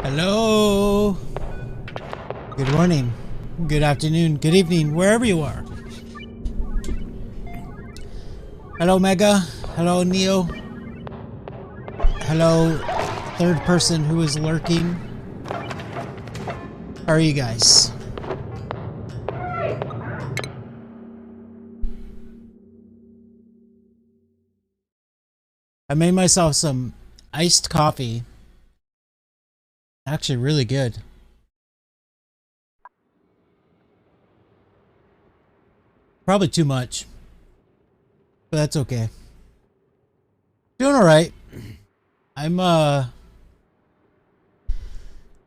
Hello. Good morning, good afternoon, good evening, wherever you are. Hello, Mega. Hello, Neo. Hello, third person who is lurking. How are you guys? I made myself some iced coffee. Actually, really good. Probably too much, but that's okay. Doing all right. I'm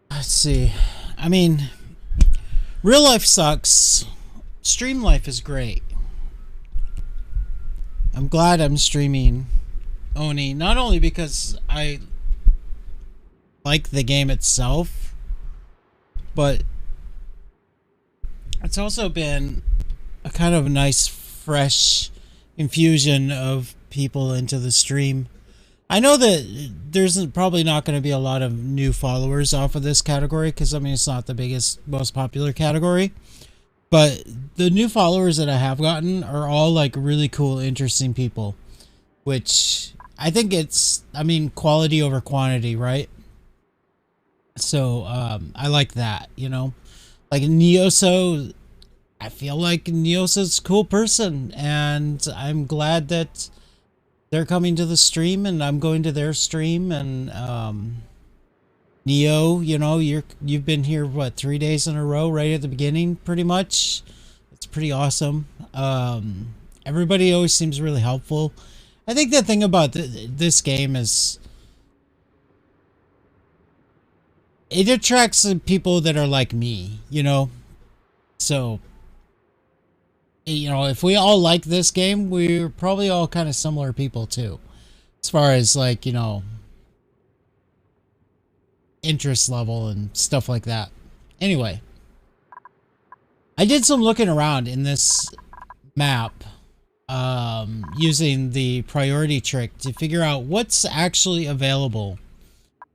let's see. I mean, real life sucks. Stream life is great. I'm glad I'm streaming Oni, not only because I like the game itself, but it's also been a kind of nice fresh infusion of people into the stream. I know that there's probably not going to be a lot of new followers off of this category because I mean it's not the biggest, most popular category, but the new followers that I have gotten are all like really cool, interesting people, which I think it's, I mean, quality over quantity, right? So I like that, you know, like Neoso. I feel like Neoso's a cool person, and I'm glad that they're coming to the stream, and I'm going to their stream. And Neo, you know, you've been here what, 3 days in a row, right at the beginning, pretty much. It's pretty awesome. Everybody always seems really helpful. I think the thing about this game is, it attracts people that are like me, you know? So, you know, if we all like this game, we're probably all kind of similar people too. As far as like, you know, interest level and stuff like that. Anyway, I did some looking around in this map, using the priority trick to figure out what's actually available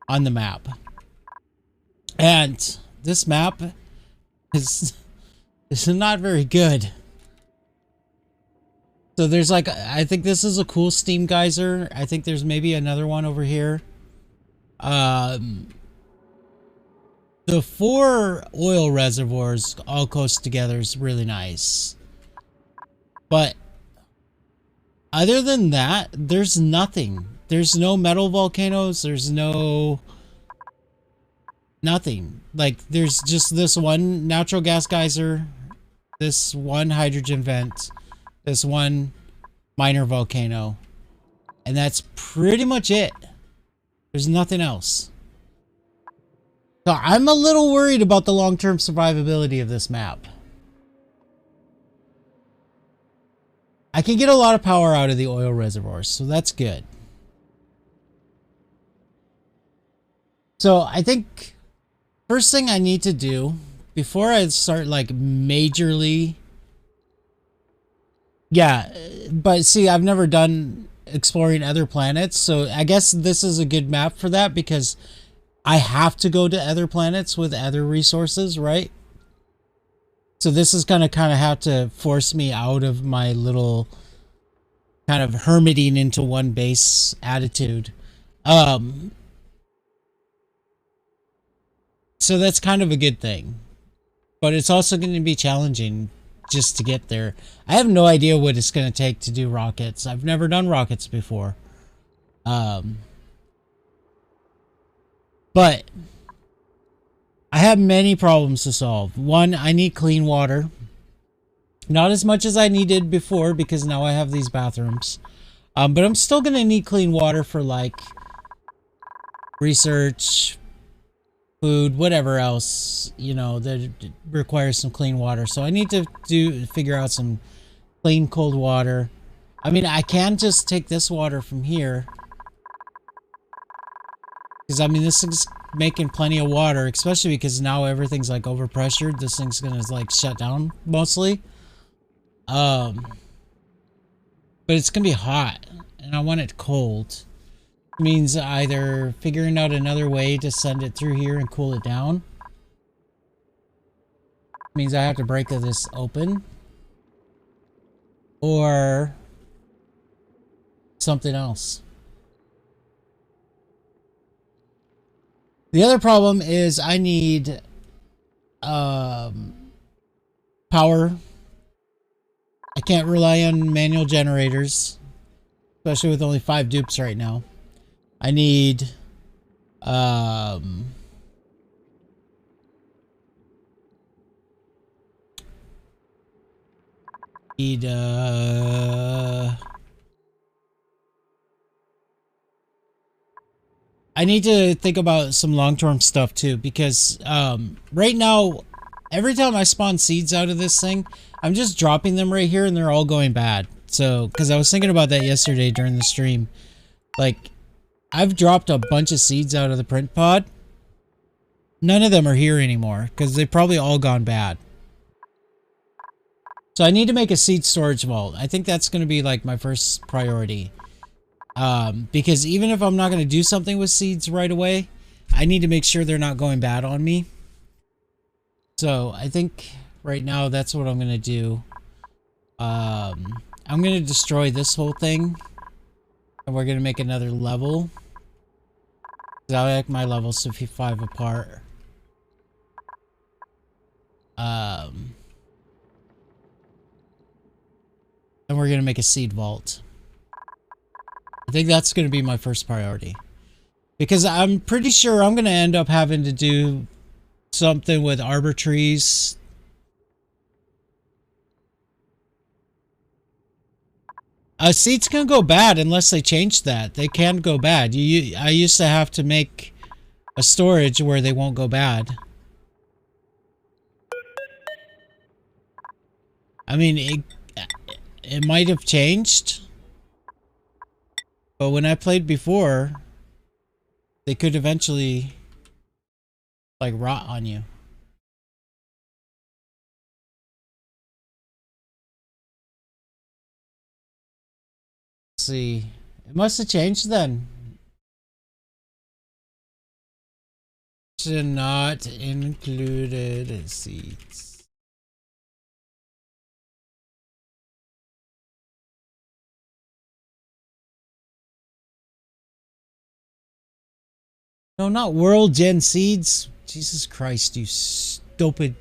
on the map. And this map is not very good. So there's like, I think this is a cool steam geyser. I think there's maybe another one over here. The 4 oil reservoirs all close together is really nice. But other than that, there's nothing. There's no metal volcanoes. There's no... nothing. Like, there's just this one natural gas geyser, this one hydrogen vent, this one minor volcano, and that's pretty much it. There's nothing else. So I'm a little worried about the long-term survivability of this map. I can get a lot of power out of the oil reservoirs, so that's good. So I think first thing I need to do before I start like majorly... Yeah, but see, I've never done exploring other planets, so I guess this is a good map for that because I have to go to other planets with other resources, right? So this is gonna kind of have to force me out of my little kind of hermiting into one base attitude. So that's kind of a good thing, but it's also going to be challenging just to get there. I have no idea what it's going to take to do rockets. I've never done rockets before. But I have many problems to solve. One, I need clean water. Not as much as I needed before because now I have these bathrooms. But I'm still going to need clean water for like research, food, whatever else, you know, that requires some clean water. So I need to figure out some clean cold water. I mean, I can just take this water from here. Because, I mean, this thing's making plenty of water, especially because now everything's, like, overpressured. This thing's gonna, like, shut down, mostly. But it's gonna be hot, and I want it cold. It means either figuring out another way to send it through here and cool it down. It means I have to break this open. Or something else. The other problem is I need power. I can't rely on manual generators, especially with only 5 dupes right now. I need I need to think about some long-term stuff too, because right now, every time I spawn seeds out of this thing, I'm just dropping them right here and they're all going bad. So, because I was thinking about that yesterday during the stream. Like, I've dropped a bunch of seeds out of the print pod. None of them are here anymore, because they've probably all gone bad. So I need to make a seed storage vault. I think that's going to be like my first priority. Because even if I'm not going to do something with seeds right away, I need to make sure they're not going bad on me. So I think right now that's what I'm going to do. I'm going to destroy this whole thing. And we're going to make another level. I like my levels to be 5 apart. And we're going to make a seed vault. I think that's going to be my first priority. Because I'm pretty sure I'm going to end up having to do something with arbor trees. Seeds can go bad unless they change that. They can go bad. I used to have to make a storage where they won't go bad. I mean, it might have changed. But when I played before, they could eventually, like, rot on you. Let's see. It must have changed then. Should not included seeds. No, not World Gen Seeds. Jesus Christ, you stupid.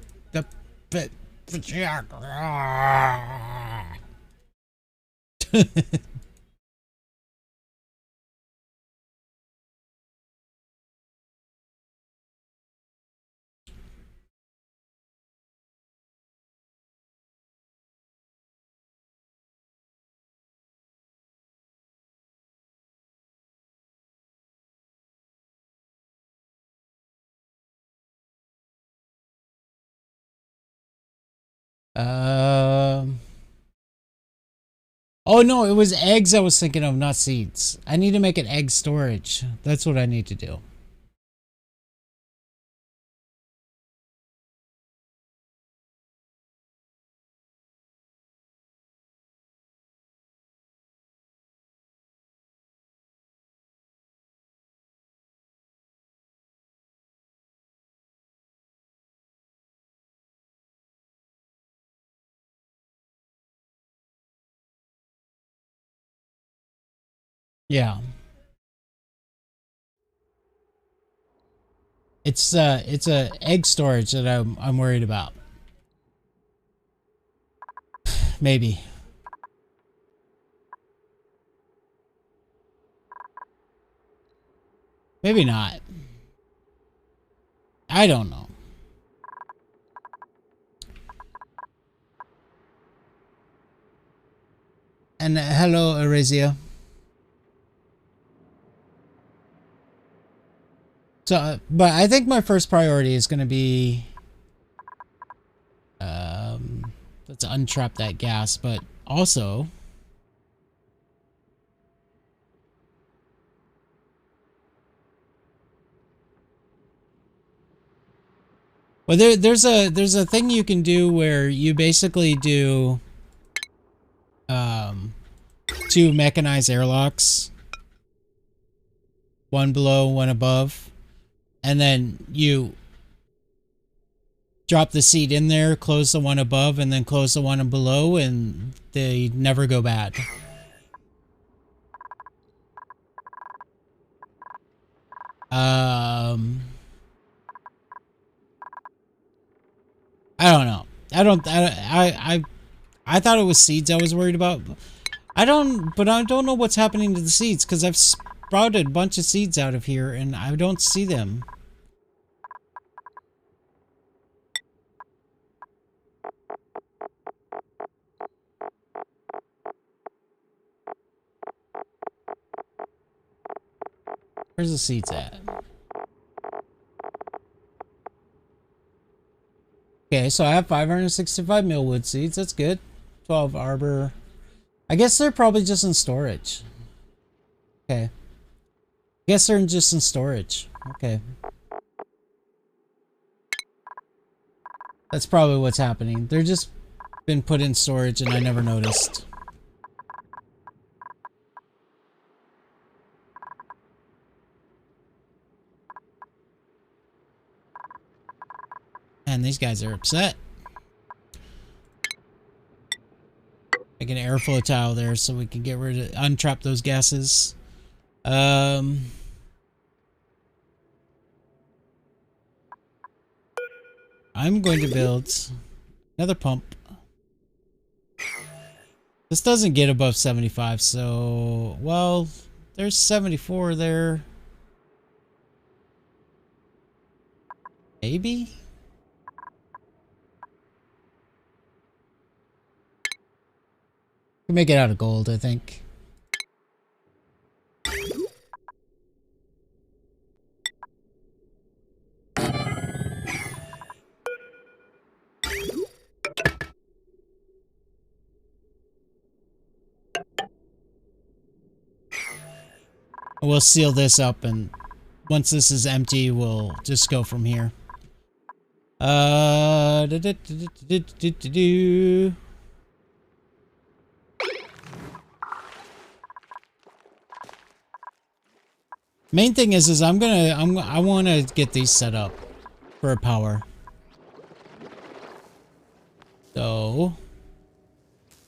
Oh no, it was eggs I was thinking of, not seeds. I need to make an egg storage. That's what I need to do. Yeah. It's a egg storage that I'm worried about. Maybe. Maybe not. I don't know. And hello, Erasia. So, but I think my first priority is going to be, let's untrap that gas, but also, well, there's a thing you can do where you basically do, 2 mechanized airlocks, one below, one above, and then you drop the seed in there, close the one above, and then close the one below, and they never go bad. I don't know. I thought it was seeds I was worried about. I don't know what's happening to the seeds, because I've sprouted a bunch of seeds out of here and I don't see them. Where's the seeds at? Okay, so I have 565 millwood seeds. That's good. 12 arbor. I guess they're probably just in storage. Okay. I guess they're just in storage. Okay. That's probably what's happening. They're just been put in storage and I never noticed. And these guys are upset. Make an airflow tile there so we can get rid of, untrap those gases. I'm going to build another pump. This doesn't get above 75, so, well, there's 74 there. Maybe? Can make it out of gold, I think. We'll seal this up, and once this is empty, we'll just go from here. Main thing is I want to get these set up for power. So,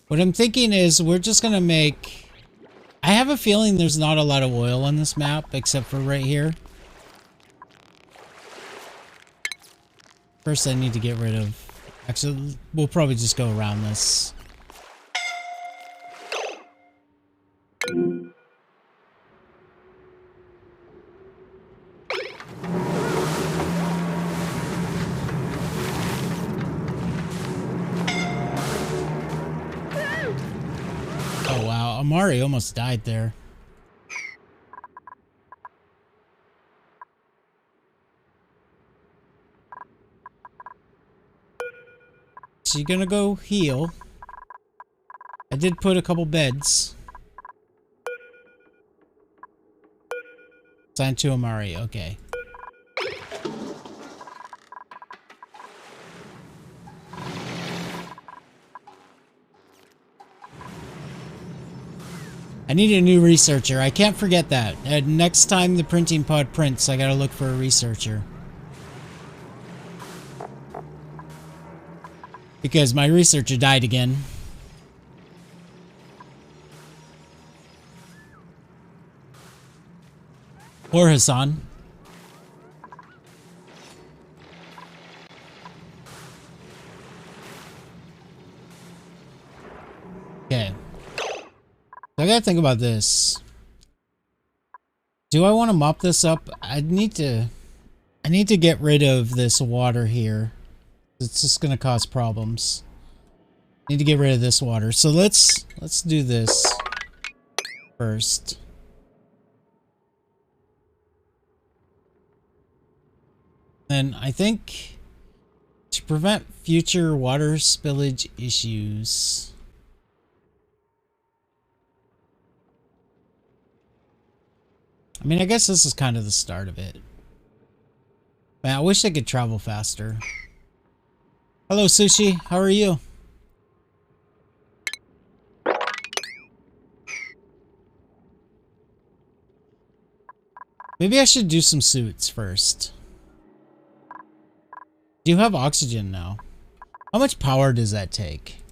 what I'm thinking is we're just gonna make. I have a feeling there's not a lot of oil on this map except for right here. First, I need to get rid of. Actually, we'll probably just go around this. Amari almost died there. So you're gonna go heal. I did put a couple beds. Assigned to Amari, okay. I need a new researcher. I can't forget that. Next time the printing pod prints, I gotta look for a researcher. Because my researcher died again. Poor Hassan. Okay. I gotta think about this. Do I want to mop this up? I need to get rid of this water here. It's just gonna cause problems. Need to get rid of this water. So let's do this first. Then I think to prevent future water spillage issues. I mean, I guess this is kind of the start of it. Man, I wish I could travel faster. Hello, Sushi. How are you? Maybe I should do some suits first. Do you have oxygen now? How much power does that take?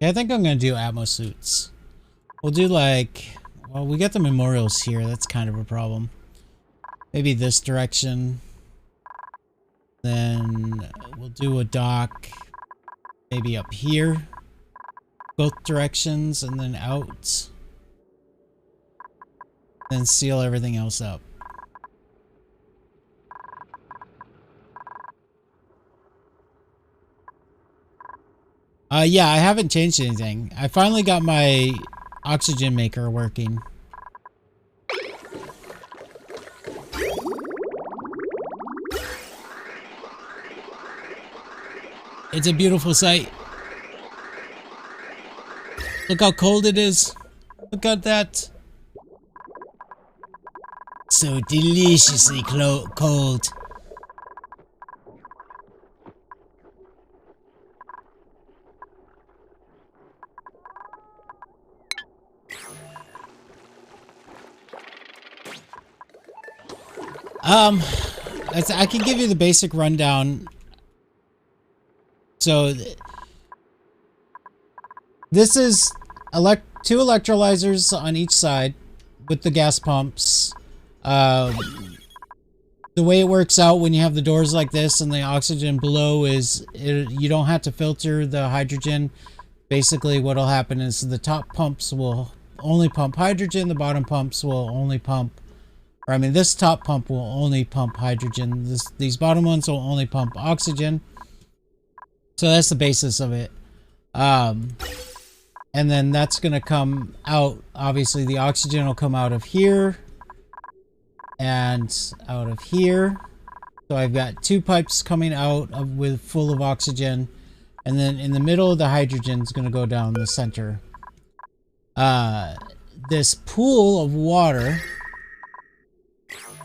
Yeah, I think I'm gonna do Atmos suits. We'll do like, well, we got the memorials here. That's kind of a problem. Maybe this direction. Then we'll do a dock maybe up here. Both directions and then out. Then seal everything else up. Yeah, I haven't changed anything. I finally got my oxygen maker working. It's a beautiful sight. Look how cold it is. Look at that. So deliciously cold. I can give you the basic rundown. So this is two electrolyzers on each side with the gas pumps. The way it works out when you have the doors like this and the oxygen below is you don't have to filter the hydrogen. Basically what will happen is the top pumps will only pump hydrogen, the bottom pumps will only pump, or I mean this top pump will only pump hydrogen, these bottom ones will only pump oxygen. So that's the basis of it. And then that's going to come out, obviously the oxygen will come out of here and out of here. So I've got two pipes coming out with full of oxygen, and then in the middle the hydrogen is going to go down the center. This pool of water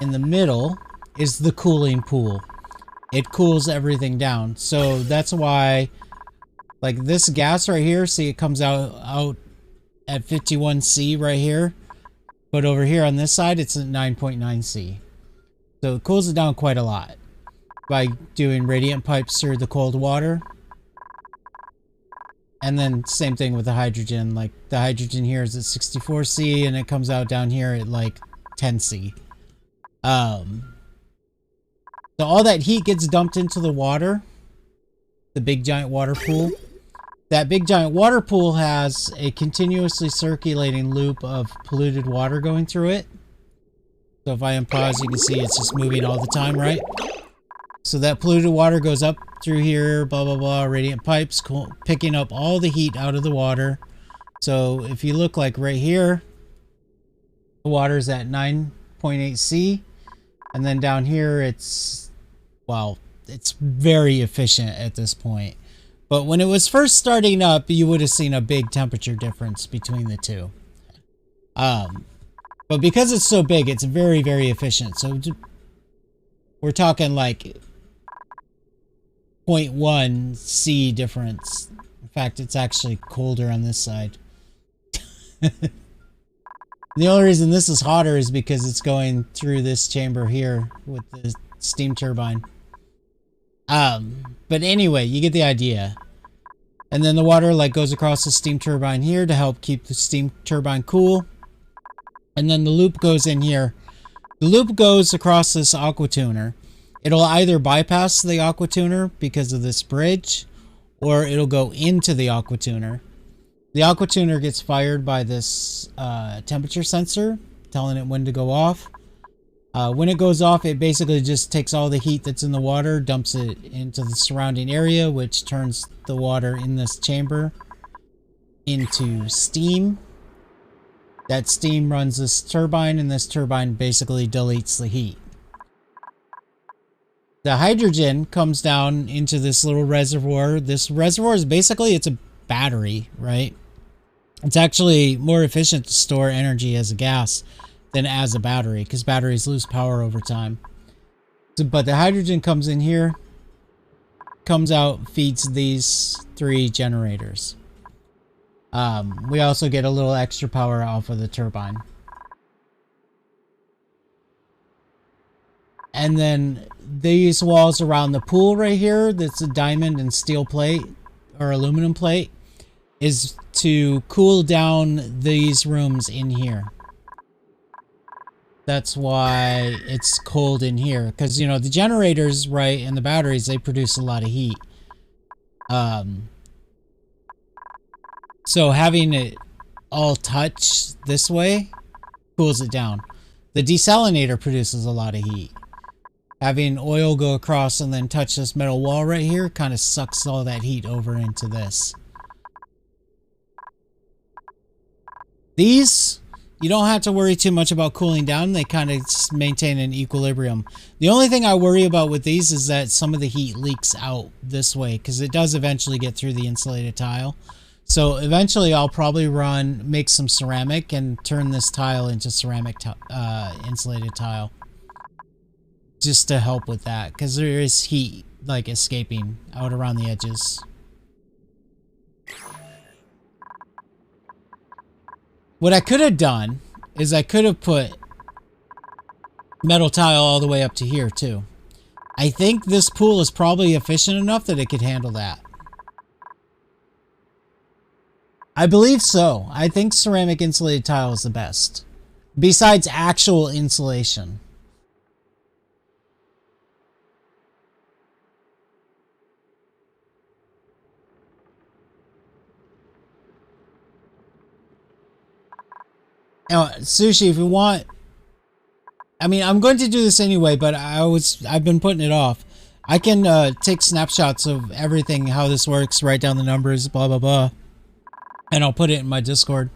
in the middle is the cooling pool. It cools everything down. So that's why, like this gas right here, see it comes out at 51 C right here. But over here on this side, it's at 9.9 C. So it cools it down quite a lot by doing radiant pipes through the cold water. And then same thing with the hydrogen. Like the hydrogen here is at 64 C and it comes out down here at like 10 C. So all that heat gets dumped into the water, the big giant water pool. That big giant water pool has a continuously circulating loop of polluted water going through it. So if I unpause, you can see it's just moving all the time, right? So that polluted water goes up through here, blah, blah, blah, radiant pipes, picking up all the heat out of the water. So if you look like right here, the water's at 9.8 C. And then down here, it's, well, it's very efficient at this point. But when it was first starting up, you would have seen a big temperature difference between the two. But because it's so big, it's very, very efficient. So we're talking like 0.1 C difference. In fact, it's actually colder on this side. The only reason this is hotter is because it's going through this chamber here with the steam turbine. But anyway, you get the idea. And then the water like goes across the steam turbine here to help keep the steam turbine cool. And then the loop goes in here. The loop goes across this aqua tuner. It'll either bypass the aqua tuner because of this bridge, or it'll go into the aqua tuner. The aqua tuner gets fired by this temperature sensor, telling it when to go off. When it goes off, it basically just takes all the heat that's in the water, dumps it into the surrounding area, which turns the water in this chamber into steam. That steam runs this turbine, and this turbine basically deletes the heat. The hydrogen comes down into this little reservoir. This reservoir is basically, it's a battery, right? It's actually more efficient to store energy as a gas than as a battery, because batteries lose power over time. But the hydrogen comes in here, comes out, feeds these 3 generators. We also get a little extra power off of the turbine. And then these walls around the pool right here, that's a diamond and steel plate, or aluminum plate, is to cool down these rooms in here. That's why it's cold in here. Because, you know, the generators, right, and the batteries, they produce a lot of heat. So having it all touch this way cools it down. The desalinator produces a lot of heat. Having oil go across and then touch this metal wall right here kind of sucks all that heat over into this. These, you don't have to worry too much about cooling down. They kind of maintain an equilibrium. The only thing I worry about with these is that some of the heat leaks out this way, because it does eventually get through the insulated tile. So eventually I'll probably make some ceramic and turn this tile into ceramic insulated tile. Just to help with that, because there is heat like escaping out around the edges. What I could have done is I could have put metal tile all the way up to here too. I think this pool is probably efficient enough that it could handle that. I believe so. I think ceramic insulated tile is the best. Besides actual insulation. Now, Sushi, if you want, I mean, I'm going to do this anyway, but I've been putting it off. I can take snapshots of everything, how this works, write down the numbers, blah, blah, blah. And I'll put it in my Discord.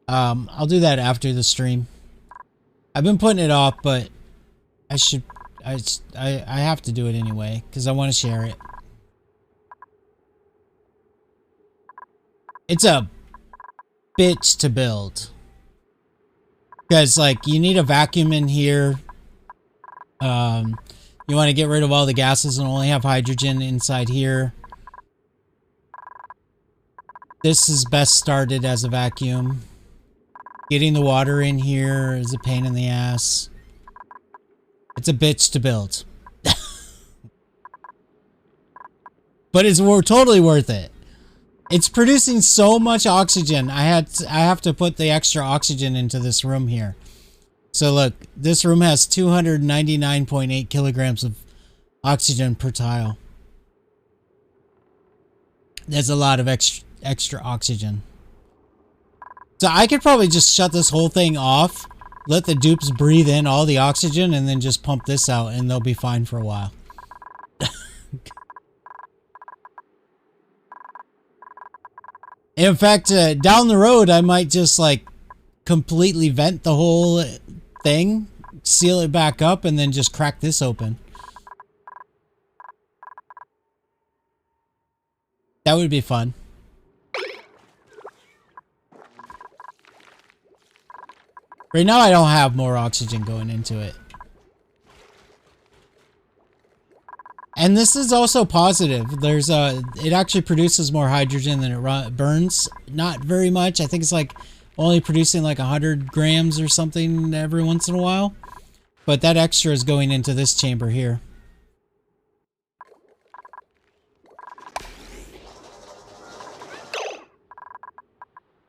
I'll do that after the stream. I've been putting it off, but I have to do it anyway, because I want to share it. It's a bitch to build. Because, like, you need a vacuum in here. You want to get rid of all the gases and only have hydrogen inside here. This is best started as a vacuum. Getting the water in here is a pain in the ass. It's a bitch to build. But it's totally worth it. It's producing so much oxygen. I have to put the extra oxygen into this room here. So look, this room has 299.8 kilograms of oxygen per tile. That's a lot of extra oxygen. So I could probably just shut this whole thing off, let the dupes breathe in all the oxygen, and then just pump this out, and they'll be fine for a while. In fact, down the road, I might just, like, completely vent the whole thing, seal it back up, and then just crack this open. That would be fun. Right now, I don't have more oxygen going into it. And this is also positive. There's it actually produces more hydrogen than it burns. Not very much. I think it's like only producing like 100 grams or something every once in a while. But that extra is going into this chamber here.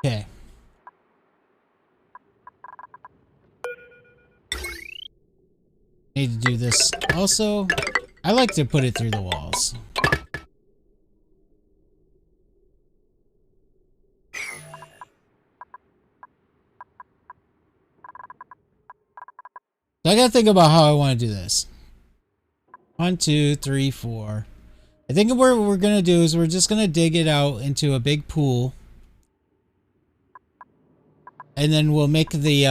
Okay. Need to do this also. I like to put it through the walls. So I gotta think about how I want to do this. 1, 2, 3, 4. I think what we're gonna do is we're just gonna dig it out into a big pool. And then we'll make the,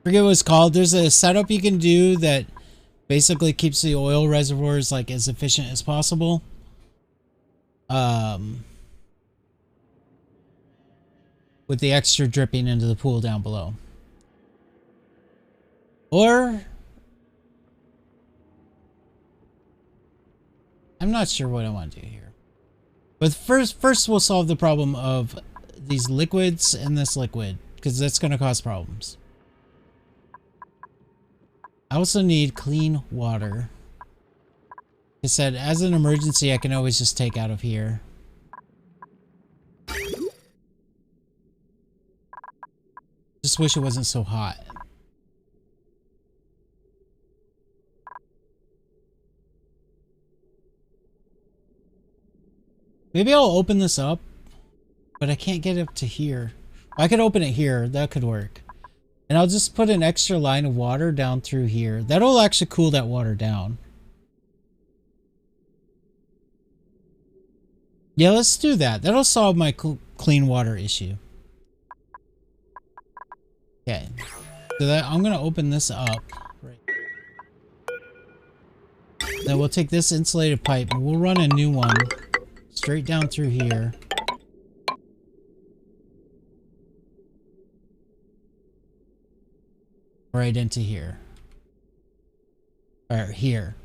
forget what it's called. There's a setup you can do that basically keeps the oil reservoirs like as efficient as possible. With the extra dripping into the pool down below. Or I'm not sure what I want to do here. But first we'll solve the problem of these liquids and this liquid, because that's going to cause problems. I also need clean water. Like I said, as an emergency, I can always just take out of here. Just wish it wasn't so hot. Maybe I'll open this up, but I can't get up to here. I could open it here. That could work. And I'll just put an extra line of water down through here. That'll actually cool that water down. Yeah, let's do that. That'll solve my clean water issue. Okay. So that I'm going to open this up. Right. Then we'll take this insulated pipe and we'll run a new one straight down through here. Right into here. Or here.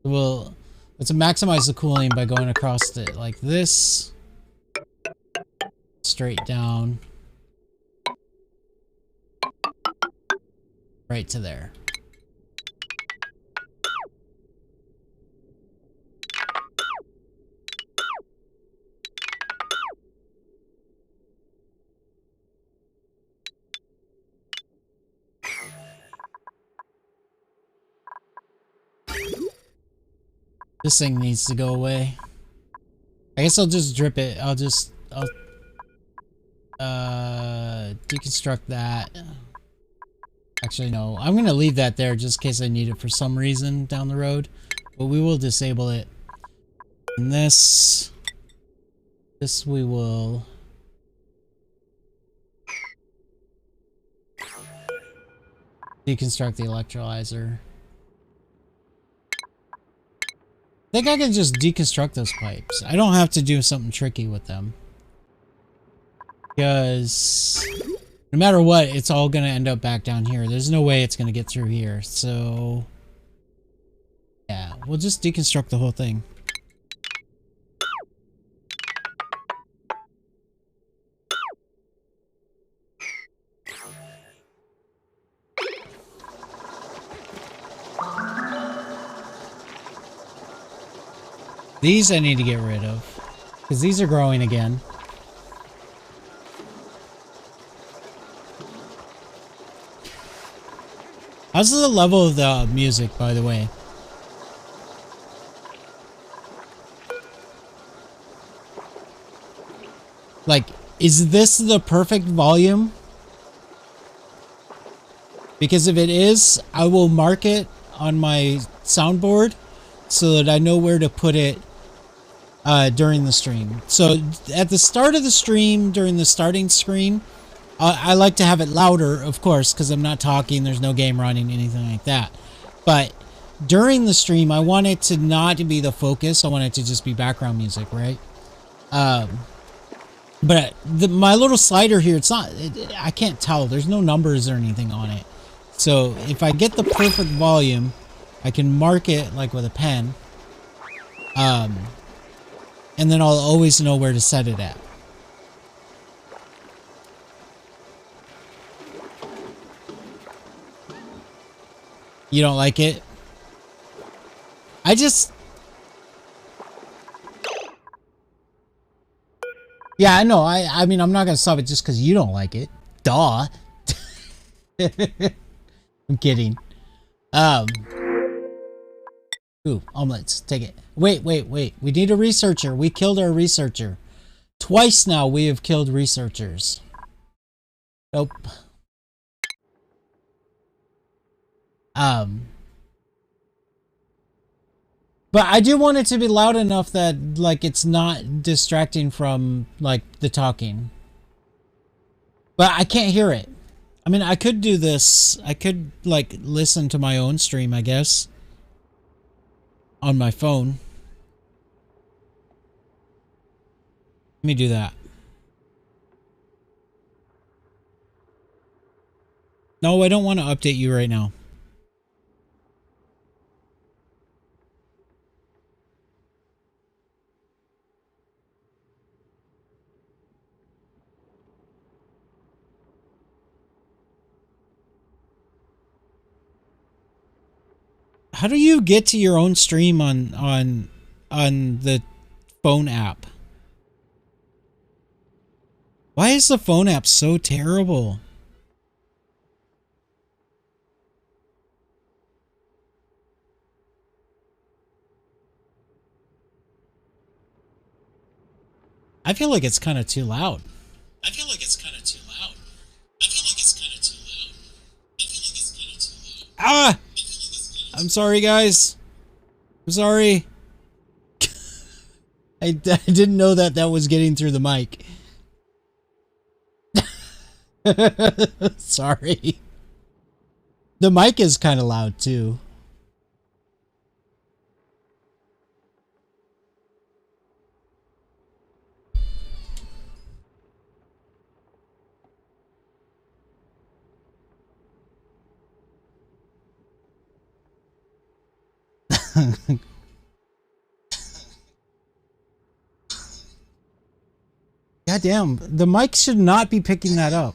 We'll let's maximize the cooling by going across it like this. Straight down. Right to there. This thing needs to go away. I guess I'll just drip it. I'll deconstruct that. Actually, no. I'm going to leave that there just in case I need it for some reason down the road. But we will disable it. And this we will... deconstruct the electrolyzer. I think I can just deconstruct those pipes. I don't have to do something tricky with them. Because no matter what, it's all going to end up back down here. There's no way it's going to get through here. So, yeah, we'll just deconstruct the whole thing. These I need to get rid of, because these are growing again. How's the level of the music, by the way? Like, is this the perfect volume? Because if it is, I will mark it on my soundboard so that I know where to put it during the stream. So at the start of the stream, during the starting screen, I like to have it louder, of course, because I'm not talking, there's no game running, anything like that. But during the stream, I want it to not be the focus. I want it to just be background music, right? But my little slider here, it's not, I can't tell. There's no numbers or anything on it. So if I get the perfect volume, I can mark it like with a pen. And then I'll always know where to set it at. You don't like it? I just... Yeah, I know. I mean, I'm not going to stop it just because you don't like it. Duh. I'm kidding. Um. Ooh, omelets. Take it. Wait. We need a researcher. We killed our researcher. Twice now we have killed researchers. Nope. But I do want it to be loud enough that, like, it's not distracting from, like, the talking. But I can't hear it. I mean, I could do this. I could, like, listen to my own stream, I guess. On my phone. Let me do that. No, I don't want to update you right now. How do you get to your own stream on the phone app? Why is the phone app so terrible? I feel like it's kind of too loud. Ah! I'm sorry, guys. I'm sorry. I didn't know that was getting through the mic. Sorry. The mic is kind of loud, too. Goddamn, the mic should not be picking that up.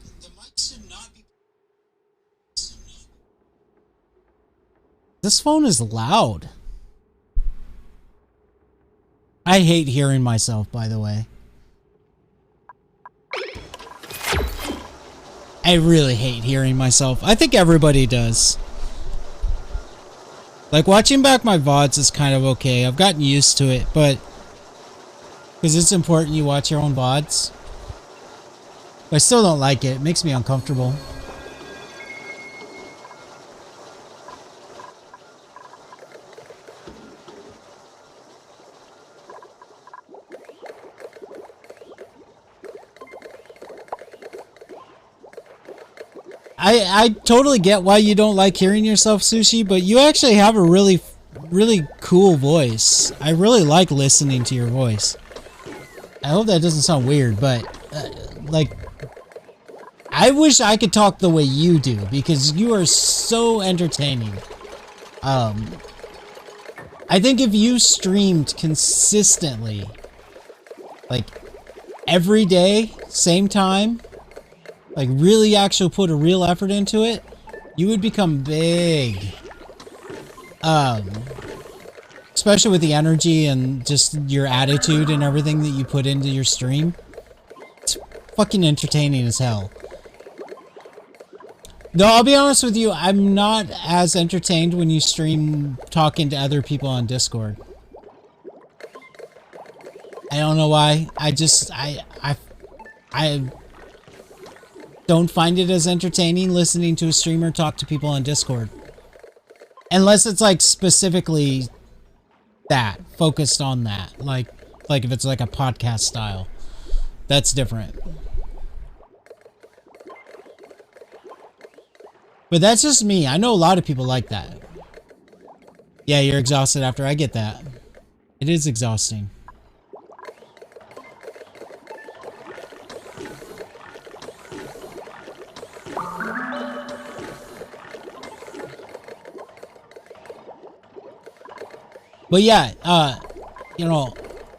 This phone is loud. I hate hearing myself, by the way. I really hate hearing myself. I think everybody does. Like, watching back my VODs is kind of okay. I've gotten used to it, but... because it's important you watch your own VODs. But I still don't like it. It makes me uncomfortable. I totally get why you don't like hearing yourself, Sushi, but you actually have a really cool voice. I really like listening to your voice. I hope that doesn't sound weird, but like, I wish I could talk the way you do, because you are so entertaining. I think if you streamed consistently, like every day, same time, like really actually put a real effort into it, you would become big. Especially with the energy and just your attitude and everything that you put into your stream. It's fucking entertaining as hell. Though I'll be honest with you, I'm not as entertained when you stream talking to other people on Discord. I don't know why. I don't find it as entertaining listening to a streamer talk to people on Discord. Unless it's like specifically that, focused on that. Like if it's like a podcast style. That's different. But that's just me. I know a lot of people like that. Yeah, you're exhausted after. I get that. It is exhausting. But yeah, you know,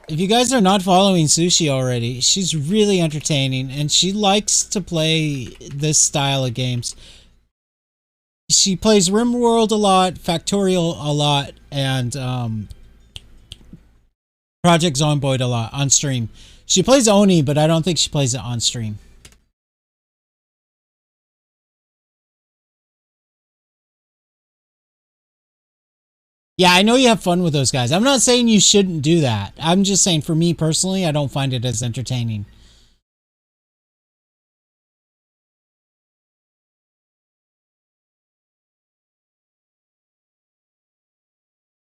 if you guys are not following Sushi already, she's really entertaining and she likes to play this style of games. She plays RimWorld a lot, Factorial a lot, and Project Zomboid a lot on stream. She plays Oni, but I don't think she plays it on stream. Yeah, I know you have fun with those guys. I'm not saying you shouldn't do that. I'm just saying for me personally, I don't find it as entertaining.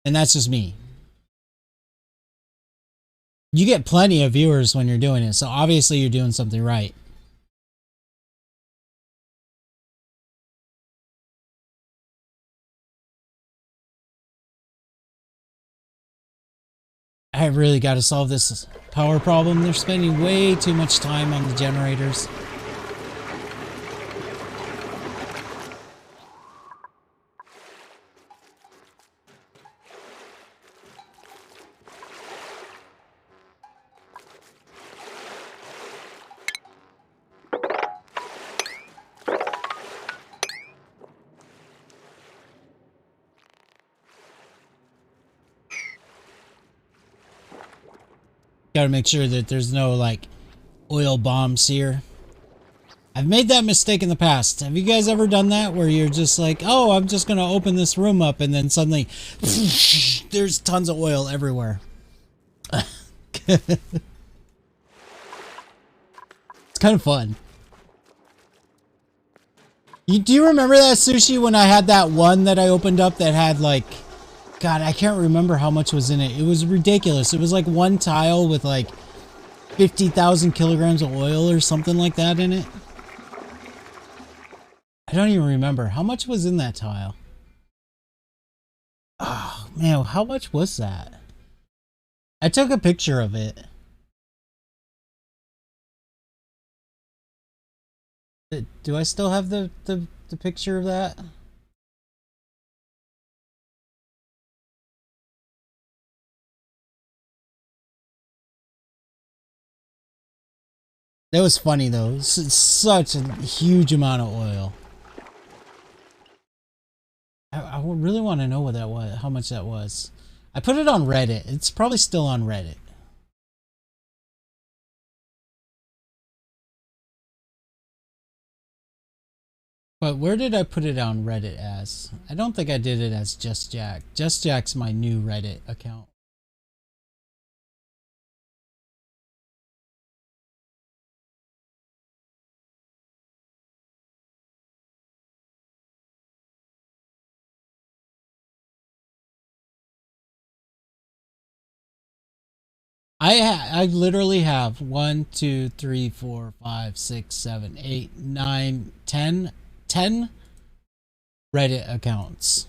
And that's just me. You get plenty of viewers when you're doing it, so obviously you're doing something right. I really got to solve this power problem. They're spending way too much time on the generators. Got to make sure that there's no, like, oil bombs here. I've made that mistake in the past. Have you guys ever done that where you're just like, oh, I'm just going to open this room up and then suddenly there's tons of oil everywhere. It's kind of fun. Do you remember that, Sushi, when I had that one that I opened up that had like, God, I can't remember how much was in it. It was ridiculous. It was like one tile with like 50,000 kilograms of oil or something like that in it. I don't even remember. How much was in that tile? Oh, man, how much was that? I took a picture of it. Do I still have the picture of that? That was funny though. Such a huge amount of oil. I really want to know what that was, how much that was. I put it on Reddit. It's probably still on Reddit. But where did I put it on Reddit as? I don't think I did it as Just Jack. Just Jack's my new Reddit account. I literally have 1, 2, 3, 4, 5, 6, 7, 8, 9, 10 Reddit accounts.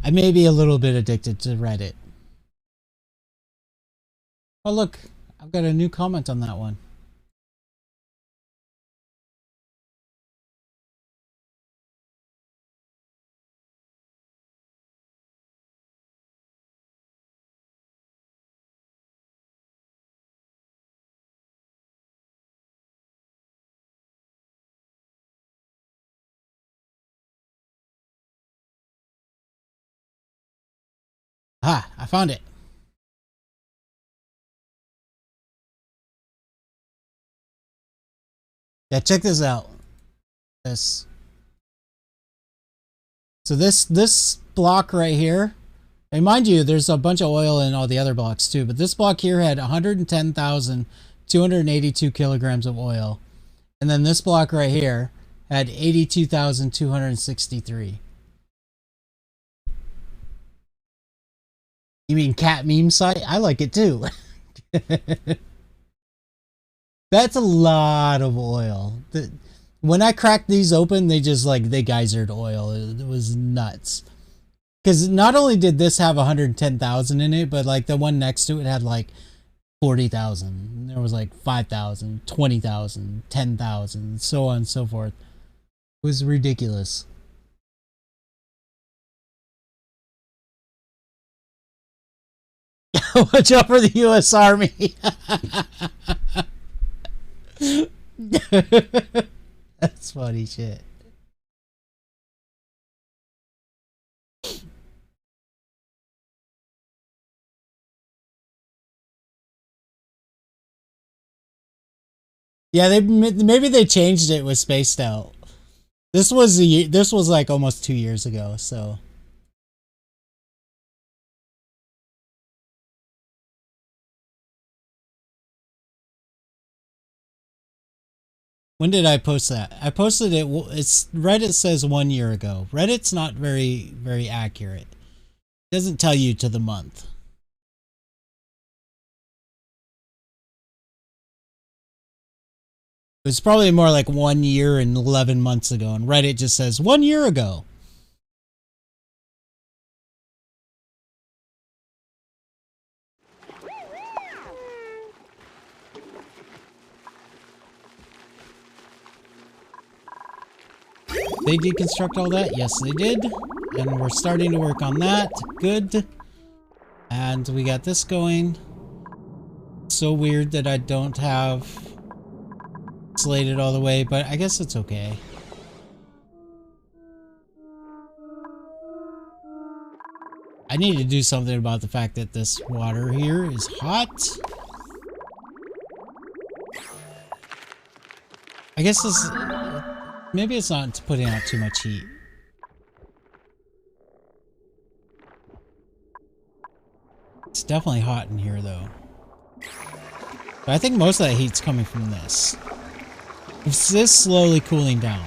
I may be a little bit addicted to Reddit. Oh look, I've got a new comment on that one. Ah, I found it. Yeah, check this out. This. So this block right here, and mind you, there's a bunch of oil in all the other blocks too, but this block here had 110,282 kilograms of oil. And then this block right here had 82,263. You mean cat meme site? I like it too. That's a lot of oil. When I cracked these open, they just like, they geysered oil. It was nuts. Because not only did this have 110,000 in it, but like the one next to it had like 40,000. There was like 5,000, 20,000, 10,000, so on and so forth. It was ridiculous. Watch out for the U.S. Army. That's funny shit. Yeah, maybe they changed it with Spaced Out. This was like almost 2 years ago, so When did I post that? I posted it. It's Reddit says 1 year ago. Reddit's not very accurate. It doesn't tell you to the month. It's probably more like 1 year and 11 months ago, and Reddit just says 1 year ago. They deconstruct all that? Yes, they did. And we're starting to work on that. Good. And we got this going. So weird that I don't have slated all the way, but I guess it's okay. I need to do something about the fact that this water here is hot. I guess this... Maybe it's not putting out too much heat. It's definitely hot in here, though. But I think most of that heat's coming from this. It's this slowly cooling down.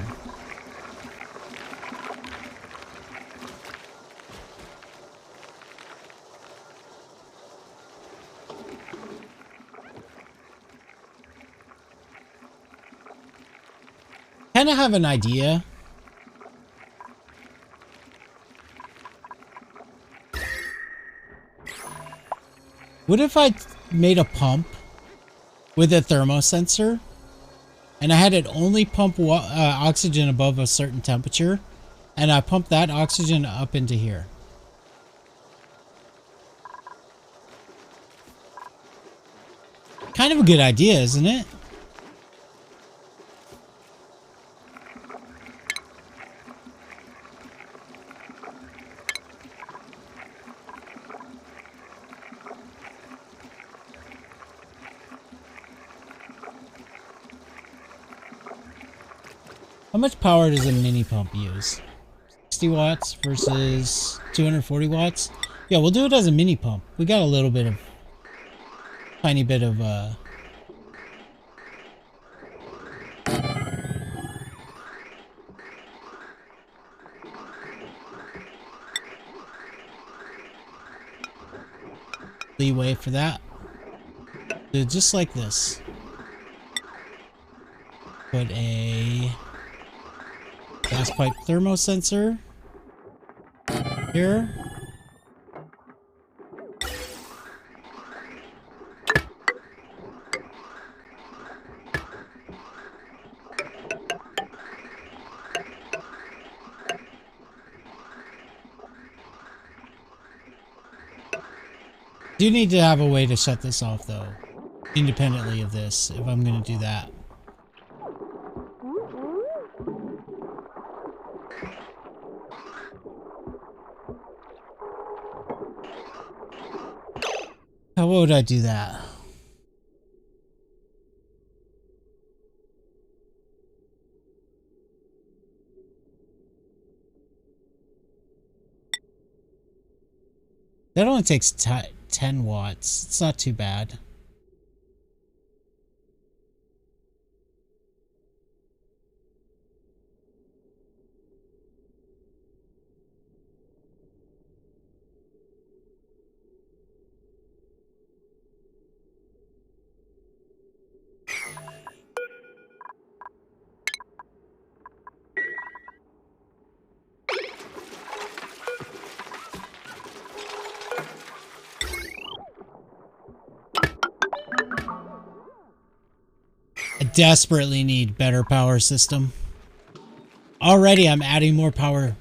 Kind of have an idea. What if I made a pump with a thermosensor and I had it only pump oxygen above a certain temperature, and I pump that oxygen up into here? Kind of a good idea, isn't it? How much power does a mini pump use? 60 watts versus 240 watts? Yeah, we'll do it as a mini pump. We got a little bit of... tiny bit of, leeway for that. Do it just like this. Put a gas pipe thermosensor here. Do need to have a way to shut this off, though, independently of this, if I'm going to do that. How would I do that? That only takes 10 watts. It's not too bad. I desperately need better power system. Already I'm adding more power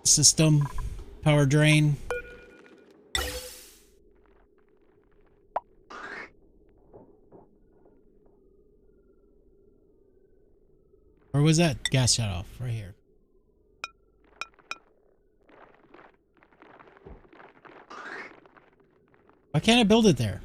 system. Power drain. Or was that gas shut off? Right here. Why can't I build it there?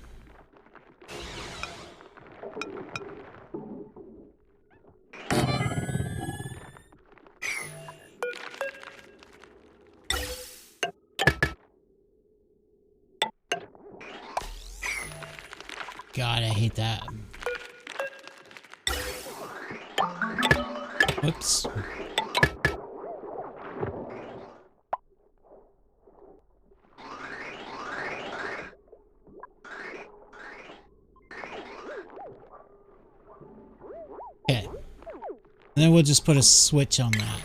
God, I hate that. Whoops. Okay. And then we'll just put a switch on that.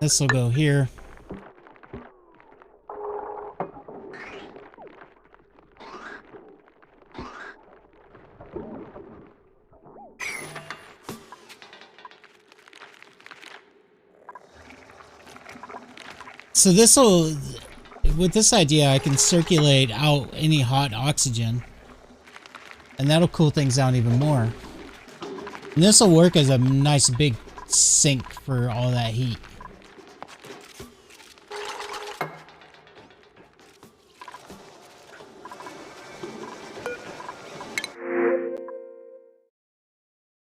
This will go here. So this will, with this idea, I can circulate out any hot oxygen. And that'll cool things down even more. And this will work as a nice big sink for all that heat.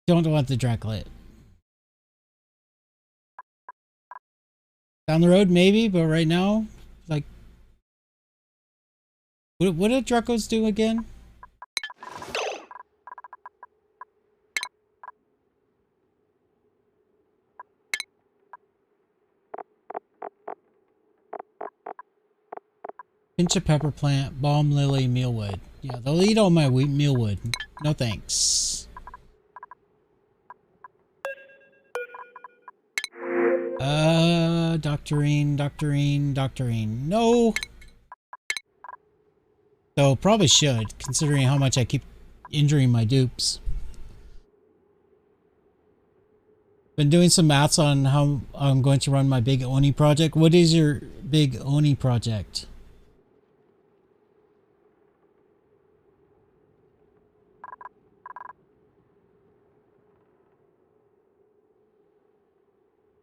Don't want the direct lit. Down the road, maybe, but right now, like, what did Dracos do again? Pinch of pepper plant, balm lily, mealwood. Yeah, they'll eat all my mealwood. No thanks. Doctorine. No! So, probably should, considering how much I keep injuring my dupes. Been doing some maths on how I'm going to run my big Oni project. What is your big Oni project?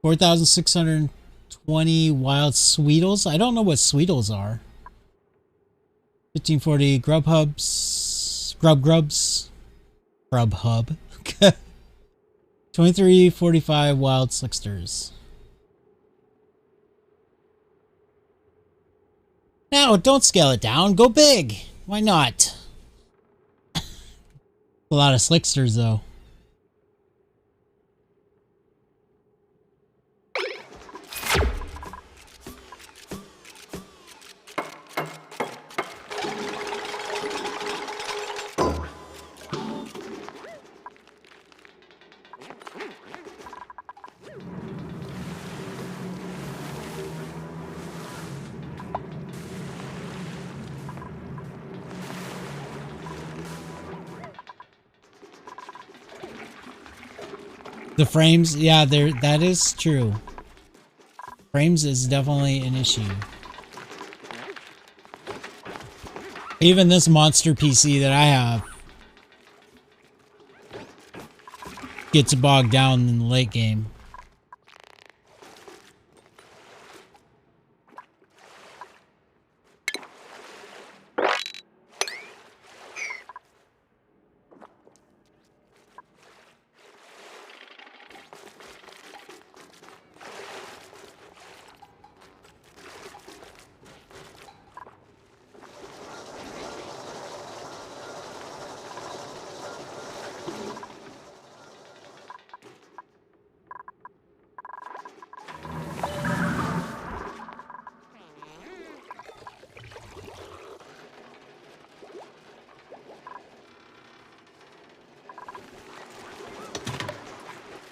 $4,620 wild Sweetles. I don't know what Sweetles are. 1540 Grubhub. 2345 wild Slicksters. No, don't scale it down. Go big. Why not? A lot of Slicksters, though. The frames, yeah, that is true. Frames is definitely an issue. Even this monster PC that I have gets bogged down in the late game.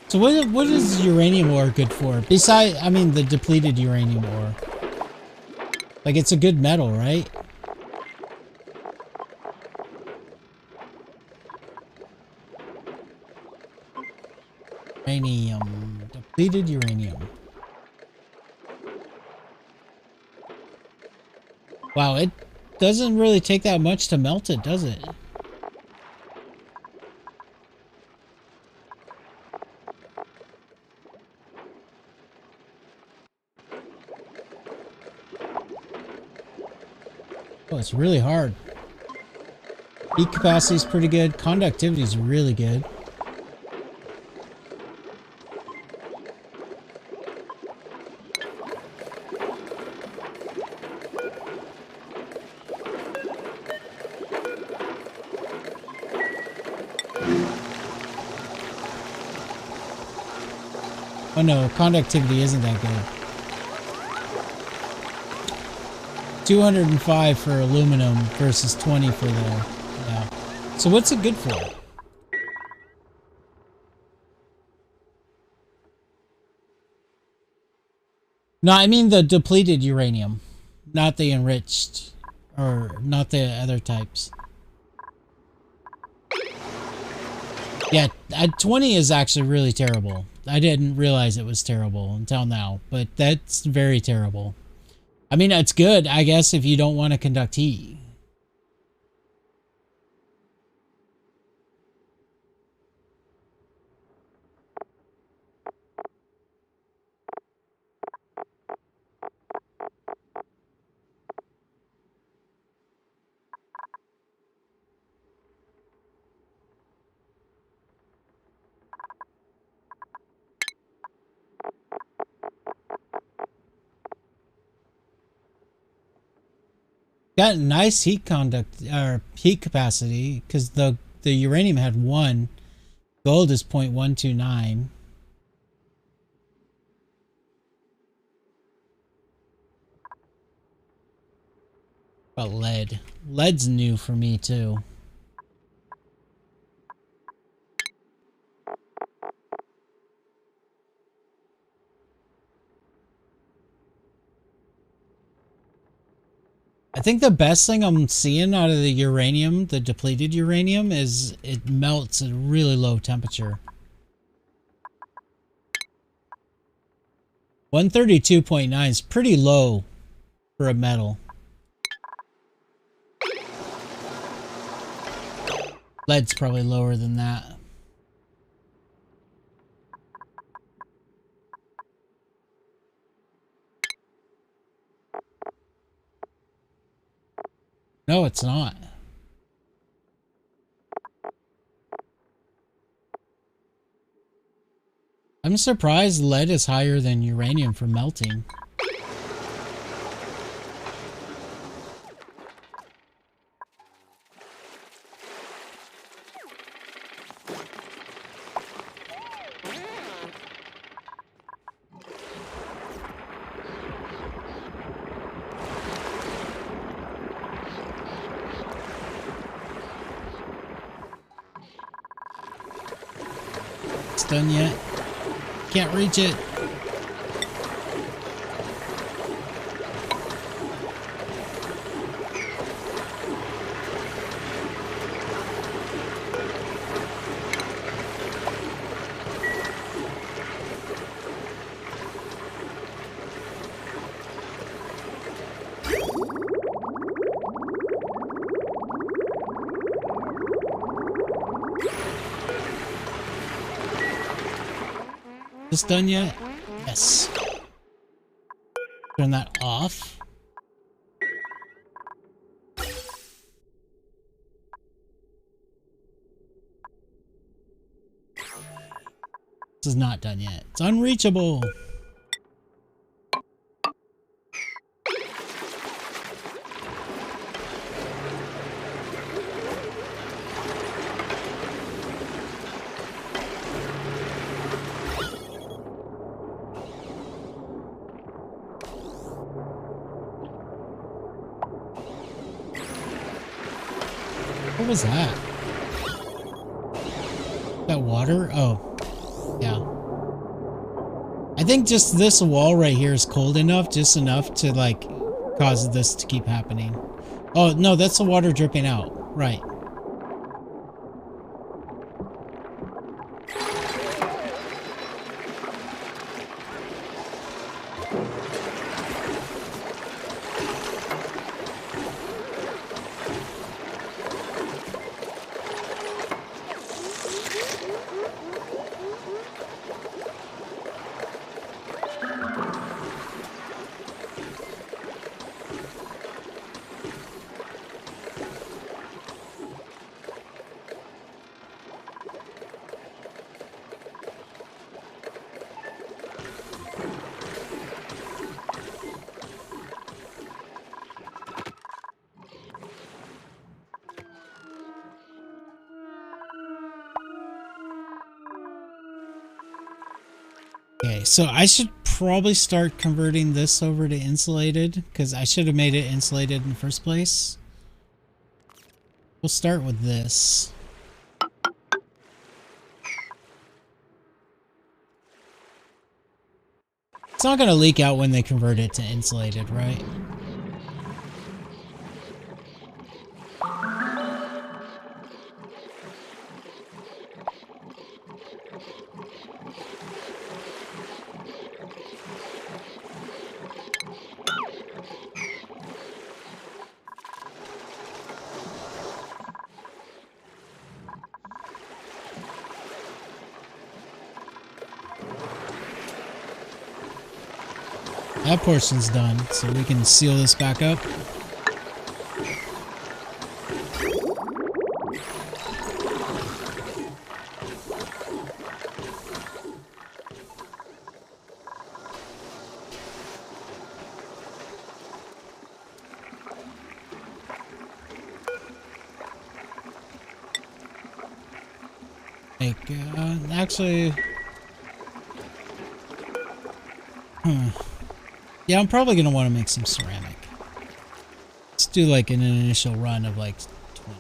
So what is uranium ore good for? Besides, I mean, the depleted uranium ore. Like, it's a good metal, right? Uranium. Depleted uranium. Wow, it doesn't really take that much to melt it, does it? Oh, it's really hard. Heat capacity is pretty good. Conductivity is really good. Oh no, conductivity isn't that good. 205 for aluminum versus 20 for the... Yeah. So what's it good for? No, I mean the depleted uranium, not the enriched, or not the other types. Yeah, 20 is actually really terrible. I didn't realize it was terrible until now, but that's very terrible. I mean, it's good, I guess, if you don't want to conduct heat. Got nice heat conduct or heat capacity because the uranium had 1, gold is 0.129. But lead's new for me too. I think the best thing I'm seeing out of the uranium, the depleted uranium, is it melts at a really low temperature. 132.9 is pretty low for a metal. Lead's probably lower than that. No, it's not. I'm surprised lead is higher than uranium for melting. It's done yet? Can't reach it. This done yet? Yes. Turn that off. This is not done yet. It's unreachable. What was that? That water? Oh, yeah. I think just this wall right here is cold enough, just enough to like cause this to keep happening. Oh, no, that's the water dripping out. Right. Okay, so I should probably start converting this over to insulated, because I should have made it insulated in the first place. We'll start with this. It's not going to leak out when they convert it to insulated, right? That portion's done, so we can seal this back up. Like, actually... Yeah, I'm probably going to want to make some ceramic. Let's do like an initial run of like 20.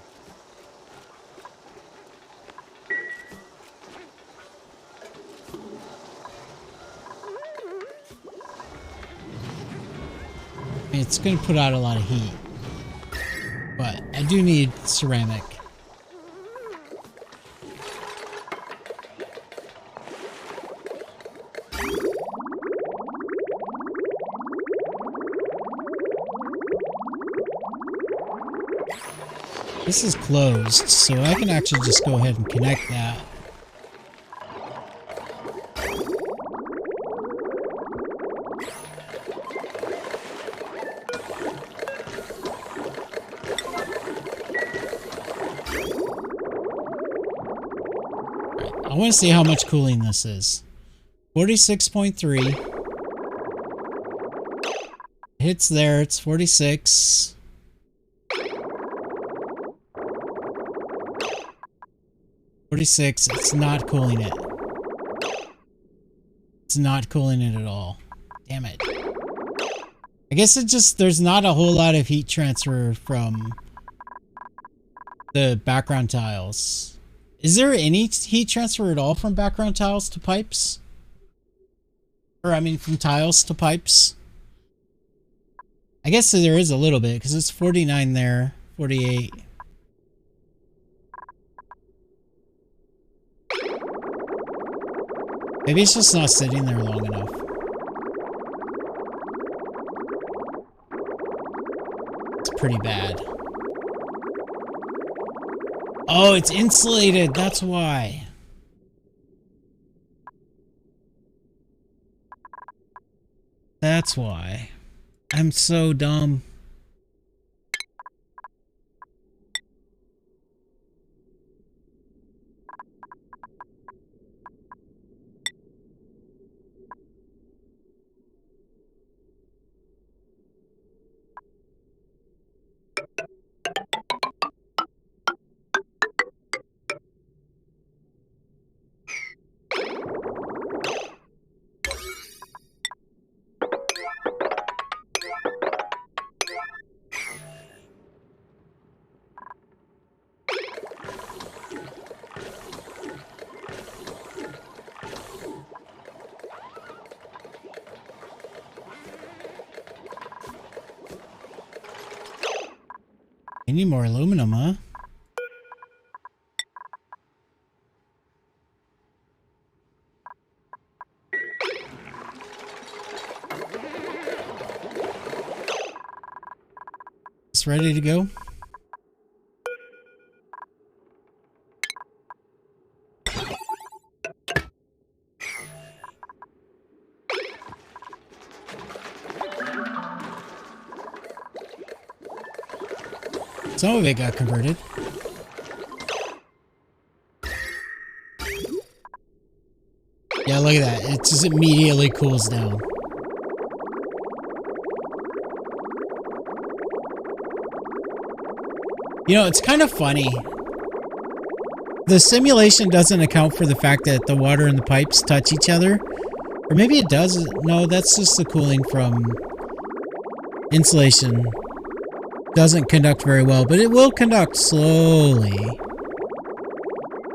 I mean, it's going to put out a lot of heat, but I do need ceramic. This is closed, so I can actually just go ahead and connect that. I want to see how much cooling this is. 46.3. Hits there, it's 46. 46, it's not cooling it. It's not cooling it at all. Damn it. I guess it just, there's not a whole lot of heat transfer from the background tiles. Is there any heat transfer at all from background tiles to pipes? Or, I mean, from tiles to pipes? I guess there is a little bit, because it's 49 there, 48. Maybe it's just not sitting there long enough. It's pretty bad. Oh, it's insulated. That's why. That's why. I'm so dumb. I need more aluminum, huh? It's ready to go. Some of it got converted. Yeah, look at that. It just immediately cools down. You know, it's kind of funny. The simulation doesn't account for the fact that the water and the pipes touch each other. Or maybe it does. No, that's just the cooling from insulation. Doesn't conduct very well, but it will conduct slowly.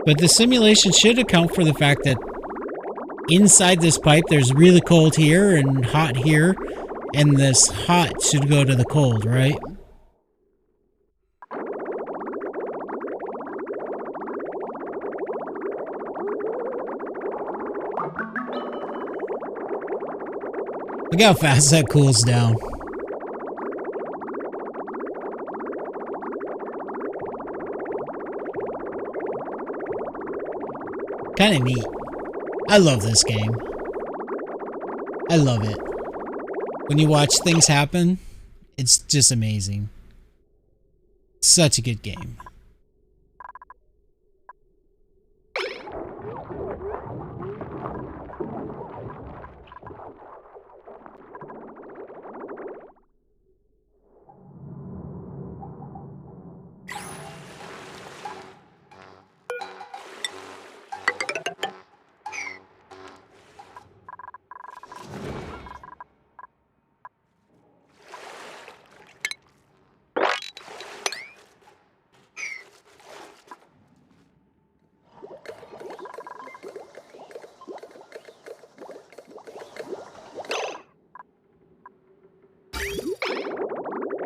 But the simulation should account for the fact that inside this pipe there's really cold here and hot here, and this hot should go to the cold, right? Look how fast that cools down. Kind of neat. I love this game. I love it. When you watch things happen, it's just amazing. Such a good game.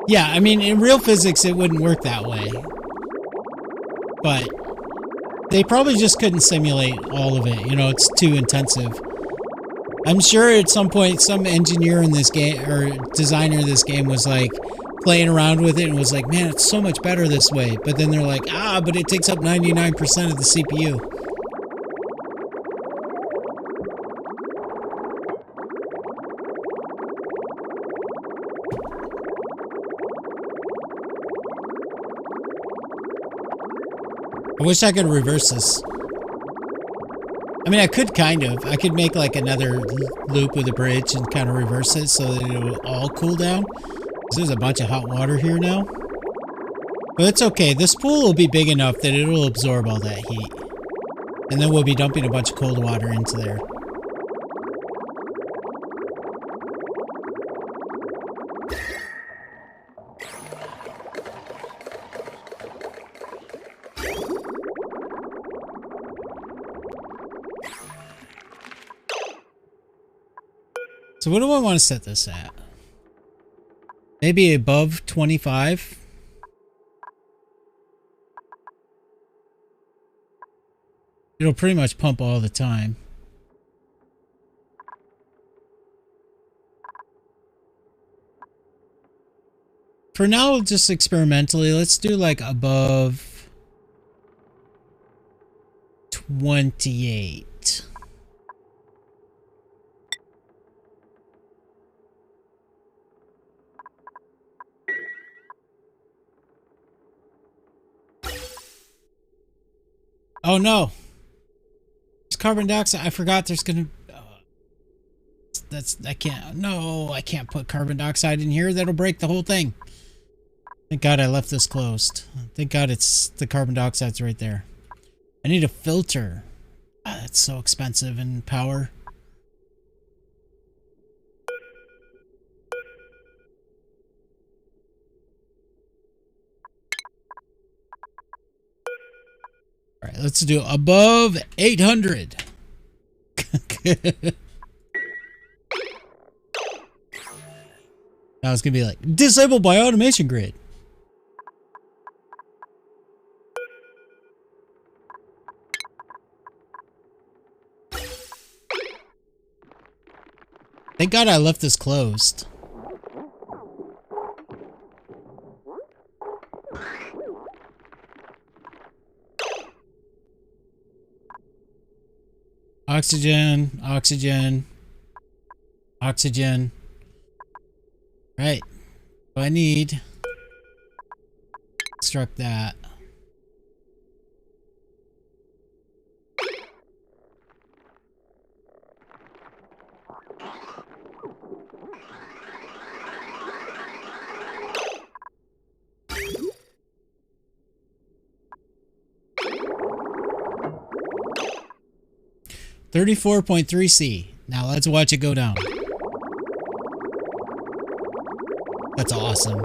Yeah, I mean, in real physics, it wouldn't work that way. But they probably just couldn't simulate all of it. You know, it's too intensive. I'm sure at some point, some engineer in this game, or designer of this game, was like playing around with it and was like, man, it's so much better this way. But then they're like, but it takes up 99% of the CPU. I wish I could reverse this. I mean, I could kind of. I could make like another loop with a bridge and kind of reverse it so that it'll all cool down. Because there's a bunch of hot water here now. But it's okay. This pool will be big enough that it'll absorb all that heat. And then we'll be dumping a bunch of cold water into there. So what do I want to set this at? Maybe above 25? It'll pretty much pump all the time. For now, just experimentally, let's do like above 28. Oh no! There's carbon dioxide. I forgot there's gonna. I can't. No, I can't put carbon dioxide in here. That'll break the whole thing. Thank God I left this closed. Thank God it's the carbon dioxide's right there. I need a filter. That's so expensive in power. All right, let's do above 800. Now it's gonna be like disabled by automation grid. Thank God I left this closed. Oxygen, oxygen, oxygen. Right. So I need. Construct that. .34.3C. Now let's watch it go down. That's awesome.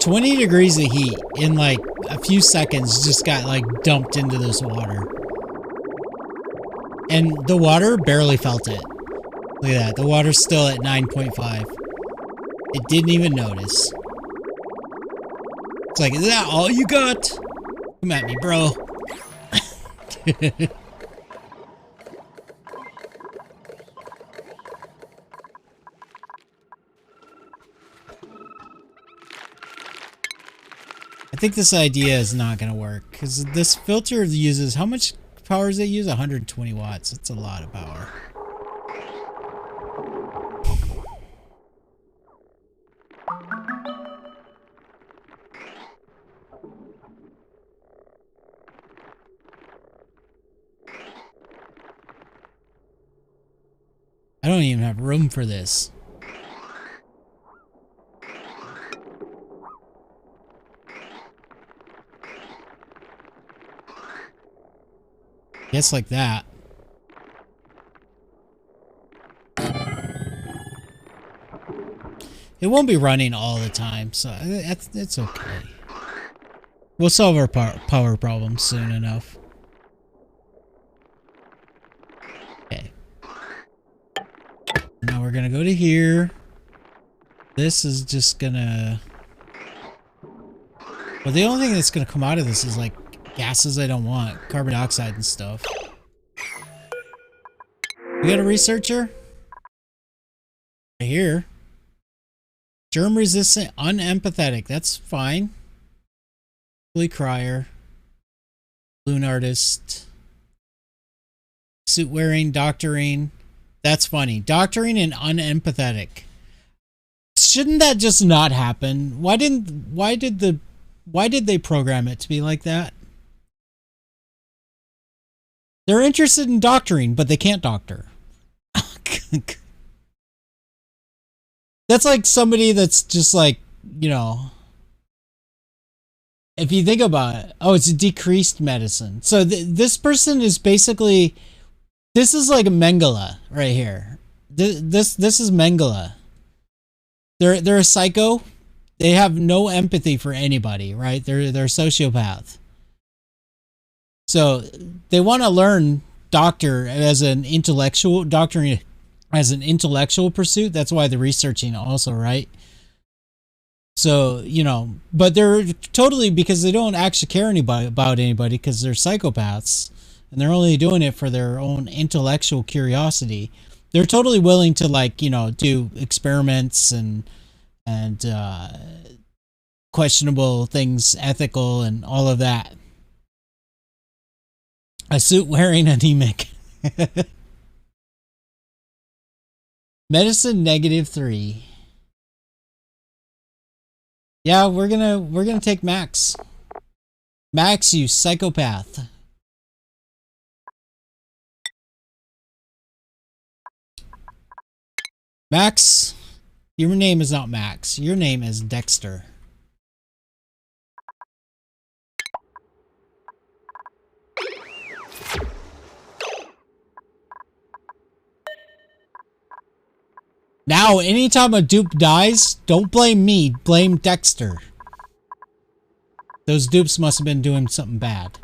$20 degrees of heat in like a few seconds just got like dumped into this water. And the water barely felt it. Look at that. The water's still at 9.5. It didn't even notice. It's like, is that all you got? Come at me, bro. I think this idea is not going to work because this filter uses, how much power does it use? 120 watts. That's a lot of power. I don't even have room for this. Guess like that. It won't be running all the time, so it's okay. We'll solve our power problem soon enough. Okay. Now we're gonna go to here. This is just gonna... Well, the only thing that's gonna come out of this is like gases I don't want. Carbon dioxide and stuff. We got a researcher? Right here. Germ resistant, unempathetic. That's fine. Fully crier. Balloon artist. Suit wearing, doctoring. That's funny. Doctoring and unempathetic. Shouldn't that just not happen? Why did they program it to be like that? They're interested in doctoring, but they can't doctor. That's like somebody that's just like, you know, if you think about it, oh, it's a decreased medicine. So this person is basically, this is like Mengele right here. This is Mengele. They're a psycho. They have no empathy for anybody, right? They're a sociopath. So they want to learn doctoring as an intellectual pursuit. That's why they're researching also, right? So, you know, but they're totally, because they don't actually care about anybody because they're psychopaths and they're only doing it for their own intellectual curiosity. They're totally willing to, like, you know, do experiments and questionable things, ethical and all of that. A suit wearing anemic. Medicine -3. Yeah, we're gonna take Max. Max, you psychopath. Max, your name is not Max. Your name is Dexter. Now, anytime a dupe dies, don't blame me, blame Dexter. Those dupes must have been doing something bad.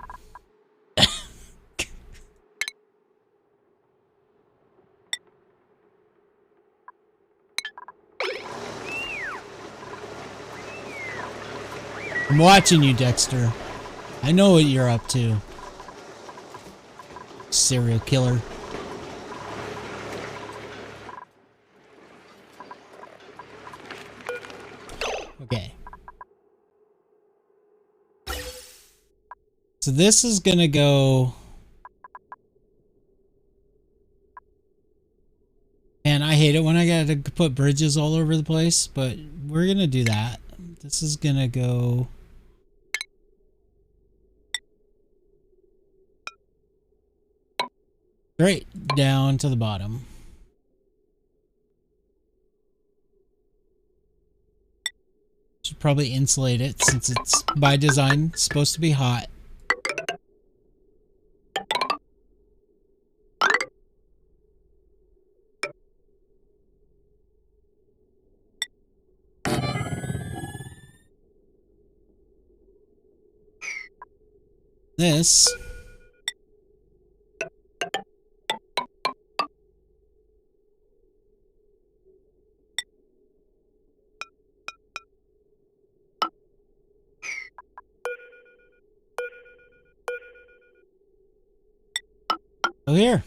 I'm watching you, Dexter. I know what you're up to. Serial killer. Okay. So this is gonna go... Man, I hate it when I gotta put bridges all over the place, but we're gonna do that. This is gonna go... straight down to the bottom. Should probably insulate it since it's by design supposed to be hot. This oh here.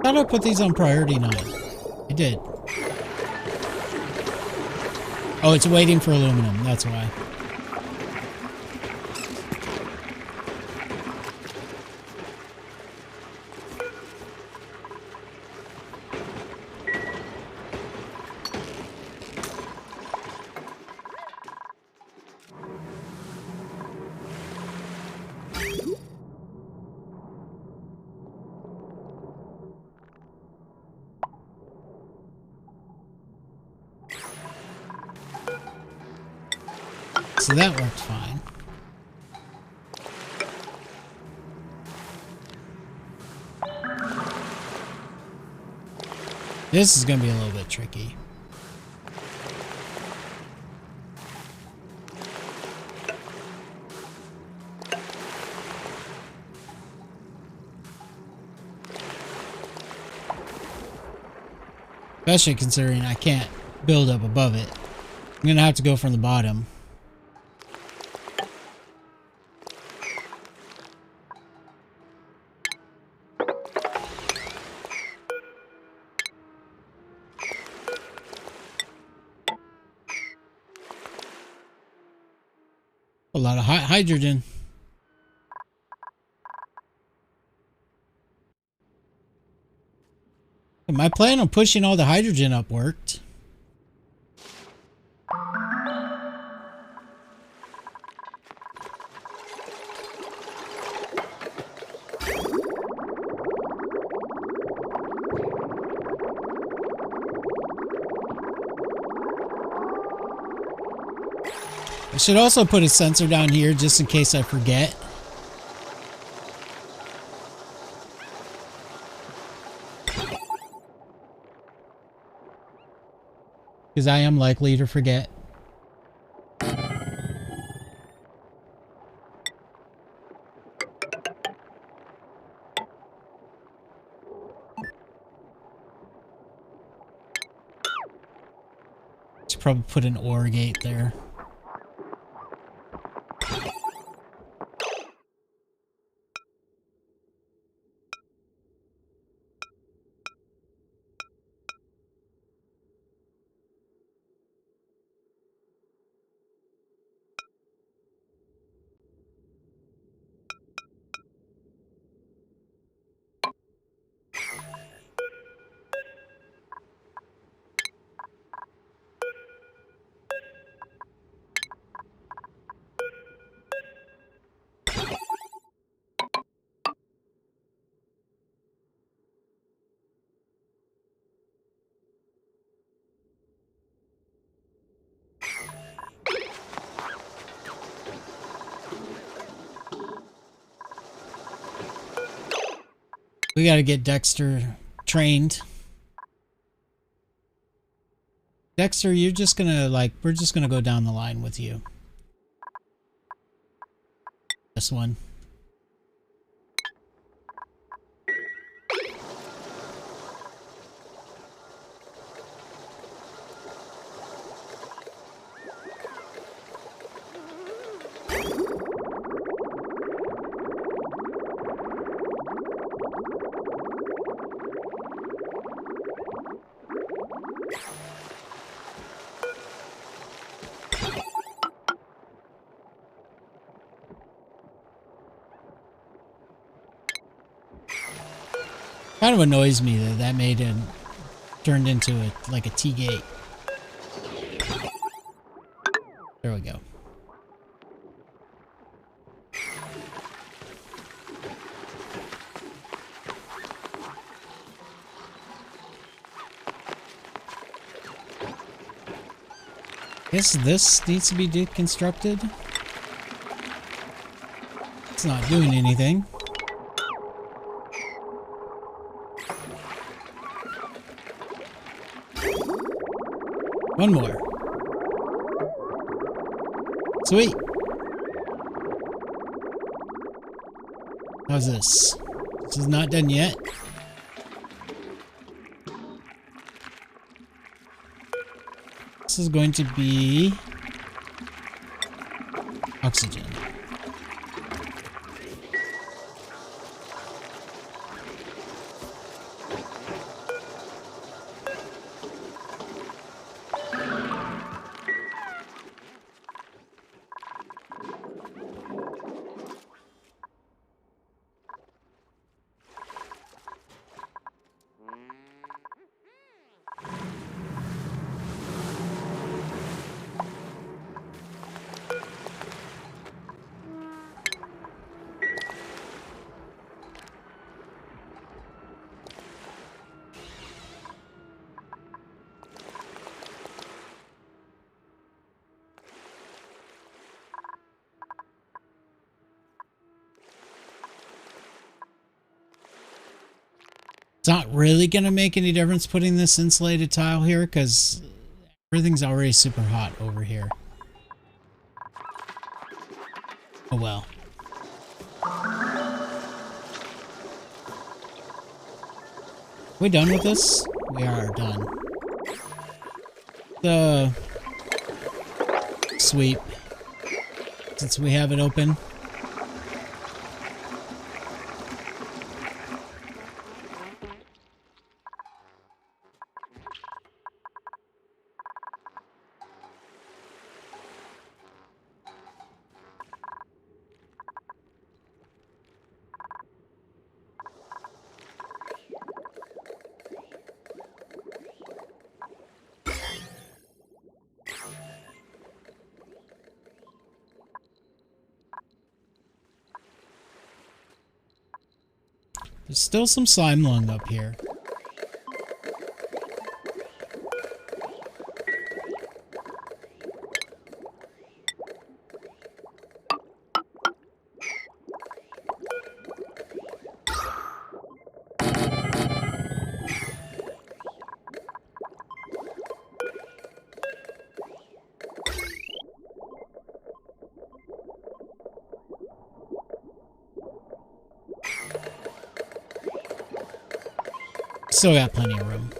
How do I put these on priority 9? I did. Oh, it's waiting for aluminum. That's why. So that worked fine. This is going to be a little bit tricky. Especially considering I can't build up above it. I'm going to have to go from the bottom. A lot of hydrogen. My plan on pushing all the hydrogen up worked. I should also put a sensor down here just in case I forget. Because I am likely to forget. Should probably put an OR gate there. We gotta get Dexter trained. Dexter, you're just gonna, like, we're just gonna go down the line with you. This one. Kind of annoys me that that made it turned into like a T-gate. There we go. Guess this needs to be deconstructed. It's not doing anything. One more. Sweet. How's this? This is not done yet. This is going to be oxygen. It's not really going to make any difference putting this insulated tile here because everything's already super hot over here. Oh well. We done with this? We are done. The sweep, since we have it open. There's still some slime lung up here. Still got plenty of room.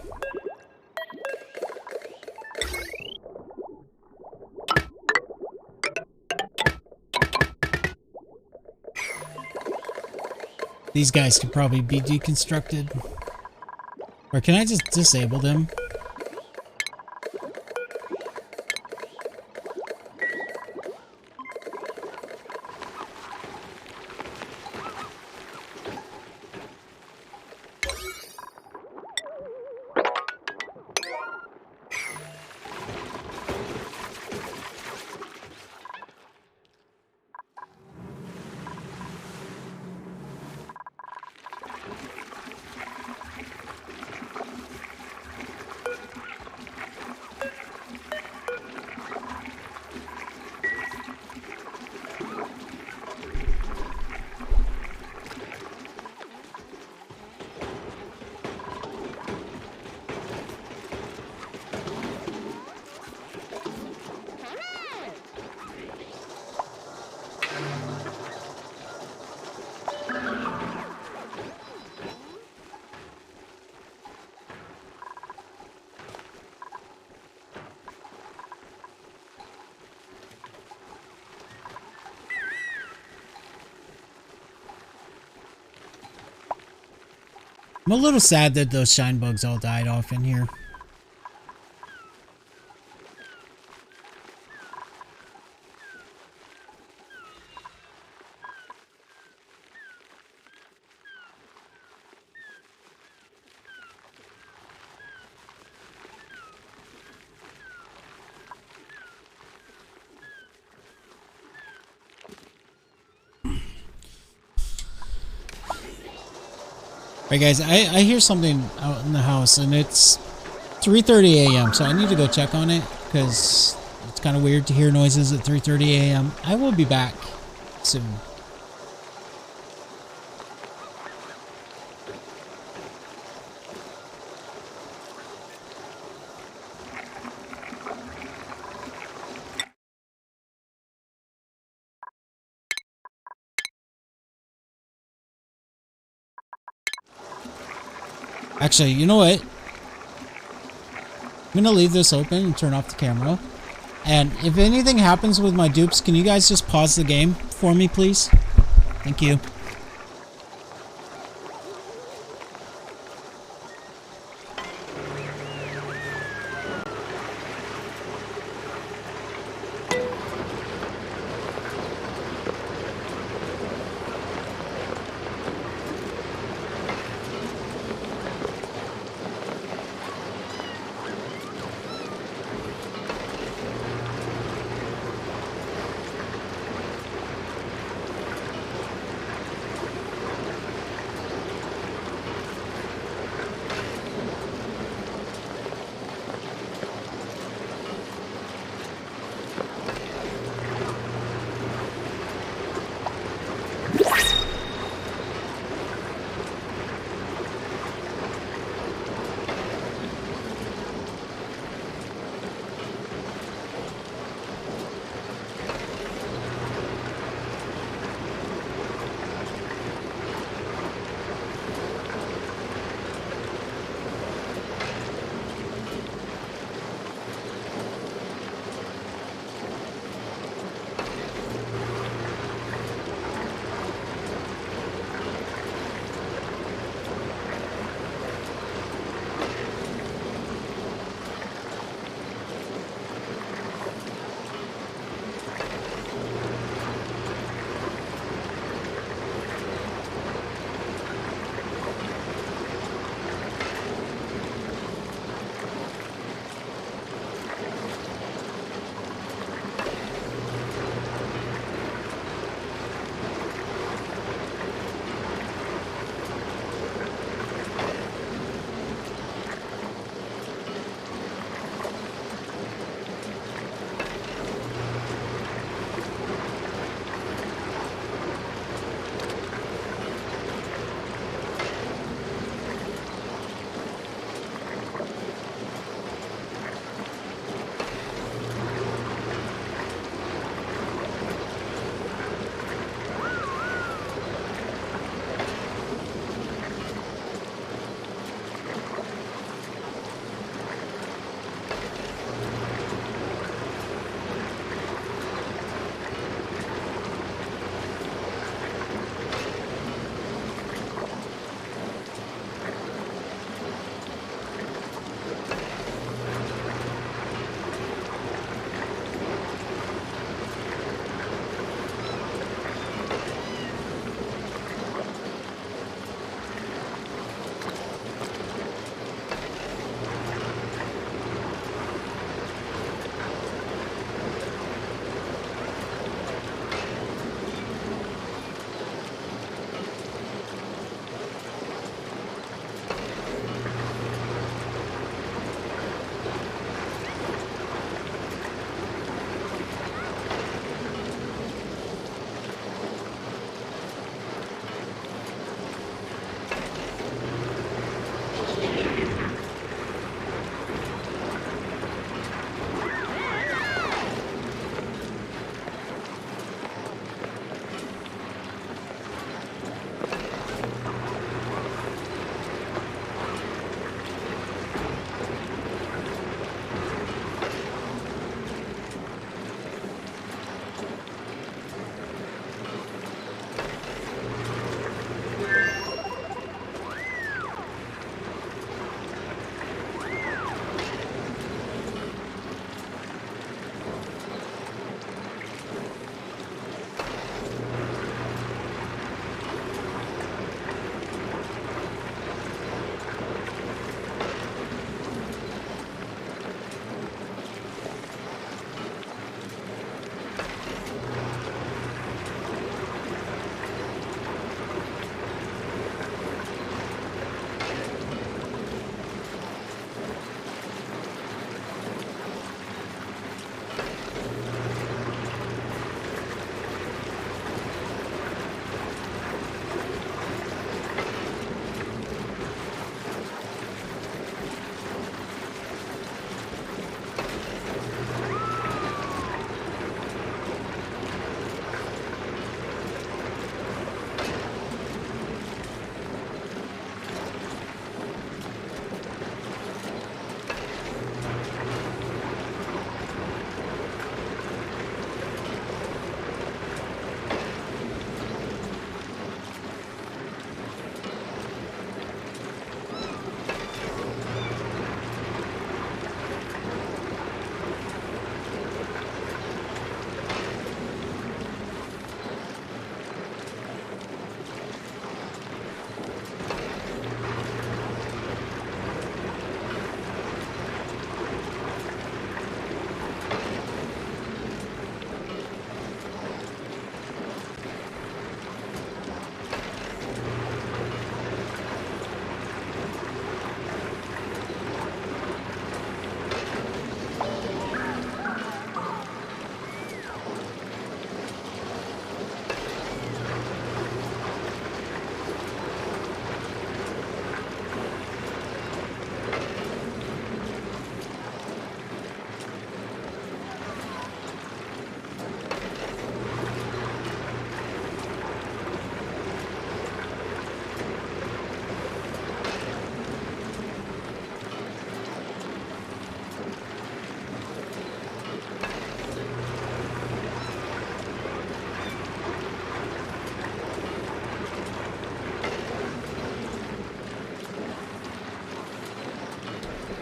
These guys could probably be deconstructed. Or can I just disable them? I'm a little sad that those shine bugs all died off in here. Alright guys, I hear something out in the house and it's 3:30 a.m. so I need to go check on it because it's kind of weird to hear noises at 3:30 a.m. I will be back soon. Actually, you know what? I'm gonna leave this open and turn off the camera. And if anything happens with my dupes, can you guys just pause the game for me, please? Thank you.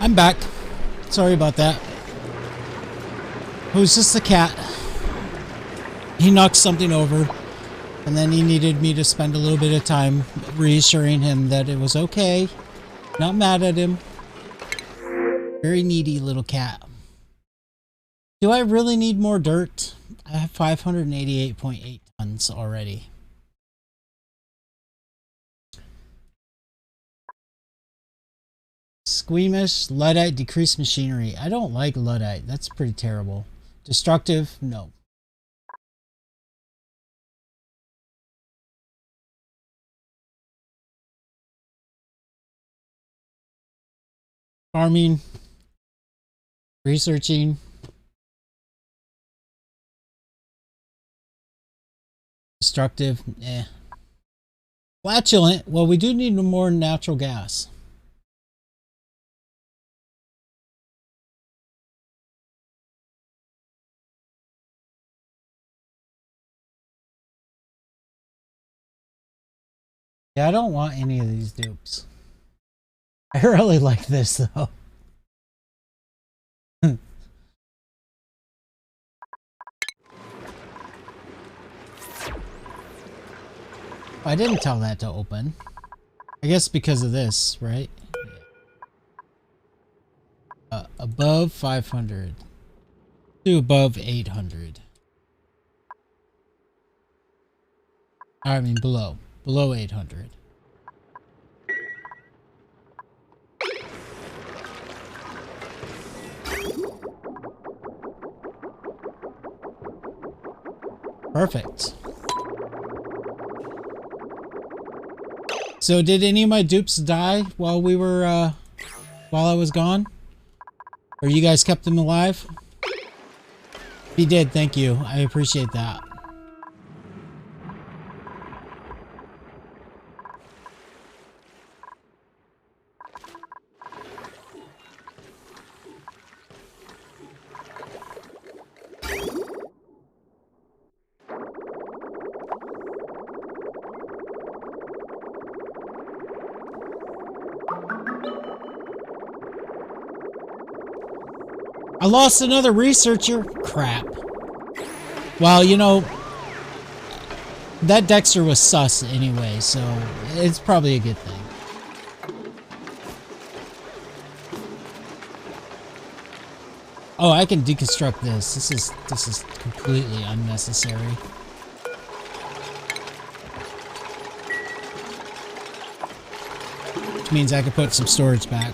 I'm back. Sorry about that. It was just the cat. He knocked something over, and then he needed me to spend a little bit of time reassuring him that it was okay. Not mad at him. Very needy little cat. Do I really need more dirt? I have 588.8 tons already. Squeamish, Luddite, decreased machinery. I don't like Luddite. That's pretty terrible. Destructive? No. Farming. Researching. Destructive? Eh. Flatulent? Well, we do need more natural gas. Yeah, I don't want any of these dupes. I really like this, though. I didn't tell that to open. I guess because of this, right? Above 500. To above 800. I mean below. Below 800. Perfect. So did any of my dupes die while we were, while I was gone? Or you guys kept them alive? If you did, thank you. I appreciate that. I lost another researcher. Crap. Well, you know, that Dexter was sus anyway, so it's probably a good thing. Oh, I can deconstruct this. This is completely unnecessary. Which means I could put some storage back.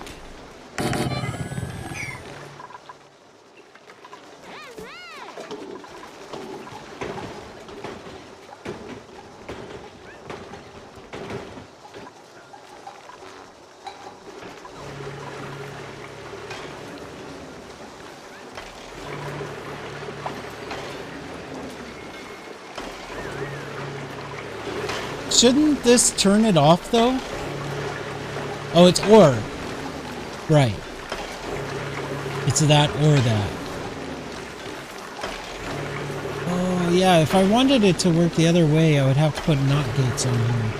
Shouldn't this turn it off, though? Oh, it's or. Right. It's that or that. Oh, yeah, if I wanted it to work the other way, I would have to put not gates on here.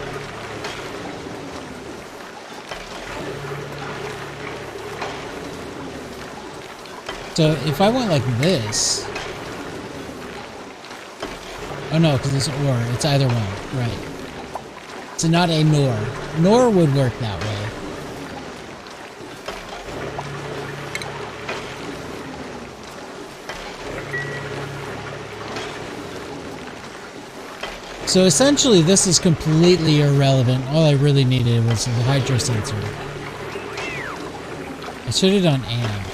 So if I went like this... Oh no, because it's or. It's either one. Right. So not a nor. Nor would work that way. So essentially this is completely irrelevant. All I really needed was the hydro sensor. I should have done and.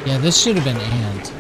Yeah, this should have been and.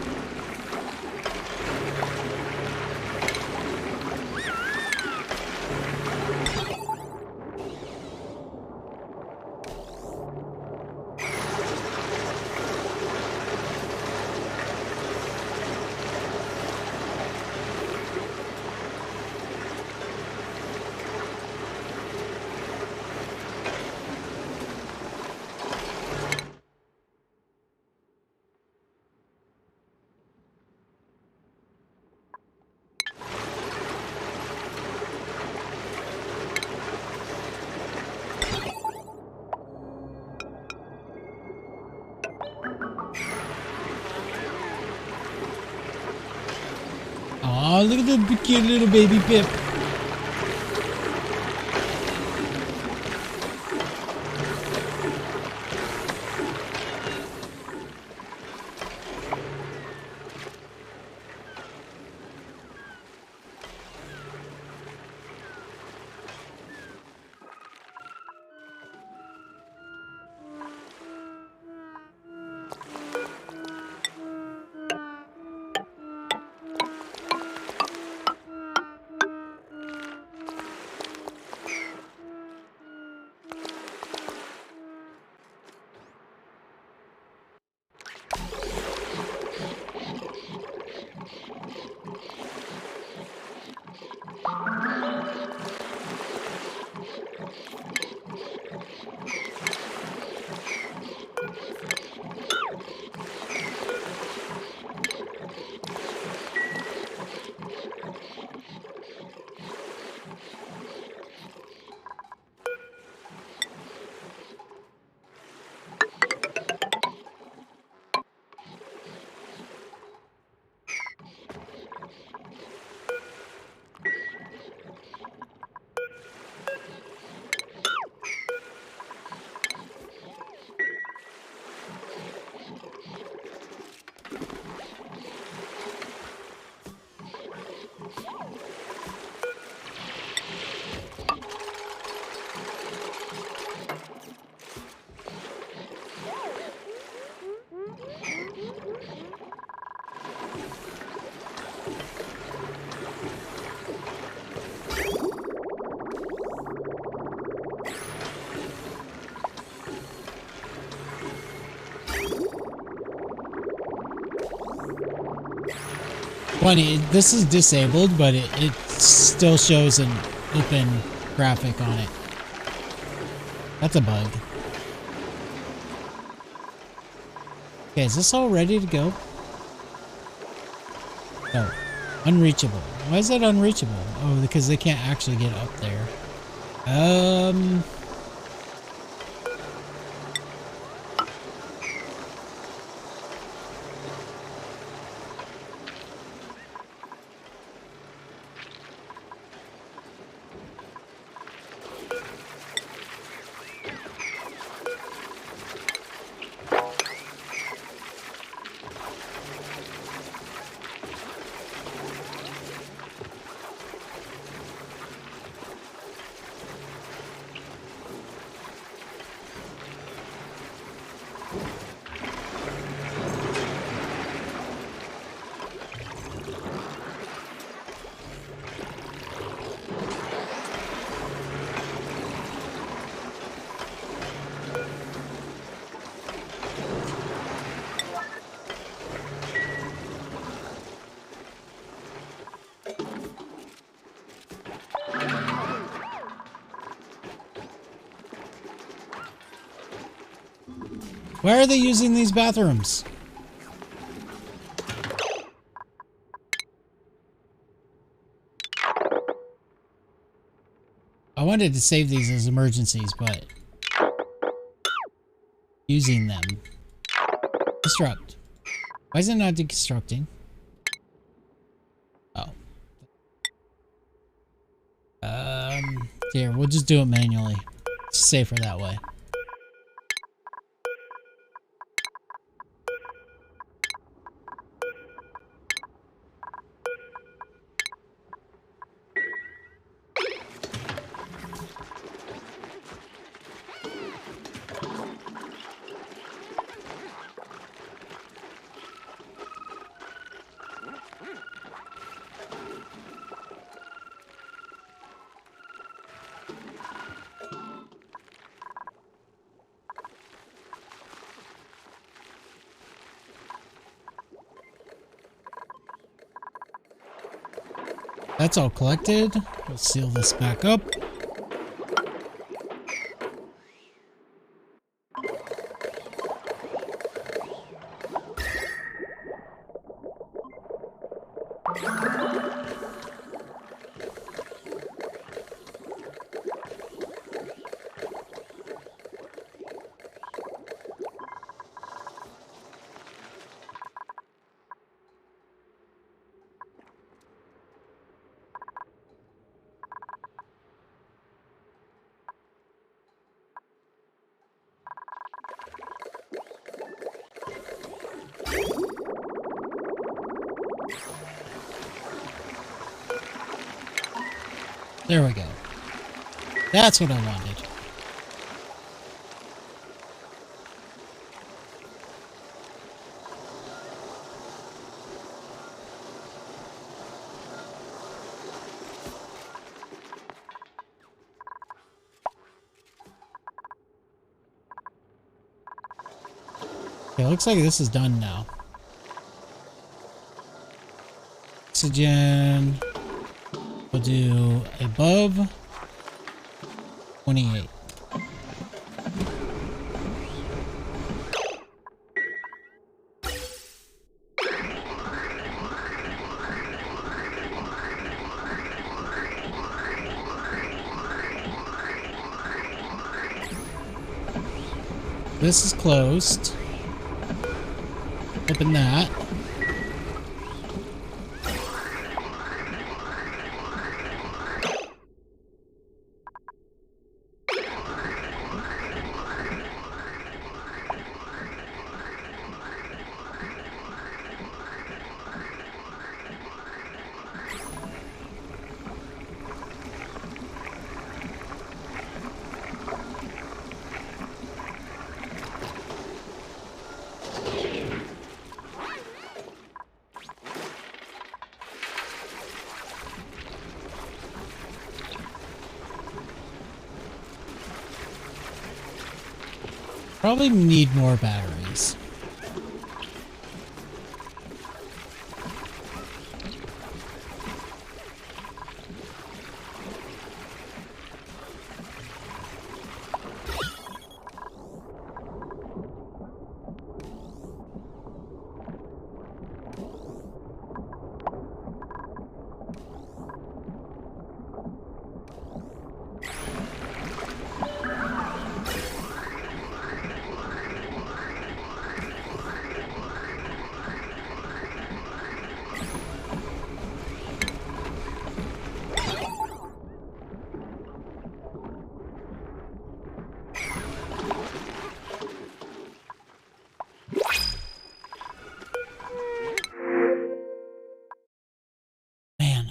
Aw, look at the cute little baby Pip. Funny, this is disabled, but it still shows an open graphic on it. That's a bug. Okay, is this all ready to go? Oh, unreachable. Why is that unreachable? Oh, because they can't actually get up there. Why are they using these bathrooms? I wanted to save these as emergencies, but using them. Destruct. Why is it not deconstructing? Oh. Here, we'll just do it manually. It's safer that way. That's all collected. We'll seal this back up. There we go. That's what I wanted. Okay, looks like this is done now. Oxygen. We'll do above 28. This is closed. Open that. Probably need more batteries.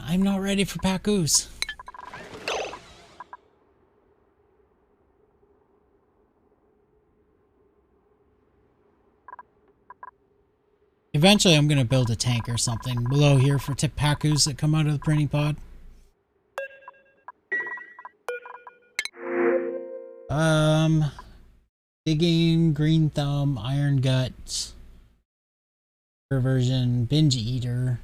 I'm not ready for Pacoos. Eventually I'm going to build a tank or something below here for Pacoos that come out of the printing pod. Digging, Green Thumb, Iron Gut, Perversion, Binge Eater.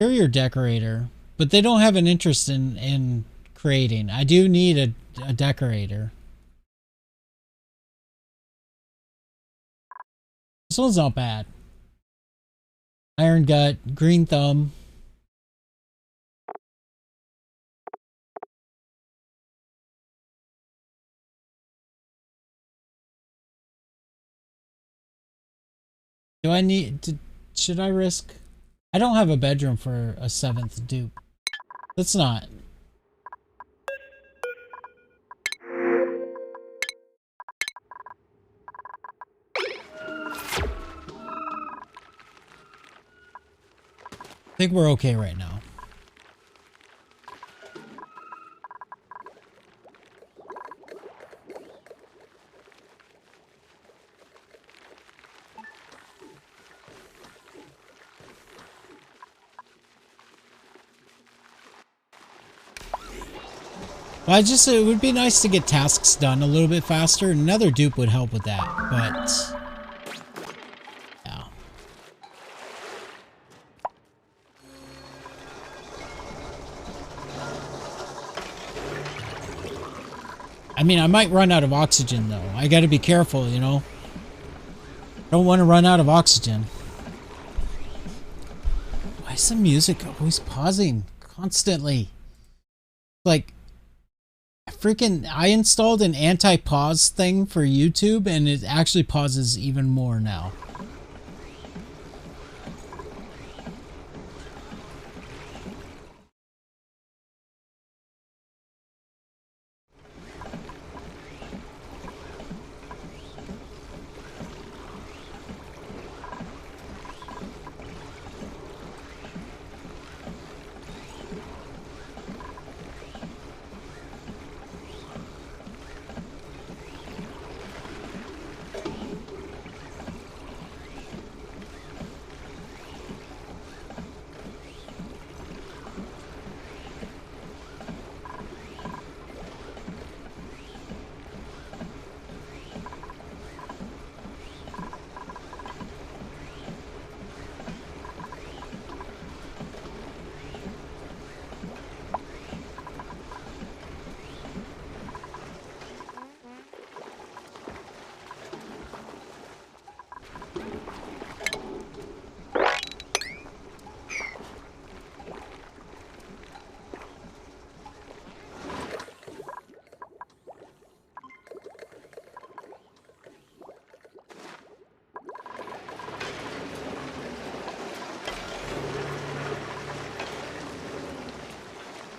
Interior decorator, but they don't have an interest in creating. I do need a decorator. This one's not bad. Iron Gut, Green Thumb. Do I need to... Should I risk... I don't have a bedroom for a 7th dupe. Let's not. I think we're okay right now. Well, it would be nice to get tasks done a little bit faster. Another dupe would help with that, but yeah. I mean, I might run out of oxygen though. I gotta be careful, you know. Don't want to run out of oxygen. Why is the music always pausing constantly? Like, I installed an anti-pause thing for YouTube and it actually pauses even more now.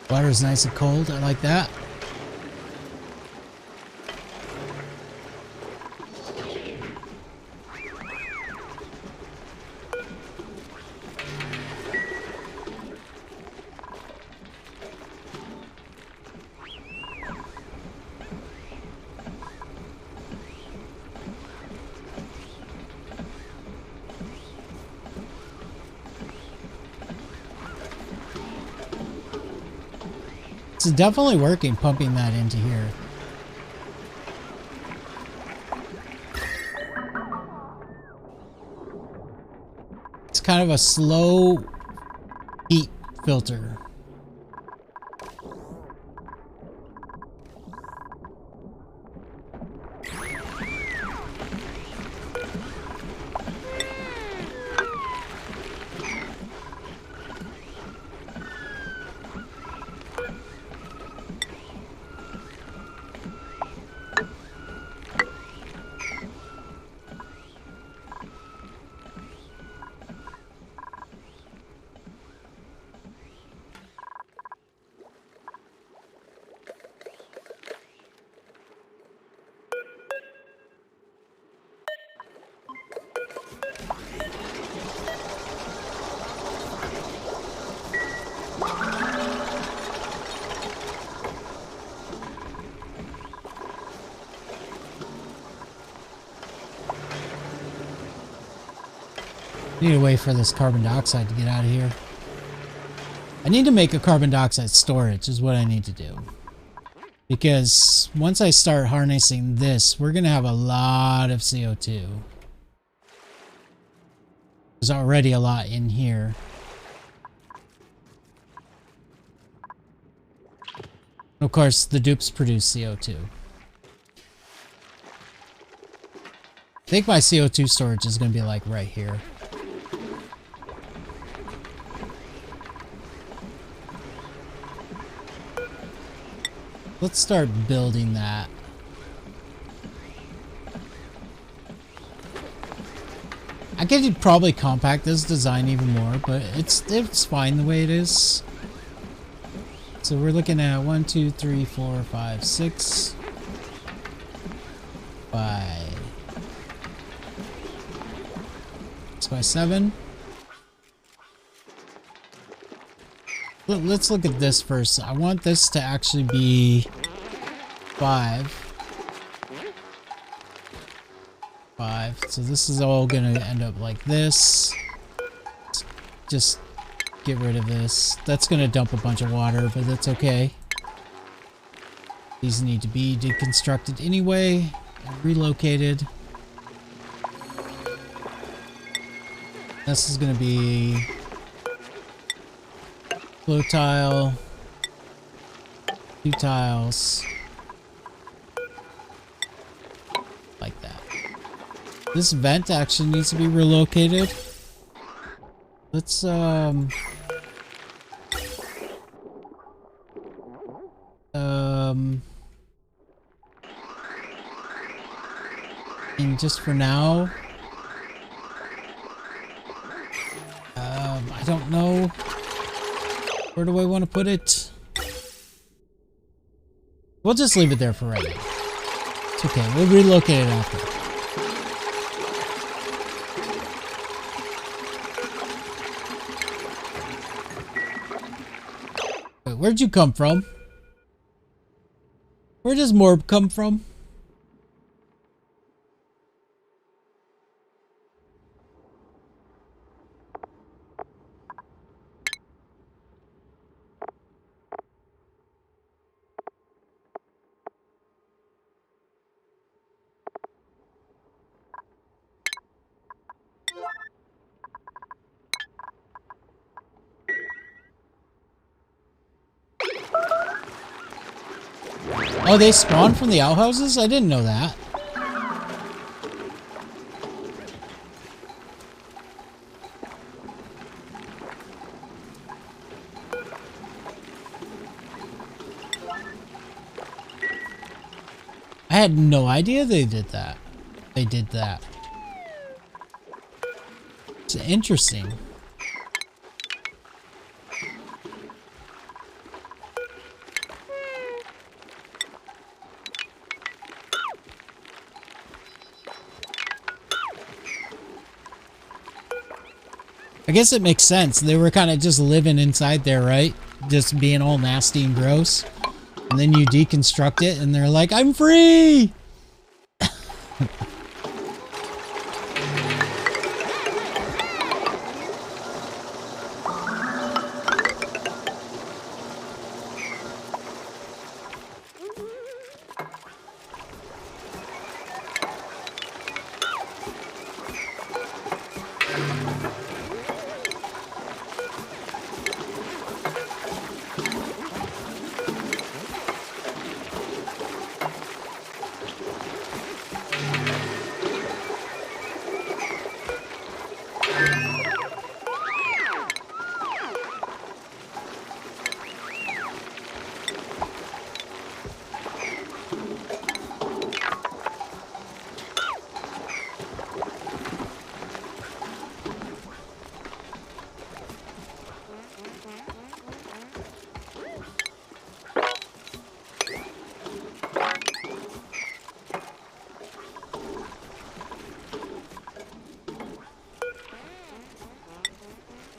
Water's nice and cold. I like that. It's definitely working, pumping that into here. It's kind of a slow heat filter. Need to wait for this carbon dioxide to get out of here. I need to make a carbon dioxide storage is what I need to do. Because once I start harnessing this, we're going to have a lot of CO2. There's already a lot in here. Of course, the dupes produce CO2. I think my CO2 storage is going to be like right here. Let's start building that. I could probably compact this design even more, but it's fine the way it is. So we're looking at 1, 2, 3, 4, 5, 6, 5, 6 by 7. Let's look at this first. I want this to actually be 5. 5. So this is all gonna end up like this. Just get rid of this. That's gonna dump a bunch of water, but that's okay. These need to be deconstructed anyway and relocated. This is gonna be flow tile, 2 tiles, like that. This vent actually needs to be relocated. Let's and just for now, I don't know. Where do I want to put it? We'll just leave it there for right now. It's okay. We'll relocate it after. Wait, where'd you come from? Where does Morb come from? Oh, they spawn from the outhouses? I didn't know that. I had no idea they did that. They did that. It's interesting. I guess it makes sense. They were kind of just living inside there, right? Just being all nasty and gross. And then you deconstruct it and they're like, I'm free!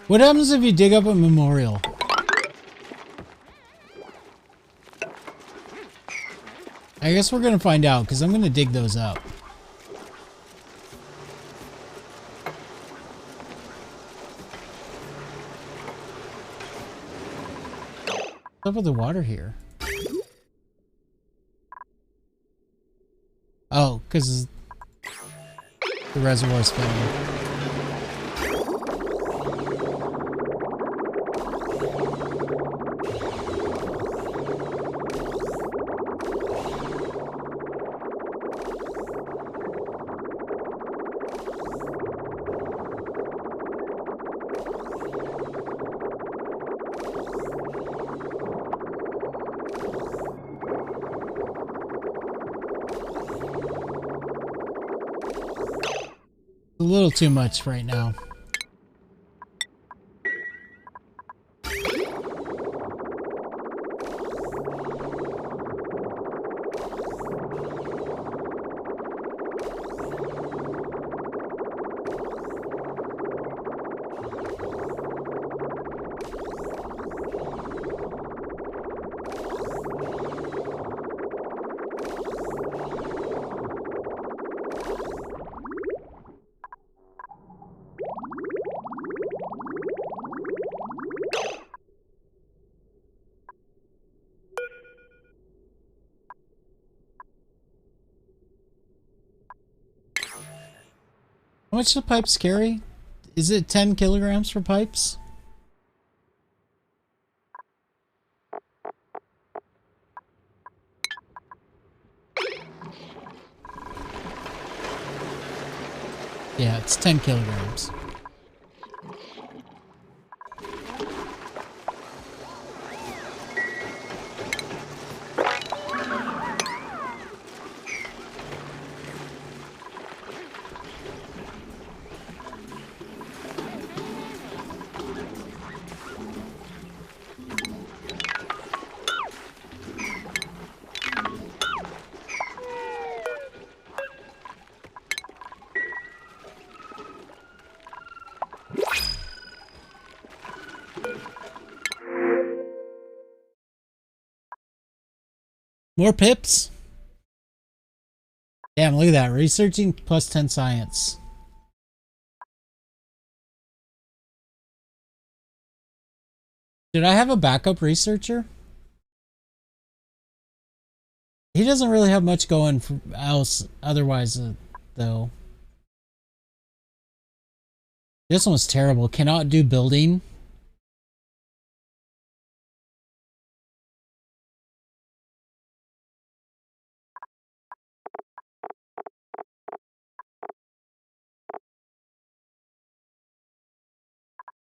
What happens if you dig up a memorial? I guess we're gonna find out, because I'm gonna dig those up. What's up with the water here? Oh, because the reservoir's filling. little too much right now. How much do pipes carry? Is it 10 kilograms for pipes? Yeah, it's 10 kilograms. More pips? Damn, look at that. Researching plus 10 science. Did I have a backup researcher? He doesn't really have much going for else otherwise, though. This one's terrible. Cannot do building.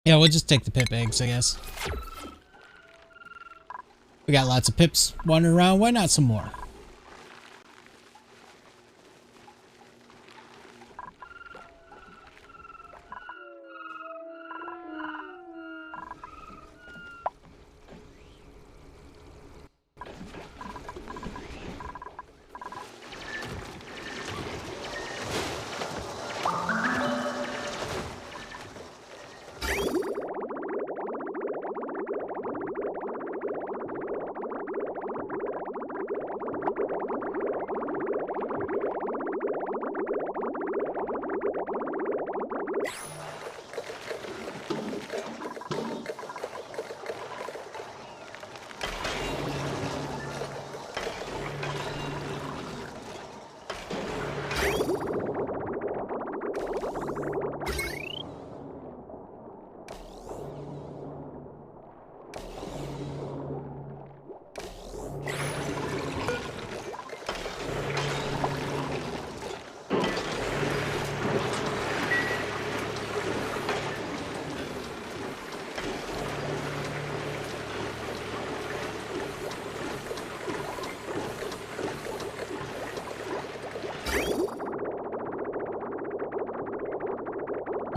Yeah, we'll just take the pip eggs, I guess. We got lots of pips wandering around. Why not some more?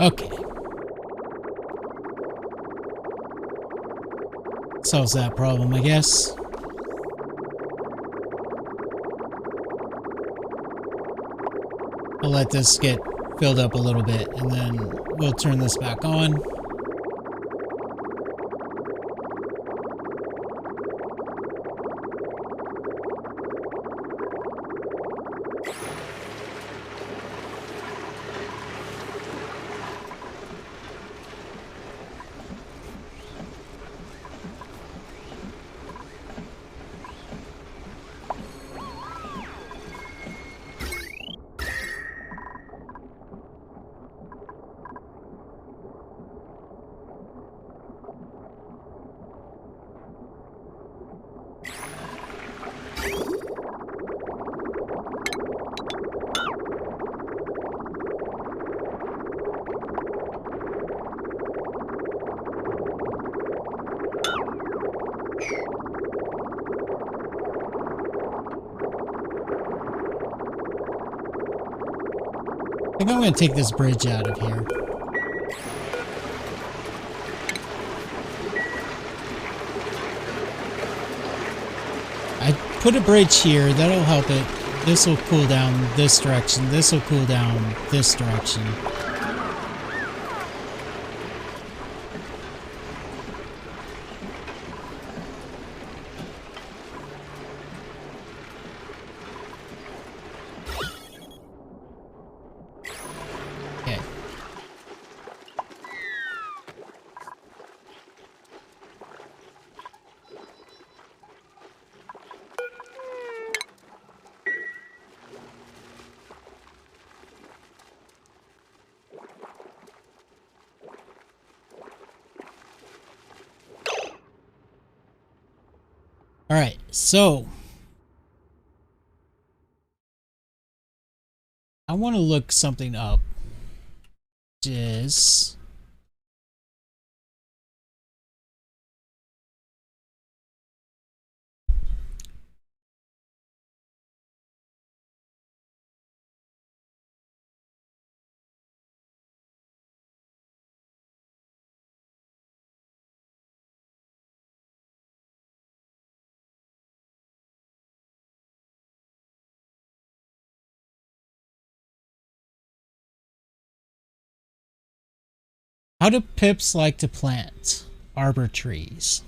Okay. Solves that problem, I guess. I'll let this get filled up a little bit, and then we'll turn this back on. think I'm going to take this bridge out of here. I put a bridge here. That'll help it. This will cool down this direction. This will cool down this direction. Okay. All right, so I want to look something up. Which is how do pips like to plant arbor trees?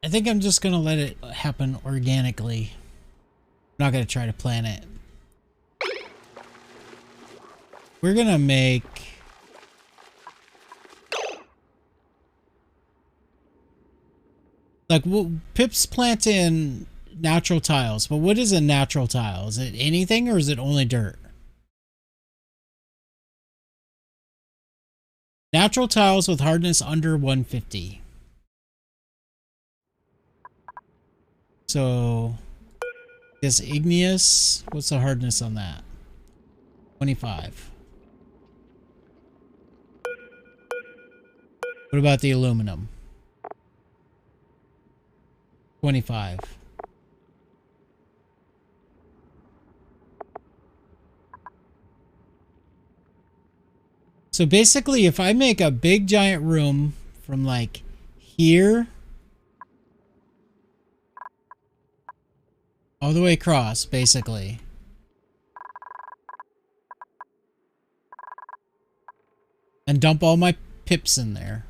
I think I'm just going to let it happen organically. I'm not going to try to plan it. We're going to make... like, pips plant in natural tiles, but what is a natural tile? Is it anything or is it only dirt? Natural tiles with hardness under 150. So, this igneous, what's the hardness on that? 25. What about the aluminum? 25. So basically, if I make a big giant room from like here all the way across, basically. And dump all my pips in there.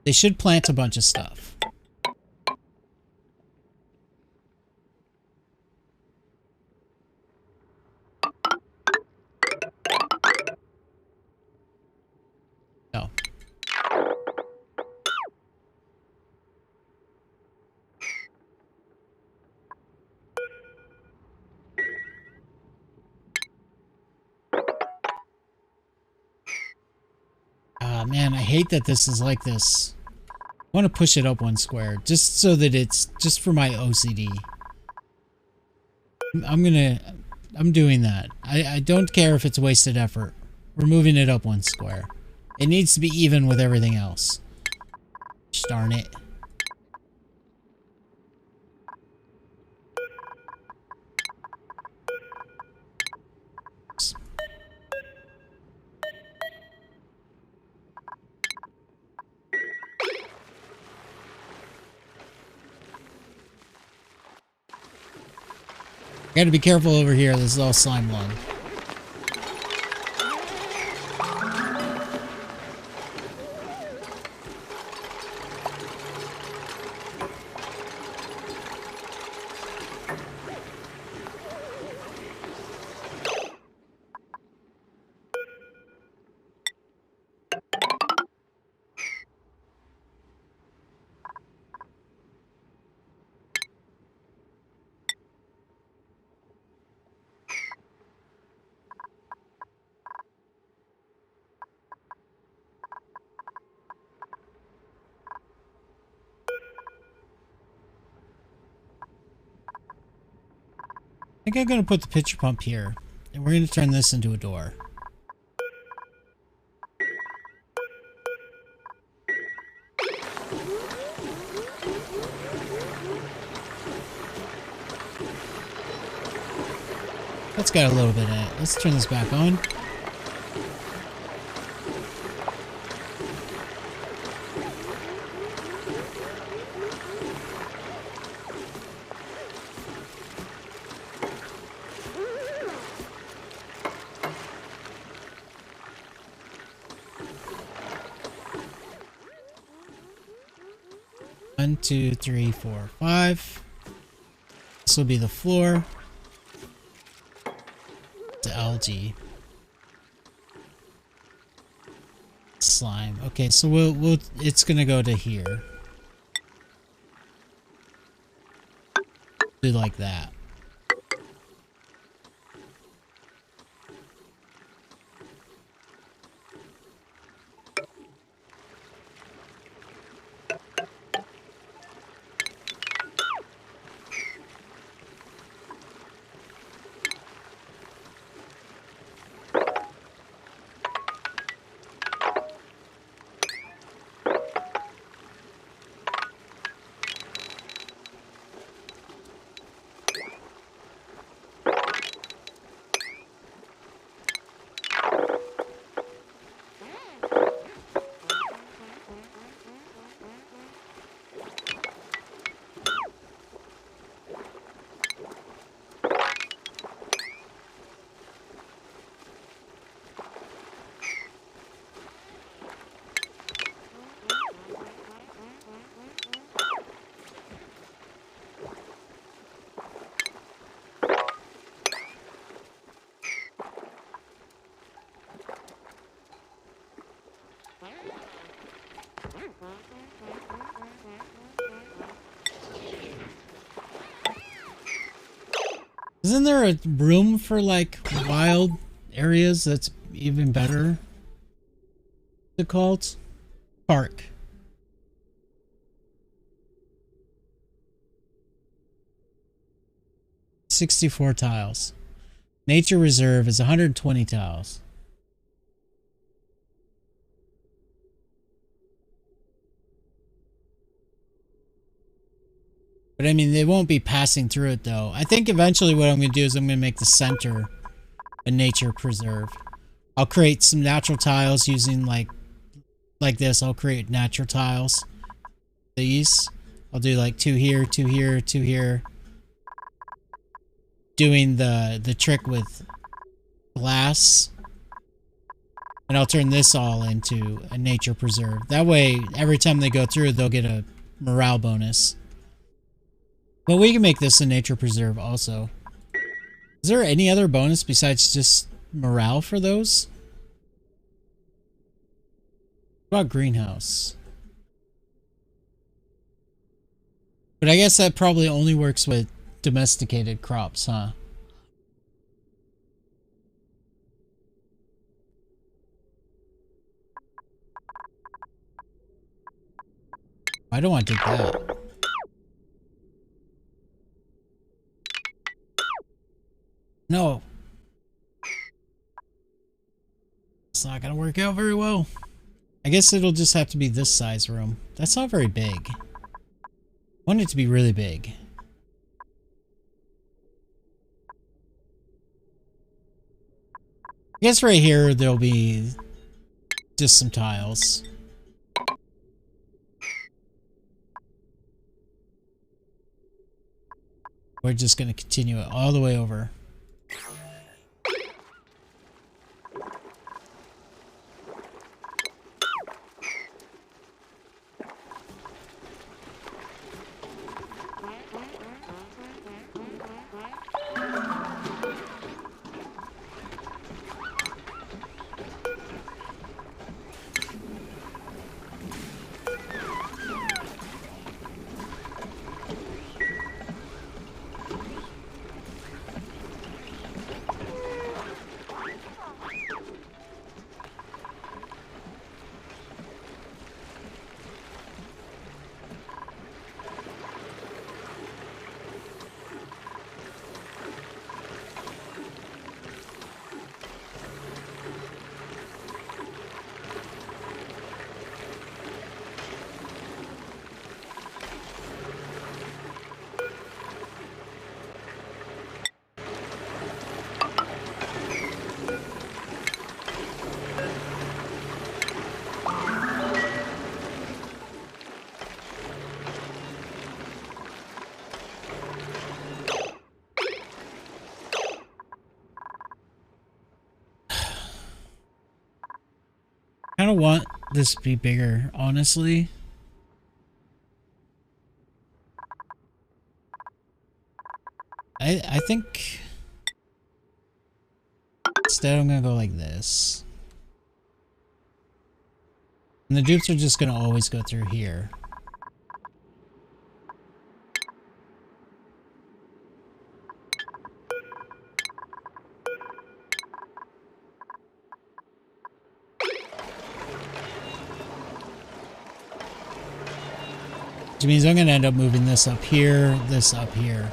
They should plant a bunch of stuff. No. Ah, man, I hate that this is like this. I want to push it up one square, just so that it's just for my OCD. I'm doing that. I don't care if it's wasted effort. We're moving it up one square. It needs to be even with everything else. Darn it. Gotta be careful over here. This is all slime lung. think I'm going to put the pitcher pump here. And we're going to turn this into a door. That's got a little bit in it. Let's turn this back on. One, two, three, four, five. This will be the floor. The algae. Slime. Okay, so we'll it's gonna go to here. Do like that. Isn't there a room for like wild areas that's even better? What's it called? Park. $64 tiles. Nature Reserve is 120 tiles. But I mean, they won't be passing through it though. I think eventually what I'm going to do is I'm going to make the center a nature preserve. I'll create some natural tiles using like this. I'll create natural tiles. These. I'll do like 2 here, 2 here, 2 here. Doing the trick with glass. And I'll turn this all into a nature preserve. That way, every time they go through, they'll get a morale bonus. But we can make this a nature preserve also. Is there any other bonus besides just morale for those? What about greenhouse? But I guess that probably only works with domesticated crops, huh? I don't want to do that. No. It's not gonna work out very well. I guess it'll just have to be this size room. That's not very big. I want it to be really big. I guess right here there'll be just some tiles. We're just gonna continue it all the way over. kind of want this to be bigger, honestly. I think instead I'm gonna go like this. And the dupes are just gonna always go through here. Which means I'm gonna end up moving this up here, this up here.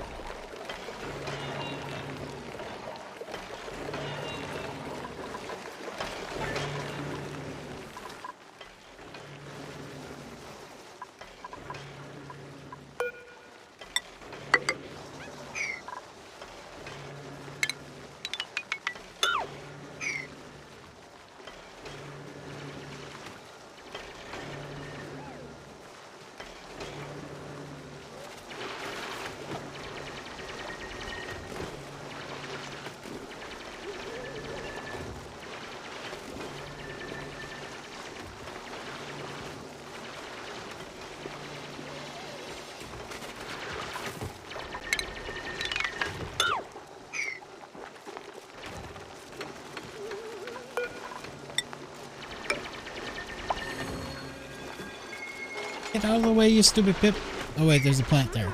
Get out of the way, you stupid pip. Oh wait, there's a plant there.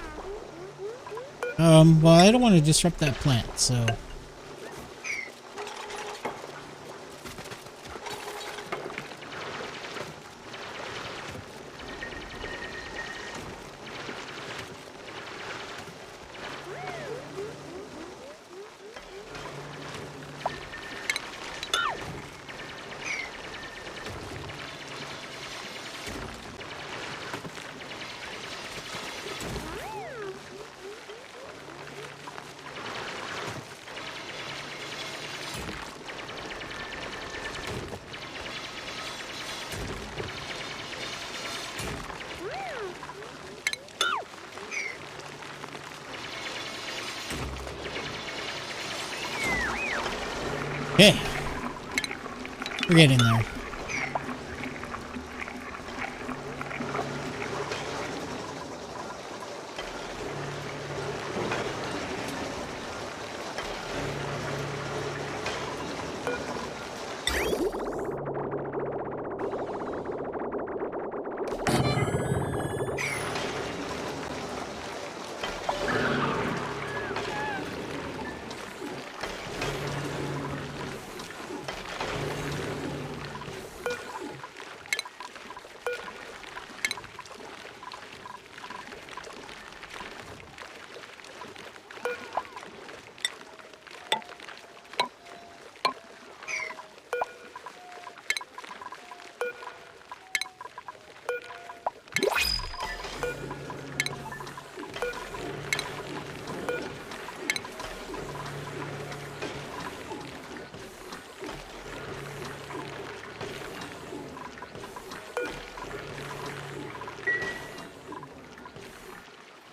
Well, I don't want to disrupt that plant, so... Okay. We're getting there.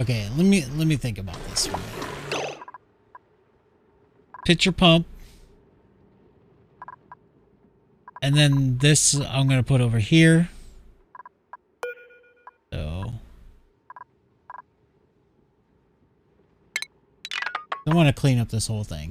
Okay, let me think about this for a minute. Pitcher pump. And then this I'm gonna put over here. So I want to clean up this whole thing.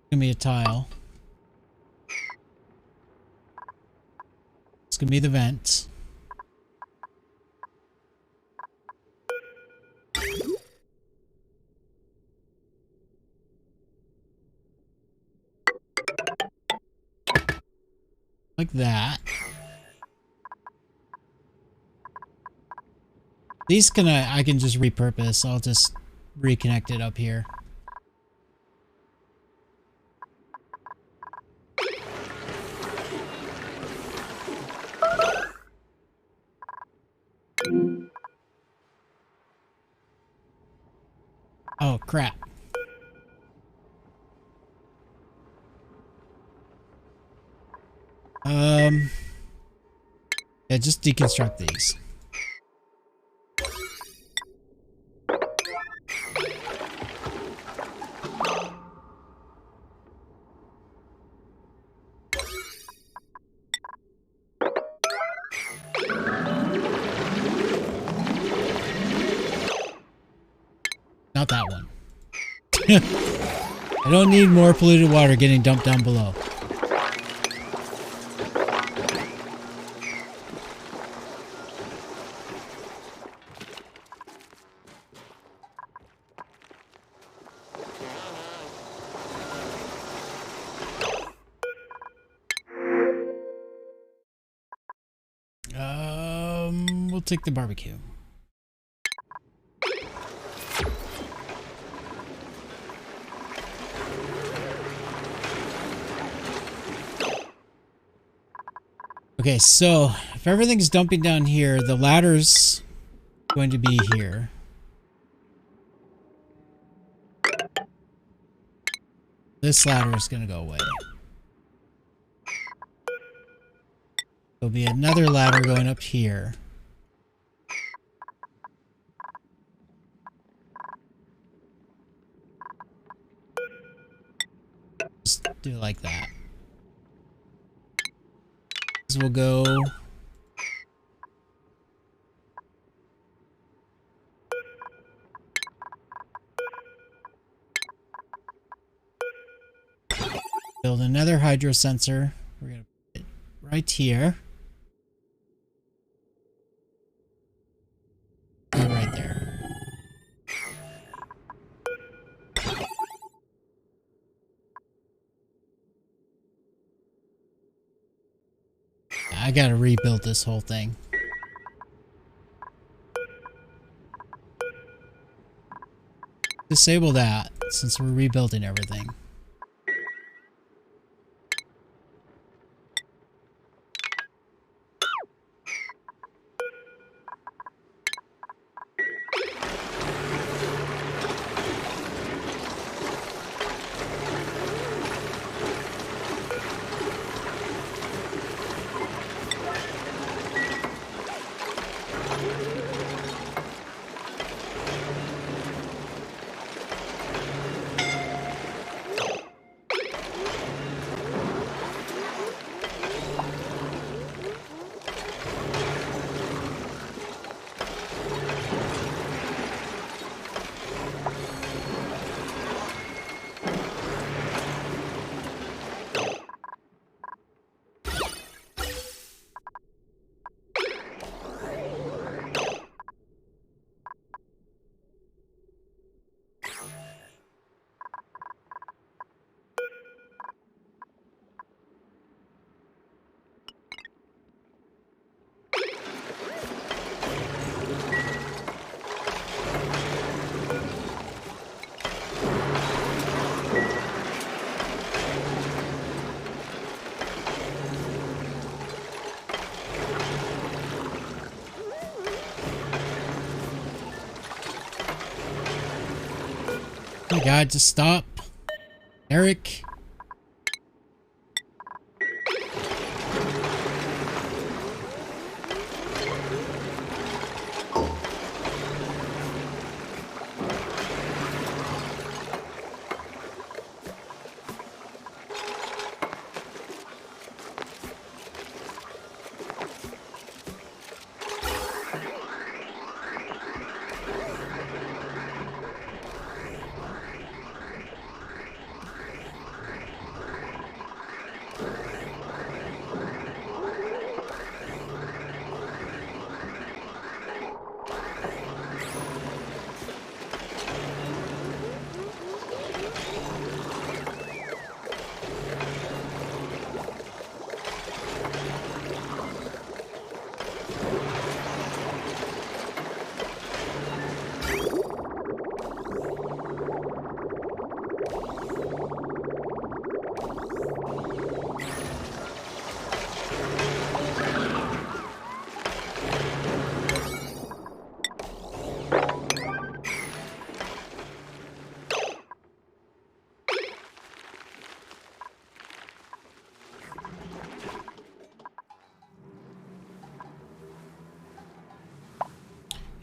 Give me a tile. It's gonna be the vents. Like that. These I can just repurpose. I'll just reconnect it up here. Oh, crap. Yeah, just deconstruct these. Not that one. I don't need more polluted water getting dumped down below. We'll take the barbecue. Okay, so if everything's dumping down here, the ladder's going to be here. This ladder is going to go away. There'll be another ladder going up here. Just do it like that. This will go... Build another hydro sensor. We're going to put it right here. Right there. I gotta rebuild this whole thing. Disable that since we're rebuilding everything. Oh my god, just stop. Eric.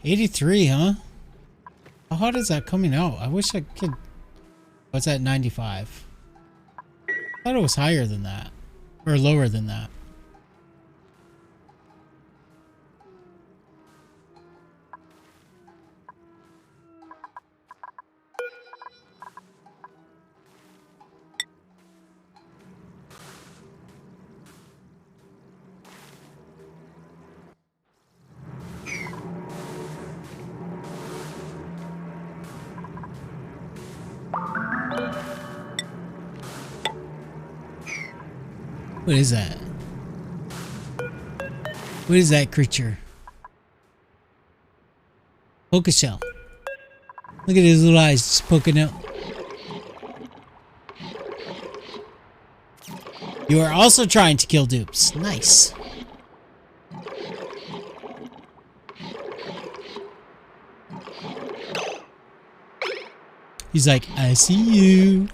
$83, huh? How hot is that coming out? I wish I could... What's that, 95? I thought it was higher than that. Or lower than that. What is that? What is that creature? Poker shell. Look at his little eyes just poking out. You are also trying to kill dupes. Nice. He's like, I see you.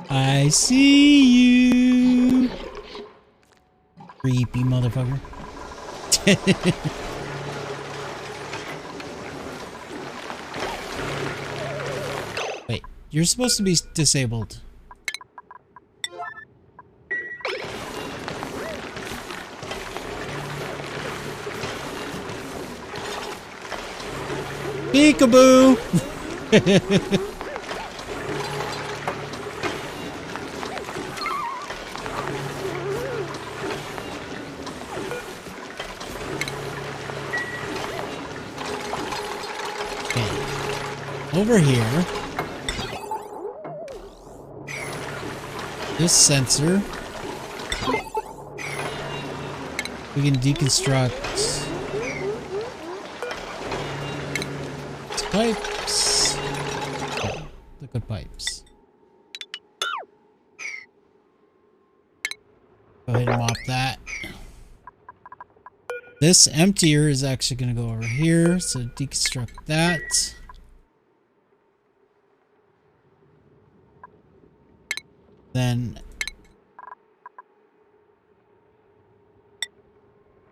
I see you. Creepy motherfucker. Wait, you're supposed to be disabled. Peekaboo! Over here, this sensor, we can deconstruct pipes, liquid pipes. Go ahead and mop that. This emptier is actually going to go over here, so deconstruct that. Then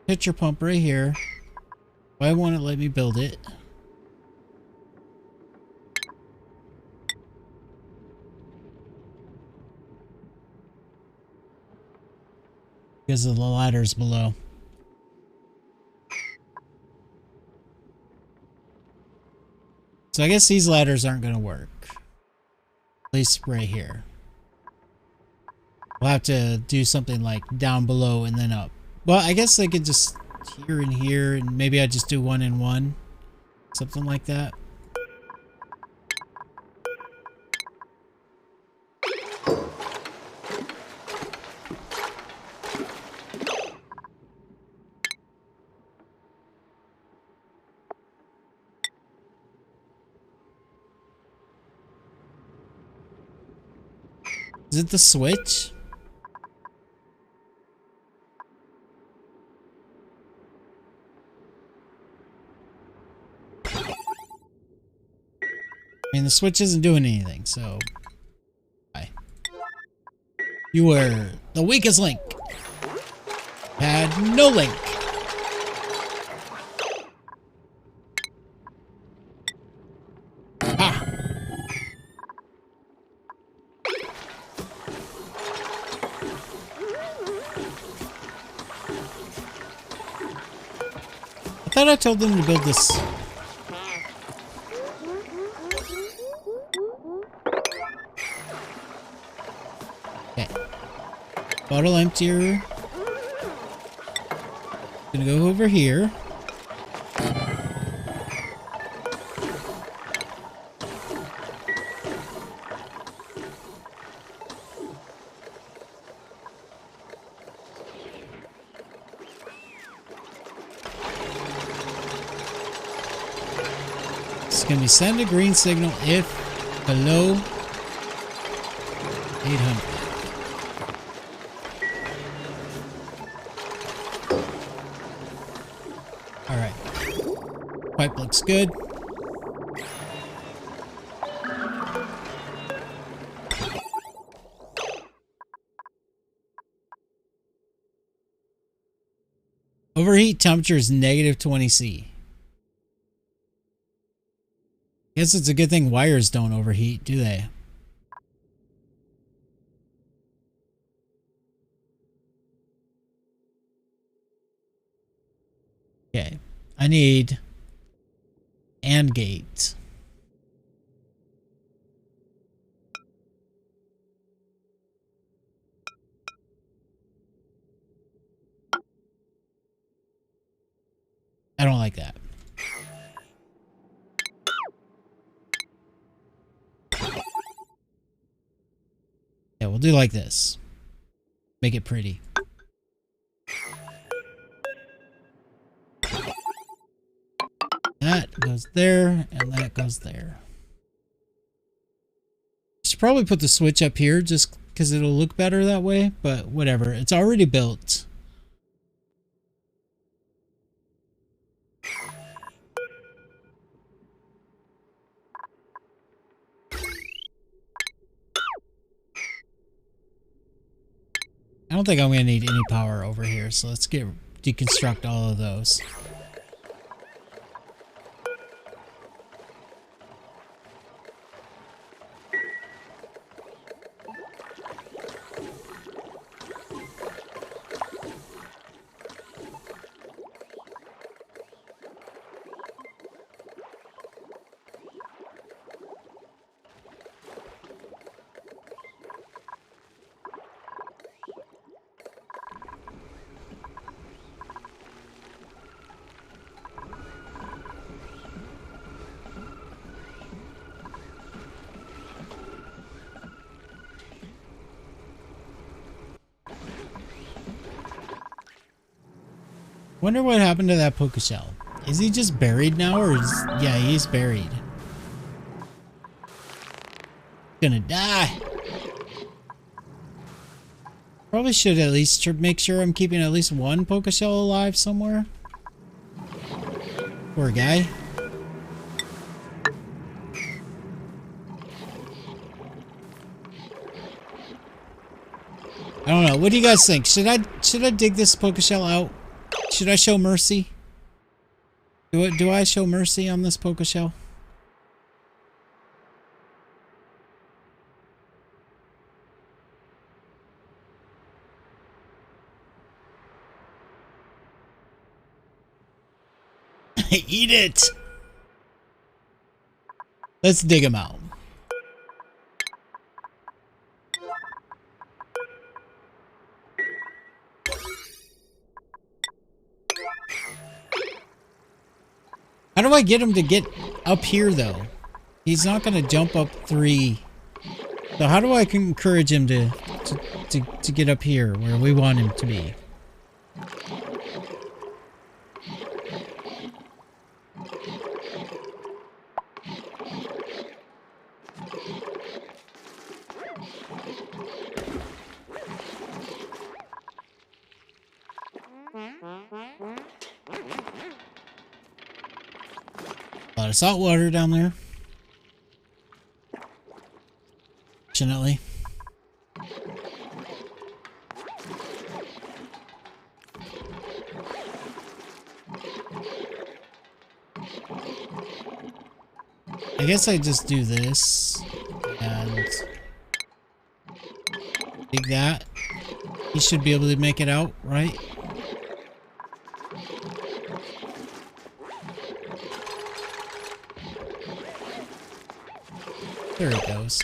pitcher pump right here. Why won't it let me build it? Because of the ladders below. So I guess these ladders aren't going to work. At least right here. We'll have to do something like down below and then up. Well, I guess I could just here and here, and maybe I just do one and one. Something like that. Is it the switch? I mean, the switch isn't doing anything, so... Bye. You were the weakest link. Had no link. Ha! I thought I told them to build this... Bottle emptier. Gonna go over here. It's gonna be send a green signal if below 800. Pipe looks good. Overheat temperature is negative 20°C. Guess it's a good thing wires don't overheat, do they? Okay. I need AND gate. I don't like that. Yeah, we'll do like this. Make it pretty. That goes there, and that goes there. Should probably put the switch up here just because it'll look better that way, but whatever. It's already built. I don't think I'm going to need any power over here, so let's deconstruct all of those. Wonder what happened to that puka shell. Is he just buried now, or is... Yeah, he's buried. Gonna die. Probably should at least make sure I'm keeping at least one puka shell alive somewhere. Poor guy. I don't know. What do you guys think? Should I dig this puka shell out? Should I show mercy? Do I show mercy on this puka shell? Eat it! Let's dig him out. How do I get him to get up here, though? He's not going to jump up 3. So how do I encourage him to get up here where we want him to be? A lot of salt water down there. Fortunately. I guess I just do this and dig that. He should be able to make it out, right? There it goes.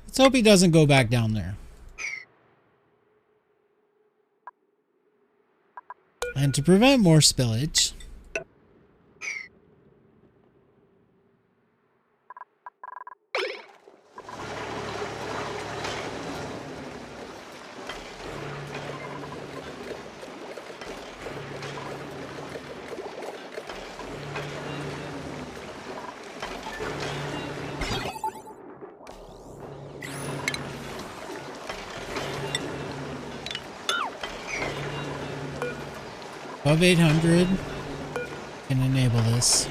Let's hope he doesn't go back down there. And to prevent more spillage, above 800 can enable this.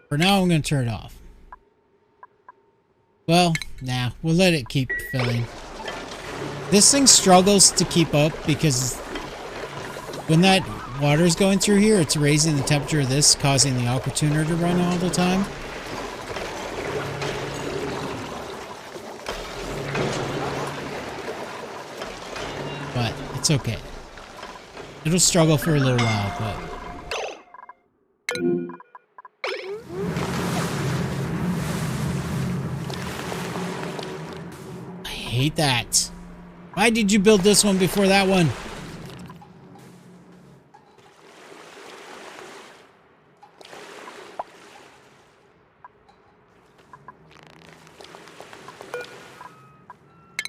For now, I'm going to turn it off. Well, nah, we'll let it keep filling. This thing struggles to keep up because when that water's going through here, it's raising the temperature of this, causing the aqua tuner to run all the time. But it's okay. It'll struggle for a little while, but... I hate that. Why did you build this one before that one?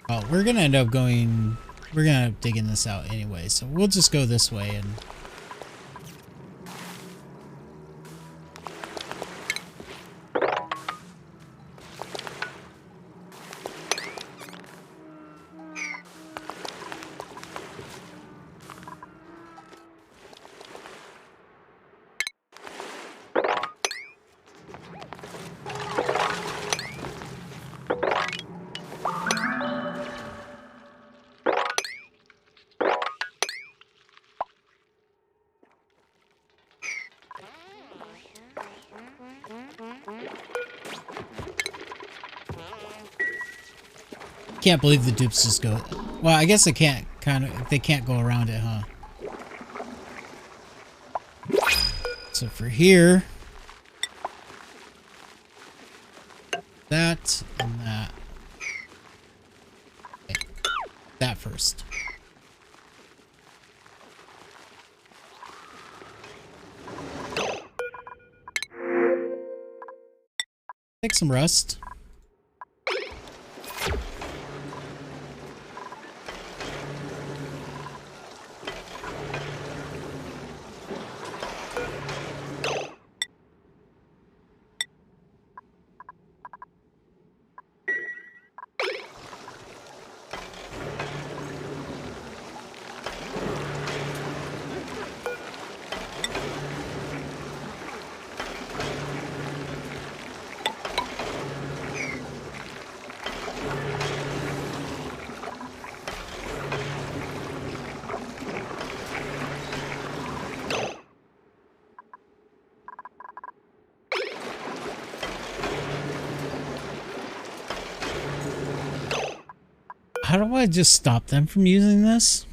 Oh, we're gonna end up going... We're gonna end up digging this out anyway, so we'll just go this way and... Can't believe the dupes just go... Well, I guess they can't they can't go around it, huh? So for here... That and that. Okay. That first. Take some rust. How do I just stop them from using this?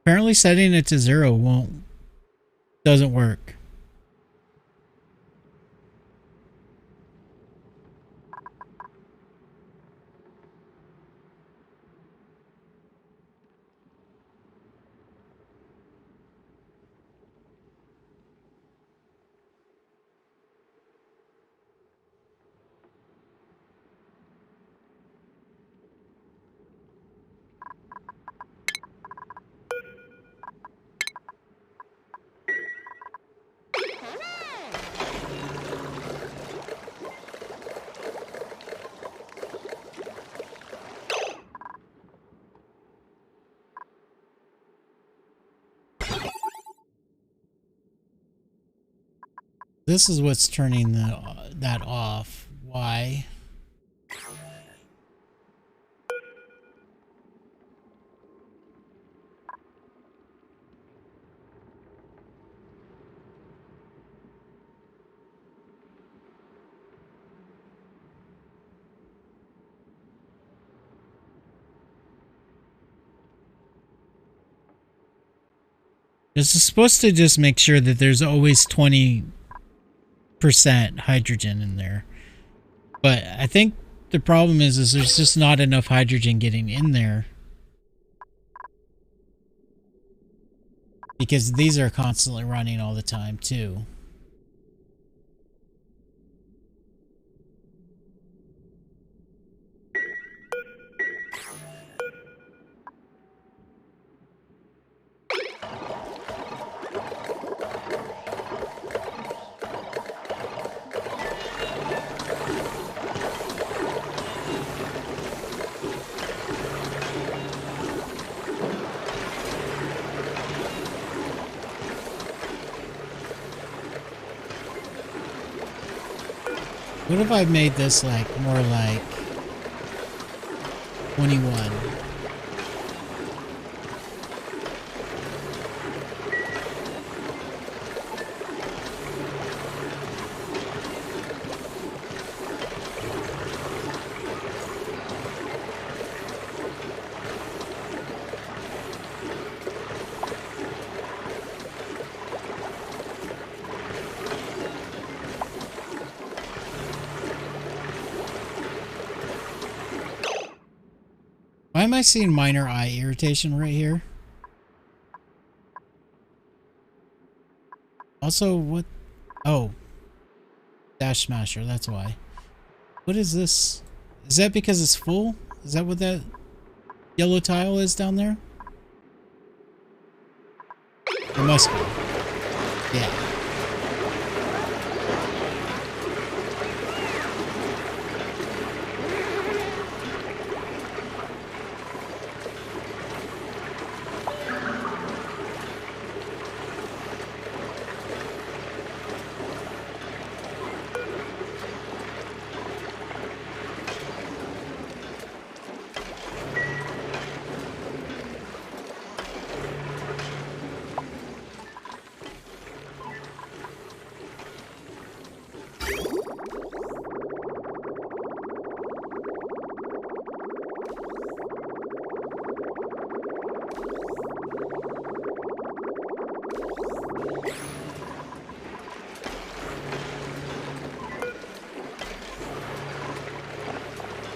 Apparently setting it to 0 doesn't work. This is what's turning that off. Why? This is supposed to just make sure that there's always 20% hydrogen in there. But I think the problem is there's just not enough hydrogen getting in there. Because these are constantly running all the time too. What if I made this like more like 21? Why am I seeing minor eye irritation right here? Also, what? Oh. Dash Smasher, that's why. What is this? Is that because it's full? Is that what that yellow tile is down there? It must be. Yeah.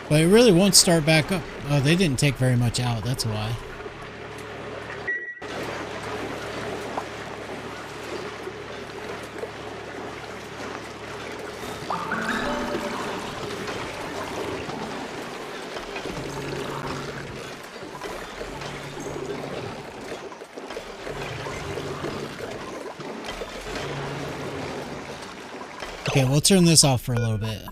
But it really won't start back up. Oh, they didn't take very much out, that's why. Okay, we'll turn this off for a little bit.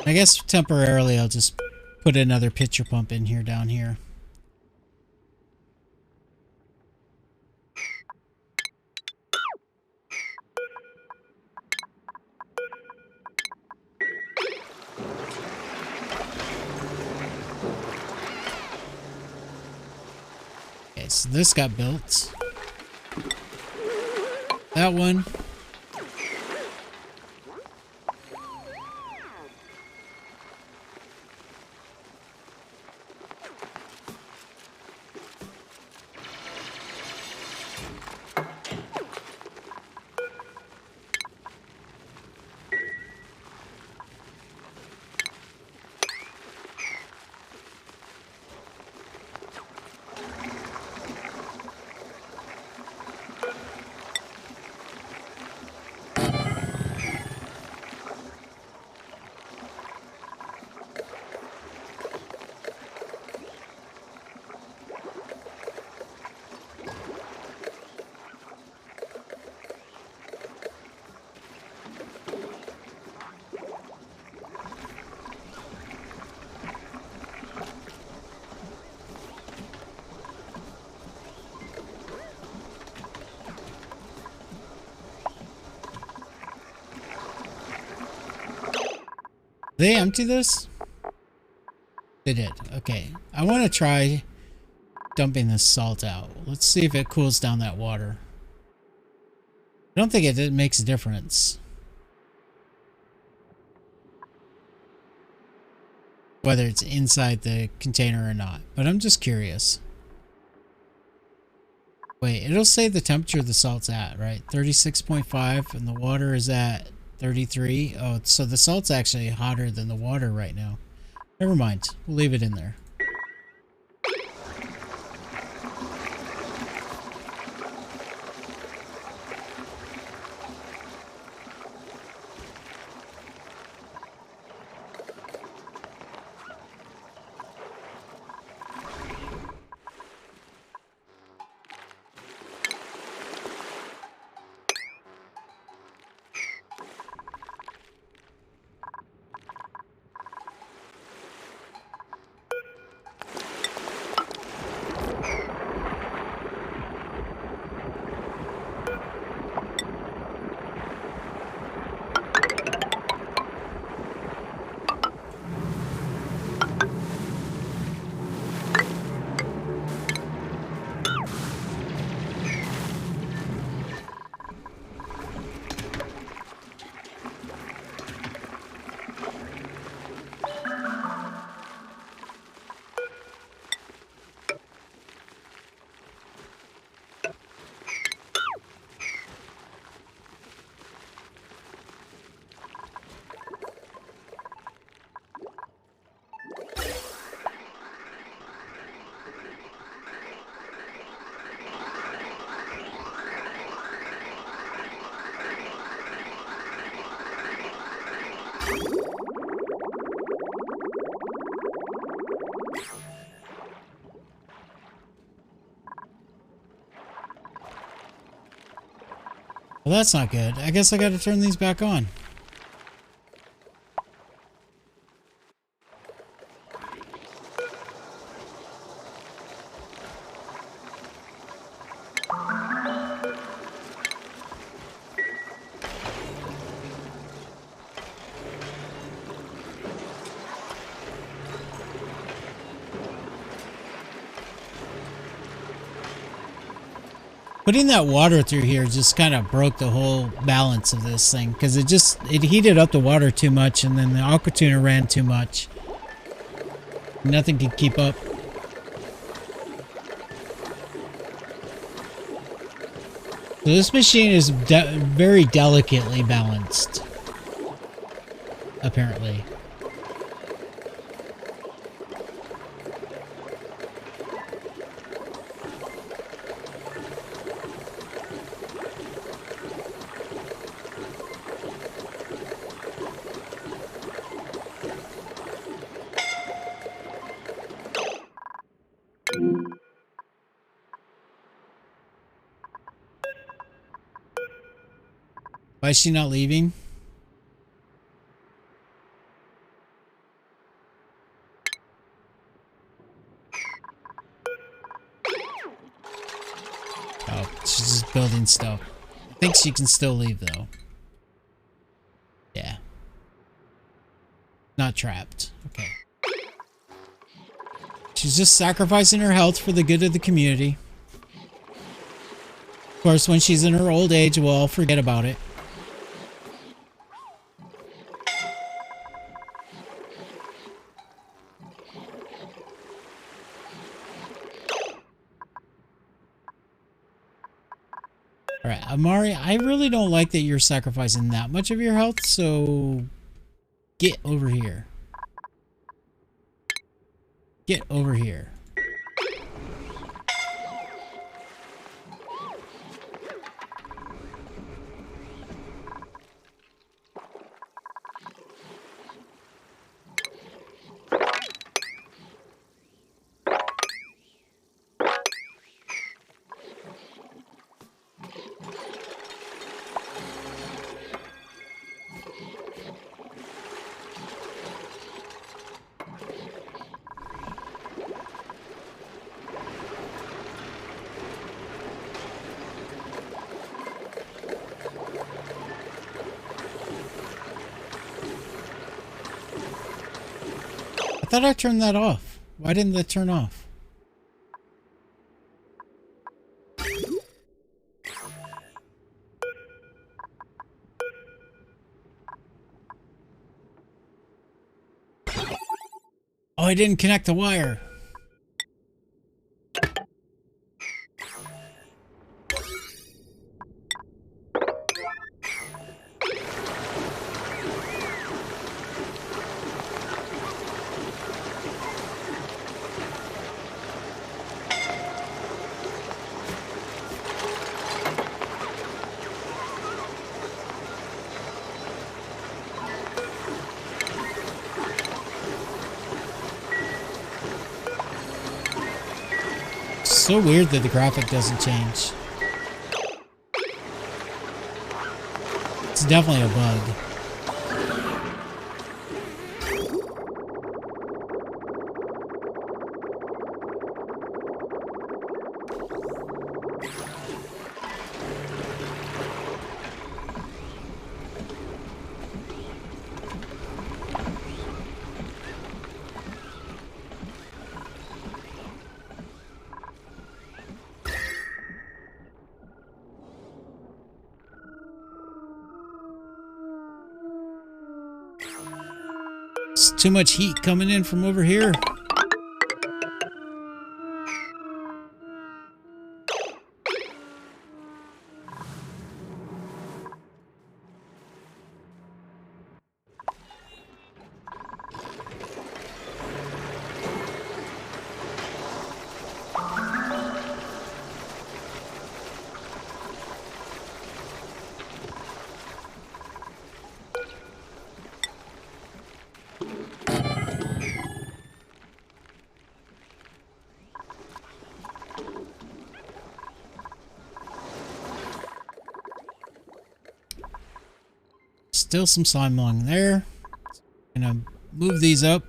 I guess temporarily I'll just put another pitcher pump in here down here. Okay, so this got built. That one. They empty this? They did. Okay. I want to try dumping this salt out. Let's see if it cools down that water. I don't think it makes a difference. Whether it's inside the container or not. But I'm just curious. Wait, it'll say the temperature the salt's at, right? 36.5 and the water is at 33. Oh, so the salt's actually hotter than the water right now. Never mind. We'll leave it in there. Well, that's not good. I guess I gotta turn these back on. Putting that water through here just kind of broke the whole balance of this thing because it heated up the water too much and then the aqua tuner ran too much. Nothing could keep up. So this machine is very delicately balanced, apparently. Why is she not leaving? Oh, she's just building stuff. I think she can still leave though. Yeah. Not trapped. Okay. She's just sacrificing her health for the good of the community. Of course, when she's in her old age, we'll all forget about it. Alright, Amari, I really don't like that you're sacrificing that much of your health, so get over here. Get over here. I thought I turned that off. Why didn't that turn off? Oh, I didn't connect the wire. So weird that the graphic doesn't change. It's definitely a bug. It's too much heat coming in from over here. still some slime along there. Gonna move these up.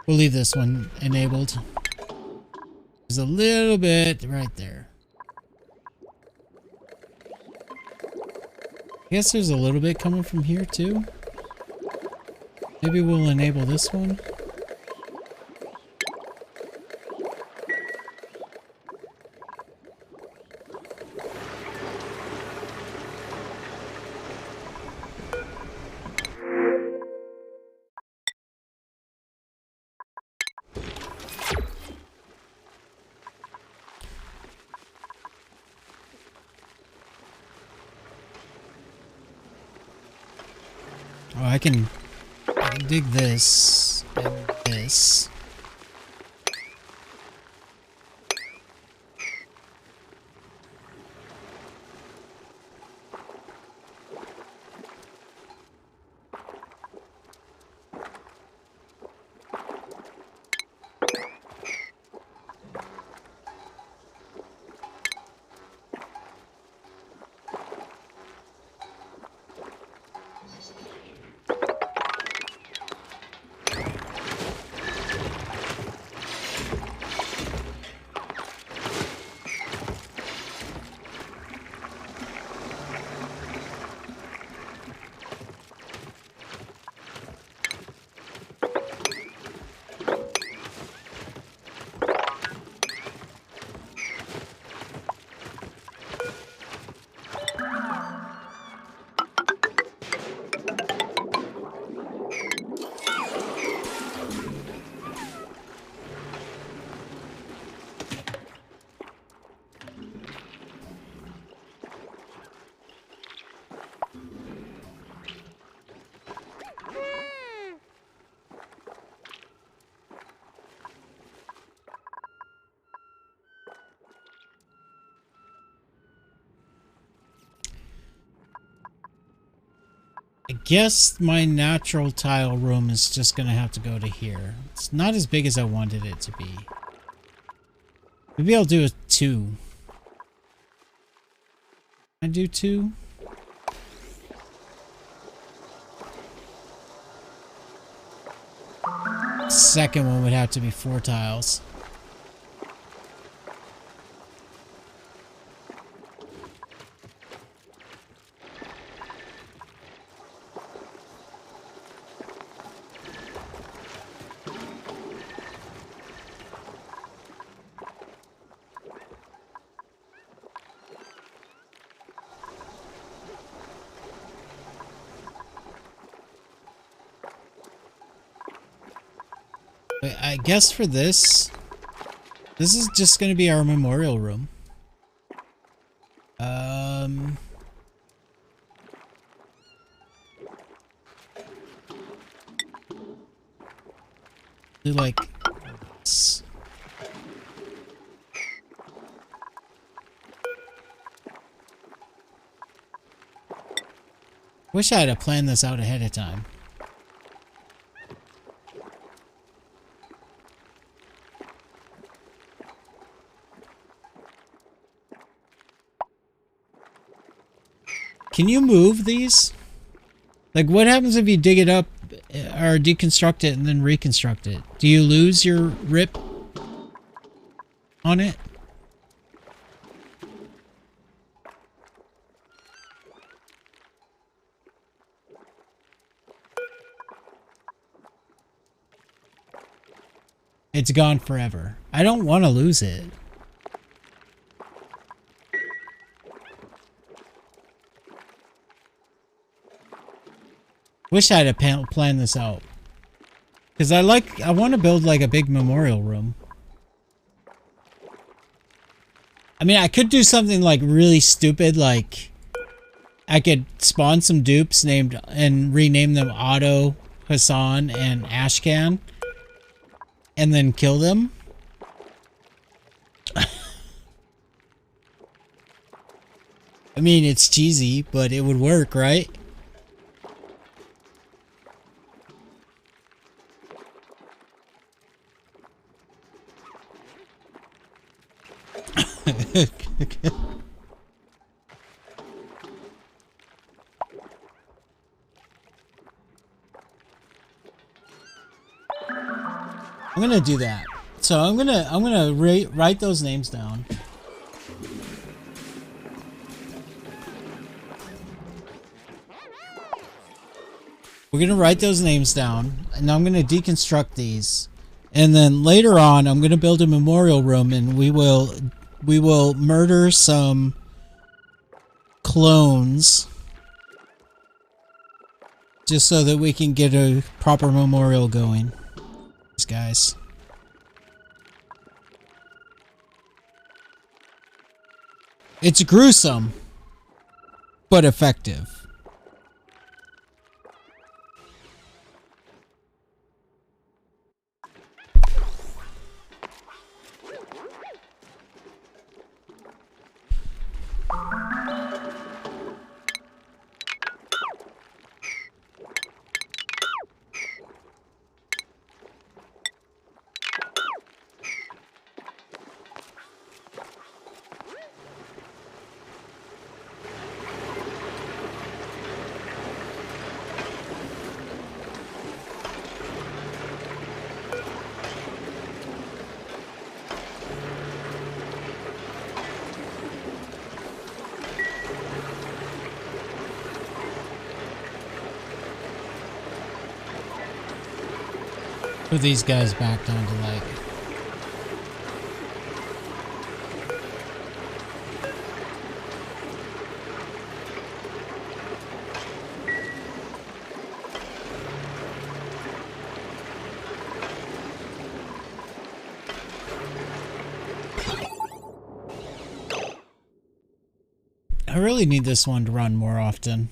We'll leave this one enabled. There's a little bit right there. I guess there's a little bit coming from here too. Maybe we'll enable this one. Oh, I can dig this and this. I guess my natural tile room is just gonna have to go to here. It's not as big as I wanted it to be. Maybe I'll do a 2. Can I do 2? Second one would have to be 4 tiles. I guess for this is just going to be our memorial room. Do like this. Wish I had planned this out ahead of time. Can you move these? Like, what happens if you dig it up or deconstruct it and then reconstruct it? Do you lose your rip on it? It's gone forever. I don't want to lose it. Wish I had planned this out. Because I want to build like a big memorial room. I mean, I could do something like really stupid, like I could spawn some dupes named and rename them Otto, Hassan, and Ashcan, and then kill them. I mean, it's cheesy, but it would work, right? I'm gonna do that. So I'm gonna write those names down. We're gonna write those names down, and I'm gonna deconstruct these, and then later on, I'm gonna build a memorial room, and we will murder some clones, just so that we can get a proper memorial going. These guys. It's gruesome, but effective. Put these guys back down to like... I really need this one to run more often.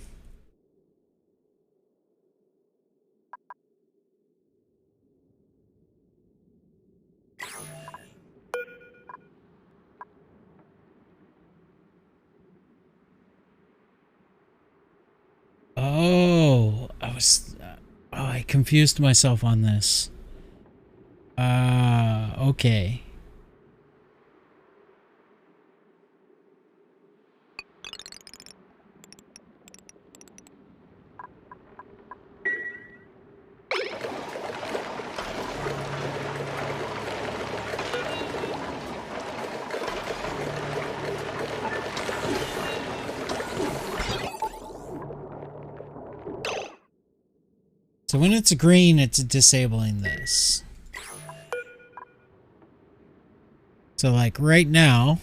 Oh, I confused myself on this. Okay. So when it's green, it's disabling this. So like right now,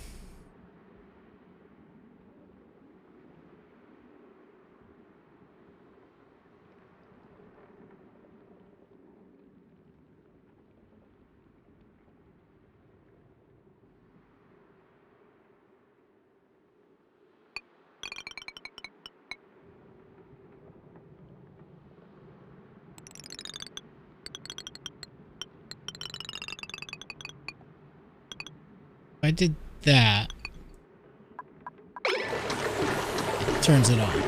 if I did that, it turns it on.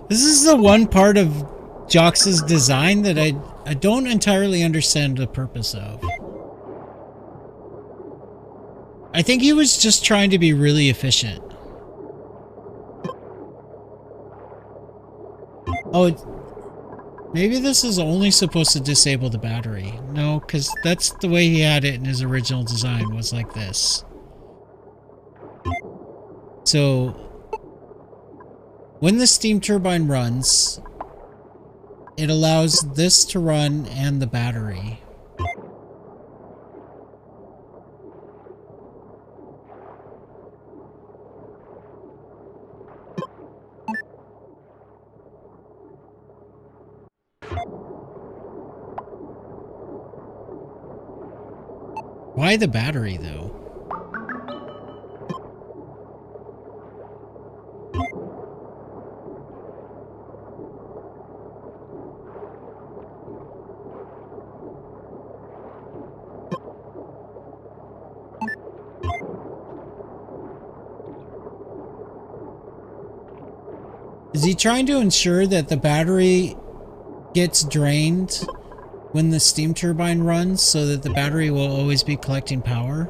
This is the one part of Jox's design that I don't entirely understand the purpose of. I think he was just trying to be really efficient. Oh, maybe this is only supposed to disable the battery. No, because that's the way he had it in his original design, was like this. So, when the steam turbine runs, it allows this to run and the battery. Why the battery, though? Is he trying to ensure that the battery gets drained when the steam turbine runs so that the battery will always be collecting power?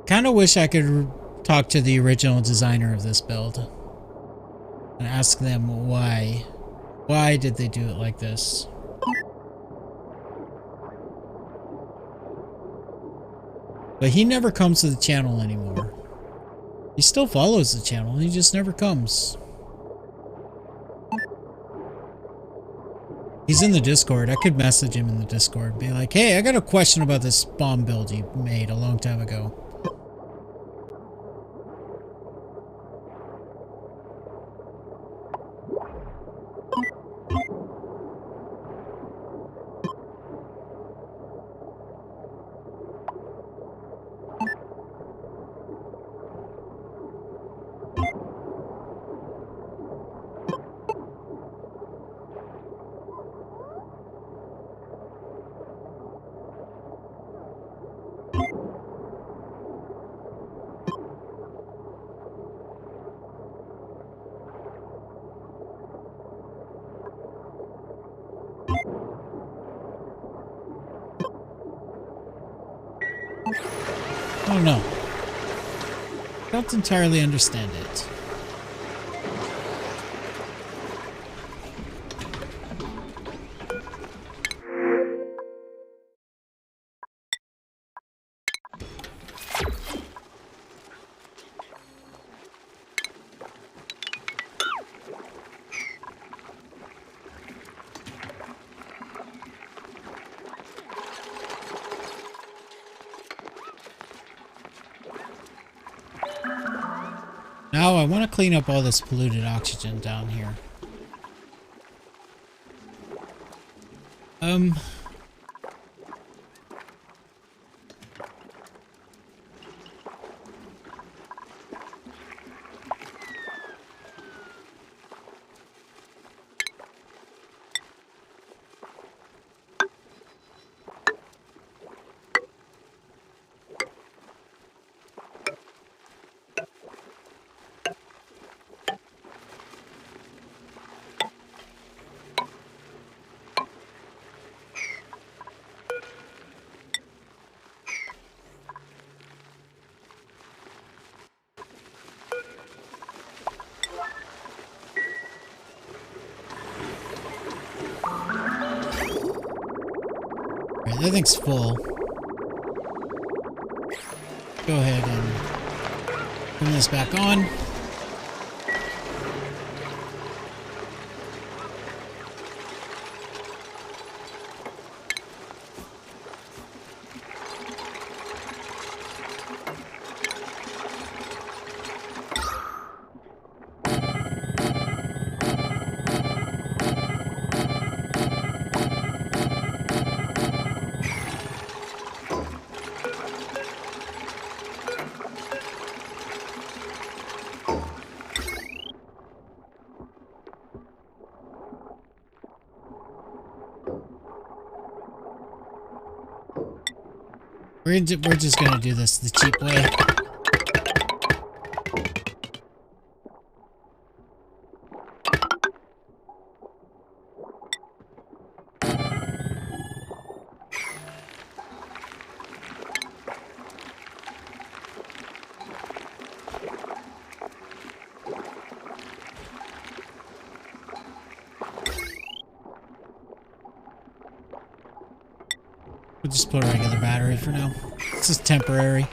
Kind of wish I could talk to the original designer of this build and ask them why. Why did they do it like this? But he never comes to the channel anymore. He still follows the channel, he just never comes. He's in the Discord. I could message him in the Discord and be like, hey, I got a question about this bomb build you made a long time ago. I don't know. Don't entirely understand it. Now I want to clean up all this polluted oxygen down here. Right, that thing's full. Go ahead and turn this back on. We're just gonna do this the cheap way. We'll just put a regular battery for now. This is temporary.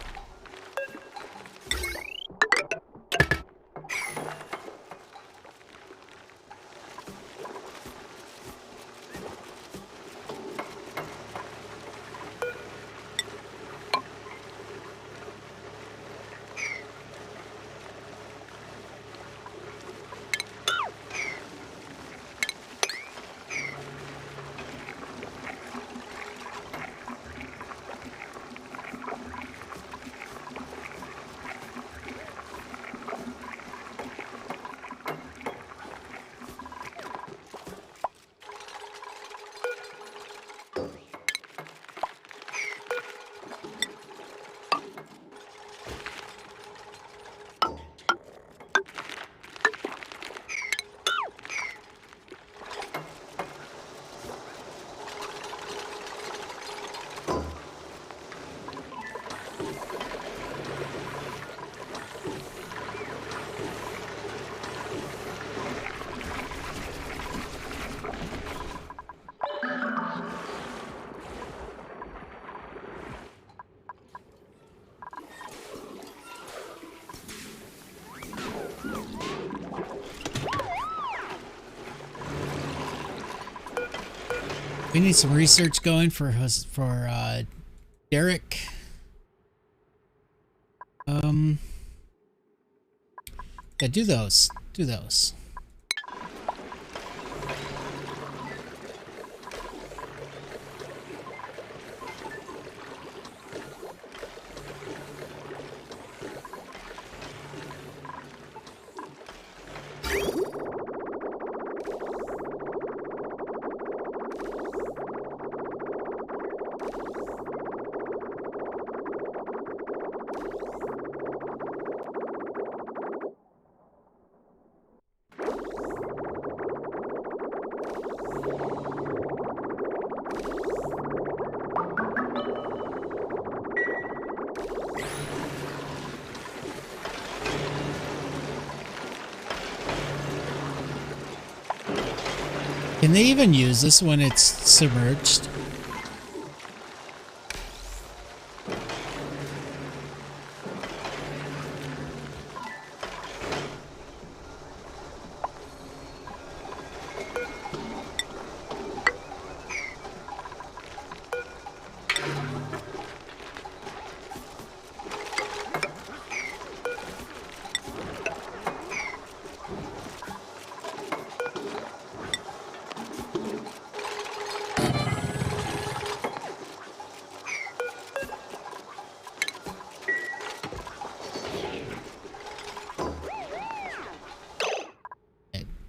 We need some research going for Derek. Yeah, do those. Do those. Can they even use this when it's submerged?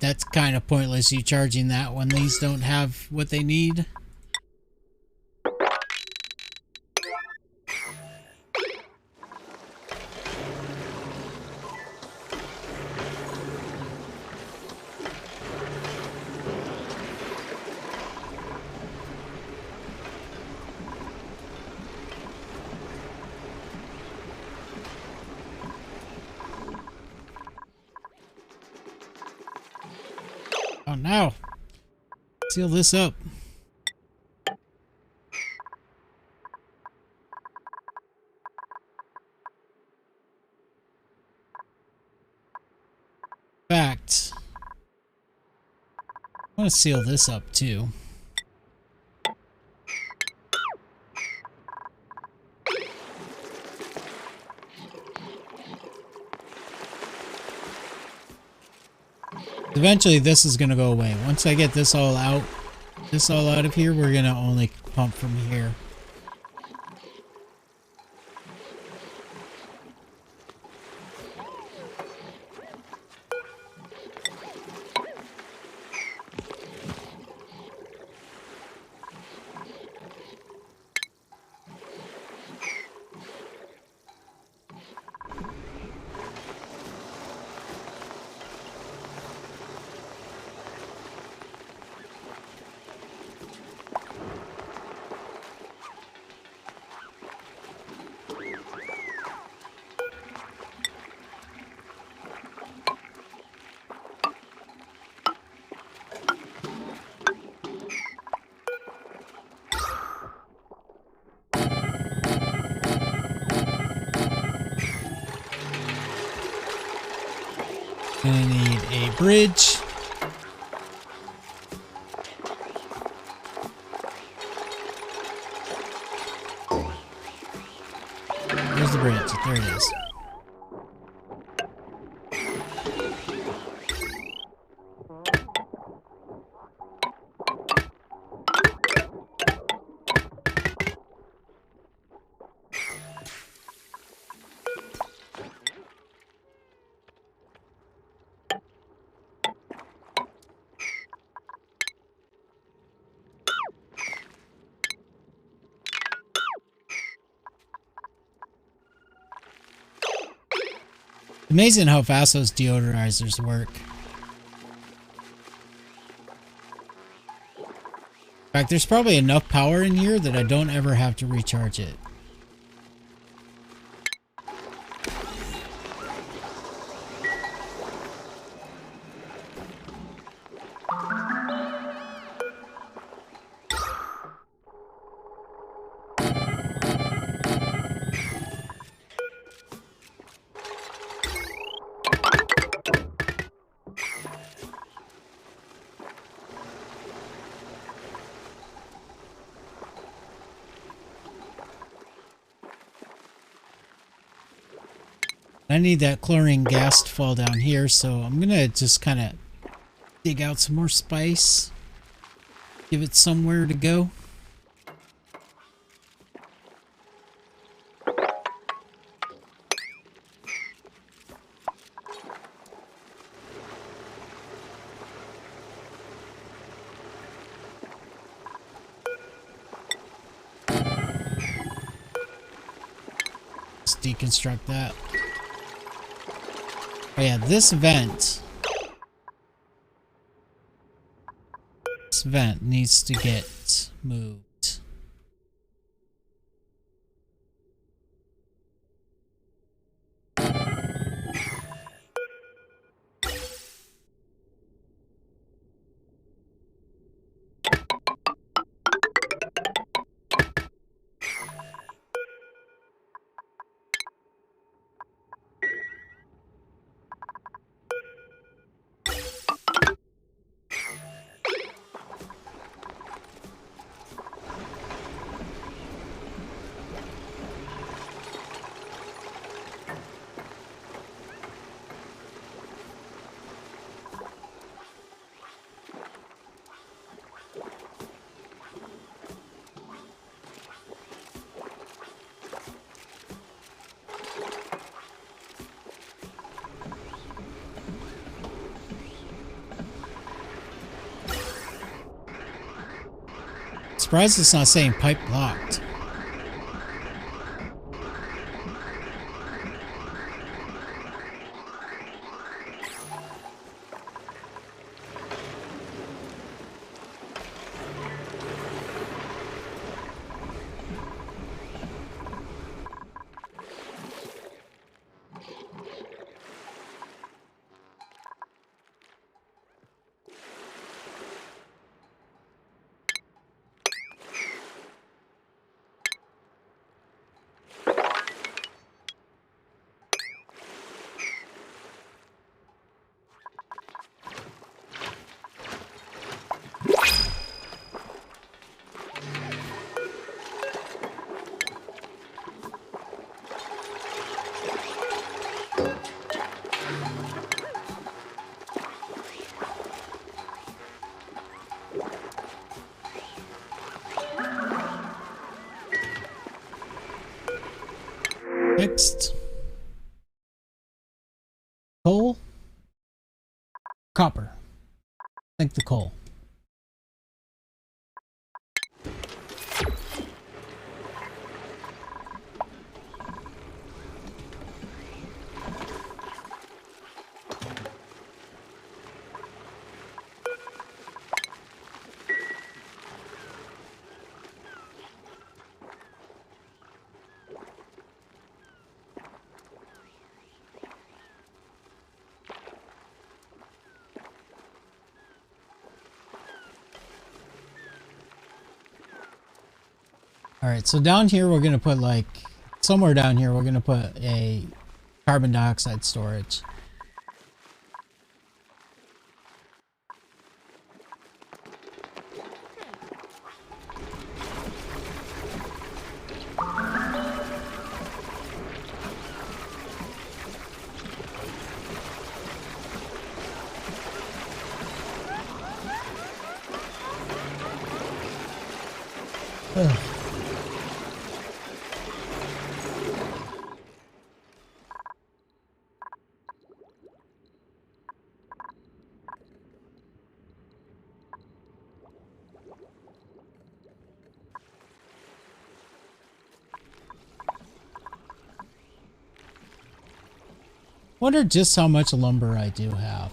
That's kind of pointless, you charging that when these don't have what they need. Oh no! Seal this up. In fact, I want to seal this up too. Eventually this is going to go away. Once I get this all out of here, we're going to only pump from here. Gonna need a bridge. Where's the bridge? There it is. Amazing how fast those deodorizers work. In fact, there's probably enough power in here that I don't ever have to recharge it. I need that chlorine gas to fall down here, so I'm gonna just kind of dig out some more spice. Give it somewhere to go. Let's deconstruct that. Oh yeah, this vent needs to get moved. Surprised it's not saying pipe blocked. Next. Coal. Copper. I think the coal. Alright, so down here we're going to put like, somewhere down here we're going to put a carbon dioxide storage. Ugh. Wonder just how much lumber I do have.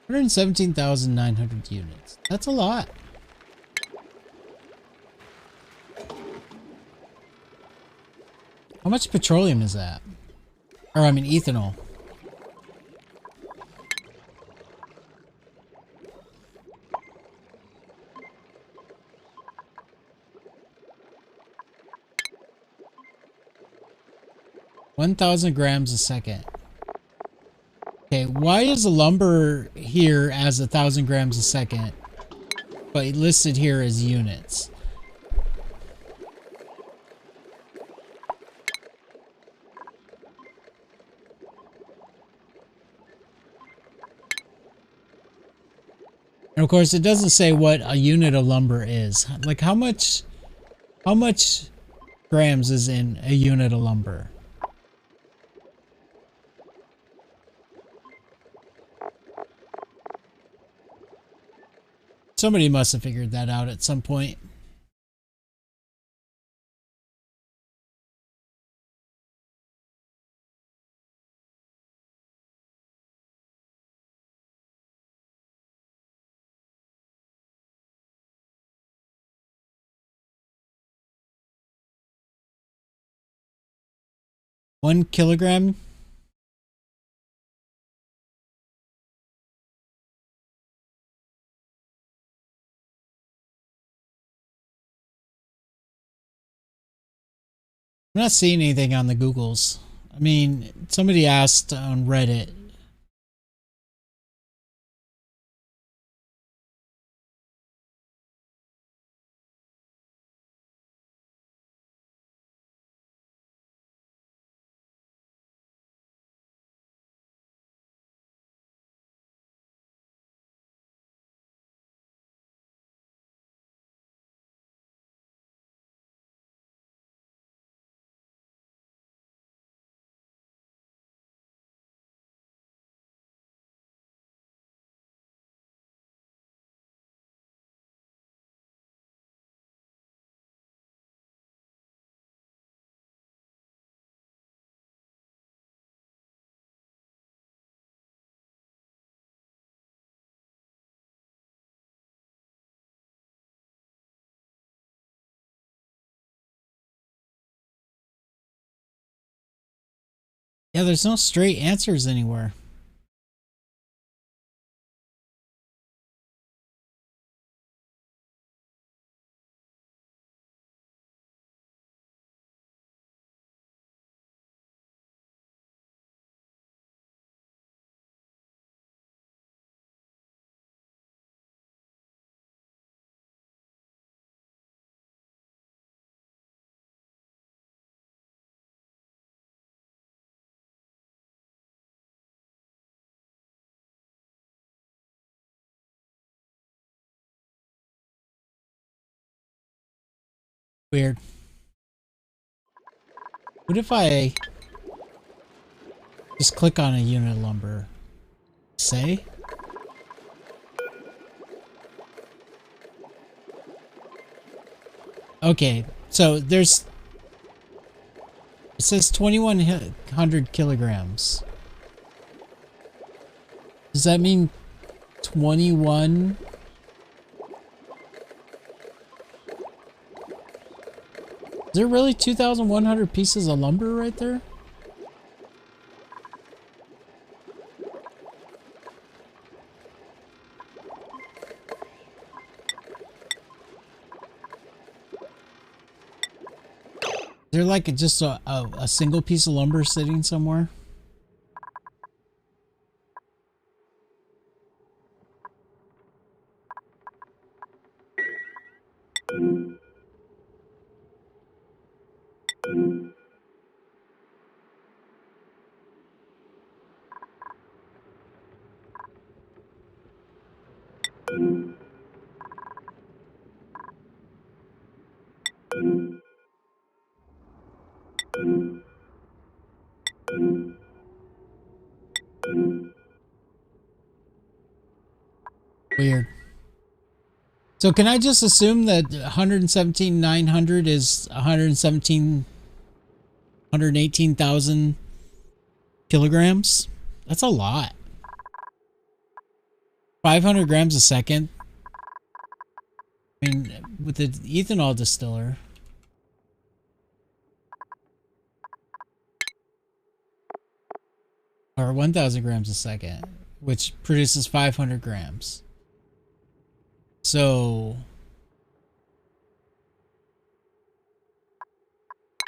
$117,900 units. That's a lot. How much petroleum is that? Or I mean ethanol. $1,000 grams a second. Okay, why is the lumber here as 1,000 grams a second, but listed here as units? And of course, it doesn't say what a unit of lumber is. Like how much grams is in a unit of lumber? Somebody must have figured that out at some point. One kilogram? I'm not seeing anything on the Googles. I mean, somebody asked on Reddit. Yeah, there's no straight answers anywhere. Weird. What if I just click on a unit of lumber? Say? Okay, so there's... It says 2,100 kilograms. Does that mean 21? Is there really 2,100 pieces of lumber right there? Is there like just a single piece of lumber sitting somewhere? Weird. So can I just assume that 117,900 is 118,000 kilograms? That's a lot. 500 grams a second. I mean, with the ethanol distiller. Or 1,000 grams a second, which produces 500 grams. So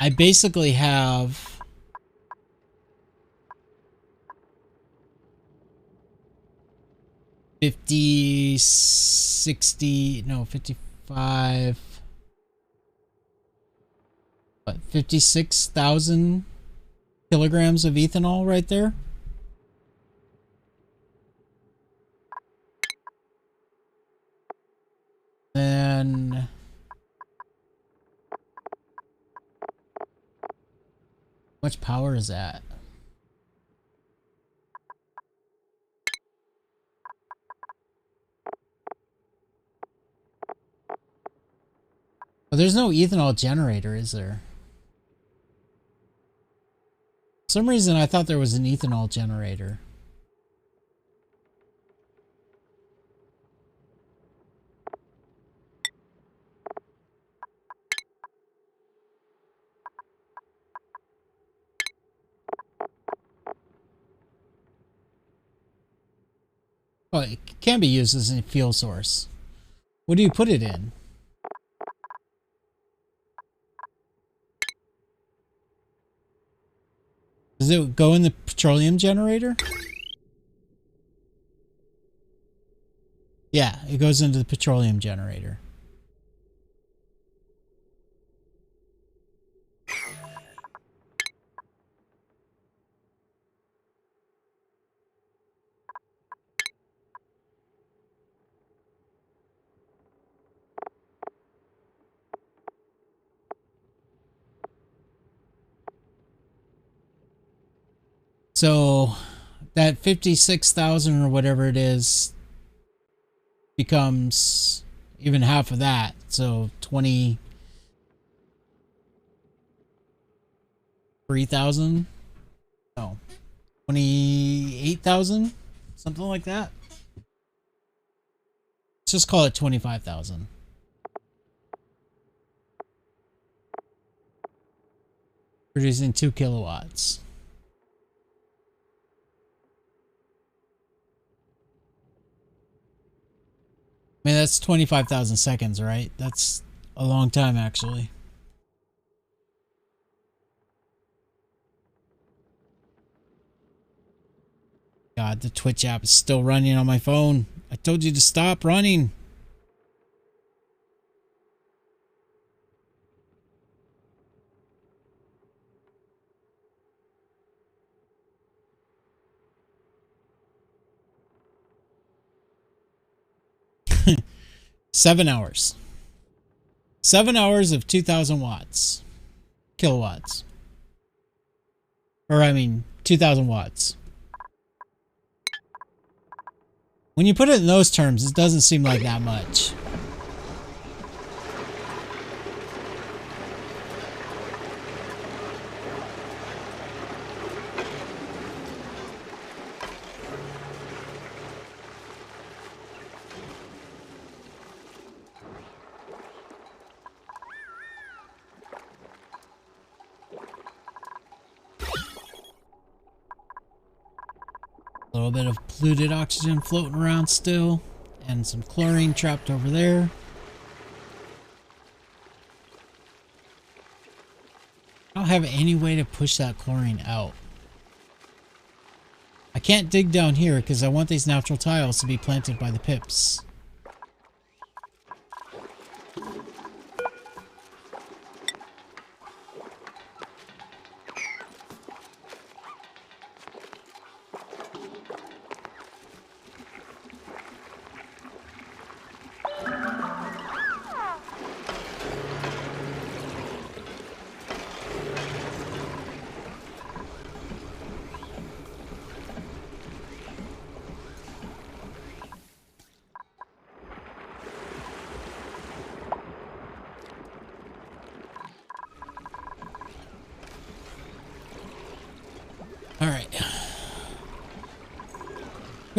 I basically have 50, 60, no, 55, what, 56,000 kilograms of ethanol right there. Then how much power is that? Oh, there's no ethanol generator, is there? For some reason I thought there was an ethanol generator. Oh, it can be used as a fuel source. What do you put it in? Does it go in the petroleum generator? Yeah, it goes into the petroleum generator. So that 56,000 or whatever it is becomes even half of that. So 23,000? No. 28,000? Something like that. Let's just call it 25,000. Producing 2 kilowatts. I mean, that's 25,000 seconds, right? That's a long time, actually. God, the Twitch app is still running on my phone. I told you to stop running. Seven hours. 7 hours of 2,000 watts. Kilowatts. Or, I mean, 2,000 watts. When you put it in those terms, it doesn't seem like that much. A little bit of polluted oxygen floating around still, and some chlorine trapped over there. I don't have any way to push that chlorine out. I can't dig down here because I want these natural tiles to be planted by the pips.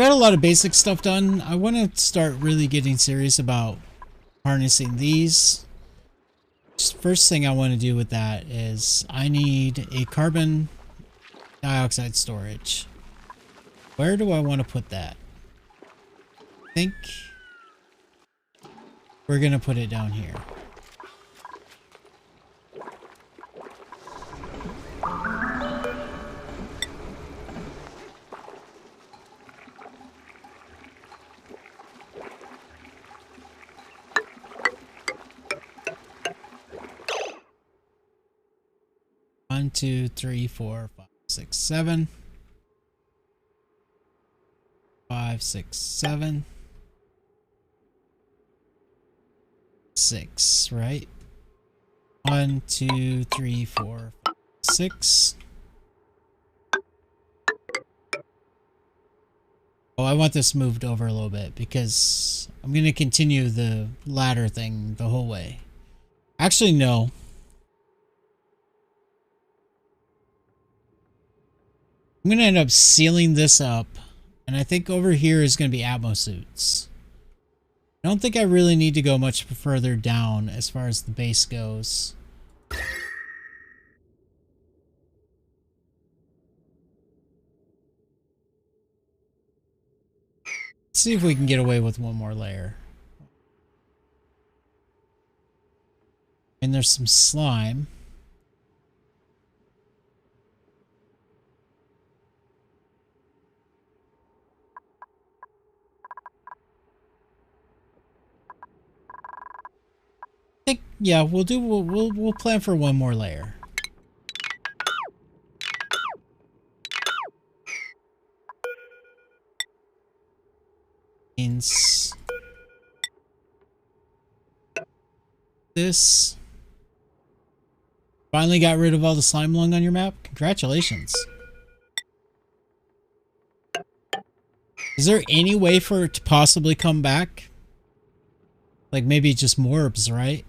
got a lot of basic stuff done. I want to start really getting serious about harnessing these. First thing I want to do with that is I need a carbon dioxide storage. Where do I want to put that? I think we're going to put it down here. One, two, three, four, 5, 6, 7. 5, 6, 7. 6, right? 1, 2, 3, 4, 5, 6. Oh, I want this moved over a little bit because I'm going to continue the ladder thing the whole way. Actually, no. I'm going to end up sealing this up, and I think over here is going to be Atmo suits. I don't think I really need to go much further down as far as the base goes. Let's see if we can get away with one more layer. And there's some slime. I think, yeah, we'll plan for one more layer. Means this. Finally got rid of all the slime lung on your map. Congratulations. Is there any way for it to possibly come back? Like maybe just morbs, right?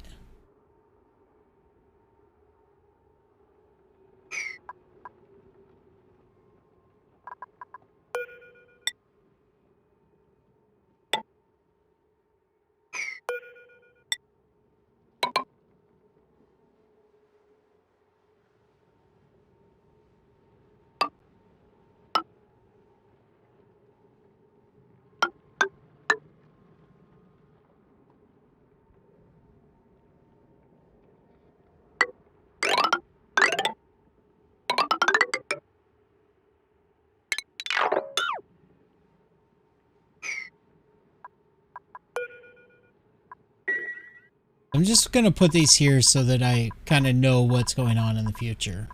I'm just going to put these here so that I kind of know what's going on in the future.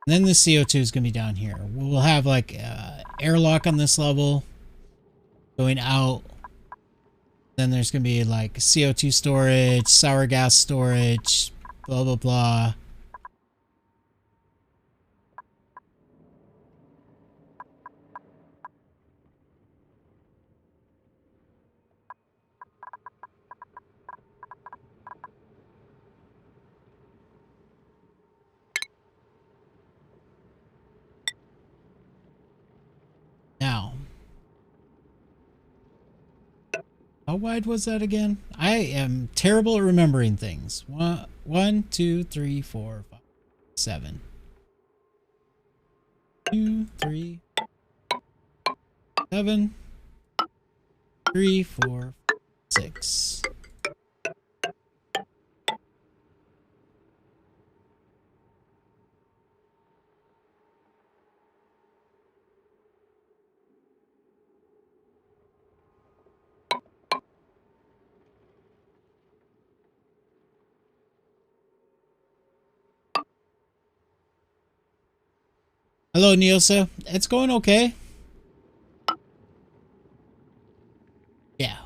And then the CO2 is going to be down here. We'll have like airlock on this level going out. Then there's going to be like CO2 storage, sour gas storage, blah, blah, blah. Now, how wide was that again? I am terrible at remembering things. 1, 2, 3, 4, 5, 7. 2, 3, 7, 3, 4, 6. Hello, Nielsa. It's going okay. Yeah.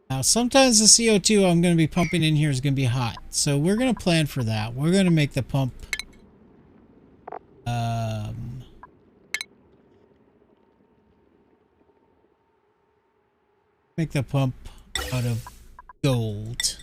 Now, sometimes the CO2 I'm going to be pumping in here is going to be hot. So we're going to plan for that. We're going to make the pump... make the pump out of gold.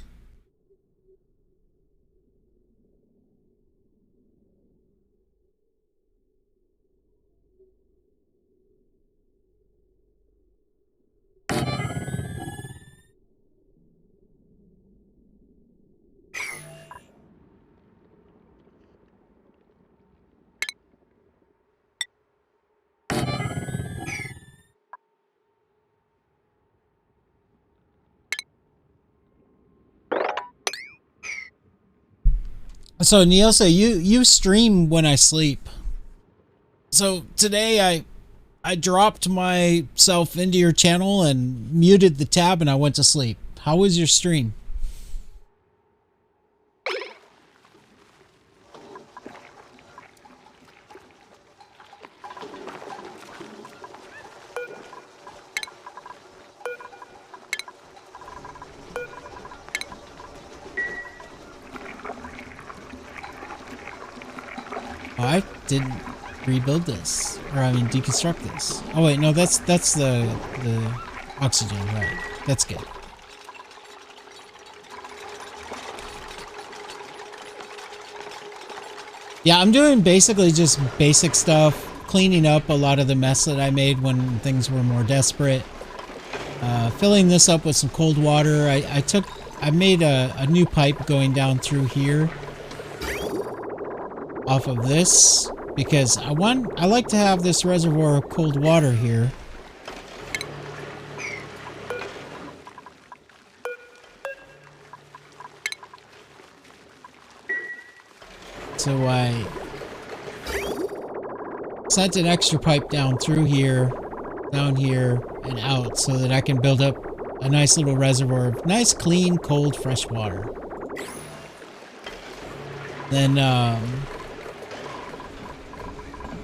So Nielsa, you stream when I sleep. So today I dropped myself into your channel and muted the tab and I went to sleep. How was your stream? Oh, I didn't rebuild this, or I mean deconstruct this. Oh wait, no, that's the oxygen, right? That's good. Yeah, I'm doing basically just basic stuff, cleaning up a lot of the mess that I made when things were more desperate. Filling this up with some cold water. I made a new pipe going down through here off of this because I like to have this reservoir of cold water here. So I sent an extra pipe down through here, down here, and out so that I can build up a nice little reservoir of nice, clean, cold, fresh water. Then,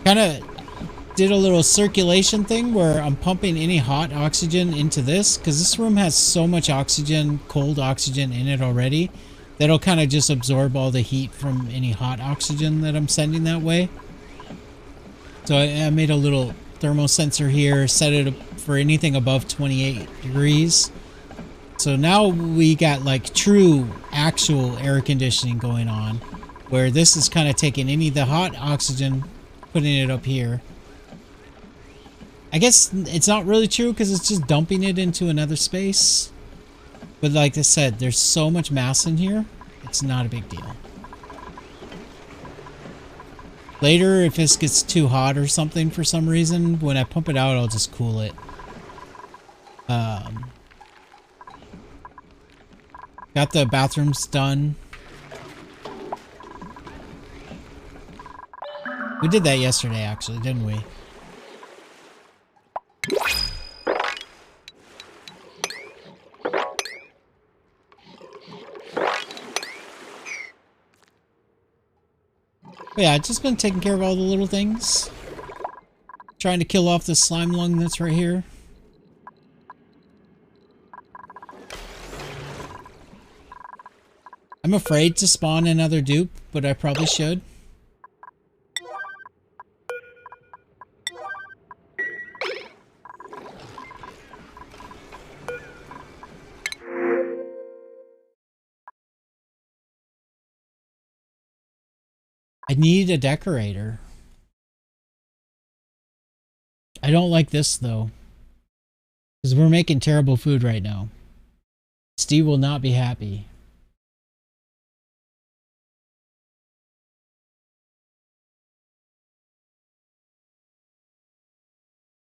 kind of did a little circulation thing where I'm pumping any hot oxygen into this because this room has so much oxygen, cold oxygen in it already that it'll kind of just absorb all the heat from any hot oxygen that I'm sending that way. So I made a little thermal sensor here, set it up for anything above 28 degrees. So now we got like true actual air conditioning going on where this is kind of taking any of the hot oxygen, putting it up here. I guess it's not really true because it's just dumping it into another space. But like I said, there's so much mass in here, it's not a big deal. Later, if this gets too hot or something for some reason, when I pump it out, I'll just cool it. Got the bathrooms done. We did that yesterday, actually, didn't we? But yeah, I've just been taking care of all the little things. Trying to kill off this slime lung that's right here. I'm afraid to spawn another dupe, but I probably should. I need a decorator. I don't like this though, because we're making terrible food right now. Steve will not be happy.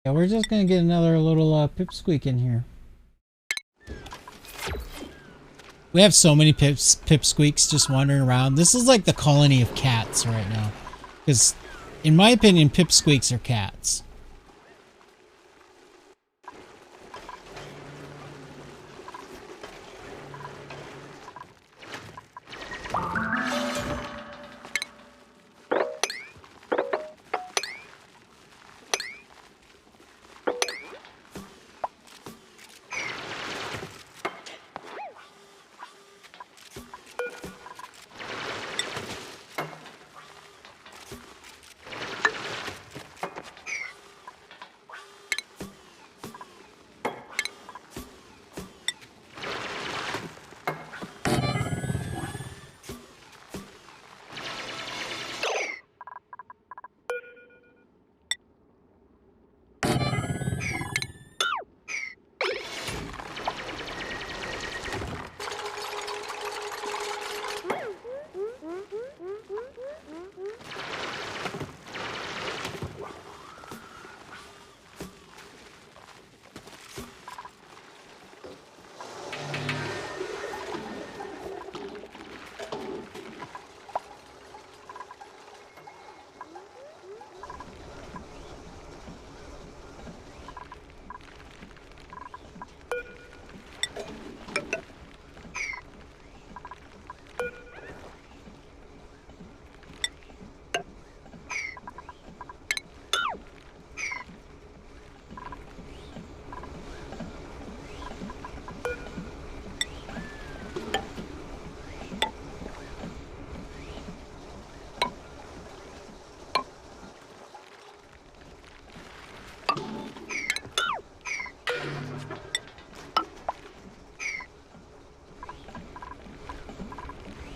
Yeah, we're just gonna get another little pipsqueak in here. We have so many pipsqueaks just wandering around. This is like the colony of cats right now. Because, in my opinion, pipsqueaks are cats.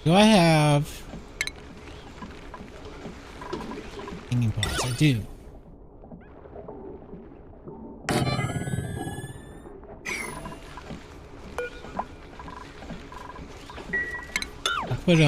Do I have hanging pots? I do. I put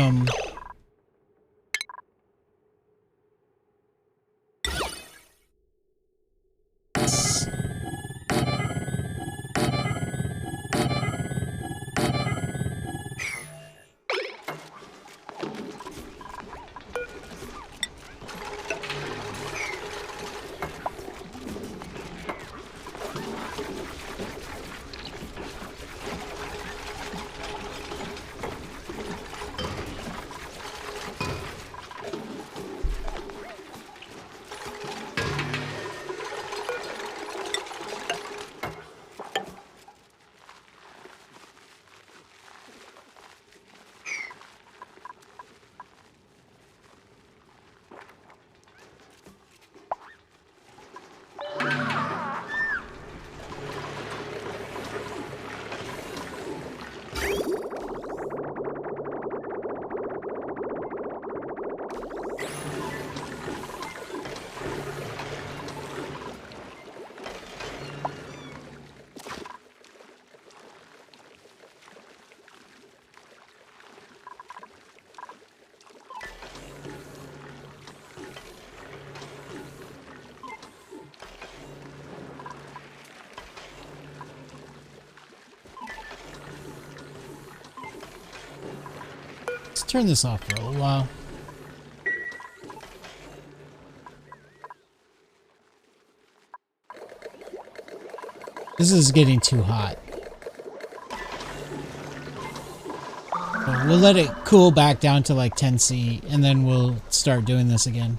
let's turn this off for a little while. This is getting too hot. So we'll let it cool back down to like 10°C, and then we'll start doing this again.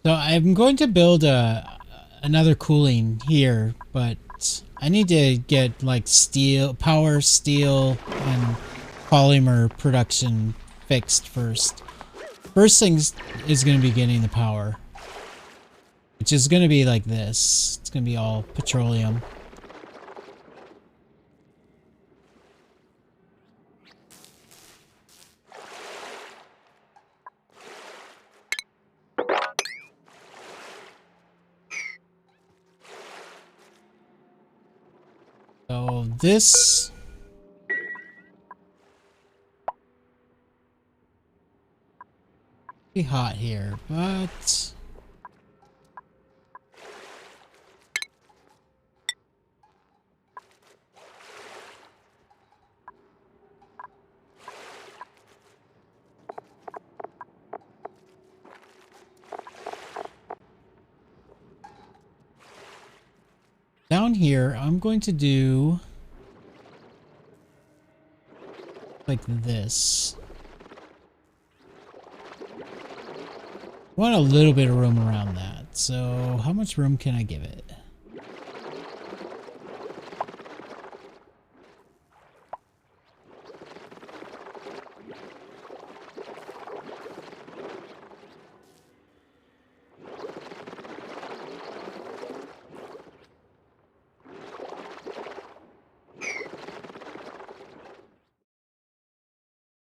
So I'm going to build another cooling here, but I need to get like power, steel, and polymer production fixed first. First thing is going to be getting the power, which is going to be like this. It's going to be all petroleum. So this be hot here, but down here I'm going to do like this. I want a little bit of room around that. So how much room can I give it?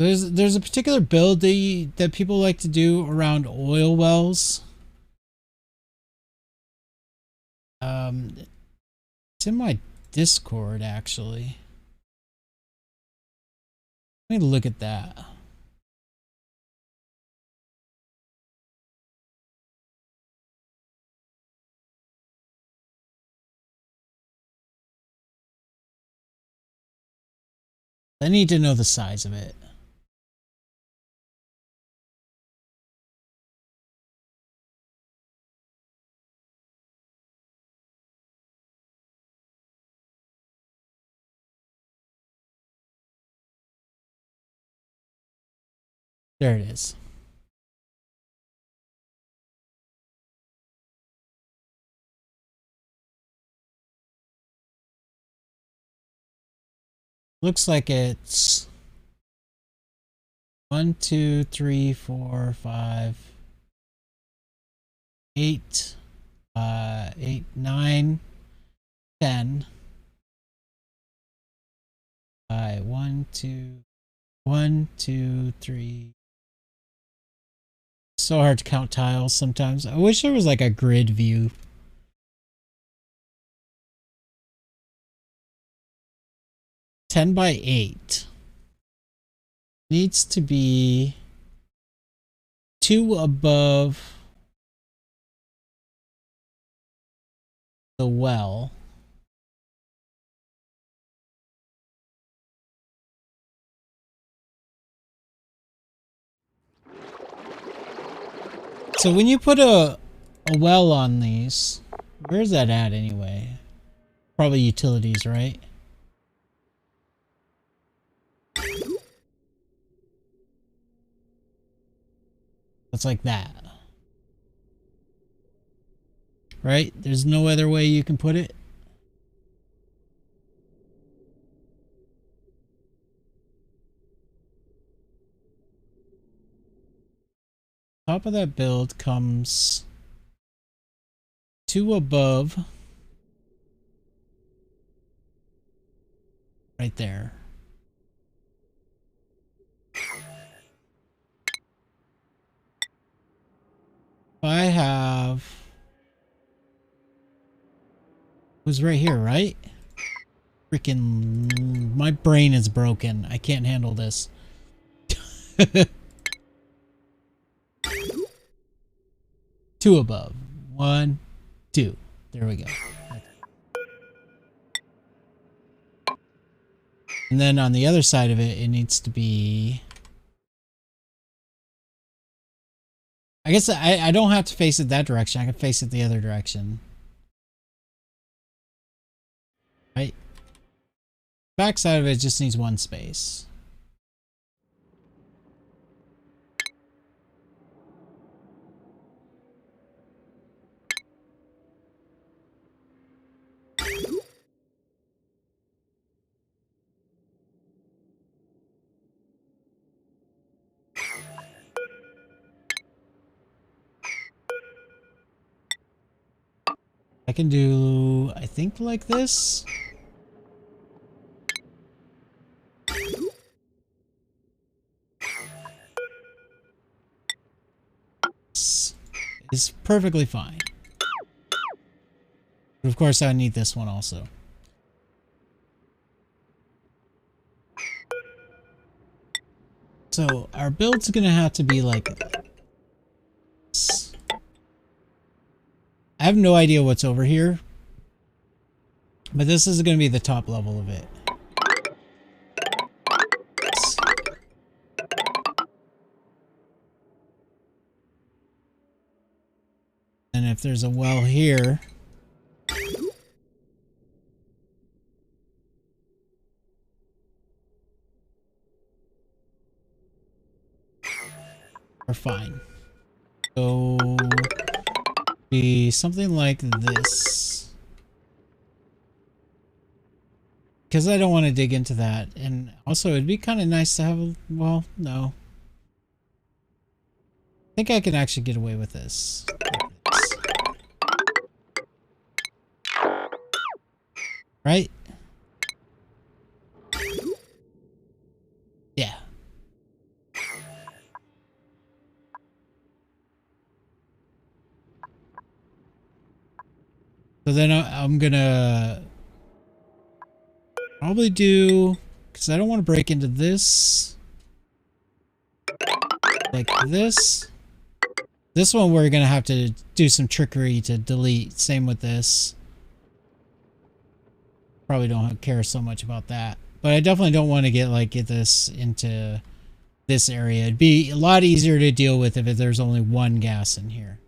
There's a particular build that people like to do around oil wells. It's in my Discord actually. Let me look at that. I need to know the size of it. There it is. Looks like it's 1, 2, 3, 4, 5, 8, 8, 9, 10. 1, 2, 1, 2, 3. So hard to count tiles sometimes. I wish there was like a grid view. Ten by 8 needs to be 2 above the well. So when you put a well on these, where's that at anyway? Probably utilities, right? It's like that. Right? There's no other way you can put it. Top of that build comes 2 above. Right there. I have... It was right here, right? Freaking... My brain is broken. I can't handle this. 2 above. 1, 2. There we go. And then on the other side of it, it needs to be... I guess I don't have to face it that direction. I can face it the other direction. Right? Back side of it just needs 1 space. I can do, I think, like this. This is perfectly fine. But of course, I need this one also. So our build's gonna have to be like this. I have no idea what's over here, but this is gonna be the top level of it. And if there's a well here, we're fine. So be something like this. Because I don't want to dig into that. And also it'd be kind of nice to have a, well, no. I think I can actually get away with this. Right? Yeah. So then I'm gonna probably do, because I don't want to break into this. Like this. This one we're gonna have to do some trickery to delete. Same with this. Probably don't care so much about that. But I definitely don't want to get this into this area. It'd be a lot easier to deal with if there's only 1 gas in here.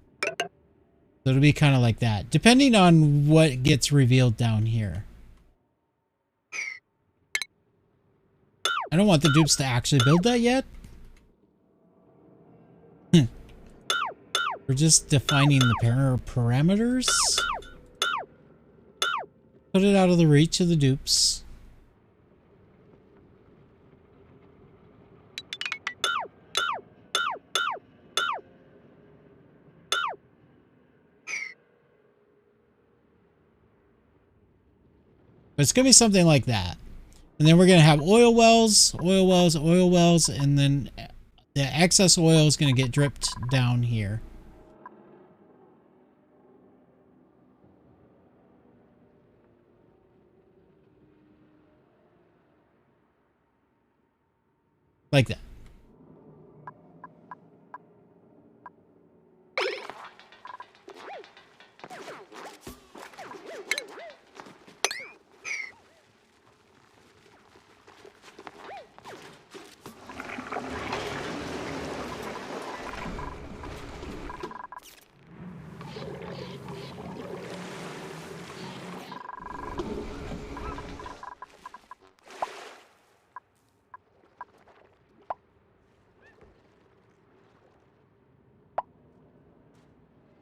So it'll be kind of like that, depending on what gets revealed down here. I don't want the dupes to actually build that yet. We're just defining the parameters. Put it out of the reach of the dupes. But it's going to be something like that. And then we're going to have oil wells, oil wells, oil wells, and then the excess oil is going to get dripped down here. Like that.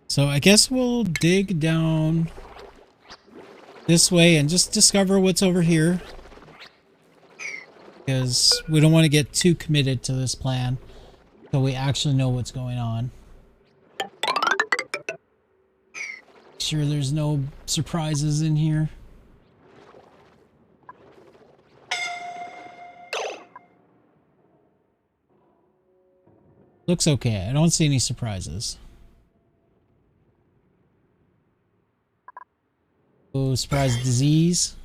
So I guess we'll dig down this way and just discover what's over here. Because we don't want to get too committed to this plan until we actually know what's going on. Sure there's no surprises in here. Looks okay. I don't see any surprises. Oh, surprise disease.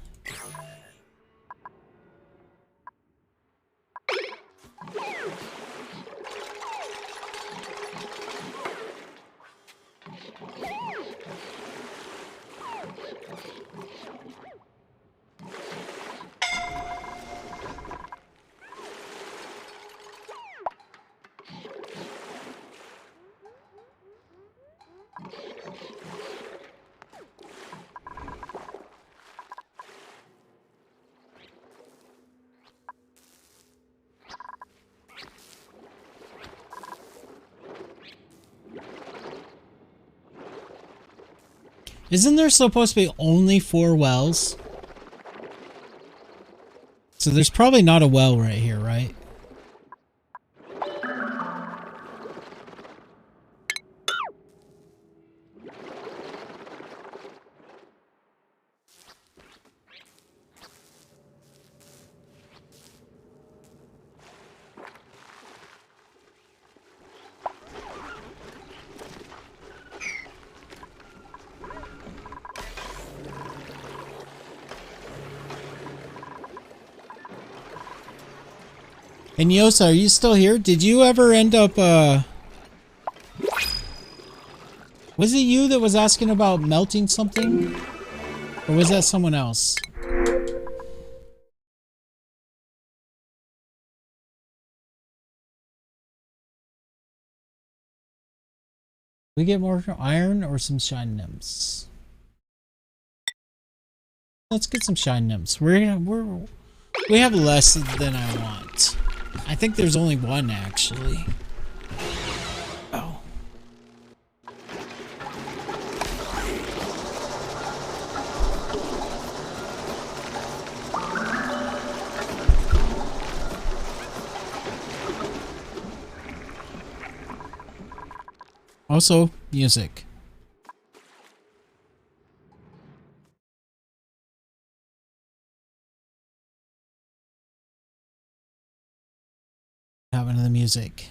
Isn't there supposed to be only 4 wells? So there's probably not a well right here, right? And Yosa, are you still here? Did you ever end up, was it you that was asking about melting something? Or was that someone else? We get more iron or some shine nymphs? Let's get some shine nymphs. We have less than I want. I think there's only one actually. Oh. Also, music. Happened to the music.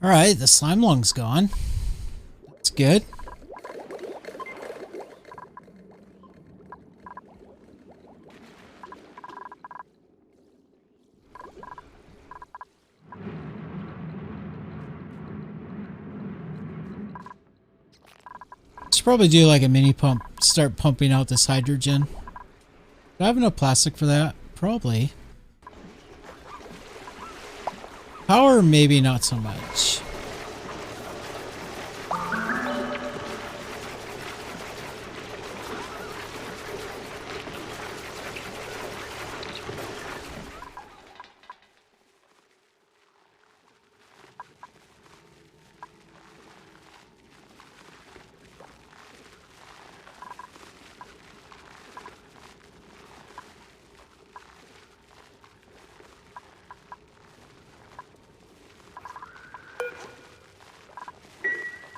Alright, the slime lung's gone. That's good. Should probably do like a mini pump, start pumping out this hydrogen. Do I have enough plastic for that? Probably. Power, maybe not so much.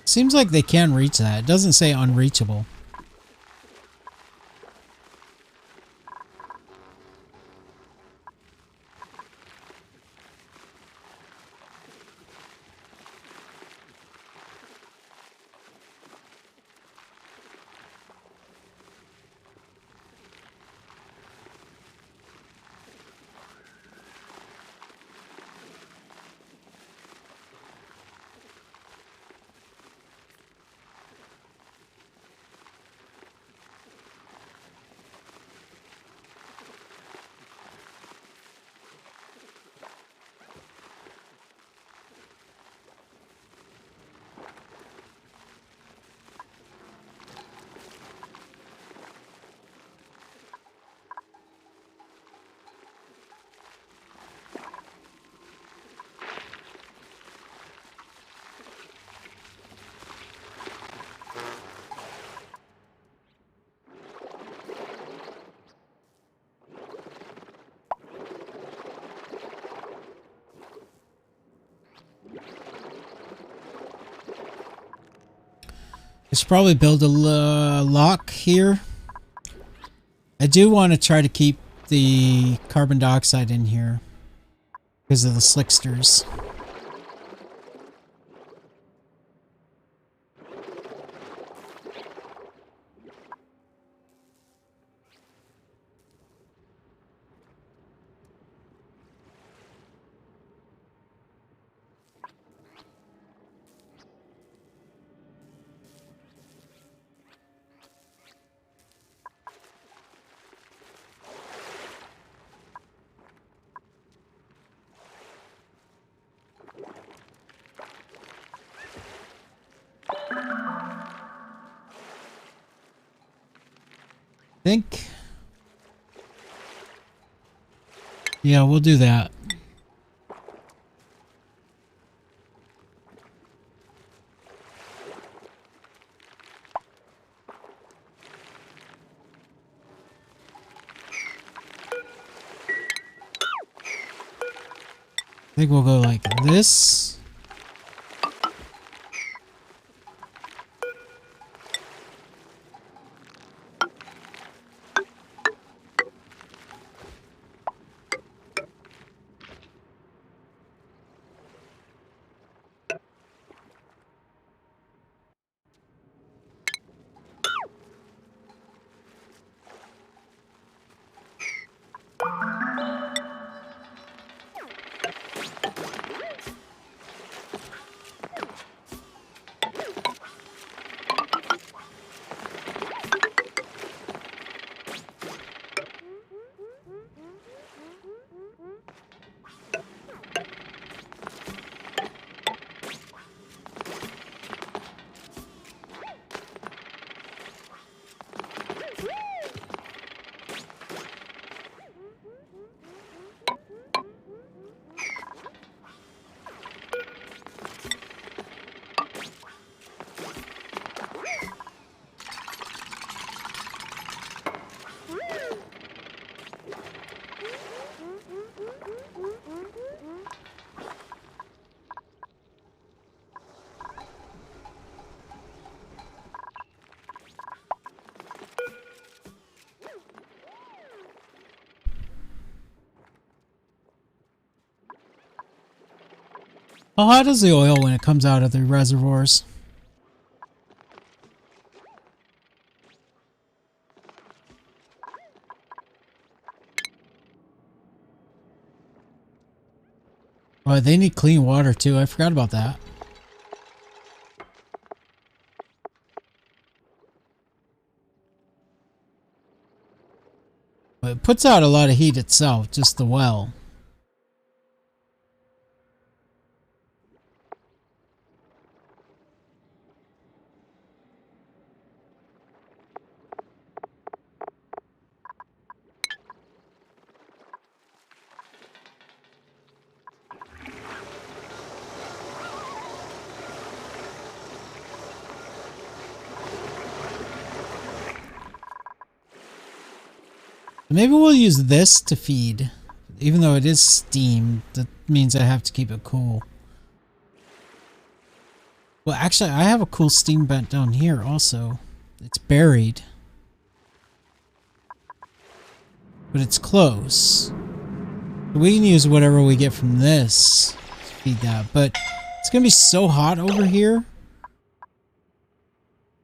Seems like they can reach that. It doesn't say unreachable. I should probably build a lock here. I do want to try to keep the carbon dioxide in here because of the slicksters. Think. Yeah, we'll do that. I think we'll go like this. How hot is the oil when it comes out of the reservoirs? Oh, they need clean water too. I forgot about that. But it puts out a lot of heat itself, just the well. Maybe we'll use this to feed. Even though it is steam, that means I have to keep it cool. Well, actually, I have a cool steam vent down here also. It's buried. But it's close. We can use whatever we get from this to feed that. But it's going to be so hot over here.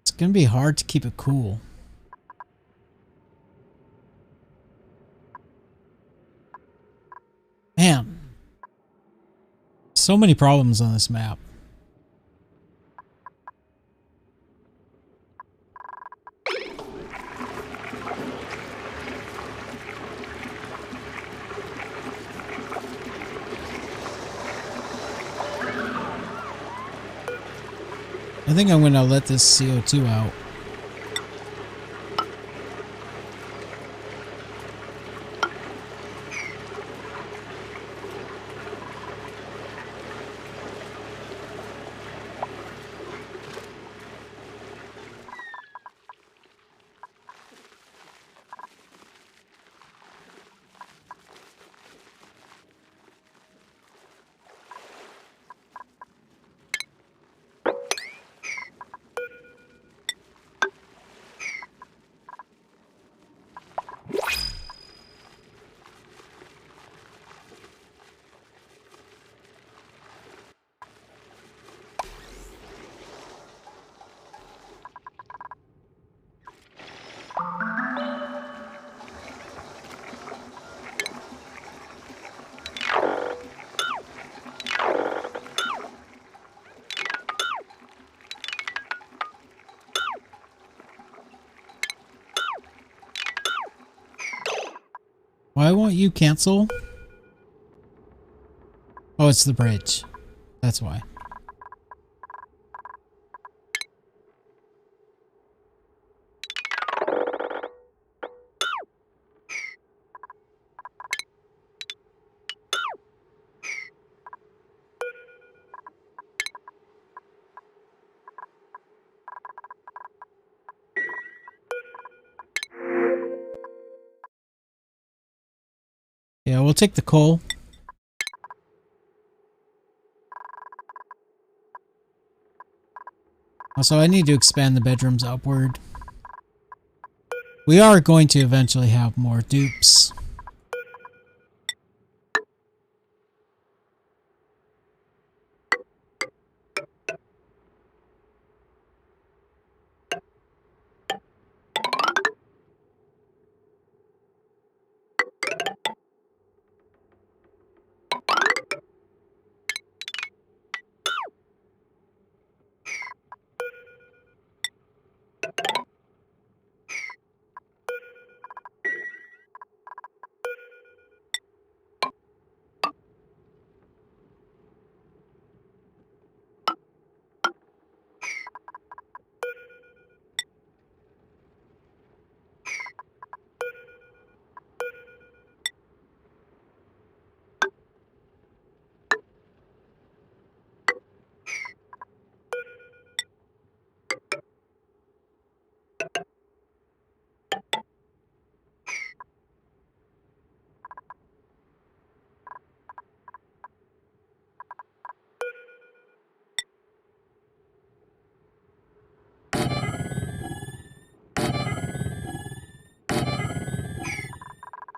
It's going to be hard to keep it cool. Man. So many problems on this map. I think I'm going to let this CO2 out. Why won't you cancel? Oh, it's the bridge. That's why. Yeah, we'll take the coal. Also, I need to expand the bedrooms upward. We are going to eventually have more dupes.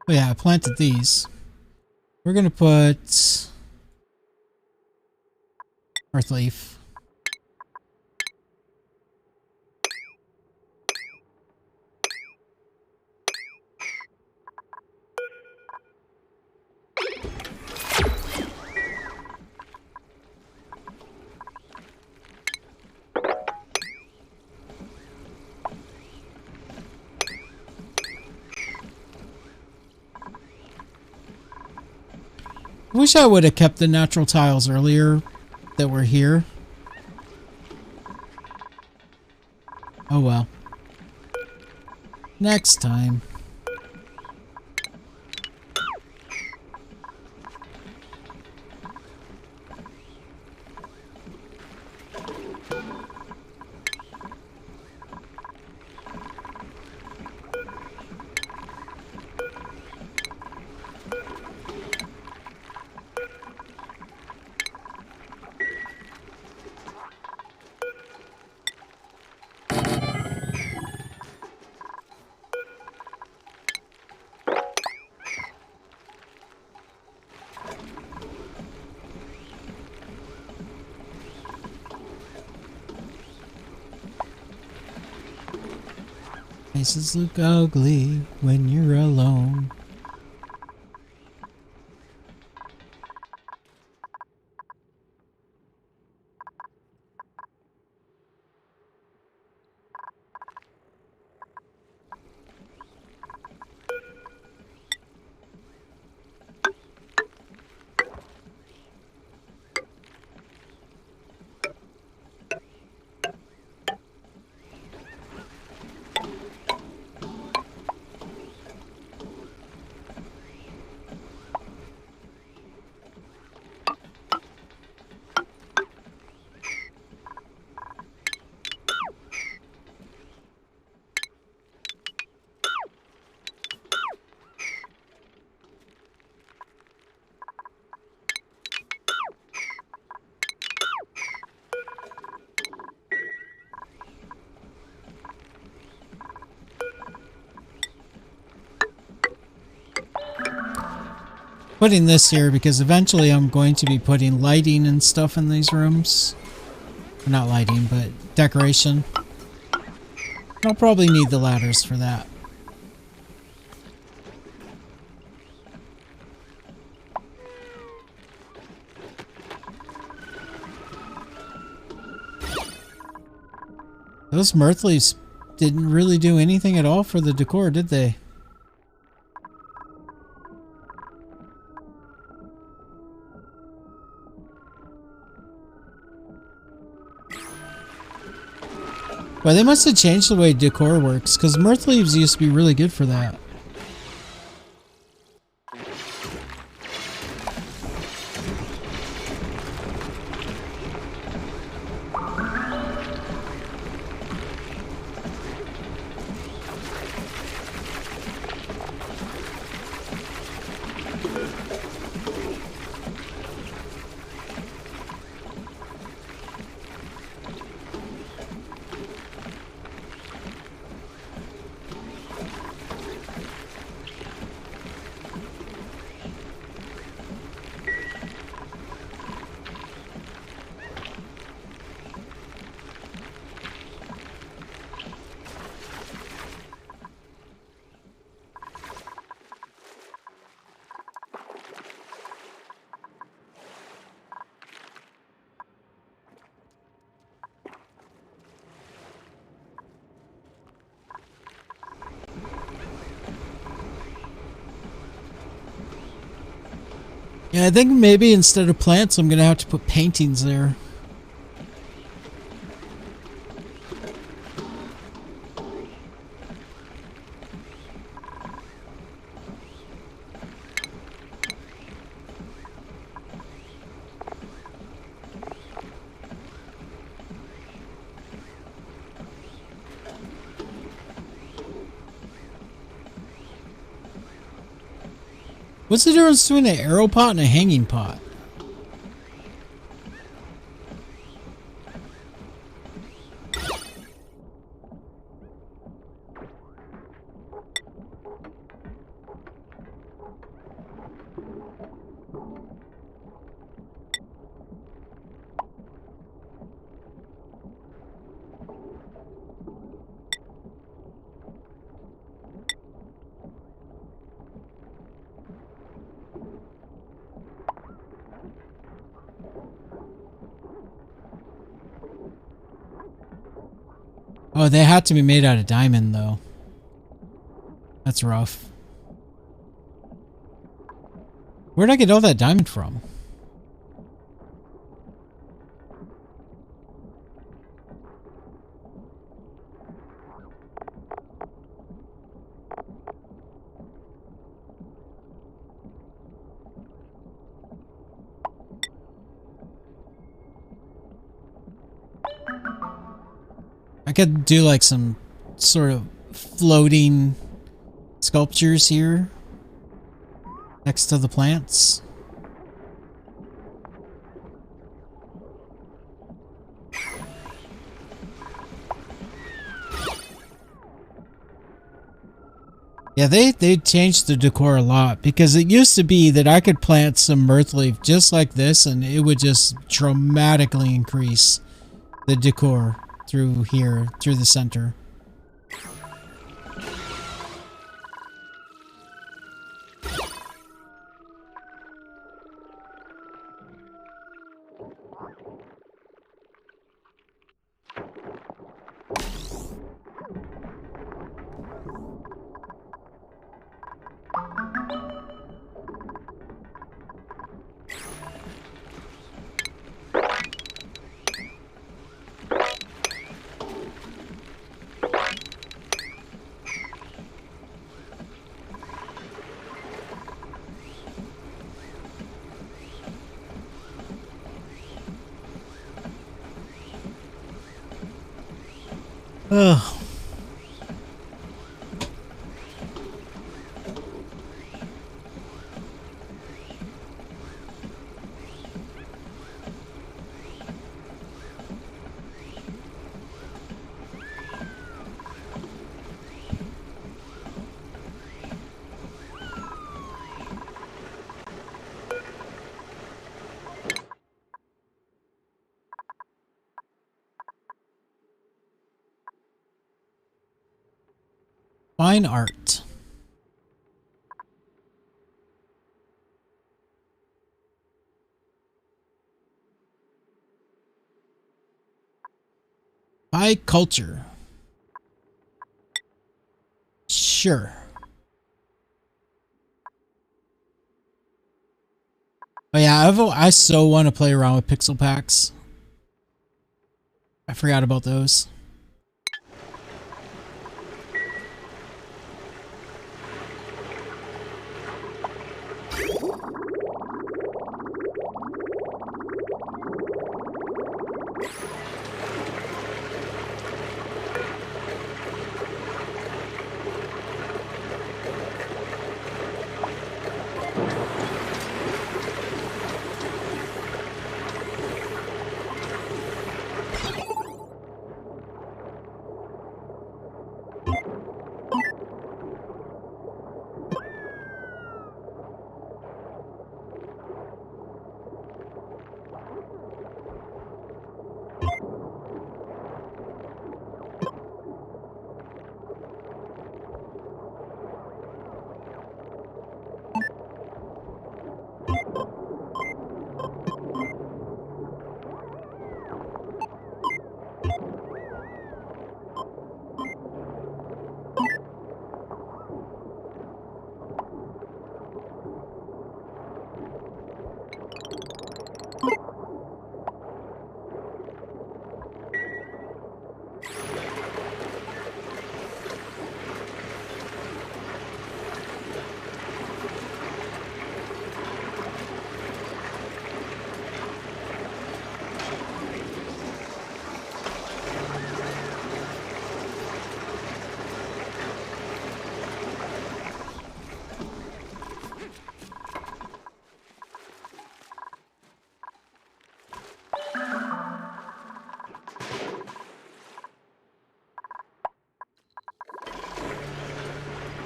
Oh yeah, I planted these. We're gonna put Earth leaf. Wish I would have kept the natural tiles earlier that were here. Oh well. Next time. Faces look ugly when you're alone. Putting this here because eventually I'm going to be putting lighting and stuff in these rooms. Not lighting, but decoration. I'll probably need the ladders for that. Those mirth leaves didn't really do anything at all for the decor, did they? Well, they must have changed the way decor works, because mirth leaves used to be really good for that. Yeah, I think maybe instead of plants, I'm going to have to put paintings there. What's the difference between an arrow pot and a hanging pot? Oh, they had to be made out of diamond, though. That's rough. Where'd I get all that diamond from? I could do like some sort of floating sculptures here next to the plants. Yeah, they changed the decor a lot, because it used to be that I could plant some mirth leaf just like this and it would just dramatically increase the decor through here, through the center. Ugh. Fine art. High culture. Sure. Oh yeah, I so want to play around with pixel packs. I forgot about those.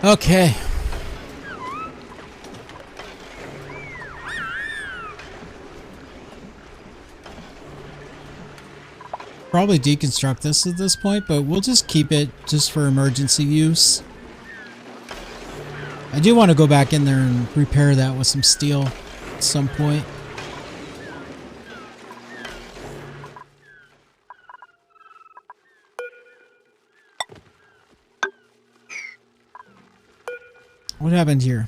Okay. Probably deconstruct this at this point, but we'll just keep it just for emergency use. I do want to go back in there and repair that with some steel at some point. What happened here?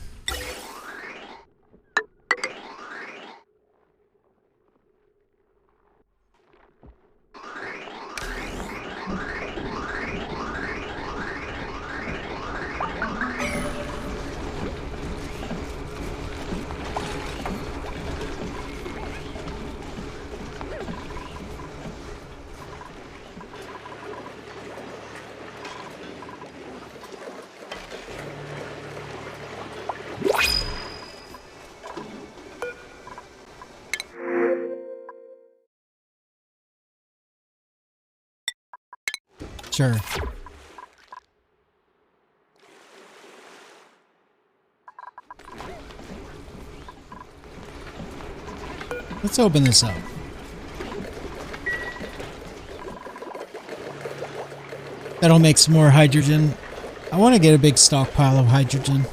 Sure. Let's open this up. That'll make some more hydrogen. I want to get a big stockpile of hydrogen.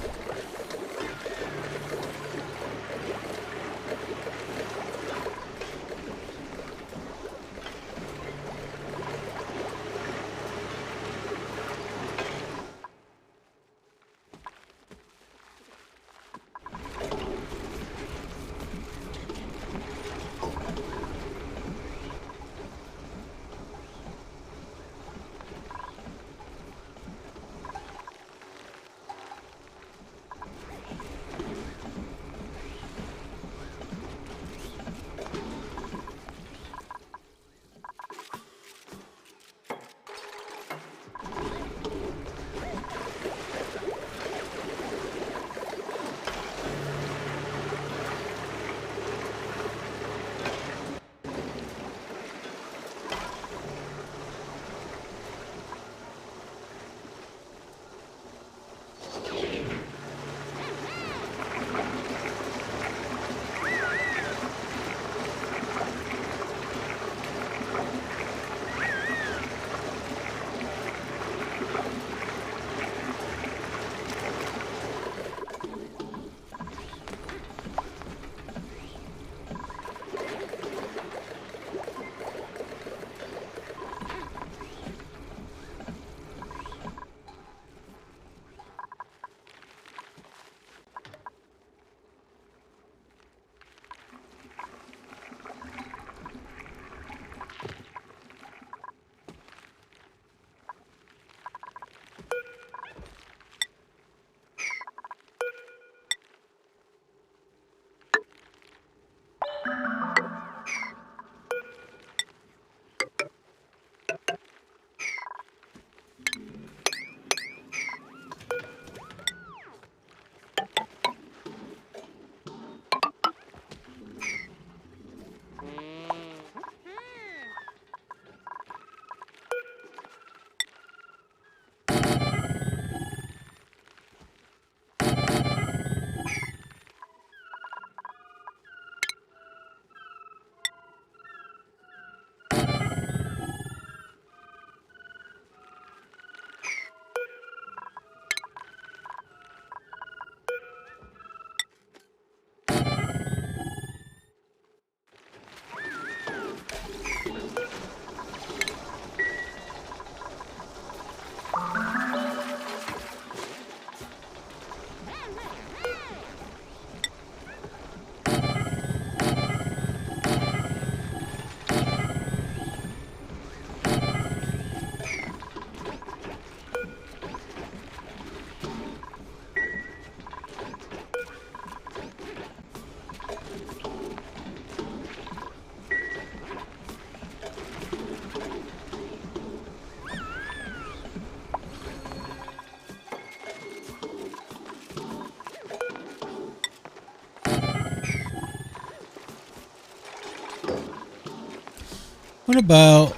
What about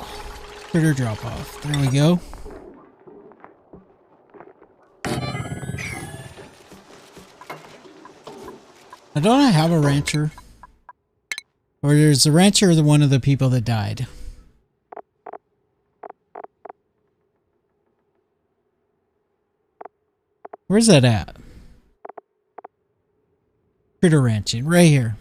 critter drop off? There we go. Now, don't I have a rancher? Or is the rancher one of the people that died? Where's that at? Critter ranching, right here.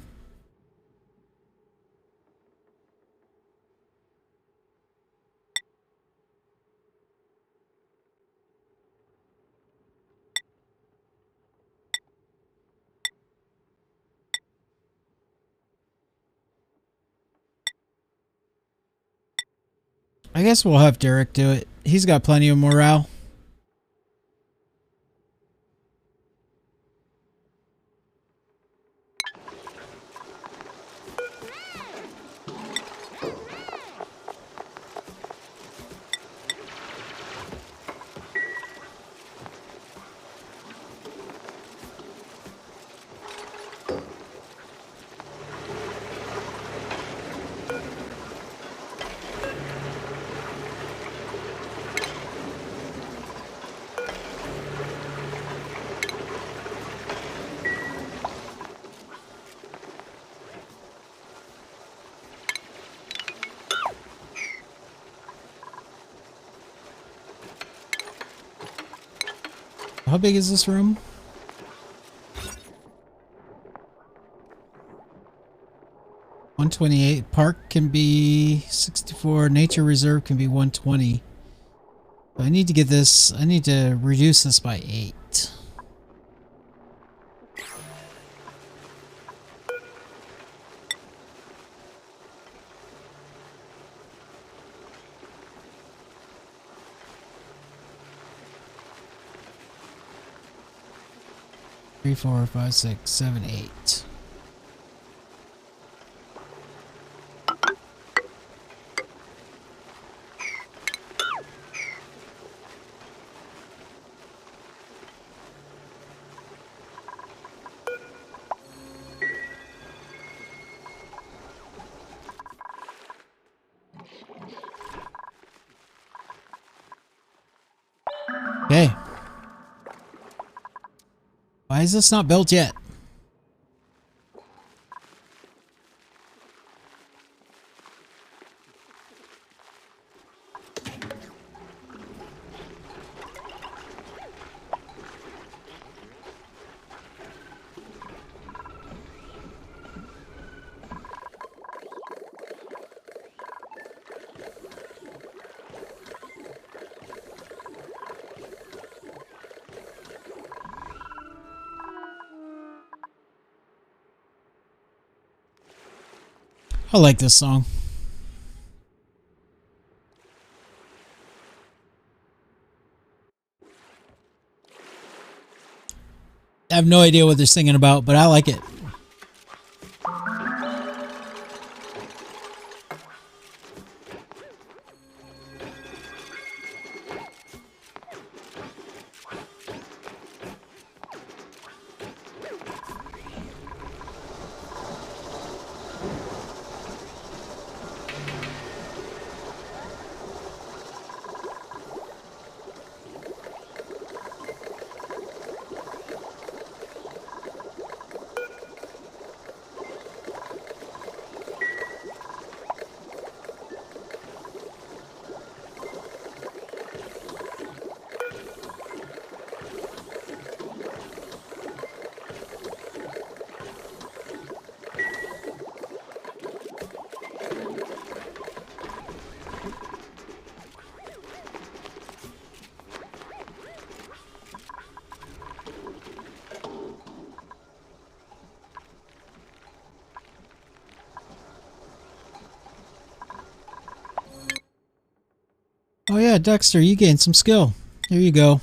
I guess we'll have Derek do it. He's got plenty of morale. How big is this room? 128. Park can be 64. Nature reserve can be 120. I need to get this. I need to reduce this by 8. Three, 4, 5, 6, 7, 8. Okay. Why is this not built yet? I like this song. I have no idea what they're singing about, but I like it. Oh yeah, Dexter, you gained some skill. Here you go.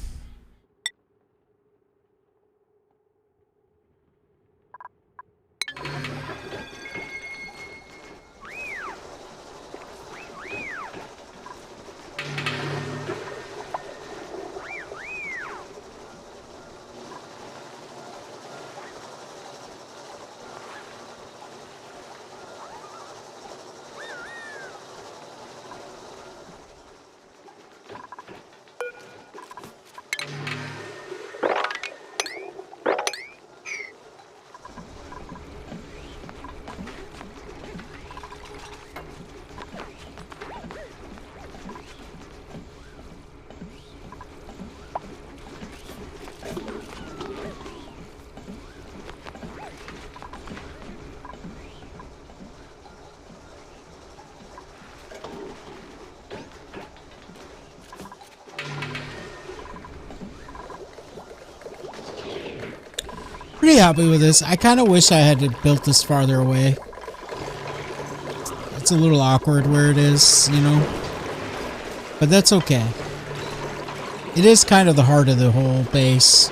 Pretty happy with this. I kind of wish I had built this farther away. It's a little awkward where it is, you know. But that's okay. It is kind of the heart of the whole base.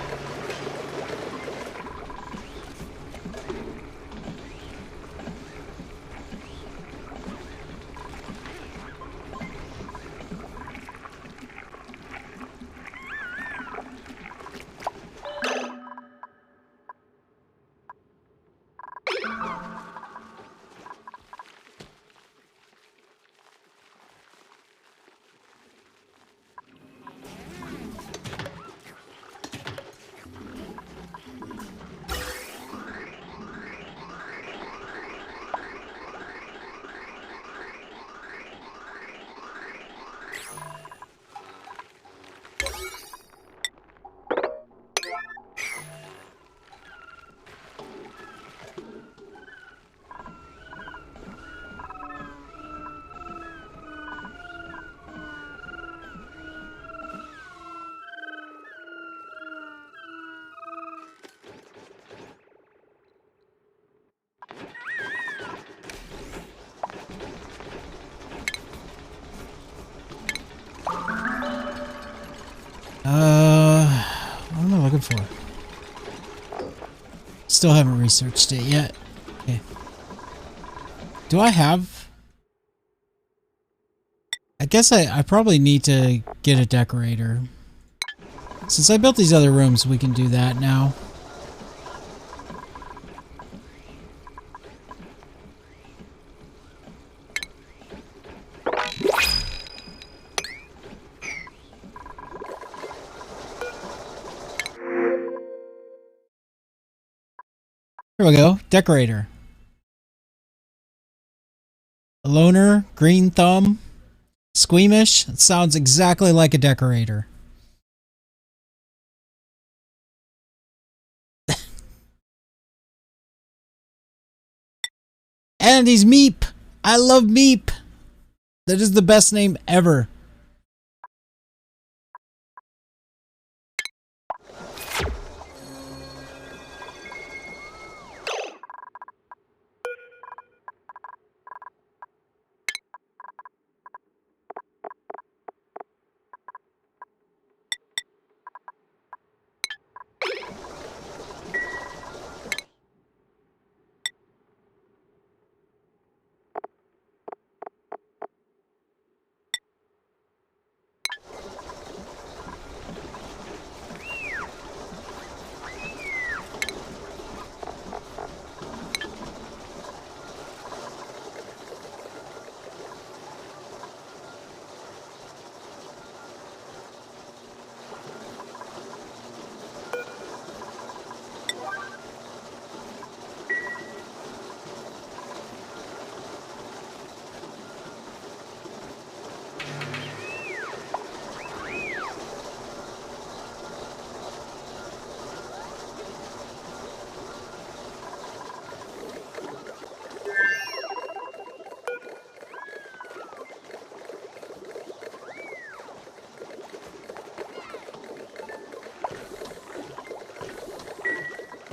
What am I looking for? Still haven't researched it yet. Okay. Do I have... I guess I probably need to get a decorator. Since I built these other rooms, we can do that now. Here we go. Decorator. A loner, green thumb, squeamish. It sounds exactly like a decorator. And he's Meep. I love Meep. That is the best name ever.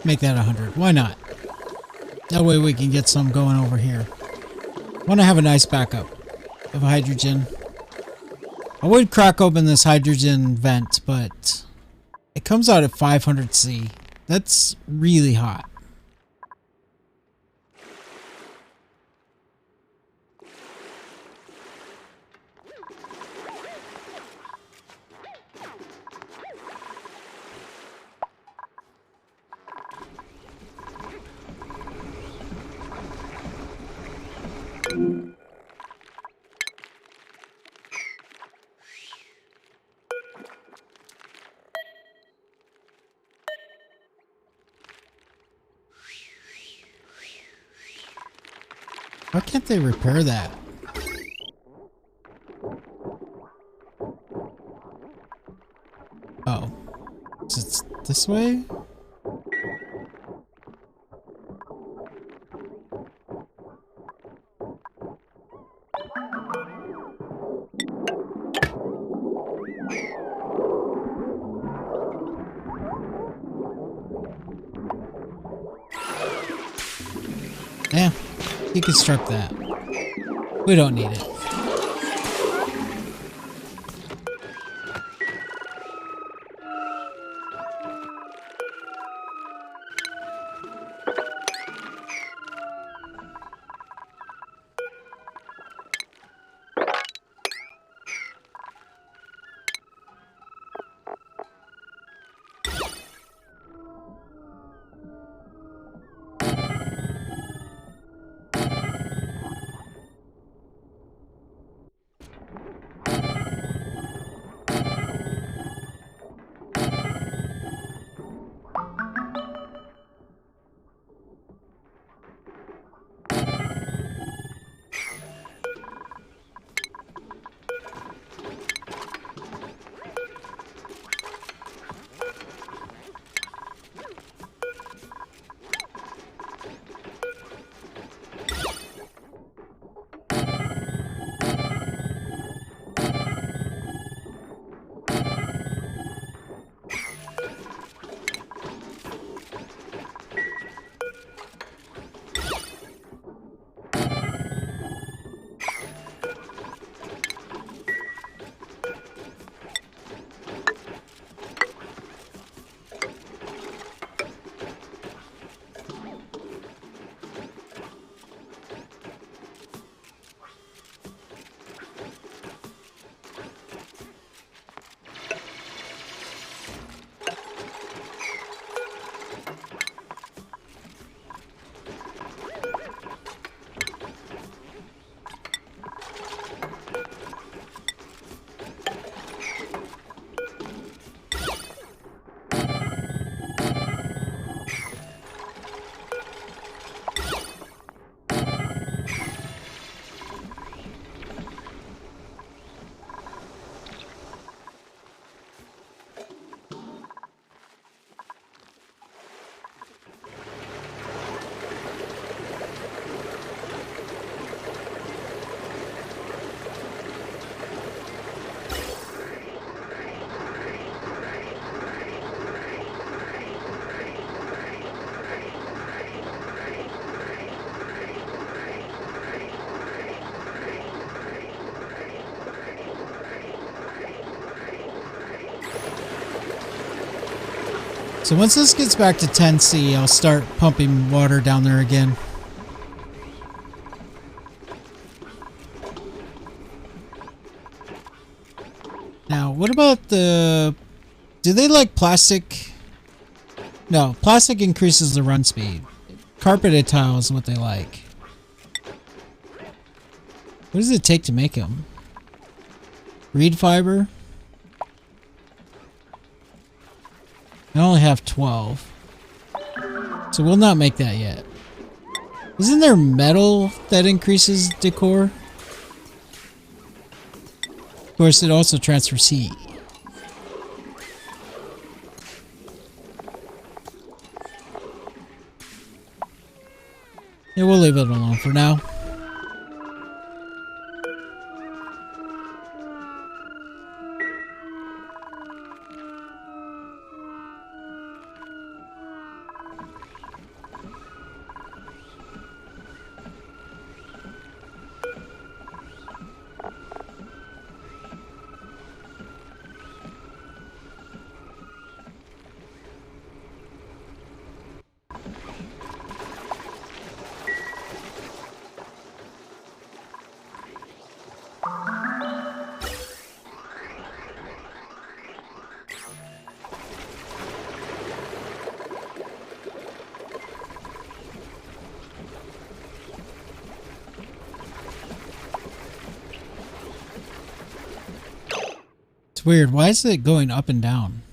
Make that 100. Why not? That way we can get some going over here. Want to have a nice backup of hydrogen. I would crack open this hydrogen vent, but it comes out at 500 C. That's really hot. Why can't they repair that? Oh. Is it this way? Yeah. Deconstruct that. We don't need it. So once this gets back to 10C, I'll start pumping water down there again. Now, what about the... Do they like plastic? No, plastic increases the run speed. Carpeted tile is what they like. What does it take to make them? Reed fiber? I only have 12. So we'll not make that yet. Isn't there metal that increases decor? Of course, it also transfers heat. Yeah, we'll leave it alone for now. It's weird. Why is it going up and down?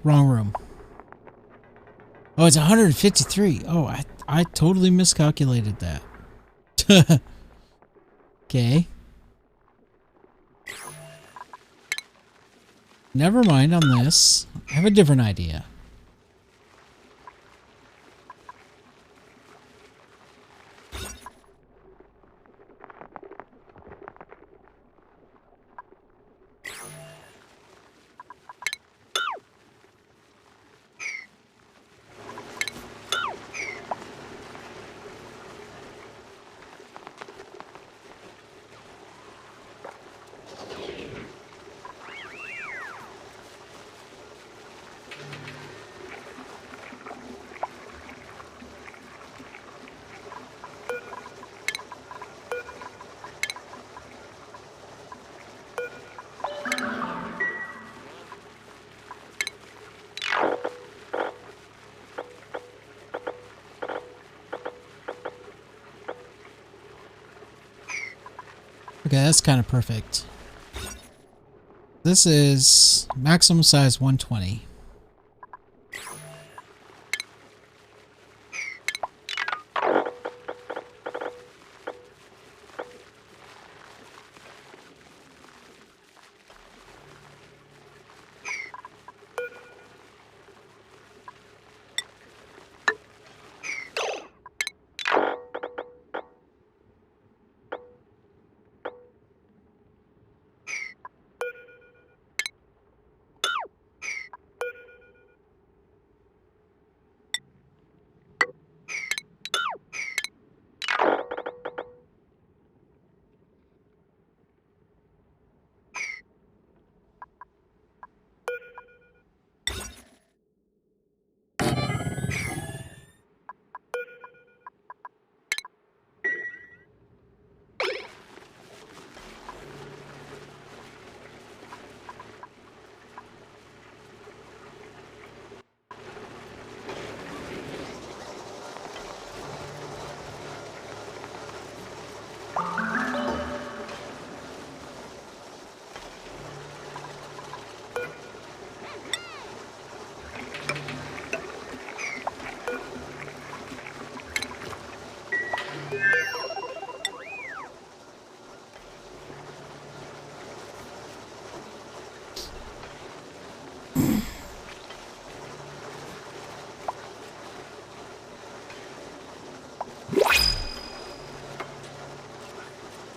wrong room. Oh, it's 153. Oh, I totally miscalculated that. Okay. Never mind on this. I have a different idea. Okay, that's kind of perfect. This is maximum size 120.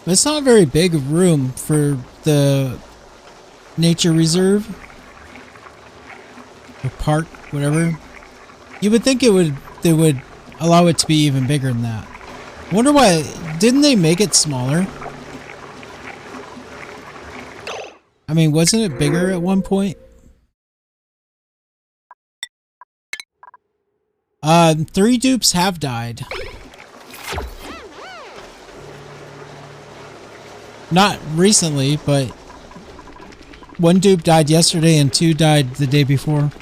It's not a very big room for the nature reserve or park, whatever. You would think they would allow it to be even bigger than that. I wonder why didn't they make it smaller? I mean, wasn't it bigger at one point? 3 dupes have died. Not recently, but 1 dupe died yesterday and 2 died the day before.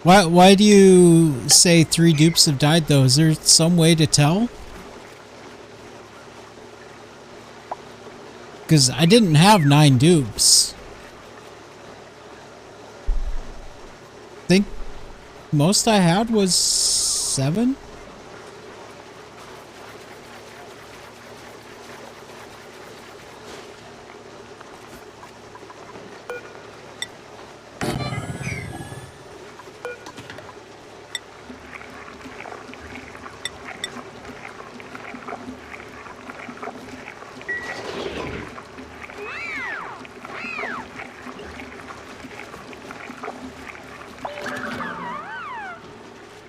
Why do you say 3 dupes have died though? Is there some way to tell? Because I didn't have 9 dupes. I think most I had was 7?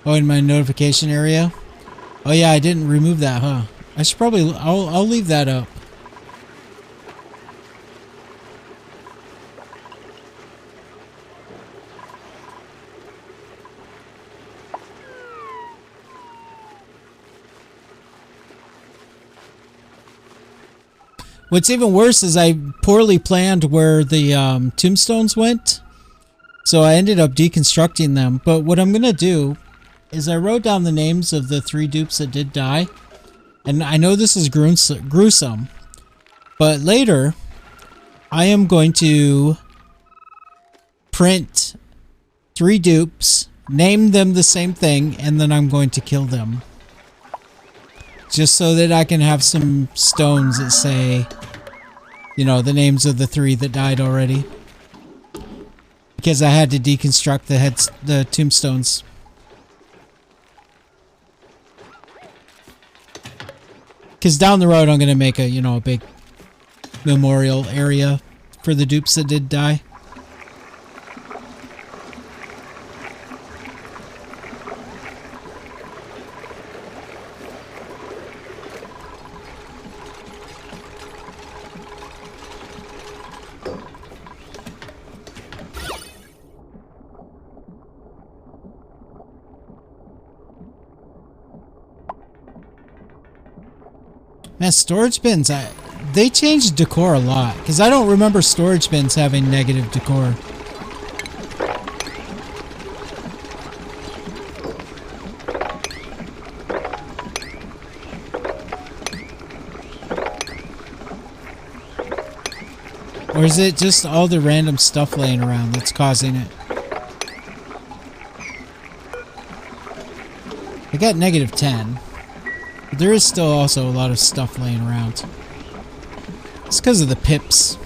Oh, in my notification area? Oh yeah, I didn't remove that, huh? I should probably... I'll leave that up. What's even worse is I poorly planned where the tombstones went. So I ended up deconstructing them. But what I'm going to do is I wrote down the names of the 3 dupes that did die. And I know this is gruesome. But later, I am going to print 3 dupes, name them the same thing, and then I'm going to kill them. Just so that I can have some stones that say, you know, the names of the 3 that died already. Because I had to deconstruct the tombstones. Because down the road I'm going to make a, you know, a big memorial area for the dupes that did die. Man, storage bins, they changed decor a lot. Because I don't remember storage bins having negative decor. Or is it just all the random stuff laying around that's causing it? I got negative 10. But there is still also a lot of stuff laying around. It's because of the pips.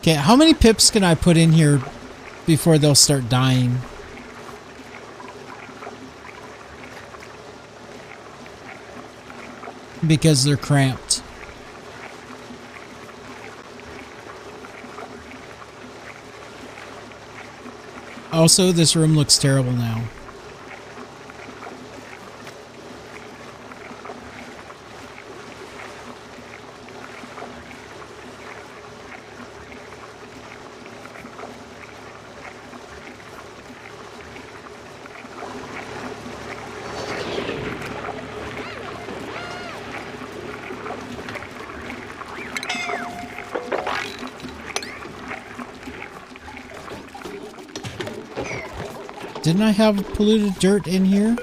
Okay, how many pips can I put in here before they'll start dying? Because they're cramped. Also, this room looks terrible now. Didn't I have polluted dirt in here?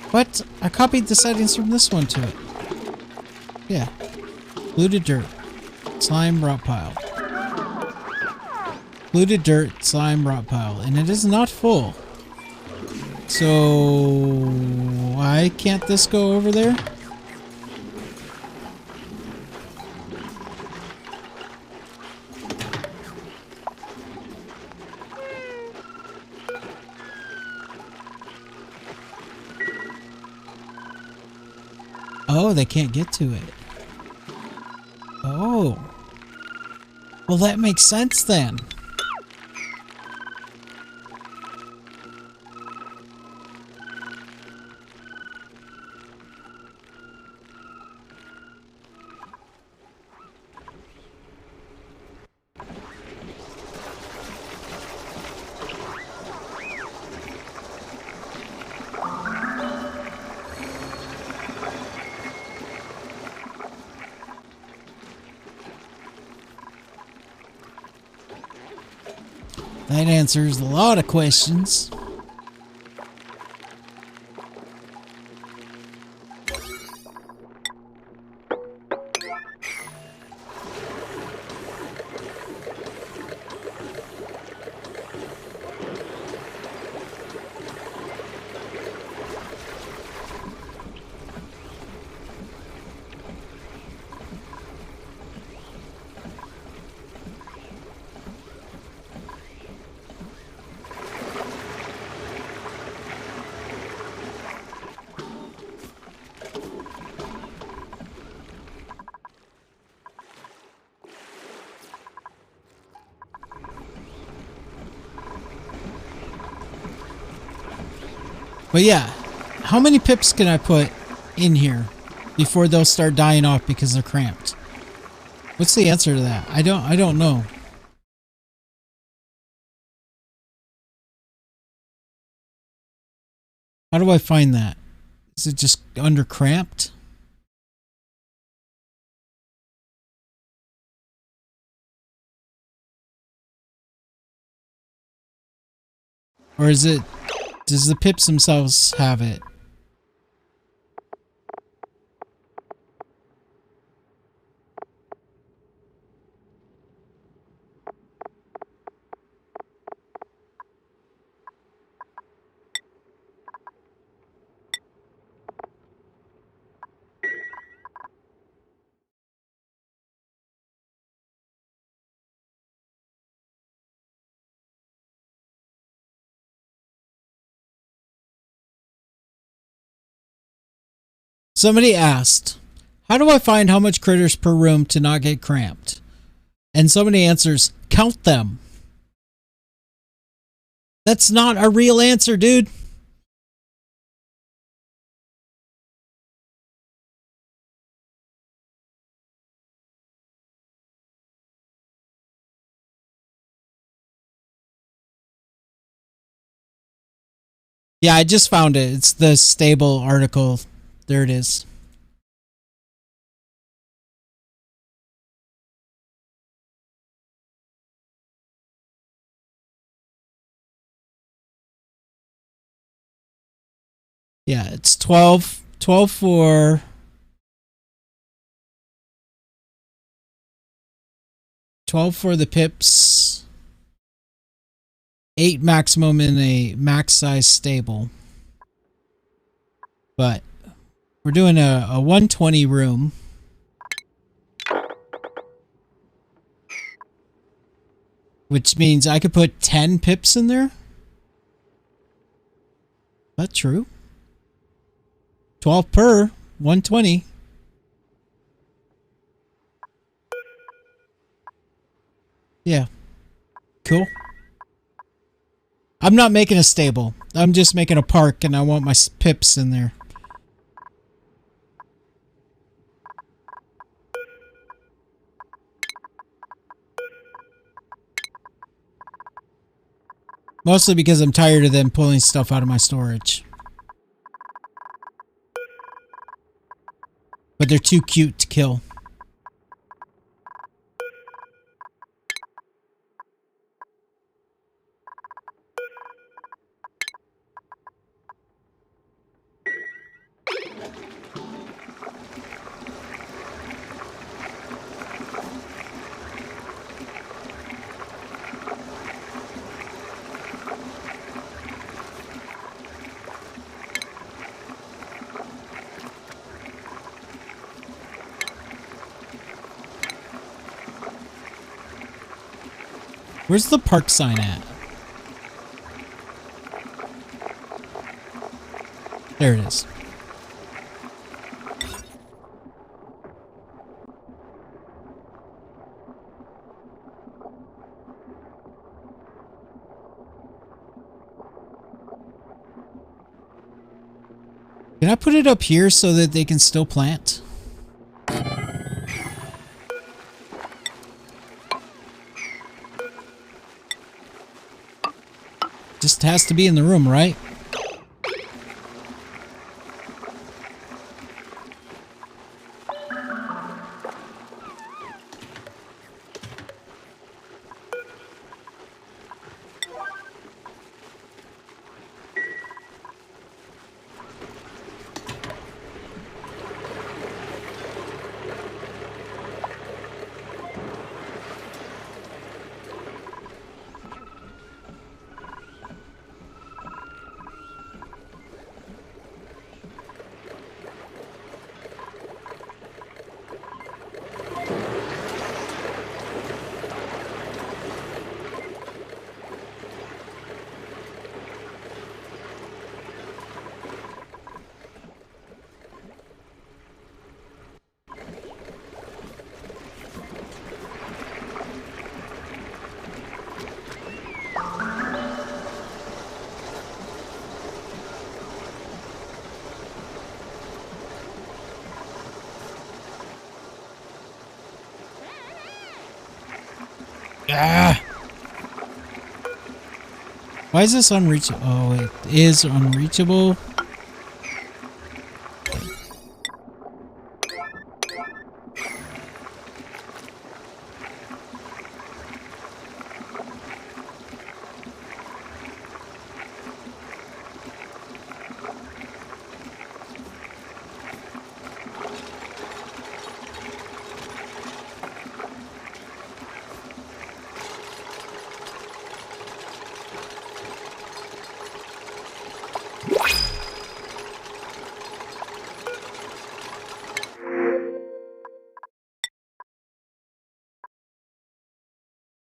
What? I copied the settings from this one to it. Yeah. Polluted dirt. Slime rot pile. Polluted dirt, slime rot pile. And it is not full. So... why can't this go over there? Oh, they can't get to it. Oh. Well, that makes sense then. That answers a lot of questions. But yeah, how many pips can I put in here before they'll start dying off because they're cramped? What's the answer to that? I don't know. How do I find that? Is it just under cramped? Or is it, does the pips themselves have it? Somebody asked, how do I find how much critters per room to not get cramped? And somebody answers, count them. That's not a real answer, dude. Yeah, I just found it. It's the stable article. There it is. Yeah, it's 12 for 12 for the pips, 8 maximum in a max size stable. But we're doing a 120 room. Which means I could put 10 pips in there? Is that true? 12 per 120. Yeah. Cool. I'm not making a stable. I'm just making a park and I want my pips in there. Mostly because I'm tired of them pulling stuff out of my storage. But they're too cute to kill. Where's the park sign at? There it is. Can I put it up here so that they can still plant? Just has to be in the room, right? Ah! Why is this unreachable? Oh, it is unreachable.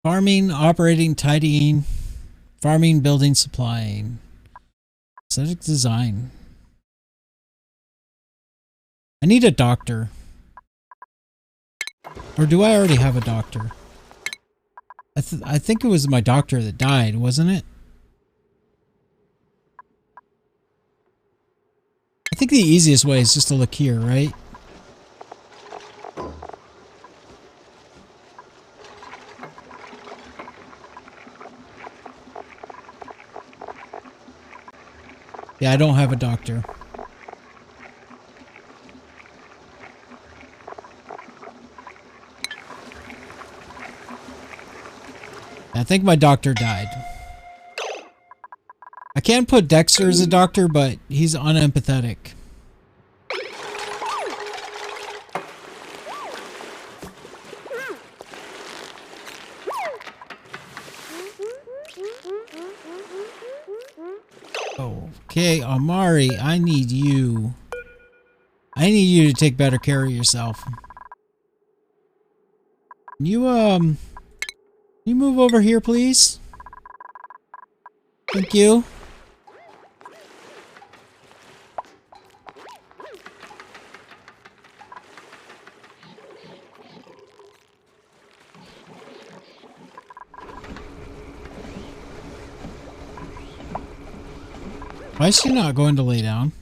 Farming, operating, tidying, farming, building, supplying. Aesthetic design. I need a doctor. Or do I already have a doctor? I think it was my doctor that died, wasn't it? I think the easiest way is just to look here, right? Yeah, I don't have a doctor. I think my doctor died. I can't put Dexter as a doctor, but he's unempathetic. Okay, Amari, I need you. I need you to take better care of yourself. You move over here, please? Thank you. Why is she not going to lay down?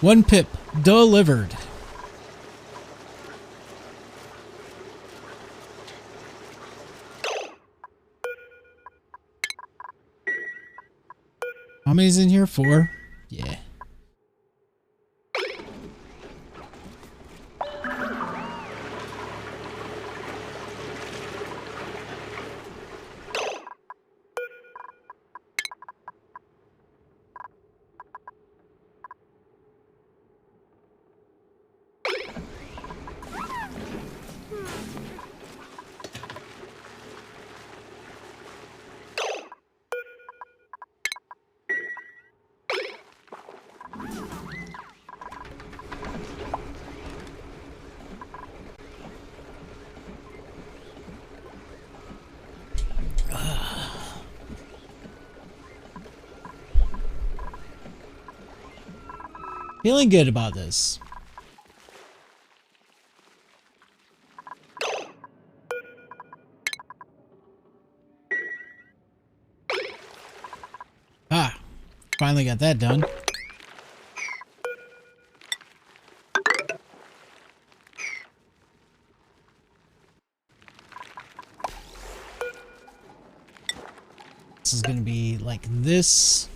One pip delivered. How many's in here? 4? Yeah. Feeling good about this. Ah, finally got that done. This is gonna be like this.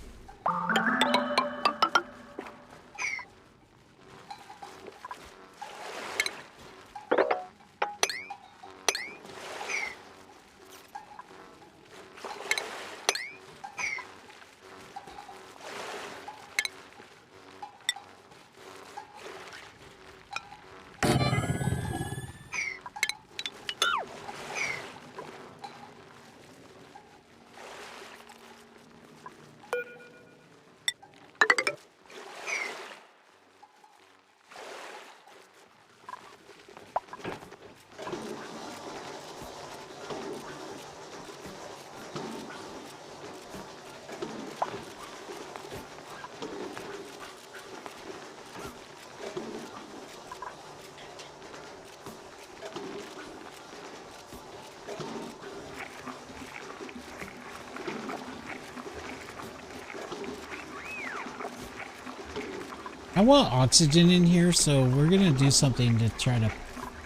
I want oxygen in here, so we're gonna do something to try to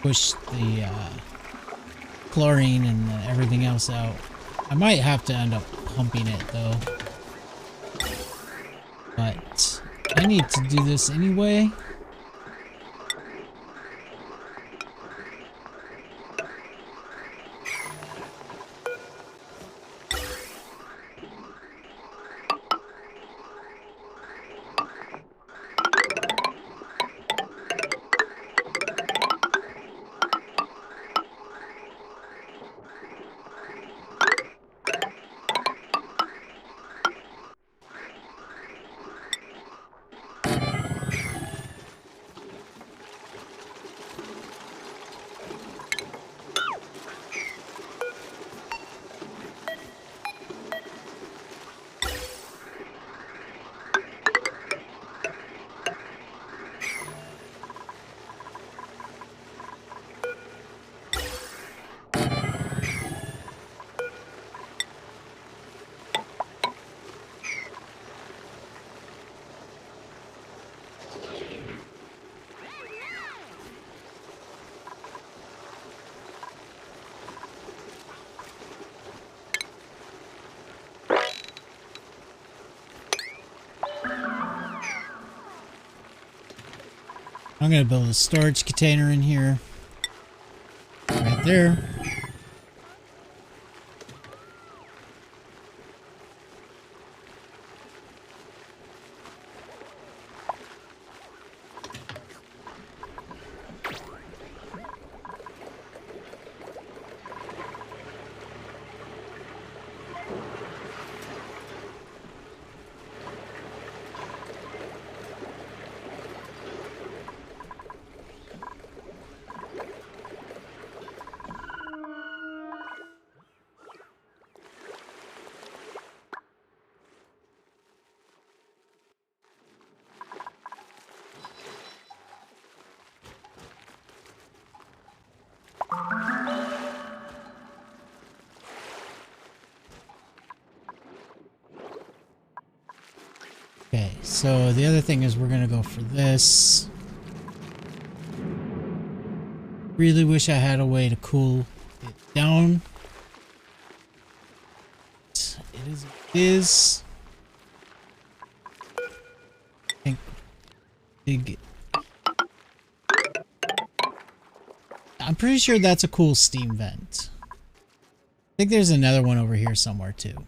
push the chlorine and everything else out. I might have to end up pumping it though, but I need to do this anyway. I'm gonna build a storage container in here. Right there. Okay, so the other thing is we're gonna go for this. Really wish I had a way to cool it down. It is what it is. I think big. I'm pretty sure that's a cool steam vent. I think there's another one over here somewhere too.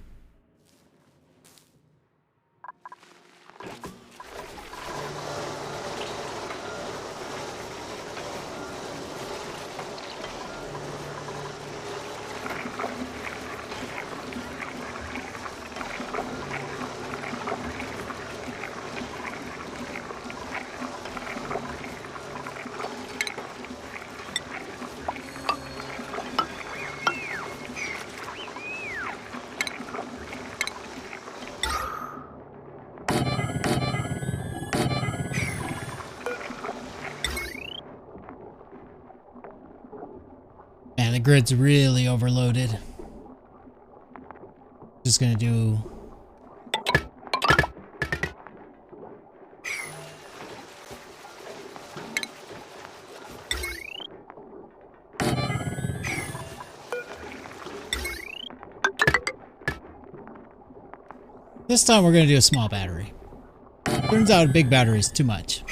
Man, the grid's really overloaded. Just gonna do... This time we're gonna do a small battery. Turns out a big battery is too much.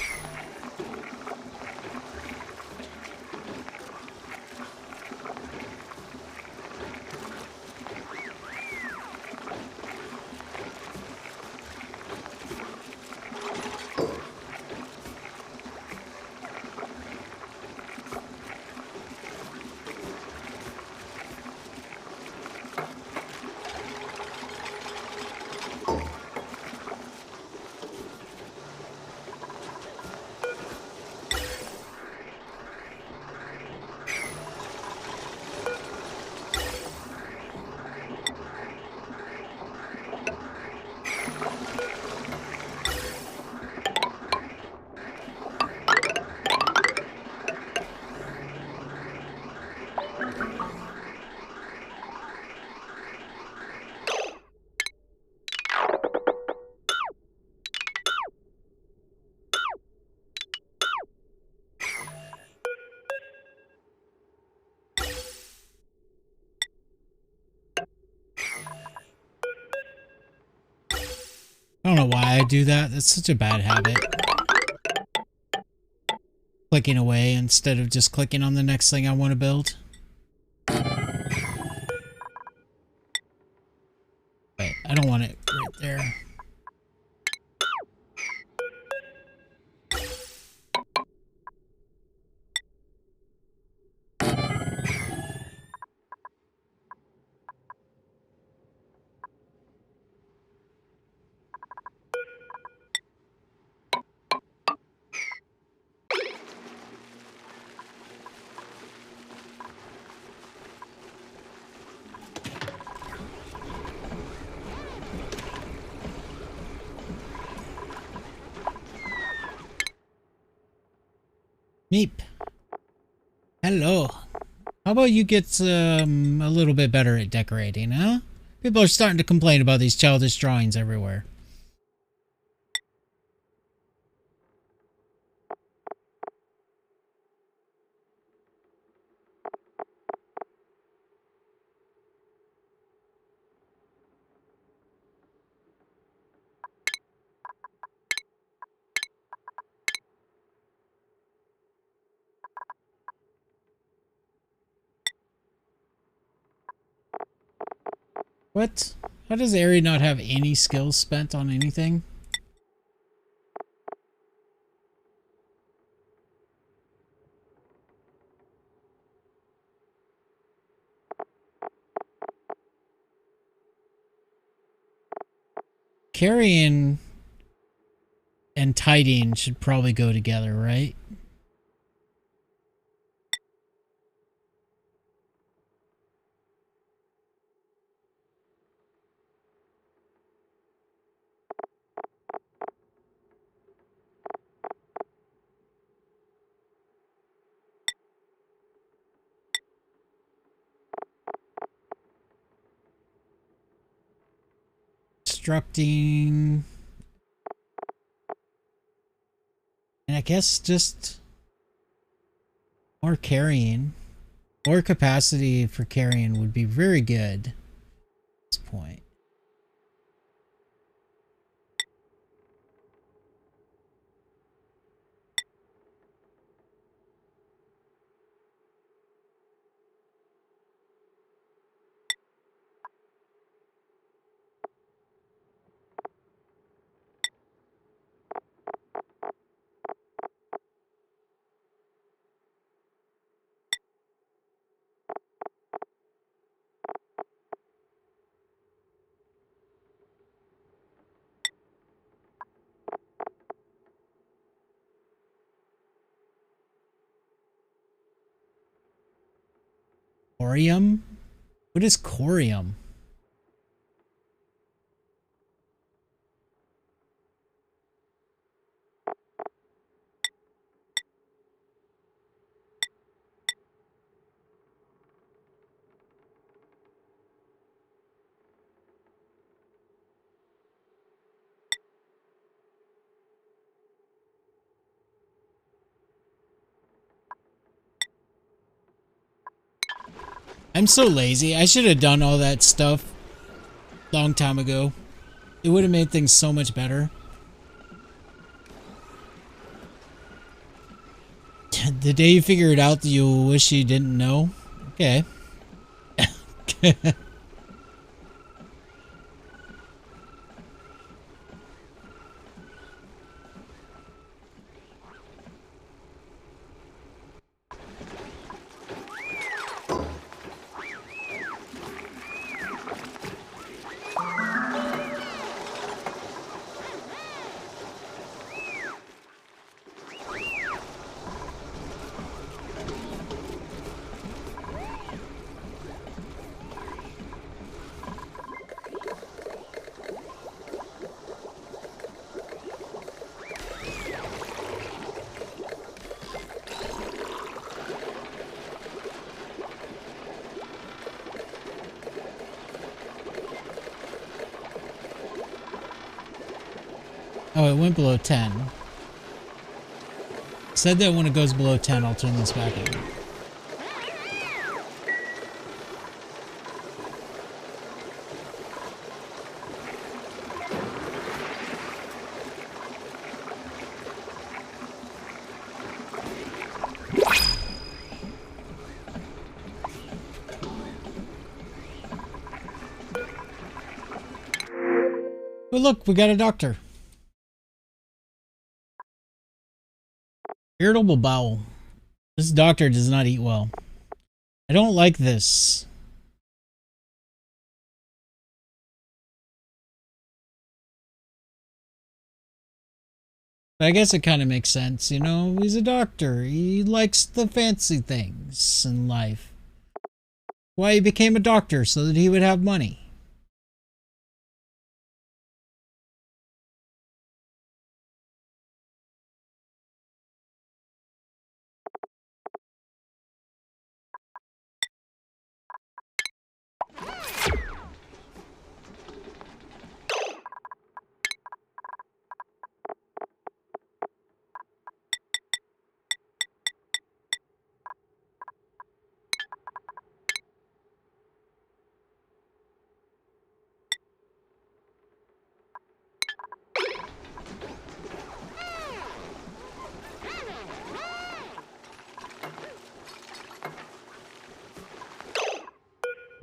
I don't know why I do that. That's such a bad habit. Clicking away instead of just clicking on the next thing I want to build. Wait, I don't want it right there. Meep. Hello. How about you get a little bit better at decorating, huh? People are starting to complain about these childish drawings everywhere. What? How does Ari not have any skills spent on anything? Carrying and tidying should probably go together, right? Constructing. And I guess just more carrying. More capacity for carrying would be very good at this point. Corium? What is corium? I'm so lazy. I should have done all that stuff a long time ago. It would have made things so much better. The day you figure it out, you wish you didn't know. Okay. Oh, it went below 10. Said that when it goes below 10, I'll turn this back on. Oh, look, we got a doctor. Irritable bowel. This doctor does not eat well. I don't like this. But I guess it kind of makes sense, you know? He's a doctor. He likes the fancy things in life. Why he became a doctor, so that he would have money.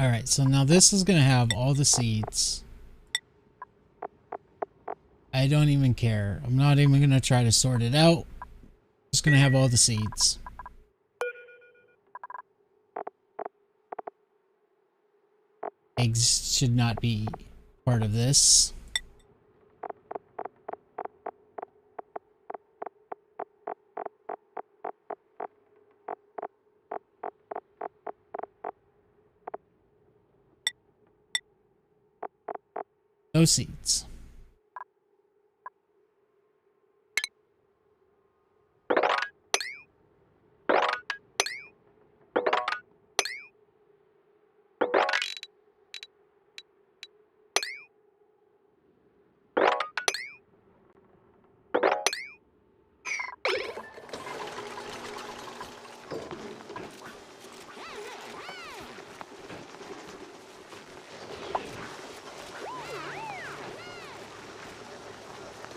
Alright, so now this is going to have all the seeds. I don't even care. I'm not even going to try to sort it out. Just going to have all the seeds. Eggs should not be part of this. No seeds.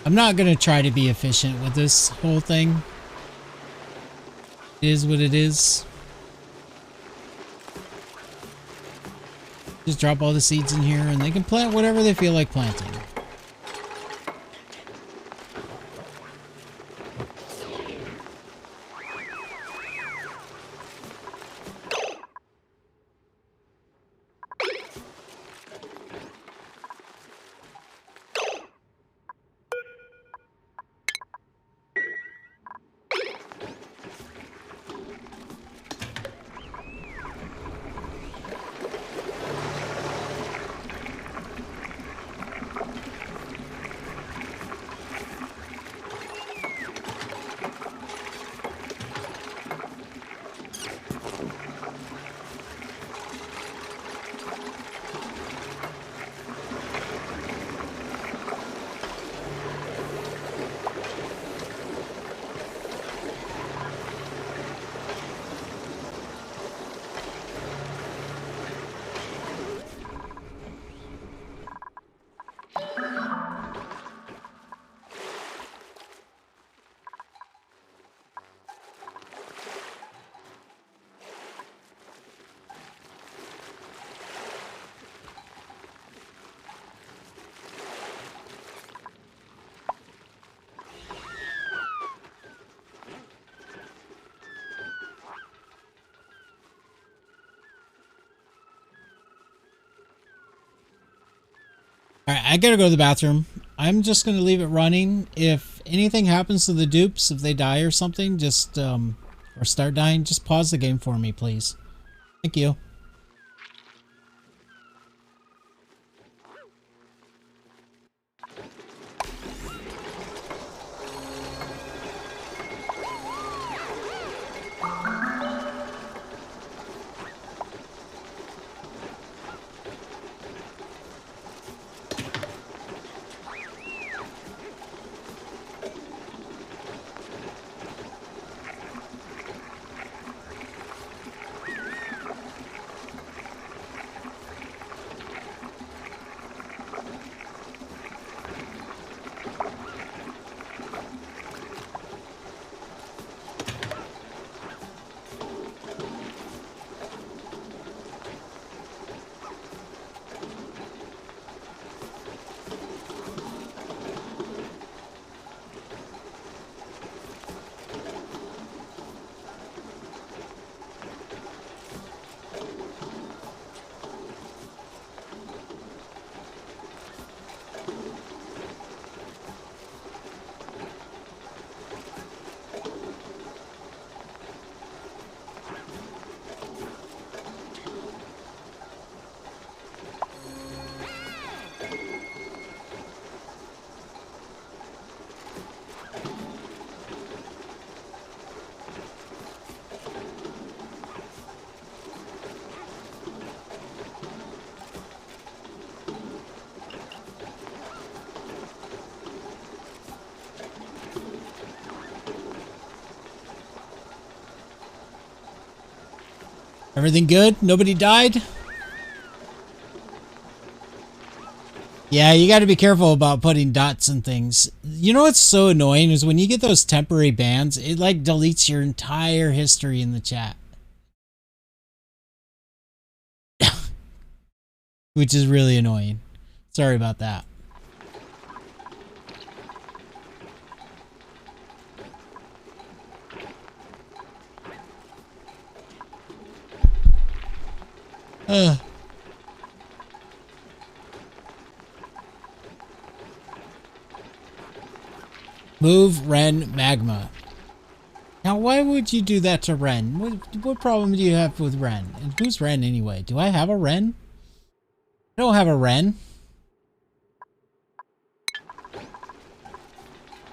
I'm not going to try to be efficient with this whole thing. It is what it is. Just drop all the seeds in here and they can plant whatever they feel like planting. Alright, I gotta go to the bathroom. I'm just gonna leave it running. If anything happens to the dupes, if they die or something, just, or start dying, just pause the game for me, please. Thank you. Everything good? Nobody died? Yeah, you got to be careful about putting dots and things. You know what's so annoying is when you get those temporary bans, it like deletes your entire history in the chat. Which is really annoying. Sorry about that. Move Ren Magma. Now, why would you do that to Ren? What problem do you have with Ren? And who's Ren anyway? Do I have a Ren? I don't have a Ren.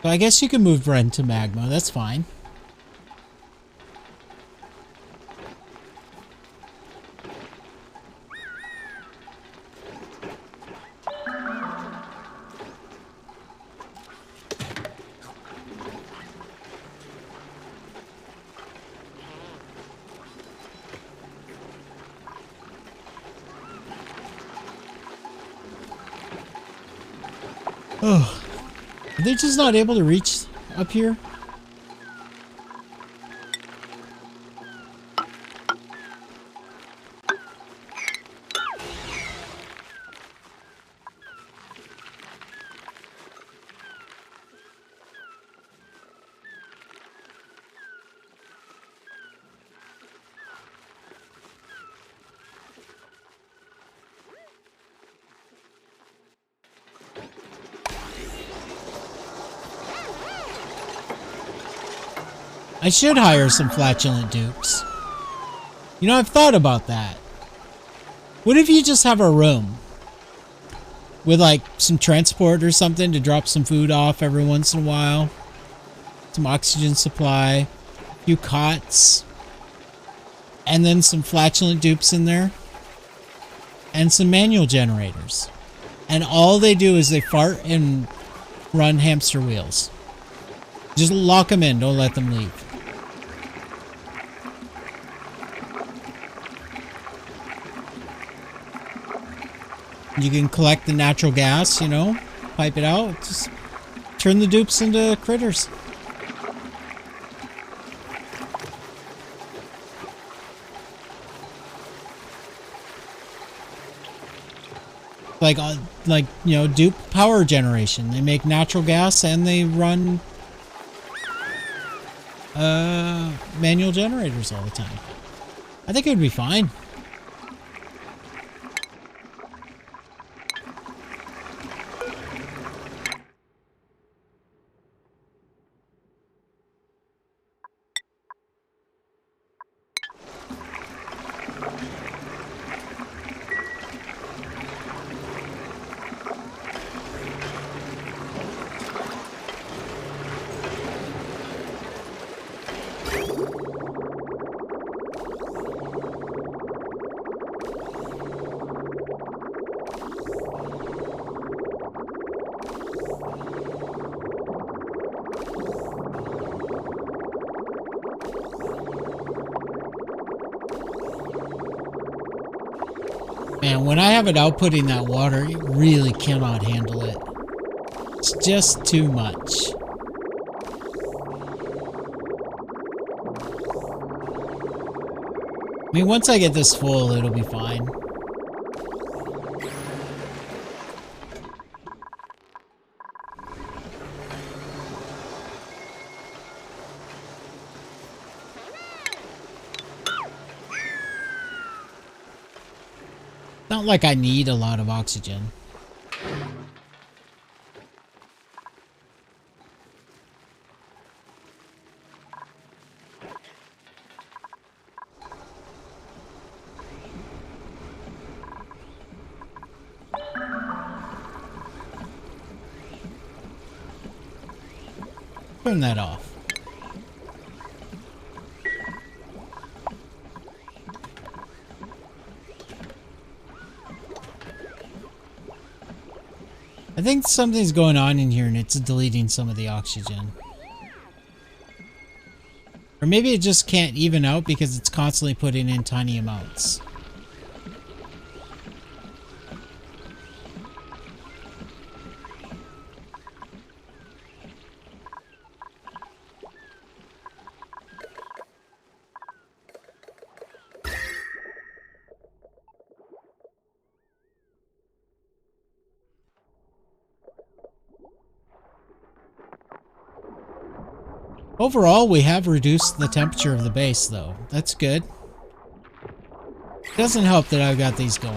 So I guess you can move Ren to Magma. That's fine. Oh, are they just not able to reach up here? I should hire some flatulent dupes. You know, I've thought about that. What if you just have a room with like some transport or something to drop some food off every once in a while? Some oxygen supply, a few cots, and then some flatulent dupes in there, and some manual generators. And all they do is they fart and run hamster wheels. Just lock them in, don't let them leave. You can collect the natural gas, you know, pipe it out, just turn the dupes into critters. Like, you know, dupe power generation. They make natural gas and they run manual generators all the time. I think it would be fine. Man, when I have it outputting that water, it really cannot handle it. It's just too much. I mean, once I get this full, it'll be fine. Not like I need a lot of oxygen. Turn that off. I think something's going on in here and it's deleting some of the oxygen. Or maybe it just can't even out because it's constantly putting in tiny amounts. Overall, we have reduced the temperature of the base, though. That's good. Doesn't help that I've got these going.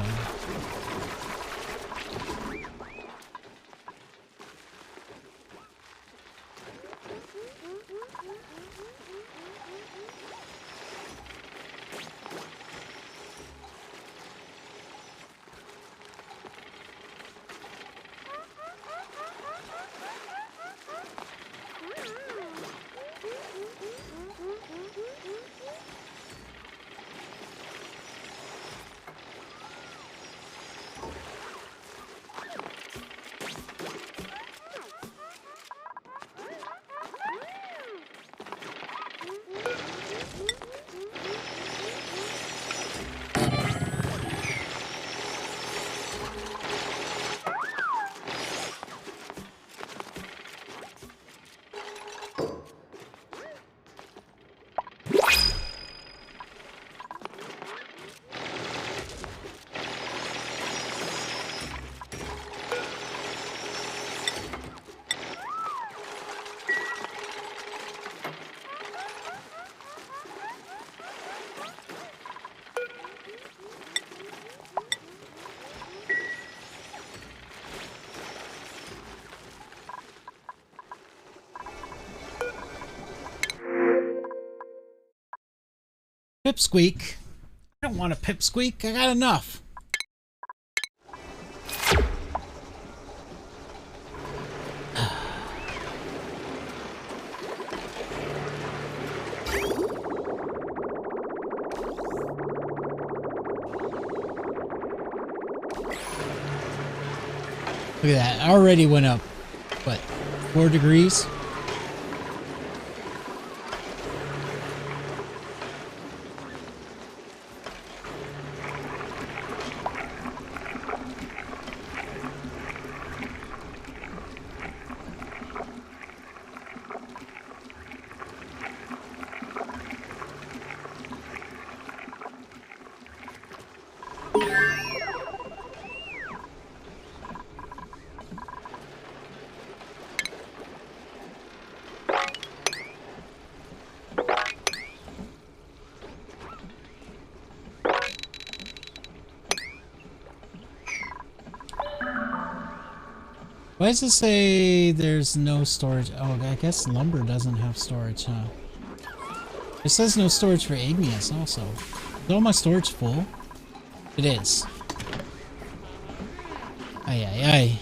Pipsqueak. I don't want a pipsqueak. I got enough. Look at that. I already went up, what, 4 degrees? Why does it say there's no storage? Oh, I guess lumber doesn't have storage, huh? It says no storage for igneous also. Is all my storage full? It is. Ay, ay, ay.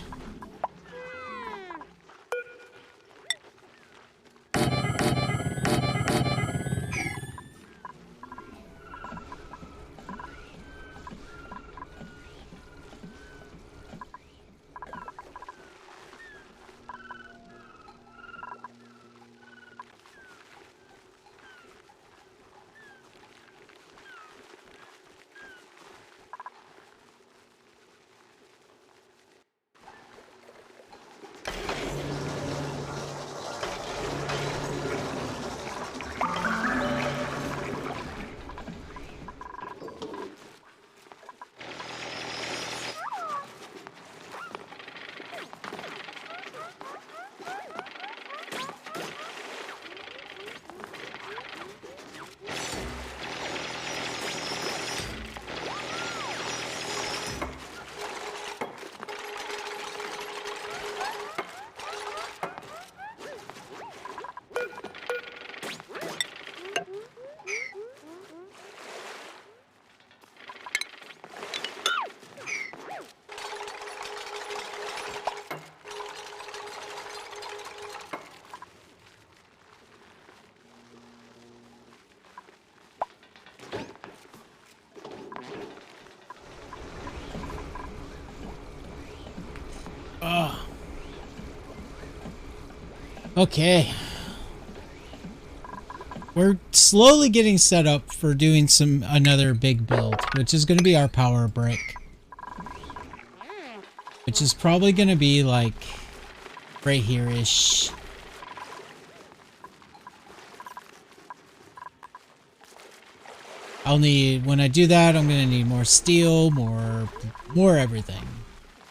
Oh. Okay. we're slowly getting set up for doing another big build, which is going to be our power brick. Which is probably going to be like right here-ish. I'll need, when I do that, I'm going to need more steel, more everything.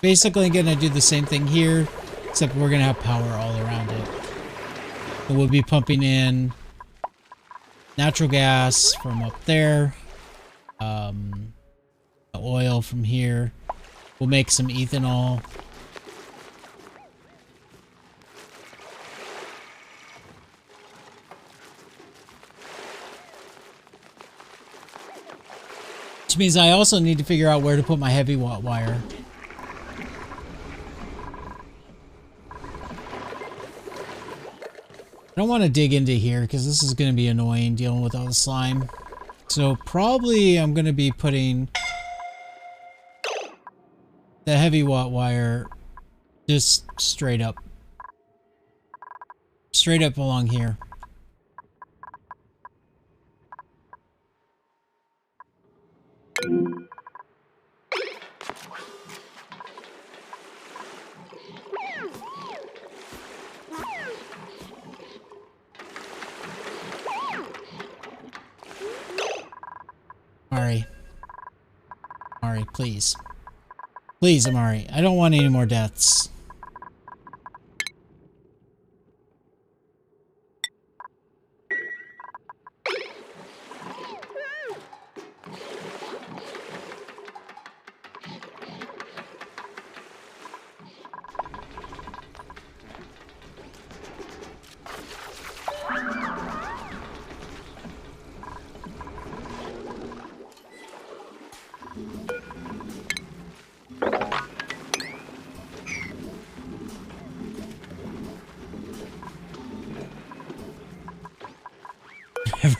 Basically, I'm going to do the same thing here, except we're going to have power all around it. So we'll be pumping in natural gas from up there, oil from here. We'll make some ethanol. Which means I also need to figure out where to put my heavy watt wire. I don't want to dig into here because this is going to be annoying dealing with all the slime. So probably I'm going to be putting the heavy watt wire just straight up along here. Amari, please. Please, Amari. I don't want any more deaths.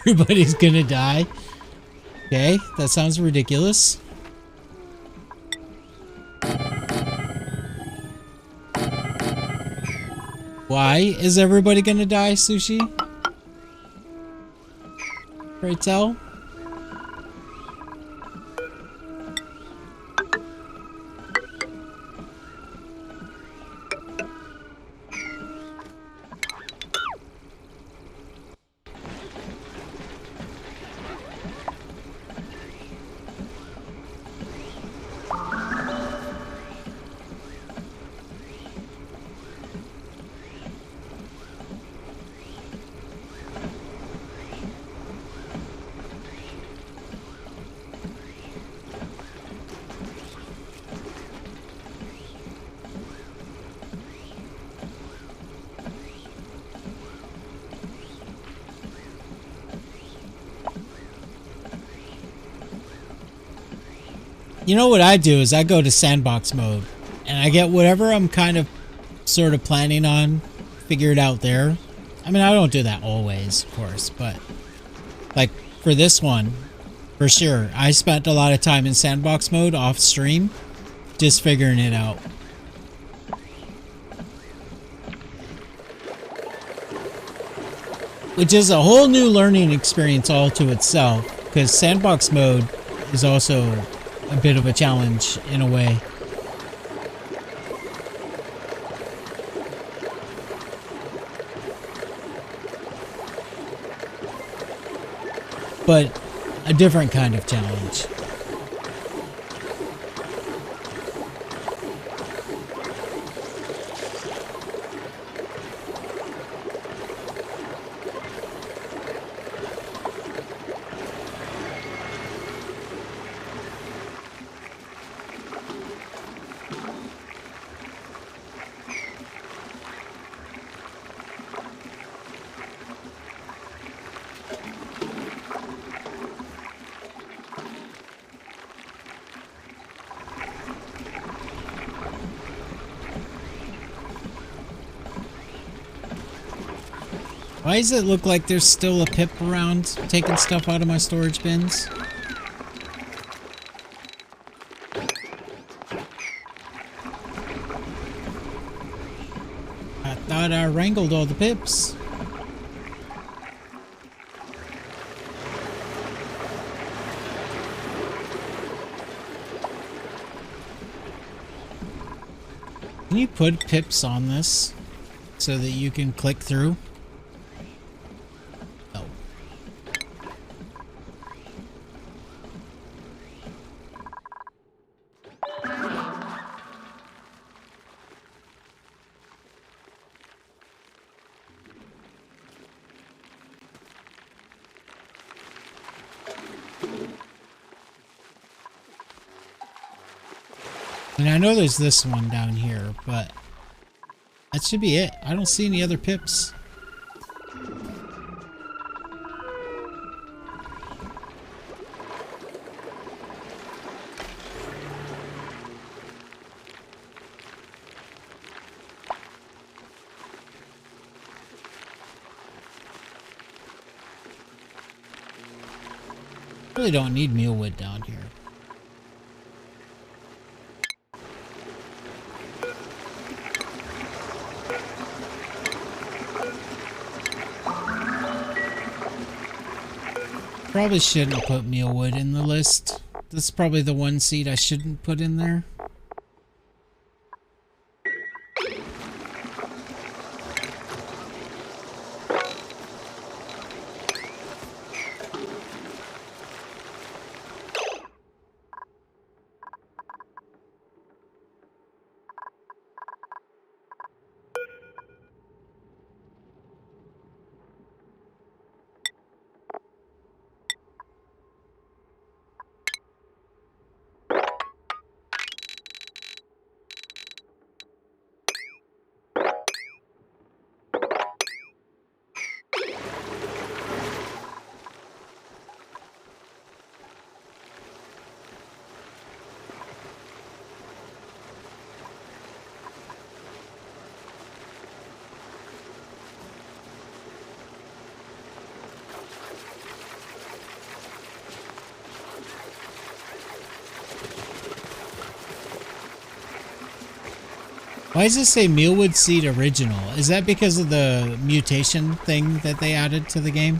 Everybody's gonna die. Okay, that sounds ridiculous. Why is everybody gonna die, Sushi? Pray tell. You know what I do is I go to sandbox mode and I get whatever I'm kind of sort of planning on figured out there. I mean, I don't do that always, of course, but like for this one, for sure, I spent a lot of time in sandbox mode off stream just figuring it out. Which is a whole new learning experience all to itself, because sandbox mode is also a bit of a challenge in a way. But a different kind of challenge. Why does it look like there's still a pip around taking stuff out of my storage bins? I thought I wrangled all the pips. Can you put pips on this so that you can click through? No. And I know there's this one down here, but that should be it. I don't see any other pips. Really don't need mealwood down here. Probably shouldn't put mealwood in the list. That's probably the one seed I shouldn't put in there. Why does it say mealwood seed original? Is that because of the mutation thing that they added to the game?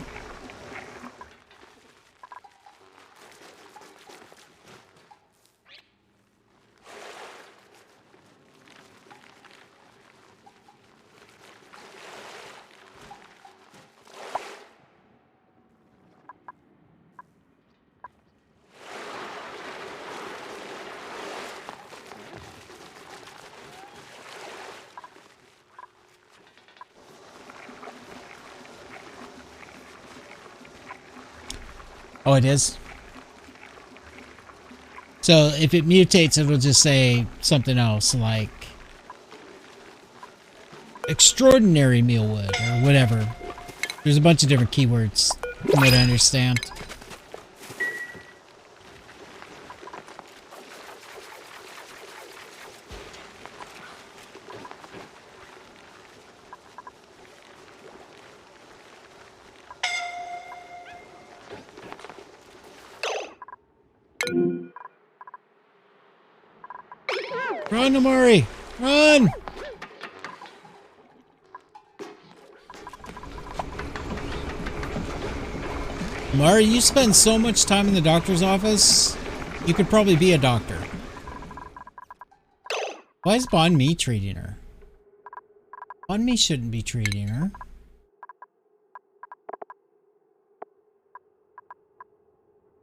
Oh, it is? So if it mutates, it'll just say something else, like extraordinary mealwood or whatever. There's a bunch of different keywords from what I understand. Run, Amari! Run! Amari, you spend so much time in the doctor's office, you could probably be a doctor. Why is Bon Mi treating her? Bon Mi shouldn't be treating her.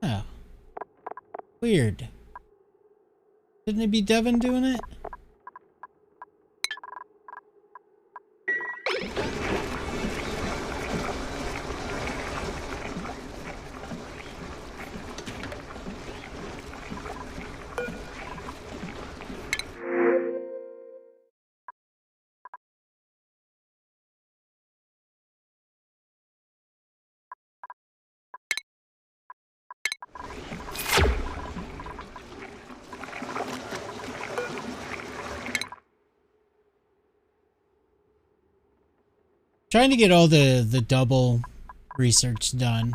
Oh. Weird. Shouldn't it be Devin doing it? Trying to get all the double research done.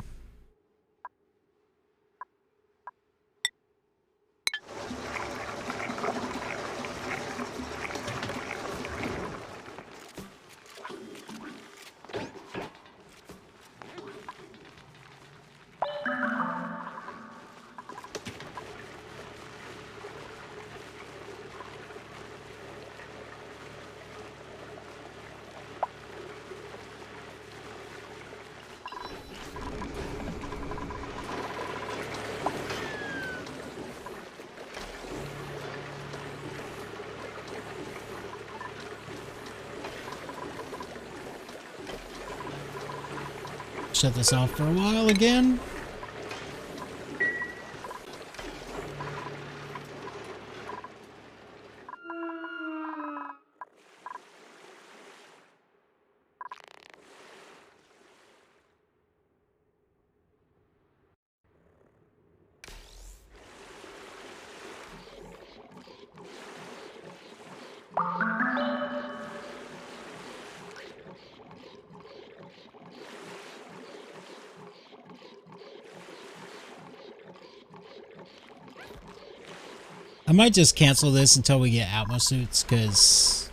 shut this off for a while again. I might just cancel this until we get Atmo suits, because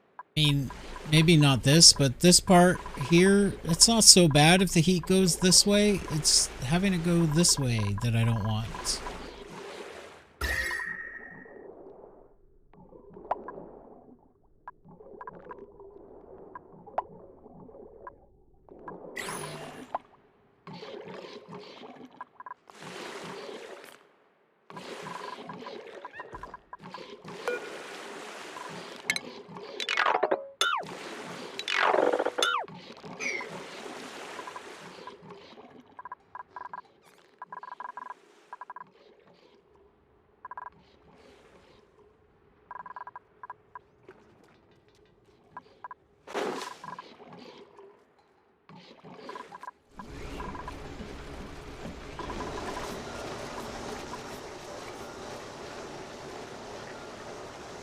I mean, maybe not this, but this part here, it's not so bad if the heat goes this way. It's having it go this way that I don't want.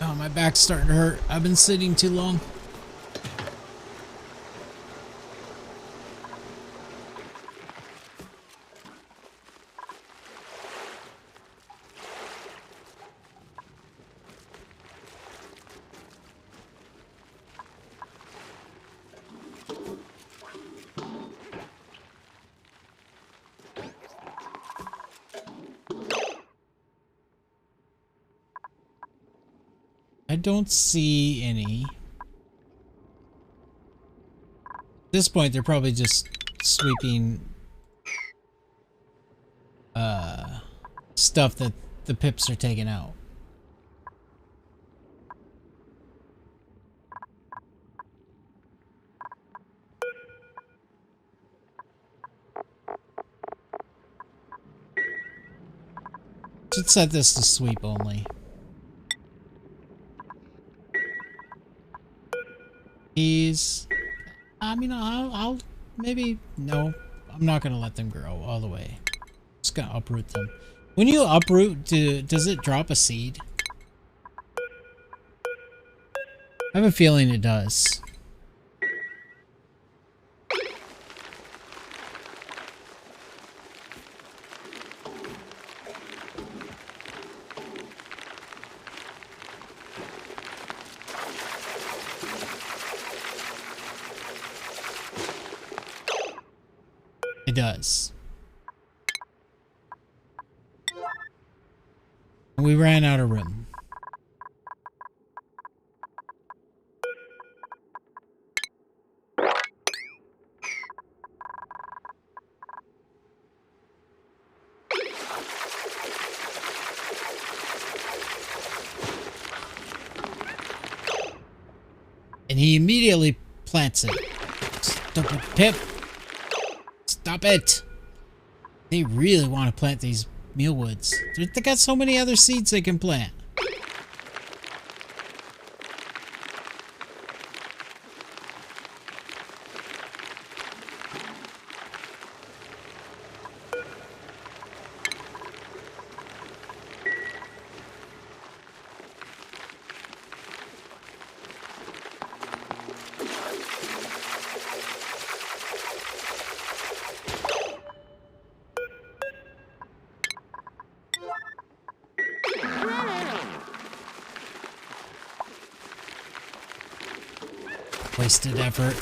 Oh, my back's starting to hurt. I've been sitting too long. I don't see any. At this point, they're probably just sweeping stuff that the pips are taking out. Should set this to sweep only. I mean, I'll maybe, no, I'm not gonna let them grow all the way. Just gonna uproot them. When you uproot, does it drop a seed? I have a feeling it does. It does. We ran out of room. And he immediately plants it. Stupid pip. Stop it! They really want to plant these mealwoods. They got so many other seeds they can plant. Wasted effort.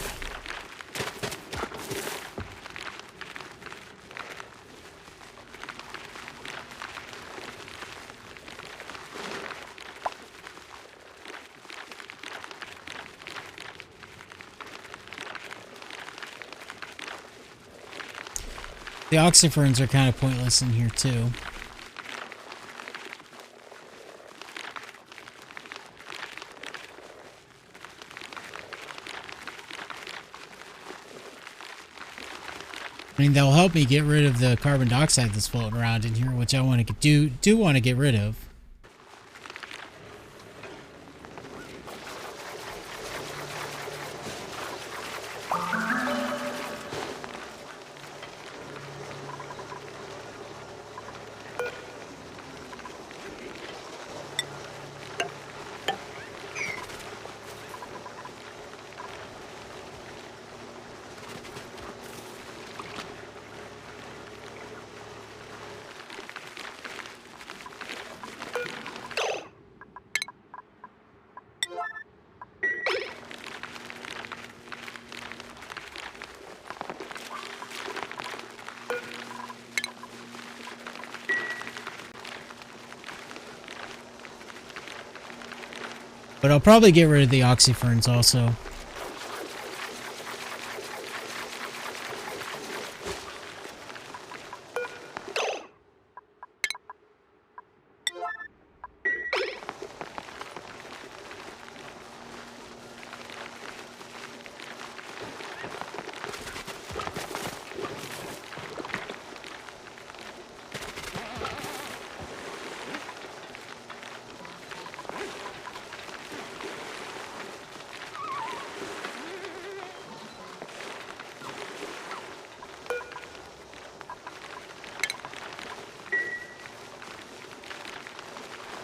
The oxyferns are kind of pointless in here too. I mean, they'll help me get rid of the carbon dioxide that's floating around in here, which I want to do want to get rid of. But I'll probably get rid of the oxyferns also.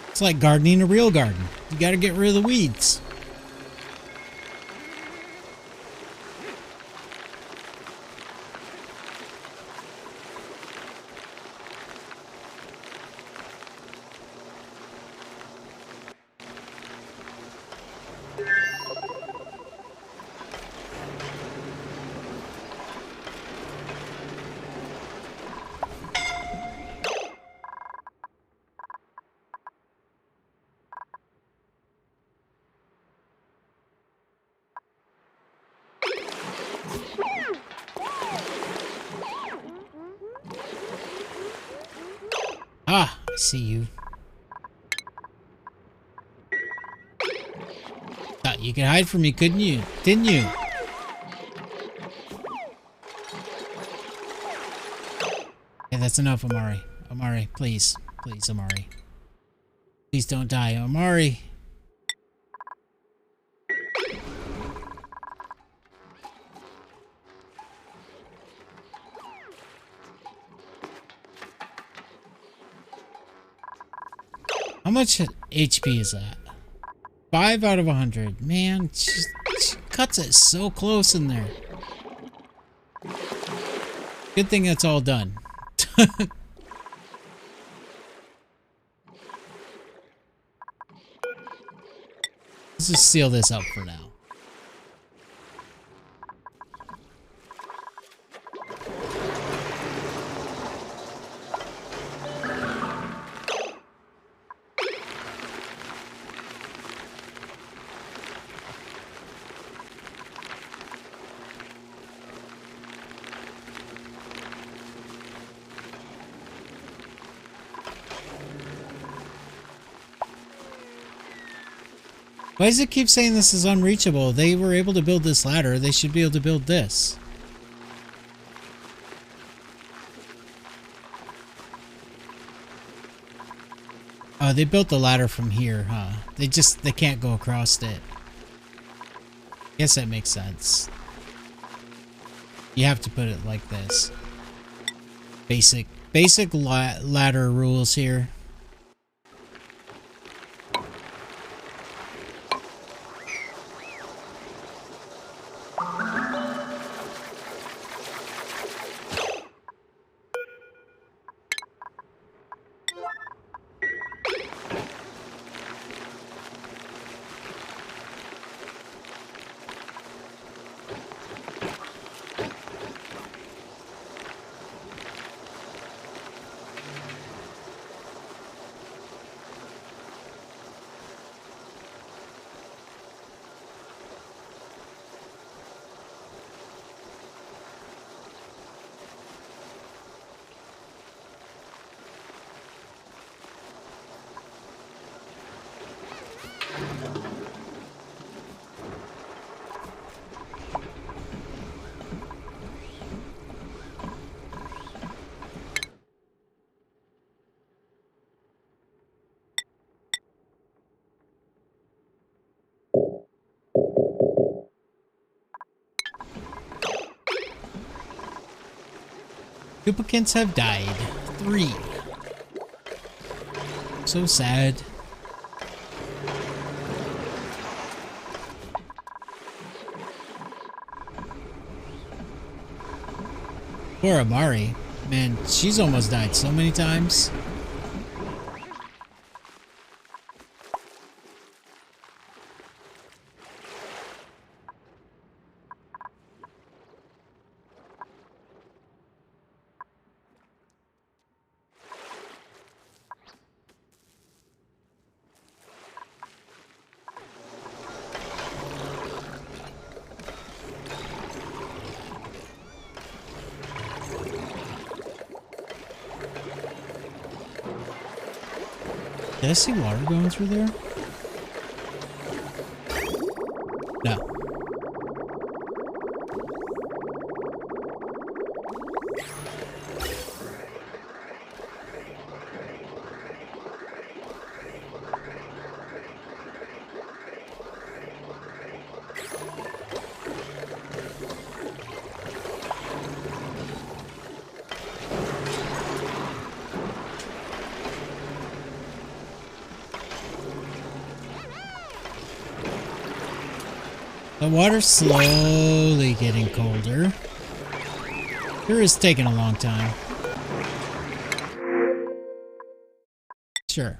It's like gardening a real garden. You gotta get rid of the weeds. Ah, I see you. Thought you could hide from me, couldn't you? Didn't you? Okay, that's enough, Amari. Amari, please. Please, Amari. Please don't die, Amari. How much HP is that? 5 out of 100. Man, she cuts it so close in there. Good thing that's all done. Let's just seal this up for now. Why does it keep saying this is unreachable? They were able to build this ladder. They should be able to build this. Oh, they built the ladder from here, huh? They can't go across it. Guess that makes sense. You have to put it like this. Basic ladder rules here. Duplicants have died. 3. So sad. Poor Amari. Man, she's almost died so many times. Did I see water going through there? No. The water's slowly getting colder. Sure is taking a long time. Sure.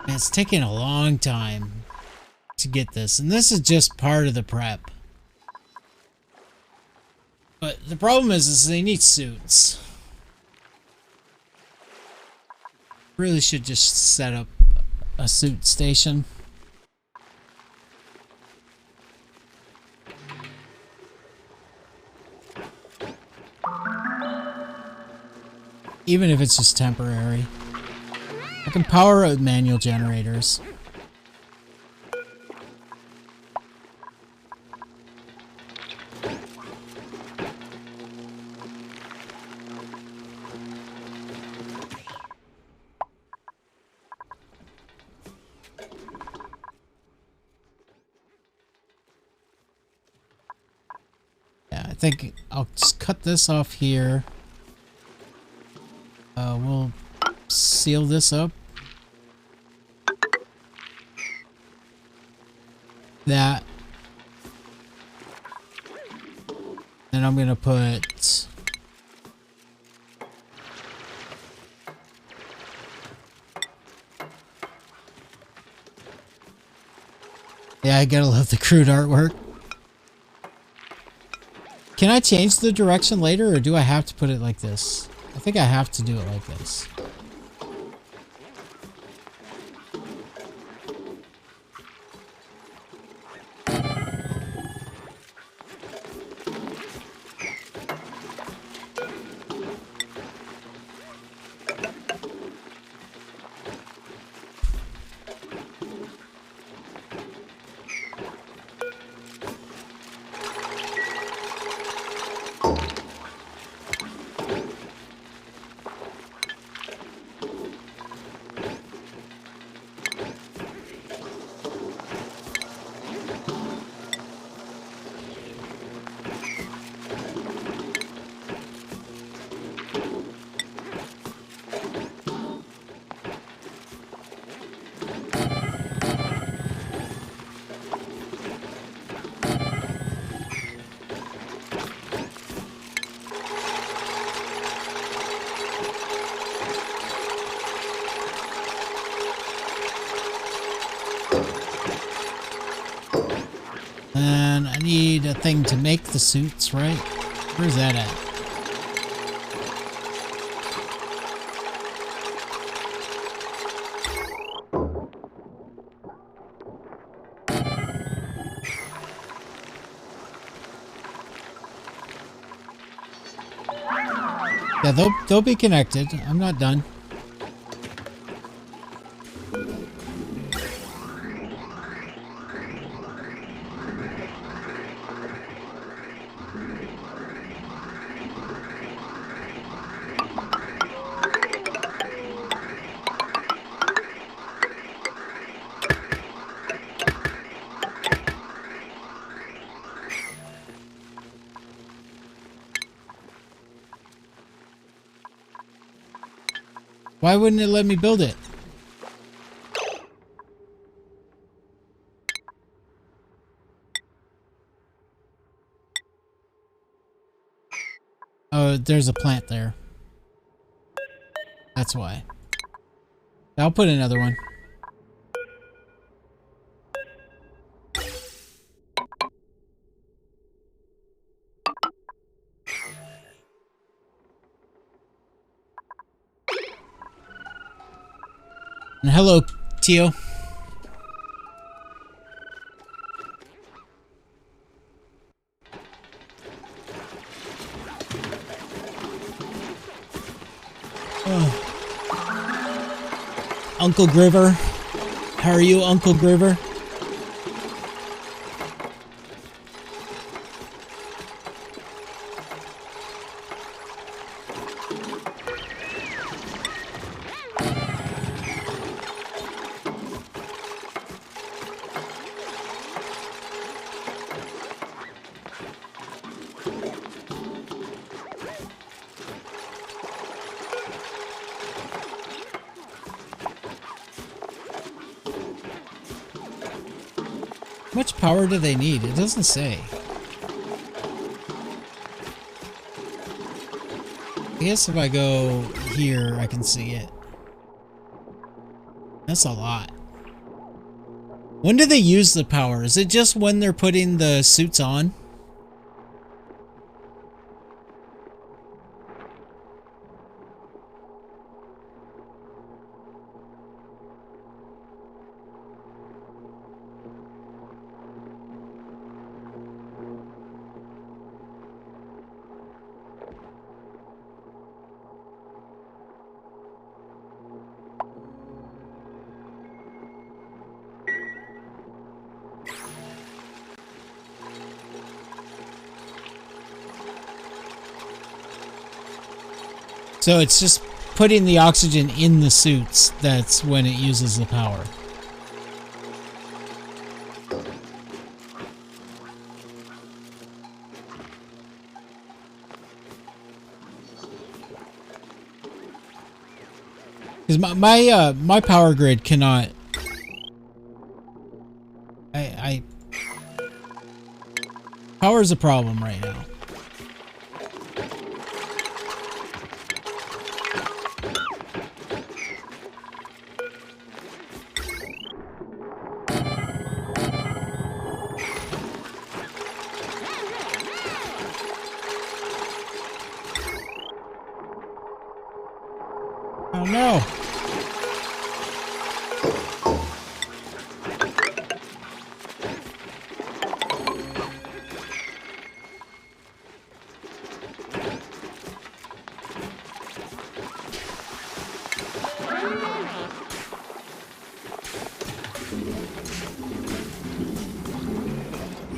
It's taking a long time to get this, and this is just part of the prep. But the problem is they need suits. Really should just set up a suit station. Even if it's just temporary. I can power out manual generators. Yeah, I think I'll just cut this off here. We'll seal this up. That. Then I'm gonna put yeah, I gotta love the crude artwork. Can I change the direction later, or do I have to put it like this? I think I have to do it like this. And I need a thing to make the suits, right? Where's that at? Yeah, they'll be connected. I'm not done. Why wouldn't it let me build it? Oh, there's a plant there. That's why. I'll put another one. And hello, Tio. Oh. Uncle Griver. How are you, Uncle Griver? How much power do they need? It doesn't say. I guess if I go here, I can see it. That's a lot. When do they use the power? Is it just when they're putting the suits on? So it's just putting the oxygen in the suits, that's when it uses the power. Because my power grid cannot. Power is a problem right now. Oh no!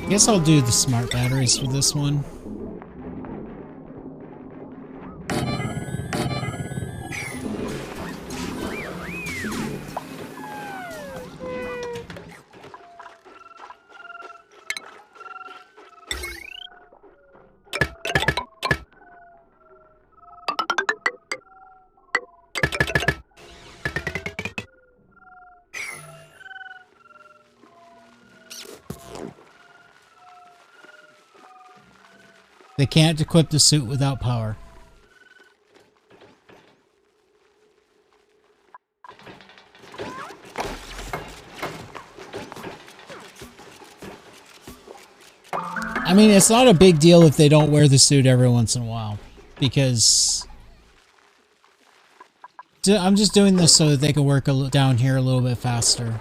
I guess I'll do the smart batteries for this one. They can't equip the suit without power. I mean, it's not a big deal if they don't wear the suit every once in a while, because I'm just doing this so that they can work down here a little bit faster.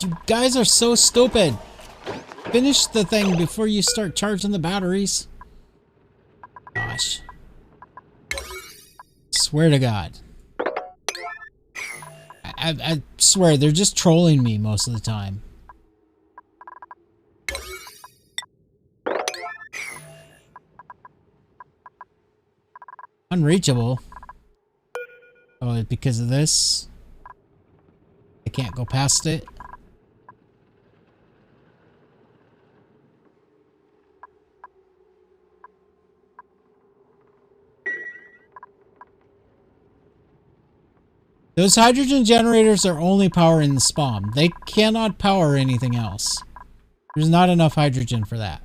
You guys are so stupid. Finish the thing before you start charging the batteries. Gosh. Swear to God. I swear, they're just trolling me most of the time. Unreachable. Oh, because of this? I can't go past it. Those hydrogen generators are only powering the spawn. They cannot power anything else. There's not enough hydrogen for that.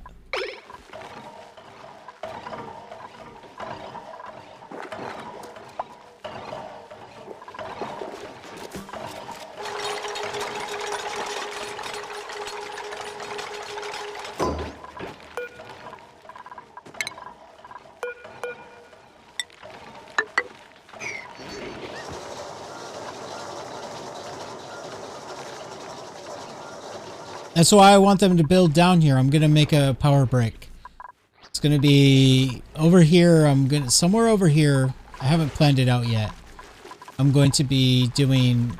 That's why I want them to build down here. I'm gonna make a power brick. It's gonna be over here. Somewhere over here. I haven't planned it out yet. I'm going to be doing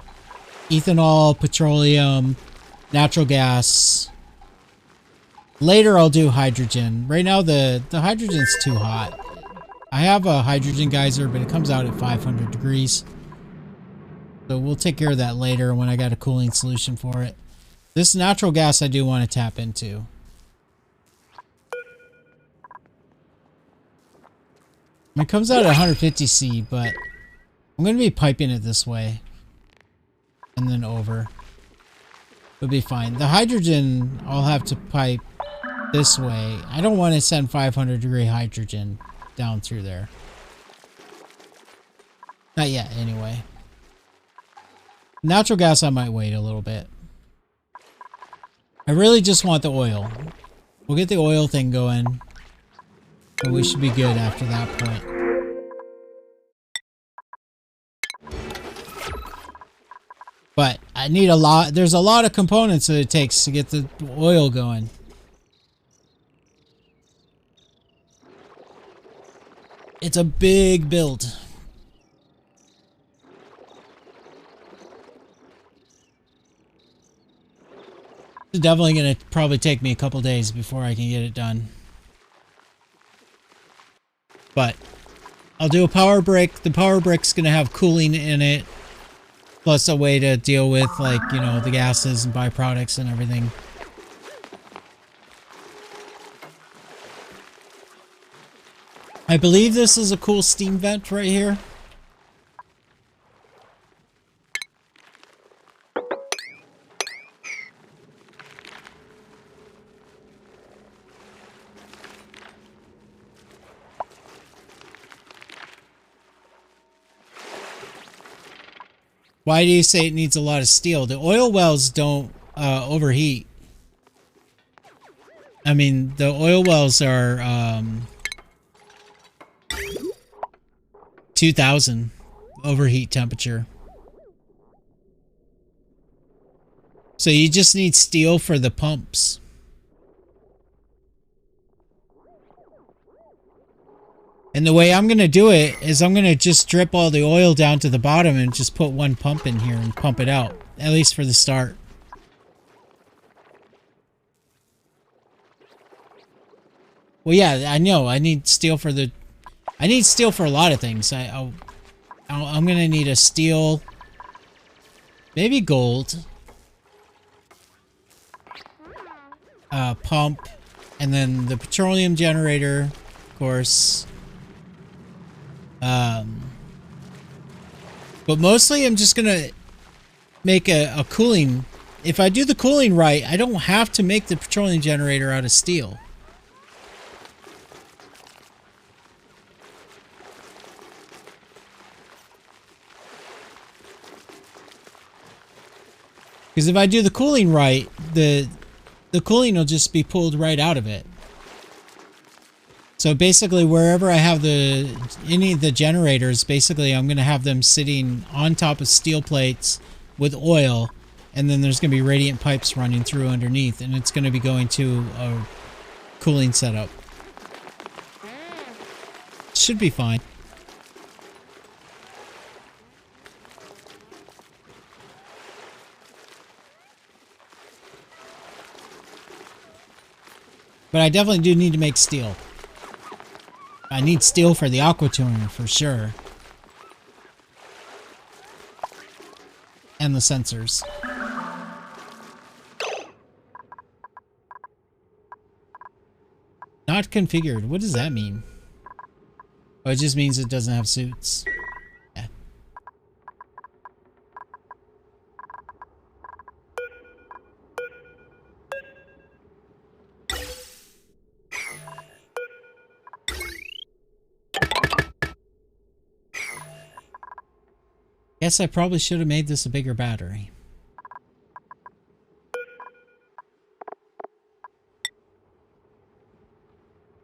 ethanol, petroleum, natural gas. Later I'll do hydrogen. Right now the hydrogen's too hot. I have a hydrogen geyser, but it comes out at 500 degrees. So we'll take care of that later when I got a cooling solution for it. This natural gas I do want to tap into. It comes out at 150 C, but I'm going to be piping it this way. And then over. It'll be fine. The hydrogen I'll have to pipe this way. I don't want to send 500 degree hydrogen down through there. Not yet, anyway. Natural gas I might wait a little bit. I really just want the oil. We'll get the oil thing going. But we should be good after that point. But I need a lot. There's a lot of components that it takes to get the oil going. It's a big build. It's definitely going to probably take me a couple days before I can get it done. But I'll do a power brick. The power brick's going to have cooling in it. Plus a way to deal with, like, you know, the gases and byproducts and everything. I believe this is a cool steam vent right here. Why do you say it needs a lot of steel? The oil wells don't overheat. I mean, the oil wells are 2000 overheat temperature. So you just need steel for the pumps. And the way I'm going to do it is I'm going to just drip all the oil down to the bottom and just put one pump in here and pump it out. At least for the start. Well, yeah, I know. I need steel for the... I need steel for a lot of things. I'm going to need a steel... Maybe gold. Pump. And then the petroleum generator, of course. But mostly I'm just gonna make a cooling. If I do the cooling right, I don't have to make the petroleum generator out of steel. Because if I do the cooling right, the cooling will just be pulled right out of it. So basically, wherever I have any of the generators, basically I'm going to have them sitting on top of steel plates with oil, and then there's going to be radiant pipes running through underneath, and it's going to be going to a cooling setup. Should be fine. But I definitely do need to make steel. I need steel for the aqua tuner for sure. And the sensors. Not configured. What does that mean? Oh, it just means it doesn't have suits. Yeah. Guess I probably should have made this a bigger battery.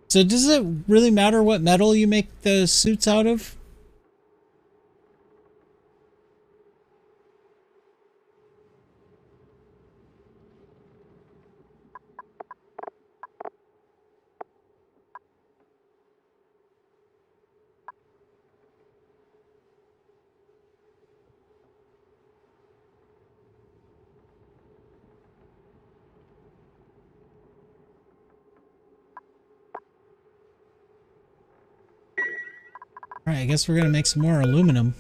So does it really matter what metal you make the suits out of? Alright, I guess we're gonna make some more aluminum.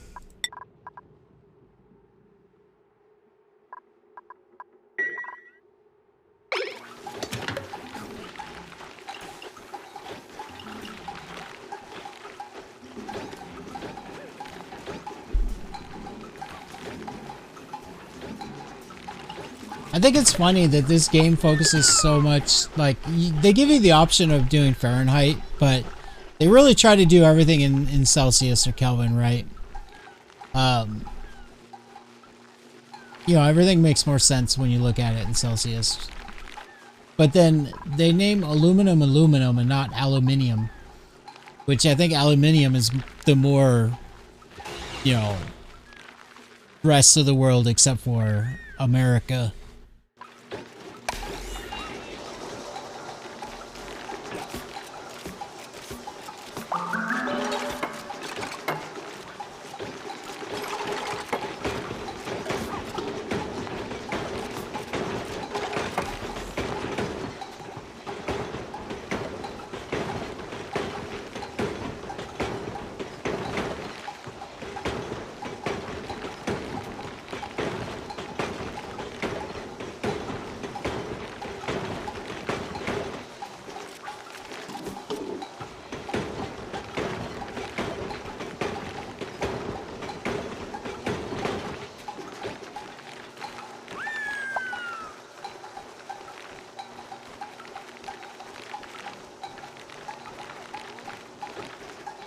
I think it's funny that this game focuses so much, like, they give you the option of doing Fahrenheit, but they really try to do everything in Celsius or Kelvin, right? You know, everything makes more sense when you look at it in Celsius. But then they name aluminum aluminum and not aluminium, which I think aluminium is the more, you know, rest of the world except for America.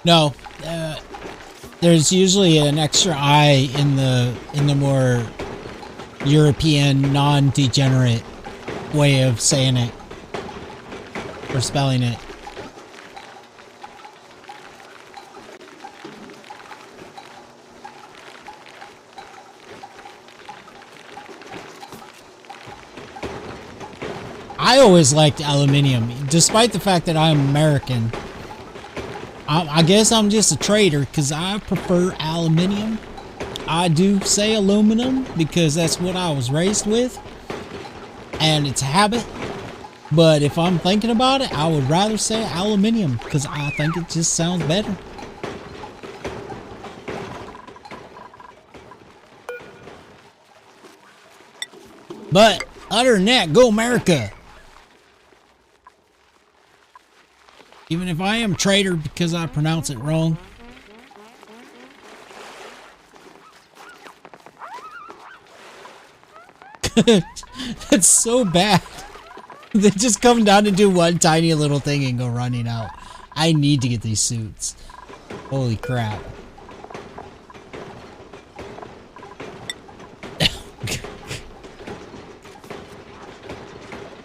No, there's usually an extra I in the more European, non-degenerate way of saying it or spelling it. I always liked aluminium, despite the fact that I'm American. I guess I'm just a traitor because I prefer aluminium. I do say aluminum because that's what I was raised with, and it's a habit. But if I'm thinking about it, I would rather say aluminium because I think it just sounds better. But other than that, go America! Even if I am traitor because I pronounce it wrong. That's so bad. They just come down and do one tiny little thing and go running out. I need to get these suits. Holy crap.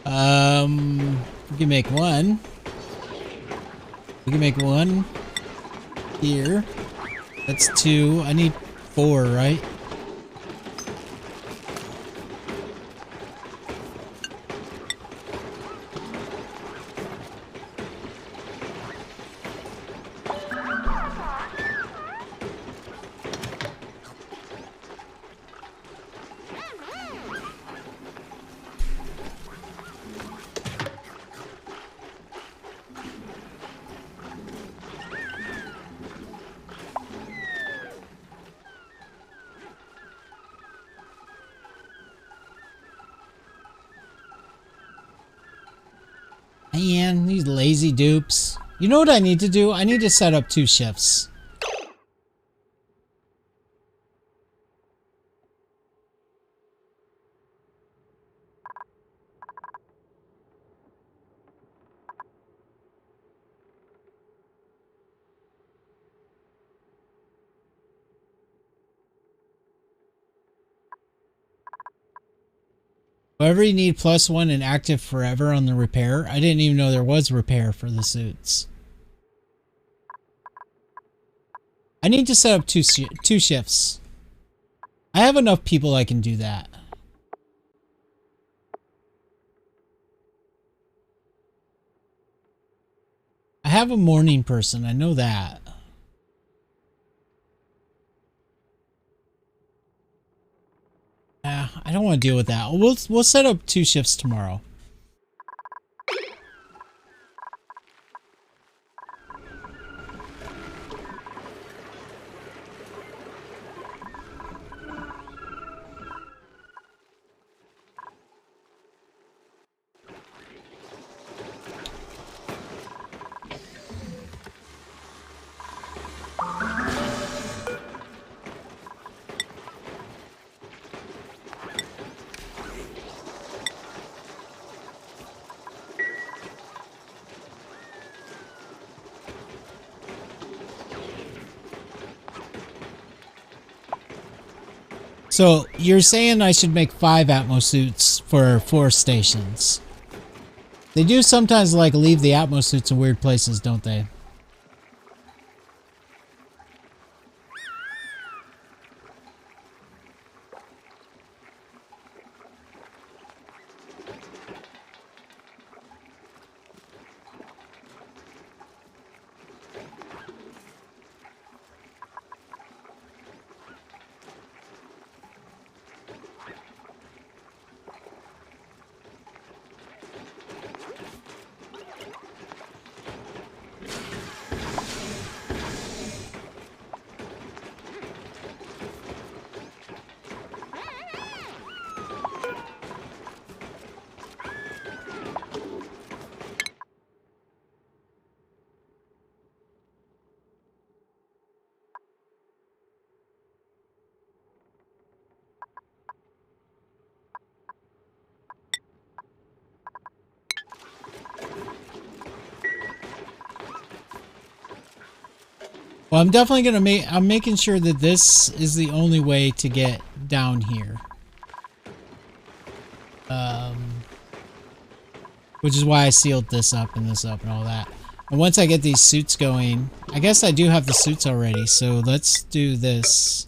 We can make one. We can make one here. That's two. I need four, right? Man, these lazy dupes. You know what I need to do? I need to set up 2 shifts. However, you need +1 and active forever on the repair. I didn't even know there was repair for the suits. I need to set up 2 shifts. I have enough people I can do that. I have a morning person, I know that. I don't want to deal with that. We'll set up 2 shifts tomorrow. So, you're saying I should make 5 Atmos suits for 4 stations. They do sometimes like leave the Atmos suits in weird places, don't they? Well, I'm definitely gonna I'm making sure that this is the only way to get down here. Which is why I sealed this up and all that. And once I get these suits going, I guess I do have the suits already, so let's do this.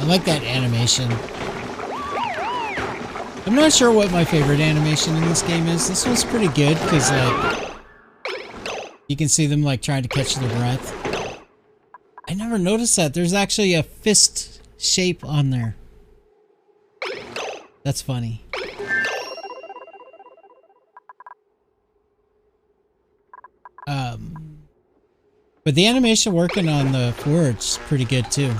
I like that animation. I'm not sure what my favorite animation in this game is. This one's pretty good because, like, you can see them, like, trying to catch their breath. I never noticed that. There's actually a fist shape on there. That's funny. But the animation working on the forge is pretty good, too.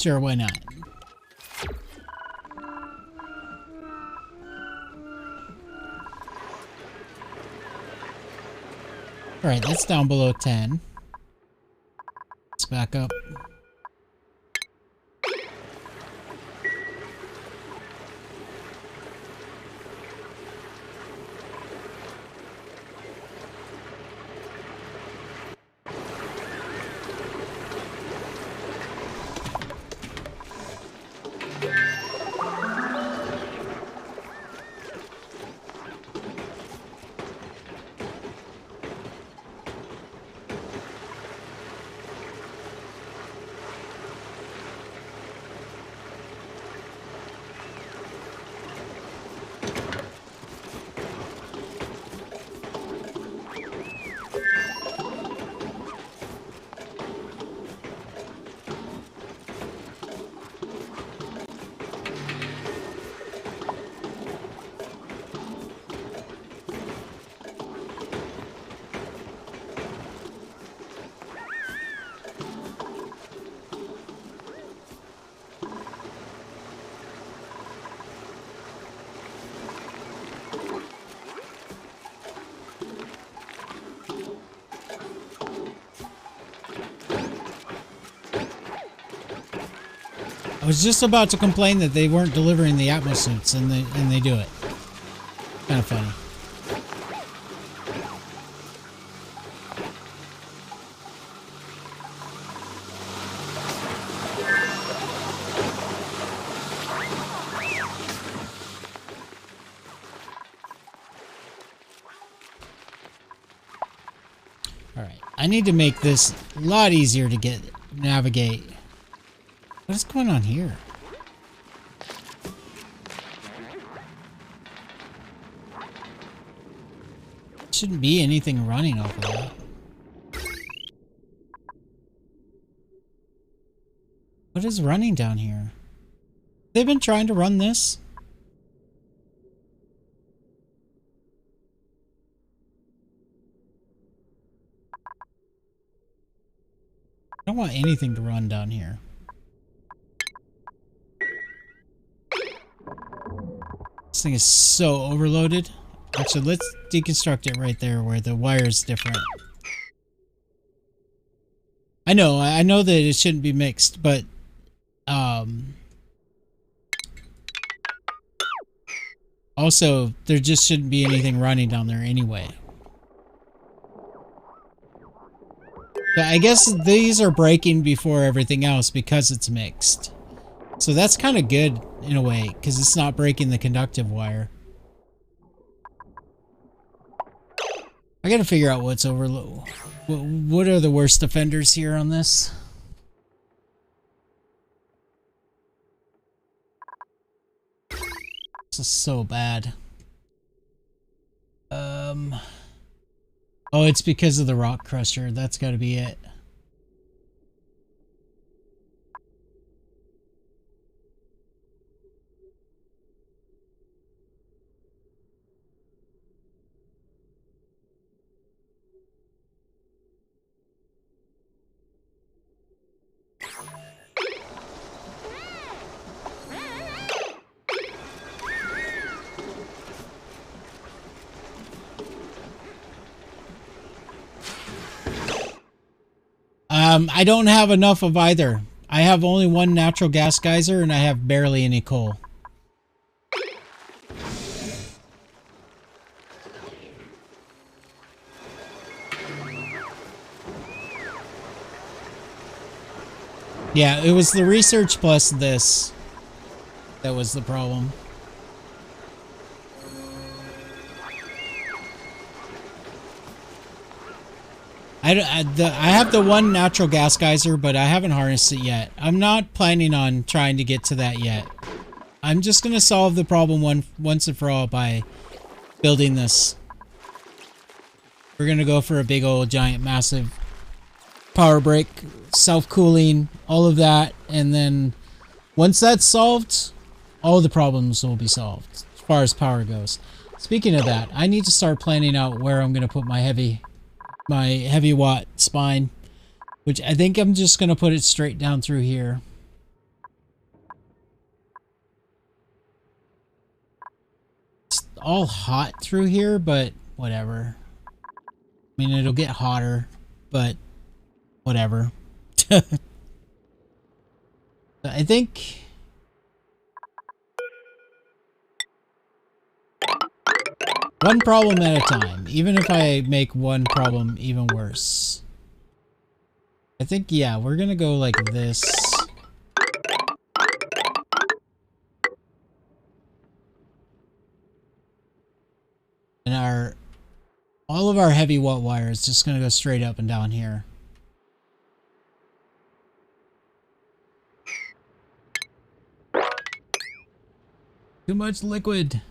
Sure, why not? Alright, that's down below 10. Let's back up. I was just about to complain that they weren't delivering the Atmos suits, and they do it. Kind of funny. All right, I need to make this a lot easier to navigate. What is going on here? Shouldn't be anything running off of that. What is running down here? They've been trying to run this? I don't want anything to run down here. This thing is so overloaded. Actually, let's deconstruct it right there where the wire is different. I know that it shouldn't be mixed, but also there just shouldn't be anything running down there anyway. But I guess these are breaking before everything else because it's mixed. So that's kind of good in a way, because it's not breaking the conductive wire. I gotta figure out what's overload. What are the worst offenders here on this? This is so bad. Oh, it's because of the rock crusher. That's gotta be it. I don't have enough of either. I have only one natural gas geyser and I have barely any coal. Yeah, it was the research plus this that was the problem. I have the one natural gas geyser, but I haven't harnessed it yet. I'm not planning on trying to get to that yet. I'm just going to solve the problem once and for all by building this. We're going to go for a big old giant massive power break, self-cooling, all of that, and then once that's solved, all the problems will be solved as far as power goes. Speaking of that, I need to start planning out where I'm going to put my heavy watt spine, which I think I'm just going to put it straight down through here. all hot through here, but whatever. I mean, it'll get hotter, but whatever. I think one problem at a time, even if I make one problem even worse. I think, yeah, we're gonna go like this. And all of our heavy watt wire is just gonna go straight up and down here. Too much liquid.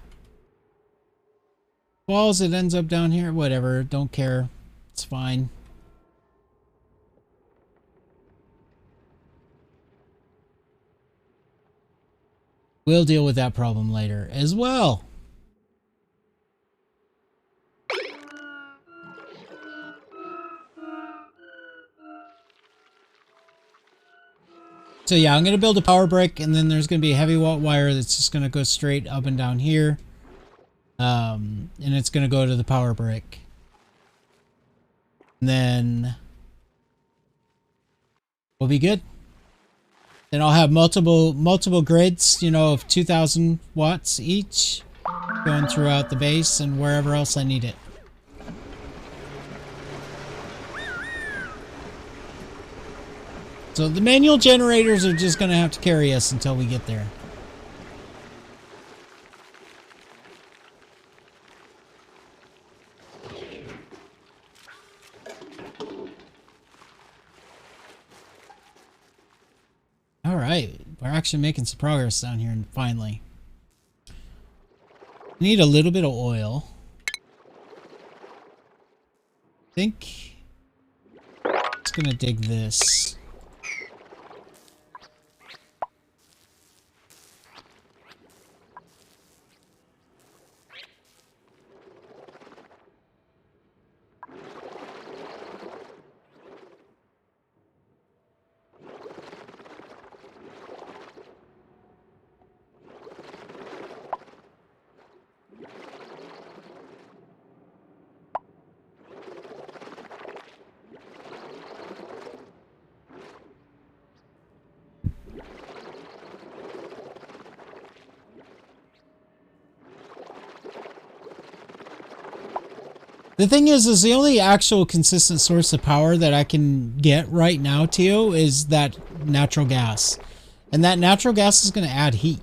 Falls, it ends up down here. Whatever, don't care. It's fine. We'll deal with that problem later as well. So yeah, I'm going to build a power brick, and then there's going to be a heavy watt wire that's just going to go straight up and down here. And it's going to go to the power brick. And then we'll be good. Then I'll have multiple grids, you know, of 2,000 watts each going throughout the base and wherever else I need it. So the manual generators are just going to have to carry us until we get there. All right, we're actually making some progress down here finally. Need a little bit of oil. I think it's going to dig this. The thing is the only actual consistent source of power that I can get right now, Tio, is that natural gas. And that natural gas is going to add heat.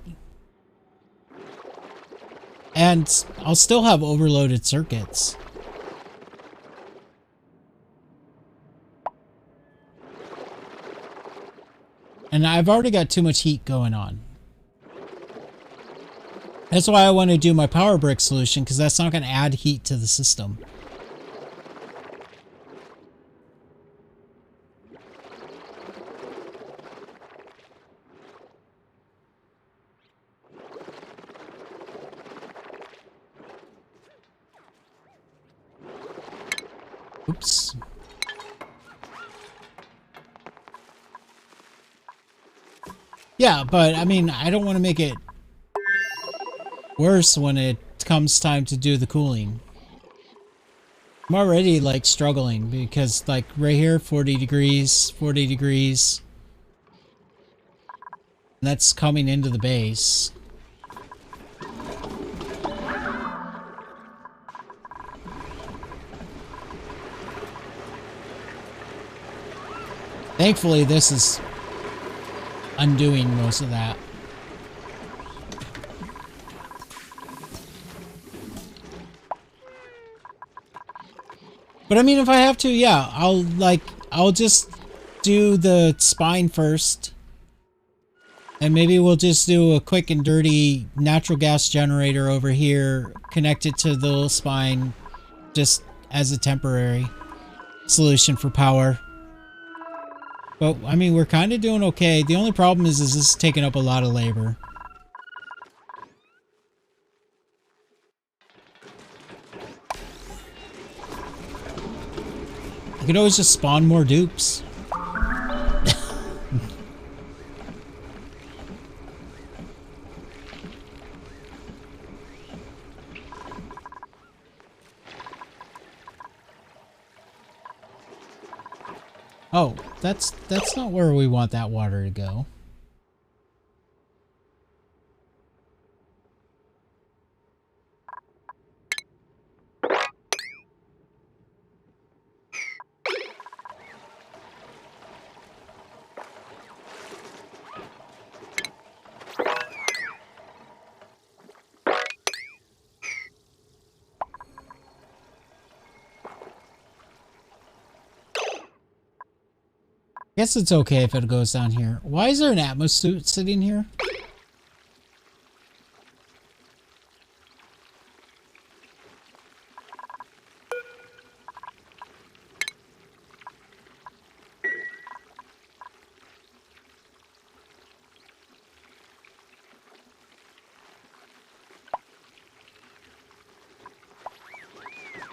And I'll still have overloaded circuits. And I've already got too much heat going on. That's why I want to do my power brick solution, because that's not going to add heat to the system. Oops. Yeah, but I mean, I don't want to make it worse when it comes time to do the cooling. I'm already like struggling because like right here, 40 degrees, 40 degrees. And that's coming into the base. Thankfully, this is undoing most of that. But I mean, if I have to, yeah, I'll just do the spine first. And maybe we'll just do a quick and dirty natural gas generator over here, connect it to the little spine, just as a temporary solution for power. But, I mean, we're kind of doing okay. The only problem is this is taking up a lot of labor. I could always just spawn more dupes. Oh, that's not where we want that water to go. Guess it's okay if it goes down here. Why is there an Atmos suit sitting here?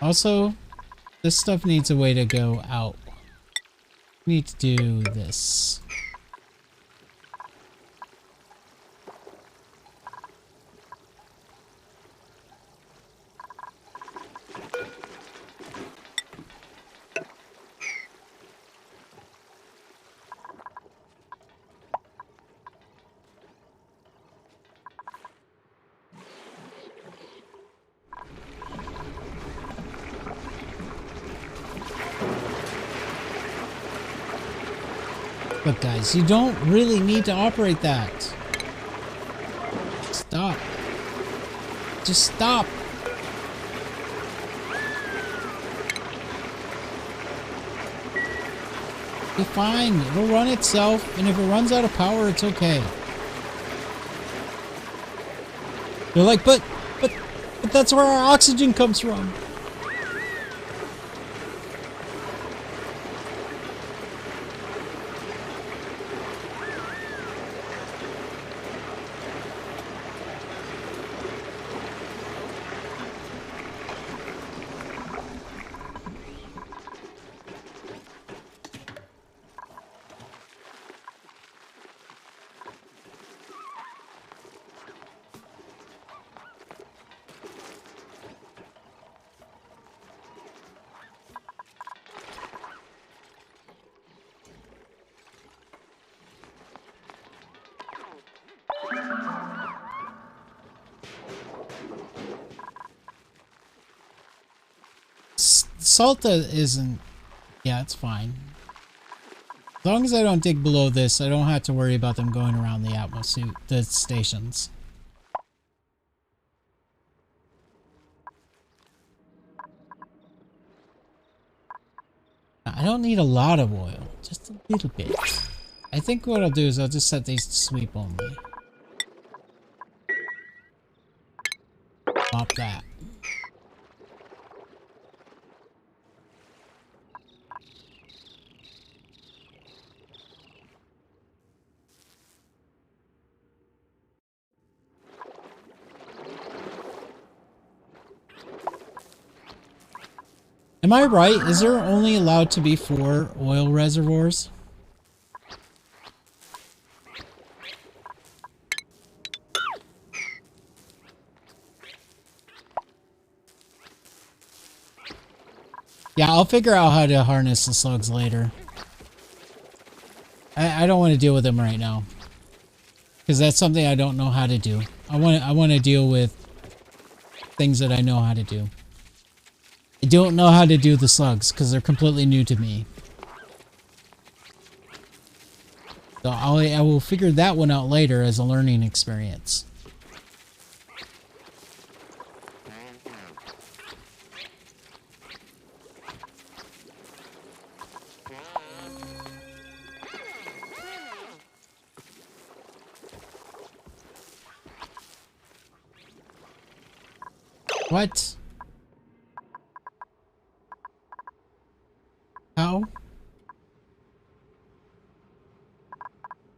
Also, this stuff needs a way to go out. We need to do this. Look, guys, you don't really need to operate that. Stop. Just stop. Be fine. It'll run itself, and if it runs out of power, it's okay. You're like, but that's where our oxygen comes from. Salt isn't... Yeah, it's fine. As long as I don't dig below this, I don't have to worry about them going around the atmosphere, the stations. I don't need a lot of oil, just a little bit. I think what I'll do is I'll just set these to sweep only. Pop that. Am I right? Is there only allowed to be 4 oil reservoirs? Yeah, I'll figure out how to harness the slugs later. I don't want to deal with them right now, because that's something I don't know how to do. I want to deal with things that I know how to do. I don't know how to do the slugs because they're completely new to me. So I will figure that one out later as a learning experience. What? How?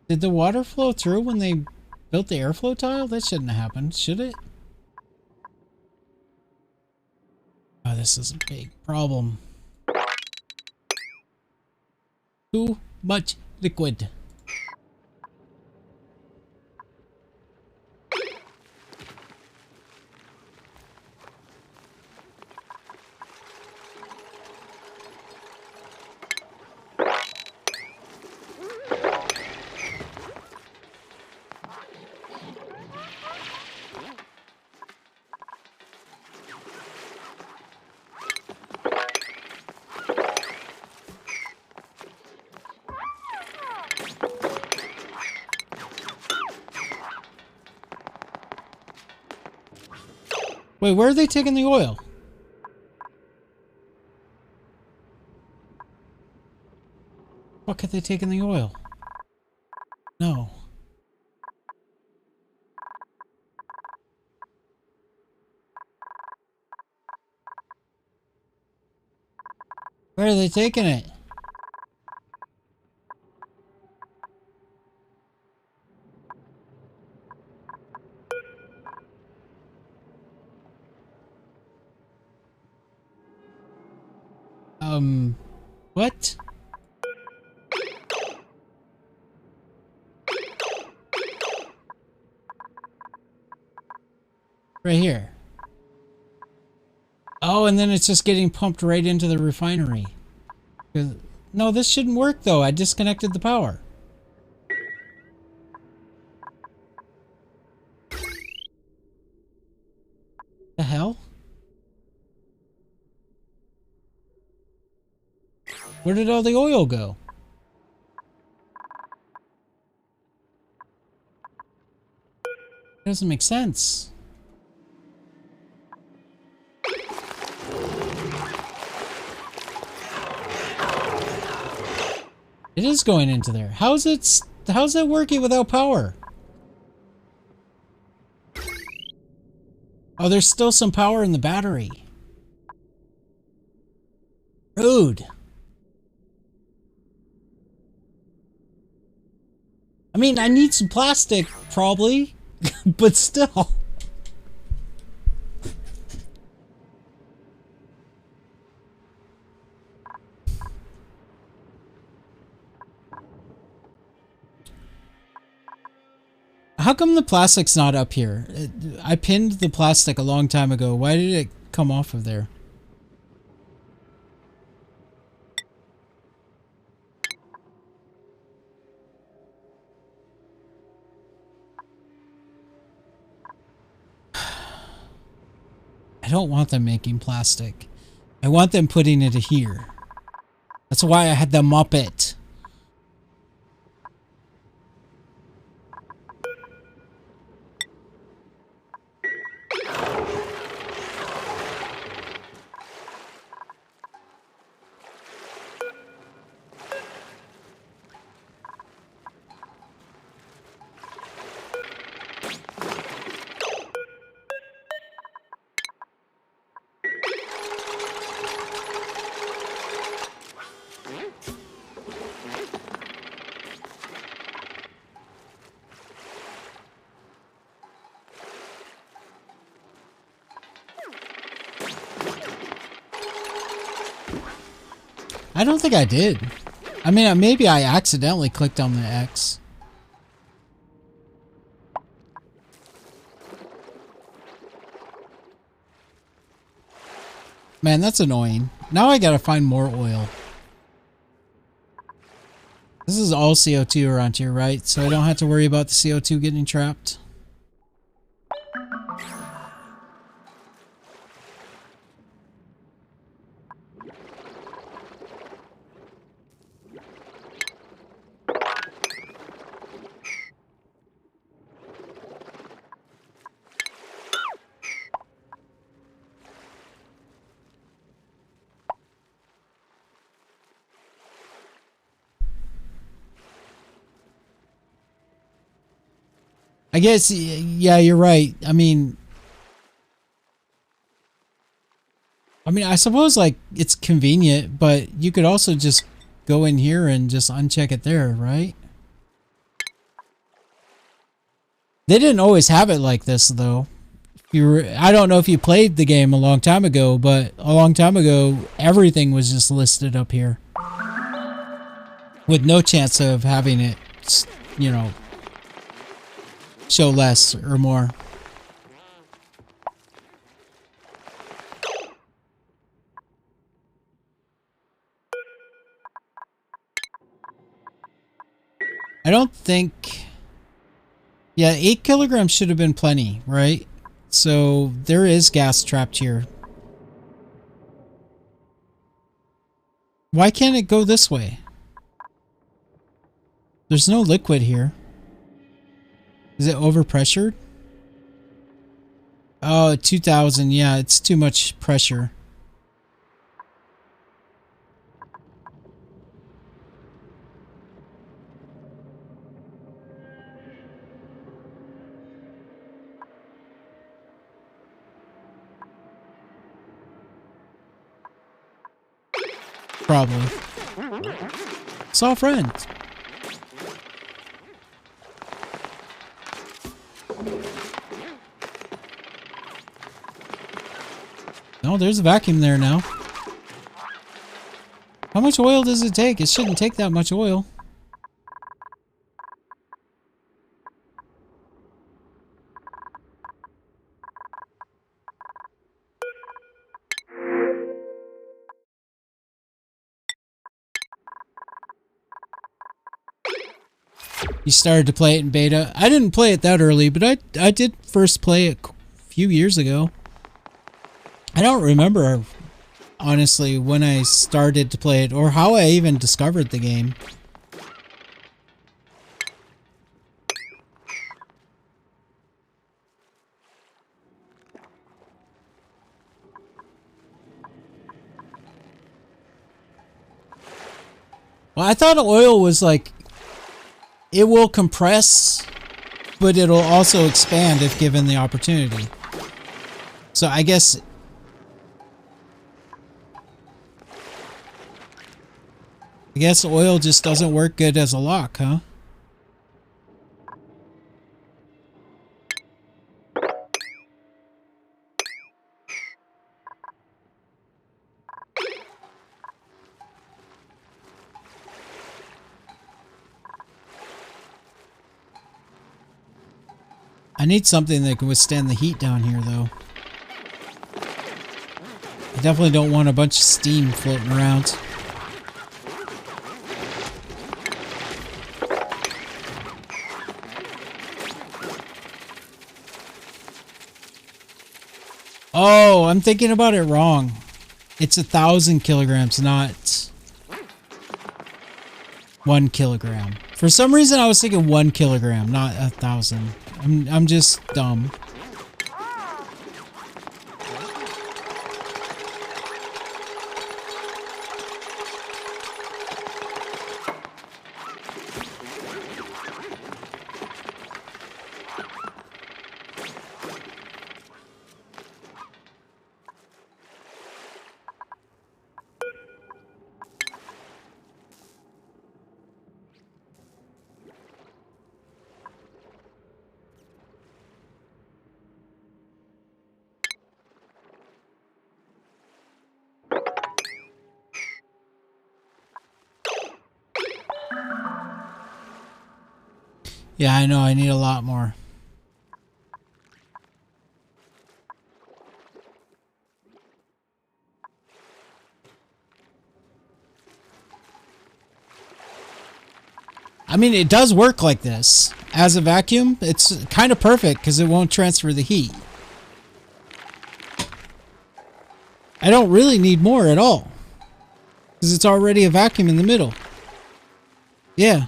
Did the water flow through when they built the airflow tile? That shouldn't have happened, should it? Oh, this is a big problem. Too much liquid. Wait, where are they taking the oil? What could they take in the oil? No. Where are they taking it? What? Right here. Oh, and then it's just getting pumped right into the refinery. No, this shouldn't work though. I disconnected the power. The hell? Where did all the oil go? It doesn't make sense. It is going into there. How's that working without power? Oh, there's still some power in the battery. Rude. I mean, I need some plastic, probably, but still. How come the plastic's not up here? I pinned the plastic a long time ago. Why did it come off of there? I don't want them making plastic. I want them putting it here. That's why I had them up it. I don't think I did. I mean, maybe I accidentally clicked on the X. Man, that's annoying. Now I gotta find more oil. This is all CO2 around here, right? So I don't have to worry about the CO2 getting trapped. I guess, yeah, you're right. I mean, I suppose, like, it's convenient, but you could also just go in here and just uncheck it there, right? They didn't always have it like this, though. I don't know if you played the game a long time ago, but a long time ago, everything was just listed up here. With no chance of having it, you know, show less or more. I don't think... Yeah, 8 kilograms should have been plenty, right? So there is gas trapped here. Why can't it go this way? There's no liquid here. Is it overpressured? Oh, 2,000. Yeah, it's too much pressure. Probably. Saw friends. No, there's a vacuum there now. How much oil does it take? It shouldn't take that much oil. You started to play it in beta. I didn't play it that early, but I did first play it a few years ago. I don't remember, honestly, when I started to play it or how I even discovered the game. Well, I thought oil was like, it will compress, but it'll also expand if given the opportunity. So I guess oil just doesn't work good as a lock, huh? I need something that can withstand the heat down here, though. I definitely don't want a bunch of steam floating around. Oh, I'm thinking about it wrong. It's 1,000 kilograms, not 1 kilogram. For some reason, I was thinking 1 kilogram, not 1,000. I'm just dumb. Yeah, I know. I need a lot more. I mean, it does work like this. As a vacuum, it's kind of perfect because it won't transfer the heat. I don't really need more at all because it's already a vacuum in the middle. Yeah.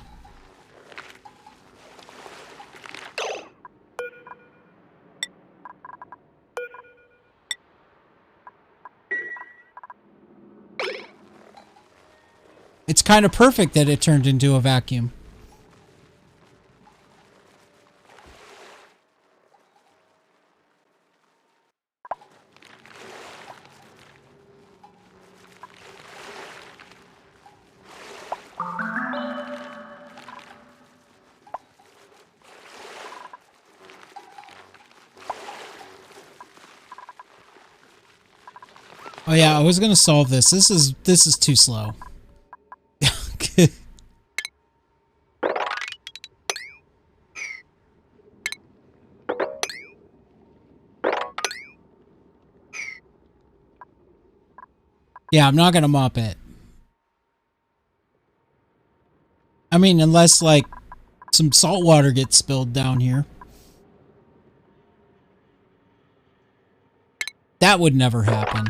It's kind of perfect that it turned into a vacuum. Oh yeah, I was gonna solve this. This is too slow. Yeah, I'm not gonna mop it. I mean, unless like some salt water gets spilled down here. That would never happen.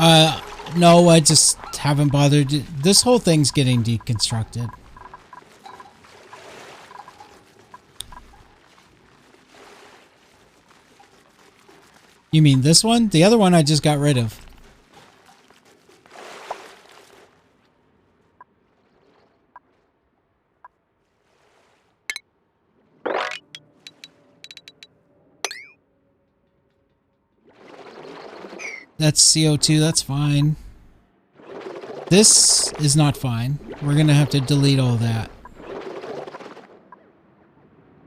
No, I just haven't bothered. This whole thing's getting deconstructed. You mean this one? The other one I just got rid of. That's CO2, that's fine. This is not fine. We're gonna have to delete all that.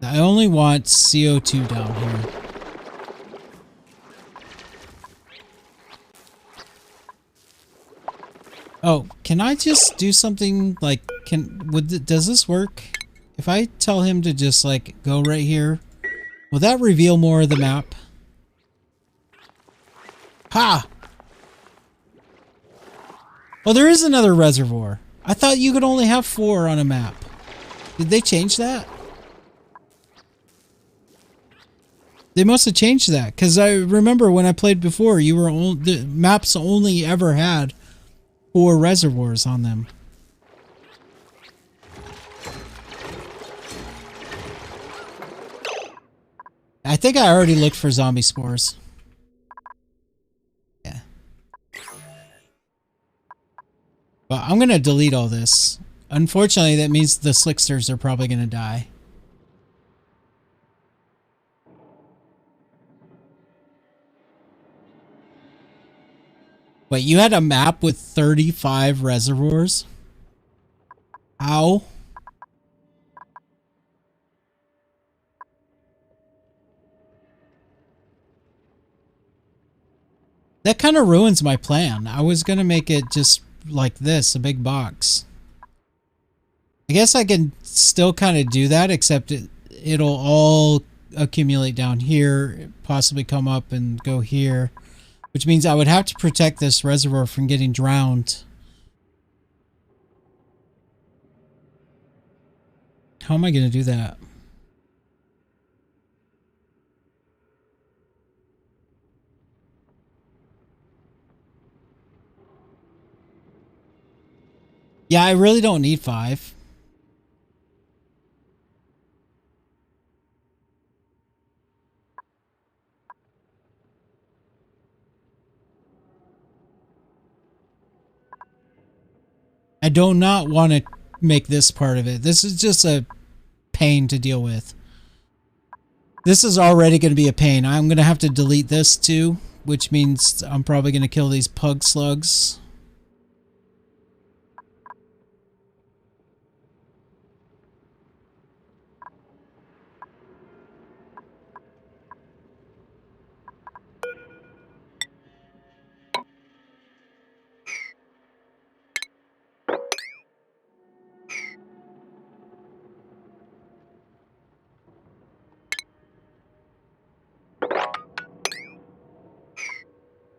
I only want CO2 down here. Oh, can I just do something like, does this work? If I tell him to just like go right here, will that reveal more of the map? Ha! Well, there is another reservoir. I thought you could only have 4 on a map. Did they change that? They must have changed that, because I remember when I played before, the maps only ever had 4 reservoirs on them. I think I already looked for zombie spores. Yeah. But I'm gonna delete all this. Unfortunately, that means the slicksters are probably gonna die. Wait, you had a map with 35 reservoirs? How? That kind of ruins my plan. I was gonna make it just like this, a big box. I guess I can still kind of do that, except it'll all accumulate down here, possibly come up and go here, which means I would have to protect this reservoir from getting drowned. How am I going to do that? Yeah, I really don't need 5. I do not want to make this part of it. This is just a pain to deal with. This is already going to be a pain. I'm going to have to delete this too, which means I'm probably going to kill these pug slugs.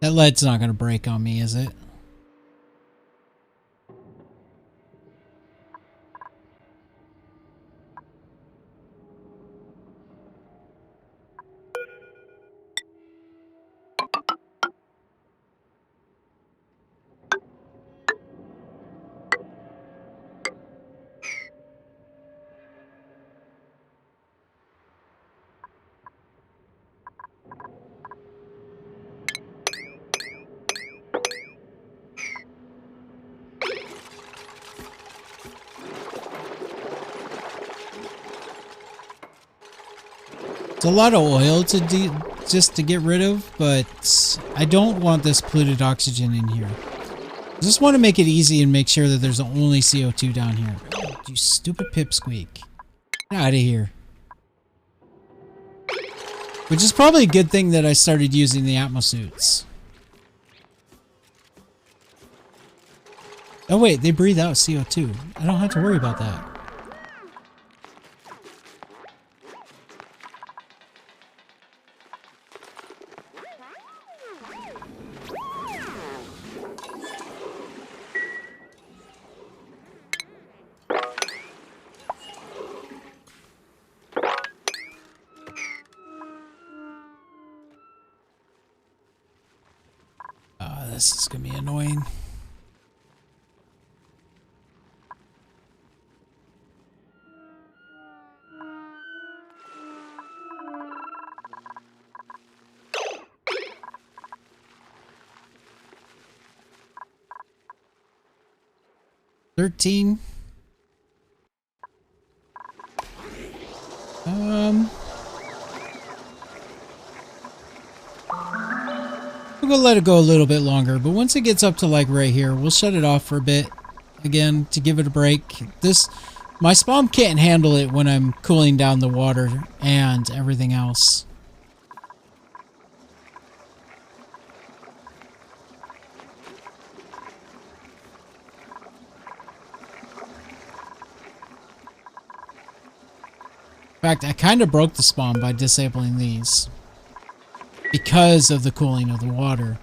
That lead's not going to break on me, is it? It's a lot of oil just to get rid of, but I don't want this polluted oxygen in here. I just want to make it easy and make sure that there's only CO2 down here. Oh, you stupid pipsqueak. Get out of here. Which is probably a good thing that I started using the atmosuits. Oh wait, they breathe out CO2. I don't have to worry about that. this is gonna be annoying. $13. We're gonna let it go a little bit longer, but once it gets up to like right here, we'll shut it off for a bit again to give it a break. My spawn can't handle it when I'm cooling down the water and everything else. In fact, I kind of broke the spawn by disabling these because of the cooling of the water.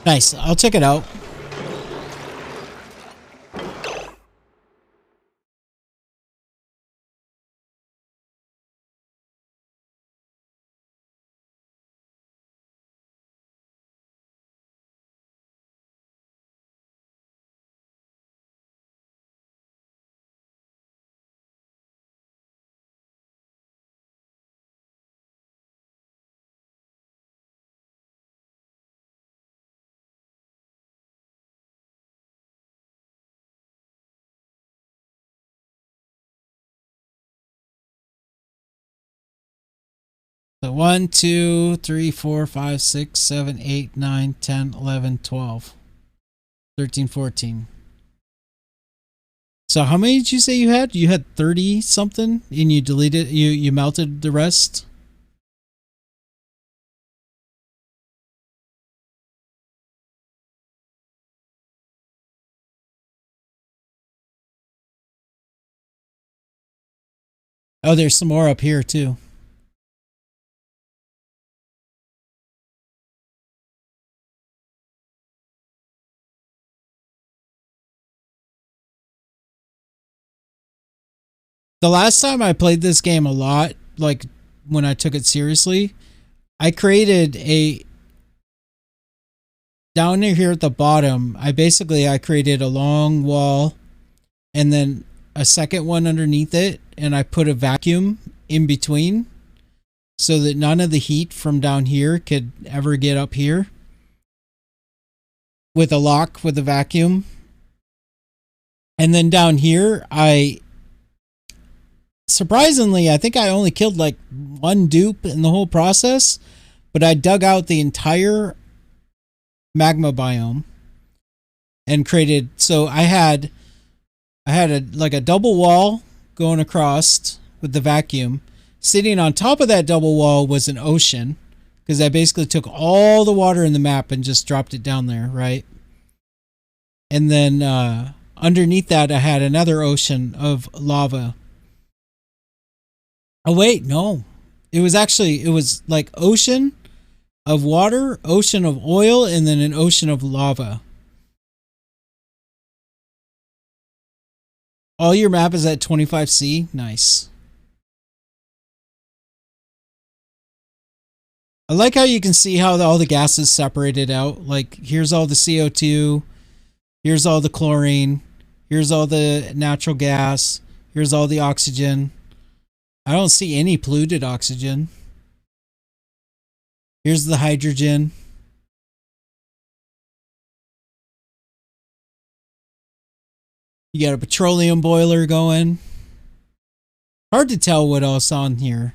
Nice. I'll check it out. So 1, 2, 3, 4, 5, 6, 7, 8, 9, 10, 11, 12, 13, 14. So how many did you say you had? You had 30 something and you deleted, you melted the rest? Oh, there's some more up here too. The last time I played this game a lot, like when I took it seriously, I created down here at the bottom, I created a long wall and then a second one underneath it, and I put a vacuum in between so that none of the heat from down here could ever get up here with a lock with a vacuum. And then down here, surprisingly, I think I only killed like one dupe in the whole process, but I dug out the entire magma biome and created, so I had like a double wall going across with the vacuum. Sitting on top of that double wall was an ocean, because I basically took all the water in the map and just dropped it down there, right? And then underneath that, I had another ocean of lava. Oh, wait, no. It was like ocean of water, ocean of oil, and then an ocean of lava. All your map is at 25C? Nice. I like how you can see how all the gases separated out. Like, here's all the CO2, here's all the chlorine, here's all the natural gas, here's all the oxygen. I don't see any polluted oxygen. Here's the hydrogen. You got a petroleum boiler going. Hard to tell what else on here.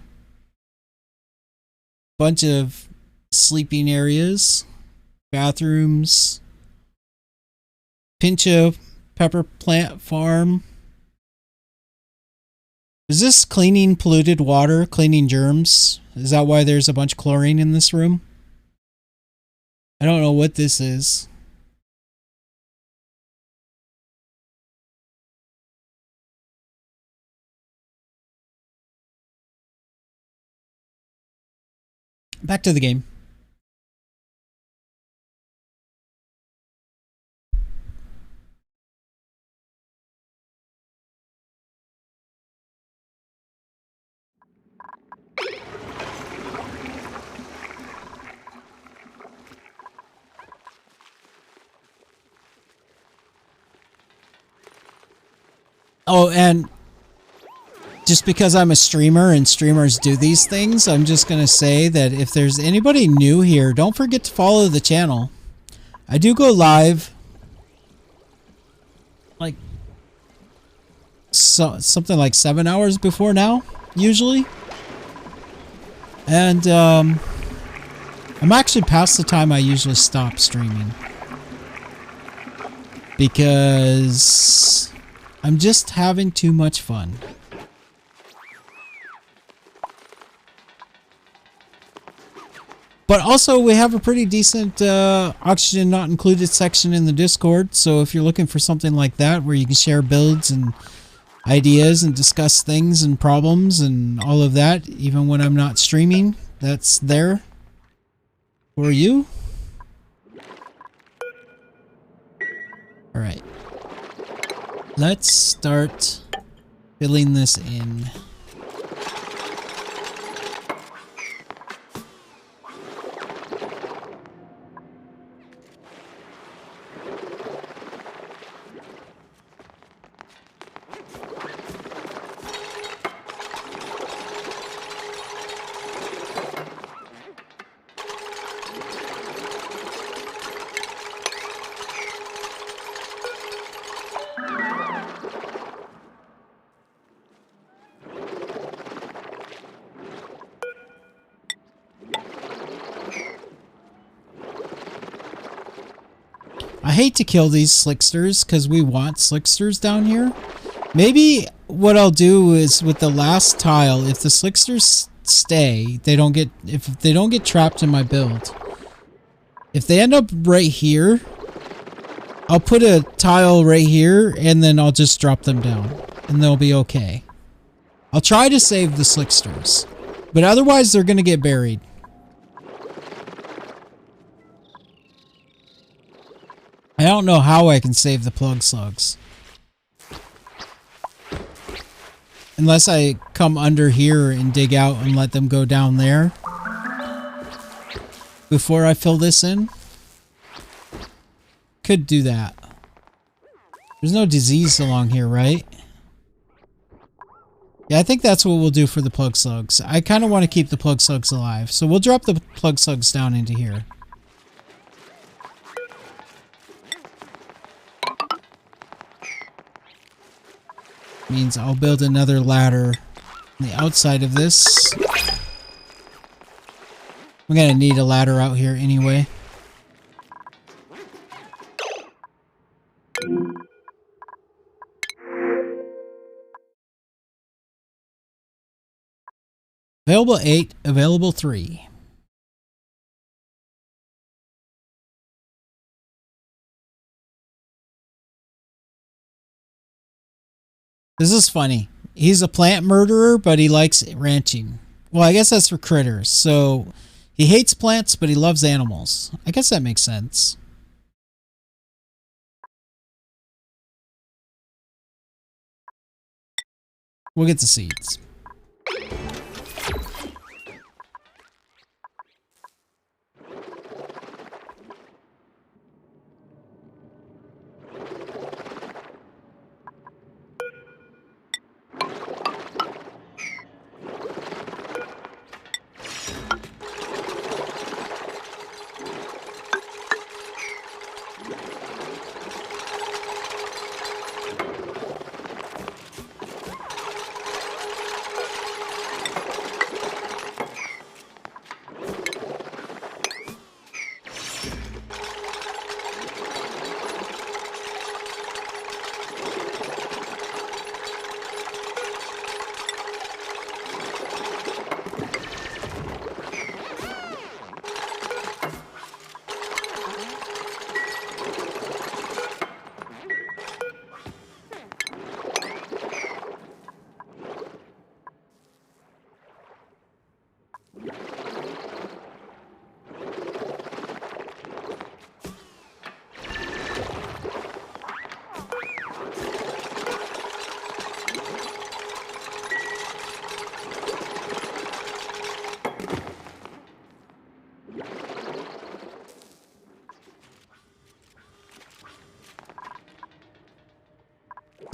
Bunch of sleeping areas, bathrooms, pinch of pepper plant farm. Is this cleaning polluted water, cleaning germs? Is that why there's a bunch of chlorine in this room? I don't know what this is. Back to the game. Oh, and just because I'm a streamer and streamers do these things, I'm just going to say that if there's anybody new here, don't forget to follow the channel. I do go live like something like 7 hours before now, usually. And I'm actually past the time I usually stop streaming. Because I'm just having too much fun. But also, we have a pretty decent oxygen not included section in the Discord. So if you're looking for something like that, where you can share builds and ideas and discuss things and problems and all of that, even when I'm not streaming, that's there for you. All right. Let's start filling this in. I hate to kill these slicksters because we want slicksters down here. Maybe what I'll do is with the last tile, if the slicksters stay, if they don't get trapped in my build. If they end up right here, I'll put a tile right here and then I'll just drop them down and they'll be okay. I'll try to save the slicksters, but otherwise they're going to get buried. I don't know how I can save the plug slugs. Unless I come under here and dig out and let them go down there before I fill this in. Could do that. There's no disease along here, right? Yeah, I think that's what we'll do for the plug slugs. I kind of want to keep the plug slugs alive. So we'll drop the plug slugs down into here. Means I'll build another ladder on the outside of this. We're gonna need a ladder out here anyway. Available 8, available 3. This is funny. He's a plant murderer, but he likes ranching. Well, I guess that's for critters. So he hates plants, but he loves animals. I guess that makes sense. We'll get the seeds.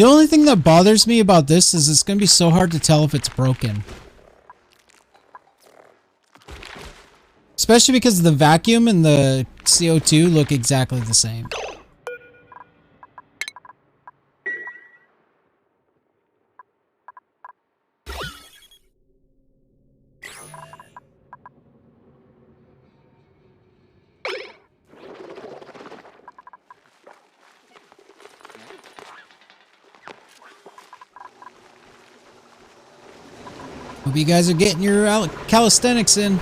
The only thing that bothers me about this is it's going to be so hard to tell if it's broken. Especially because the vacuum and the CO2 look exactly the same. Hope you guys are getting your calisthenics in.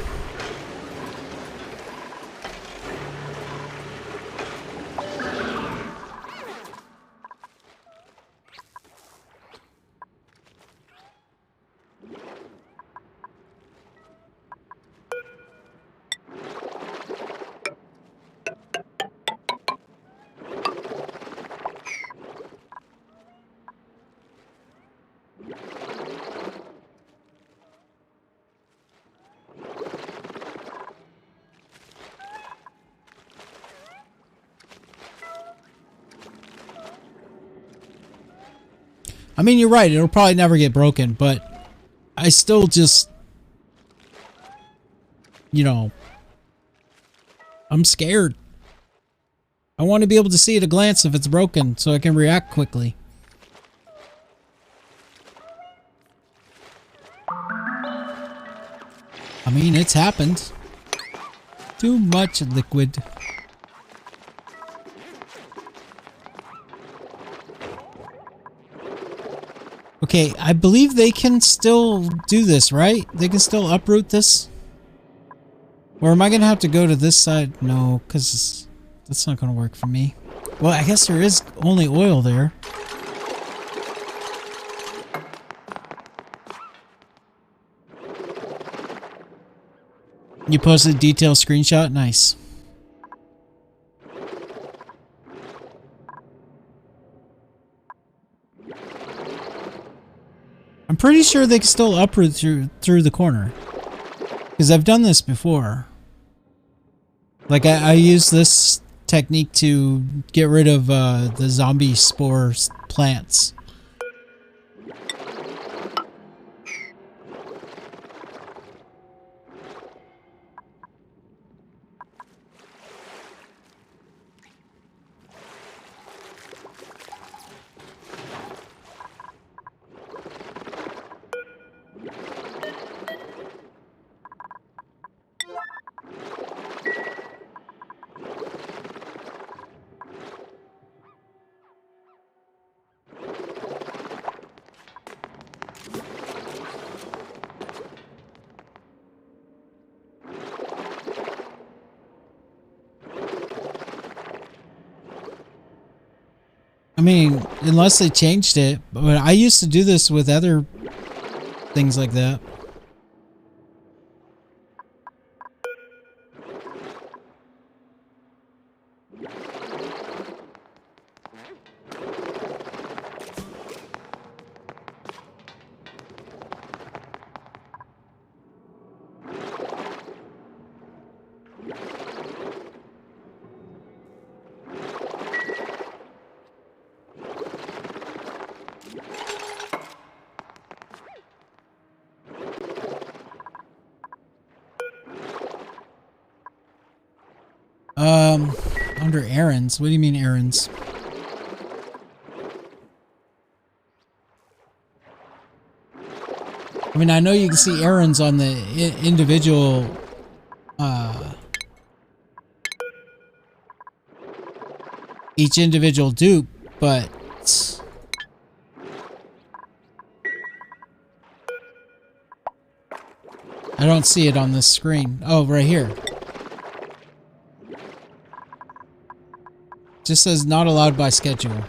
I mean, you're right, it'll probably never get broken, but I still just, you know, I'm scared. I want to be able to see at a glance if it's broken so I can react quickly. I mean, it's happened. Too much liquid. Okay, I believe they can still do this, right? They can still uproot this? Or am I going to have to go to this side? No, because that's not going to work for me. Well, I guess there is only oil there. You posted a detailed screenshot? Nice. I'm pretty sure they can still uproot through the corner. Because I've done this before. Like, I use this technique to get rid of the zombie spore plants. I mean, unless they changed it, but I used to do this with other things like that. Under errands? What do you mean errands? I mean, I know you can see errands on the individual, each individual dupe, but I don't see it on this screen. Oh, right here. Just says not allowed by schedule.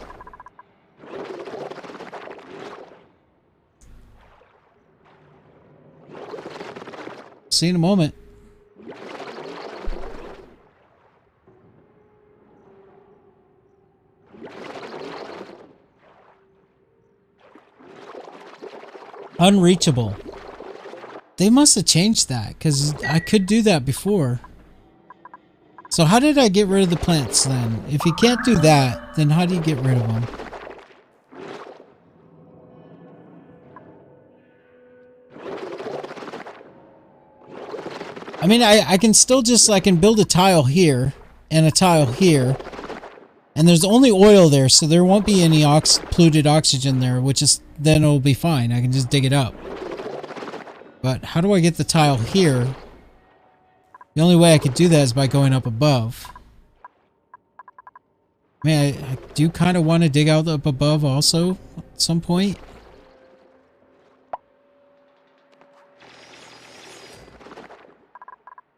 See you in a moment. Unreachable. They must have changed that, because I could do that before. So how did I get rid of the plants then? If you can't do that, then how do you get rid of them? I mean, I can still just, I can build a tile here and a tile here. And there's only oil there, so there won't be any polluted oxygen there, which is, then it'll be fine. I can just dig it up. But how do I get the tile here? The only way I could do that is by going up above. I mean, I do kind of want to dig out up above also at some point.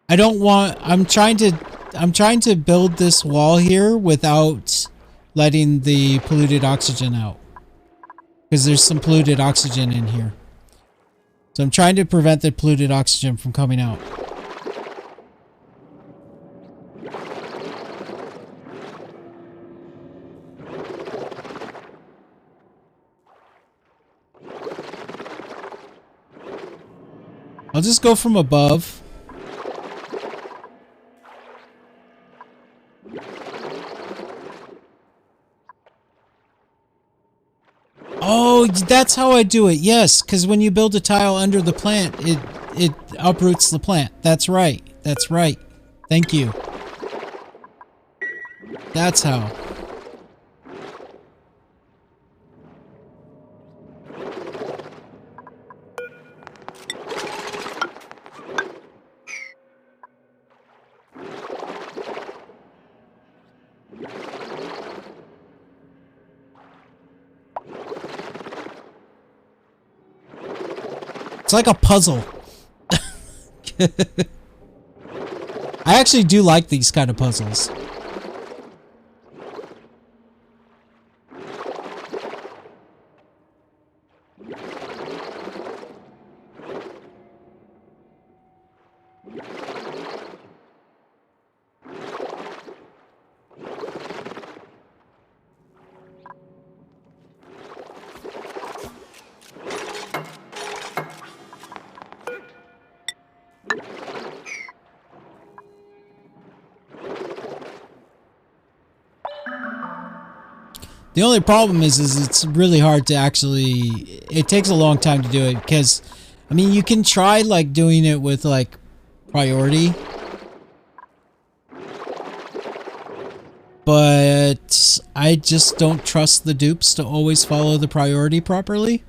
I don't want, I'm trying to build this wall here without letting the polluted oxygen out. Because there's some polluted oxygen in here. So I'm trying to prevent the polluted oxygen from coming out. I'll just go from above. Oh, that's how I do it. Yes, because when you build a tile under the plant, it uproots the plant. That's right. That's right. Thank you. That's how. It's like a puzzle. I actually do like these kind of puzzles. The only problem is it's really hard to actually, it takes a long time to do it because, I mean, you can try like doing it with like priority, but I just don't trust the dupes to always follow the priority properly.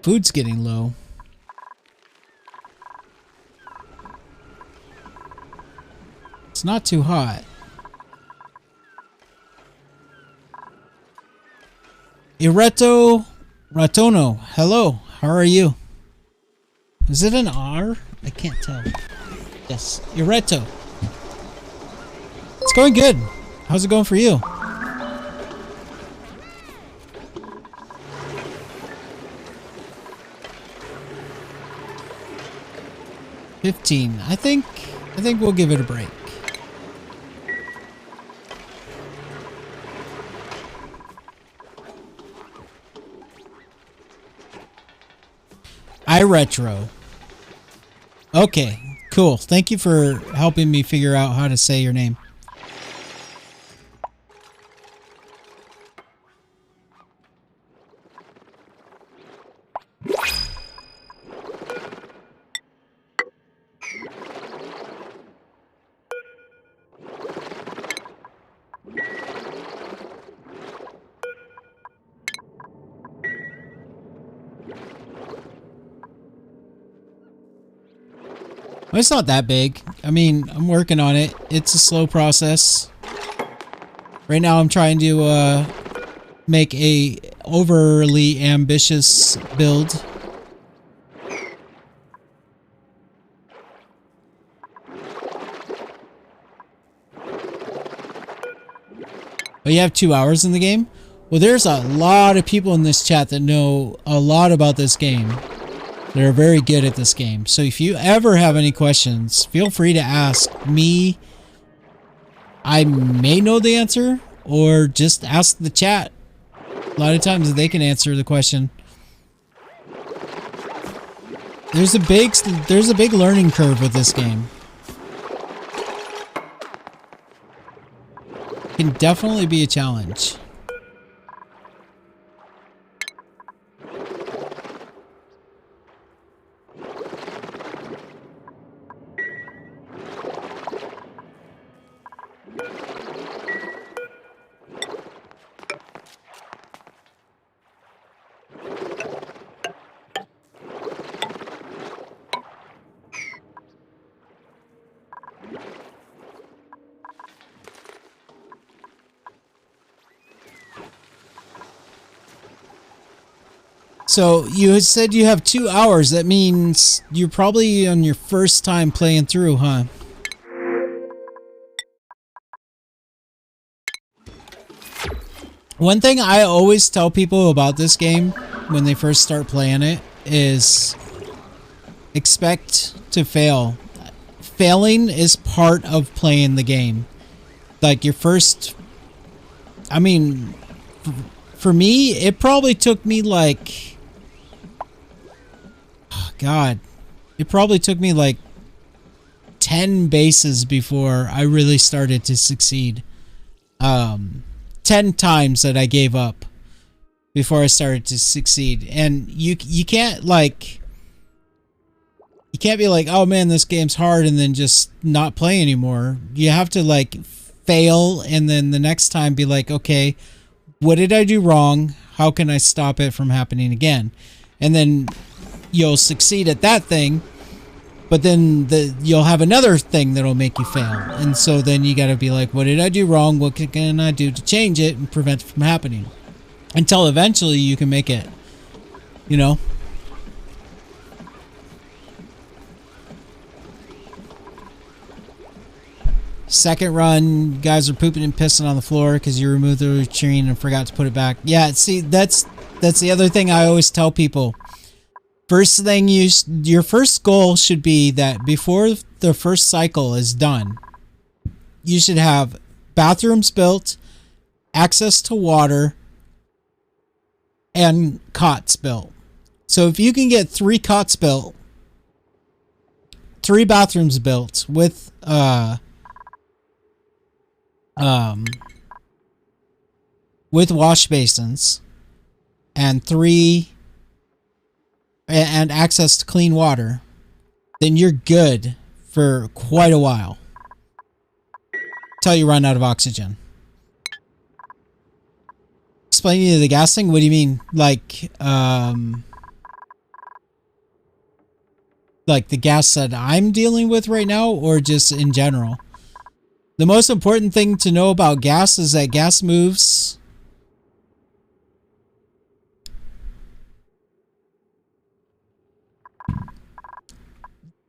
Food's getting low. It's not too hot. Ireto Ratono, hello, how are you? Is it an R? I can't tell. Yes, Ireto. It's going good. How's it going for you? $15. I think we'll give it a break. iRetro. Okay, cool. Thank you for helping me figure out how to say your name. Well, it's not that big. I mean, I'm working on it. It's a slow process. Right now I'm trying to make a overly ambitious build. Oh, you have 2 hours in the game? Well, there's a lot of people in this chat that know a lot about this game. They're very good at this game. So if you ever have any questions, feel free to ask me. I may know the answer, or just ask the chat. A lot of times they can answer the question. There's a big learning curve with this game. It can definitely be a challenge. So you said you have 2 hours. That means you're probably on your first time playing through, huh? One thing I always tell people about this game when they first start playing it is expect to fail. Failing is part of playing the game. Like your first... I mean, for me, it probably took me like... God, it probably took me like 10 bases before I really started to succeed. 10 times that I gave up before I started to succeed. And you can't like... You can't be like, oh man, this game's hard, and then just not play anymore. You have to like fail, and then the next time be like, okay, what did I do wrong? How can I stop it from happening again? And then you'll succeed at that thing, but then you'll have another thing that'll make you fail. And so then you got to be like, what did I do wrong? What can I do to change it and prevent it from happening? Until eventually you can make it, you know? Second run, guys are pooping and pissing on the floor because you removed the latrine and forgot to put it back. Yeah, see, that's the other thing I always tell people. First thing, your first goal should be that before the first cycle is done, you should have bathrooms built, access to water, and cots built. So if you can get 3 cots built, 3 bathrooms built with wash basins, and access to clean water, then you're good for quite a while till you run out of oxygen. Explaining to the gas thing, what do you mean? Like the gas that I'm dealing with right now, or just in general? The most important thing to know about gas is that gas moves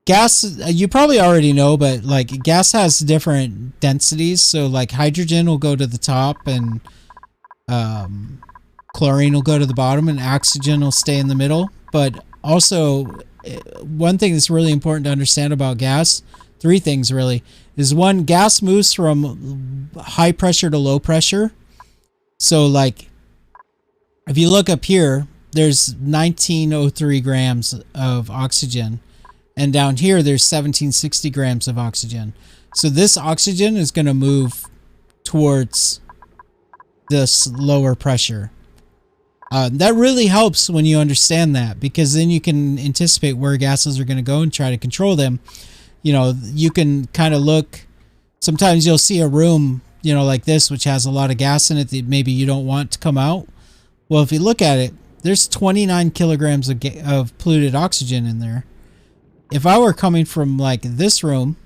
gas, you probably already know, but like gas has different densities. So like hydrogen will go to the top, and chlorine will go to the bottom, and oxygen will stay in the middle. But also, one thing that's really important to understand about gas, 3 things really, is 1, gas moves from high pressure to low pressure. So like, if you look up here, there's 1903 grams of oxygen. And down here, there's 1760 grams of oxygen. So this oxygen is going to move towards this lower pressure. That really helps when you understand that, because then you can anticipate where gases are going to go and try to control them. You know, you can kind of look, sometimes you'll see a room, you know, like this, which has a lot of gas in it that maybe you don't want to come out. Well, if you look at it, there's 29 kilograms of polluted oxygen in there. If I were coming from like this room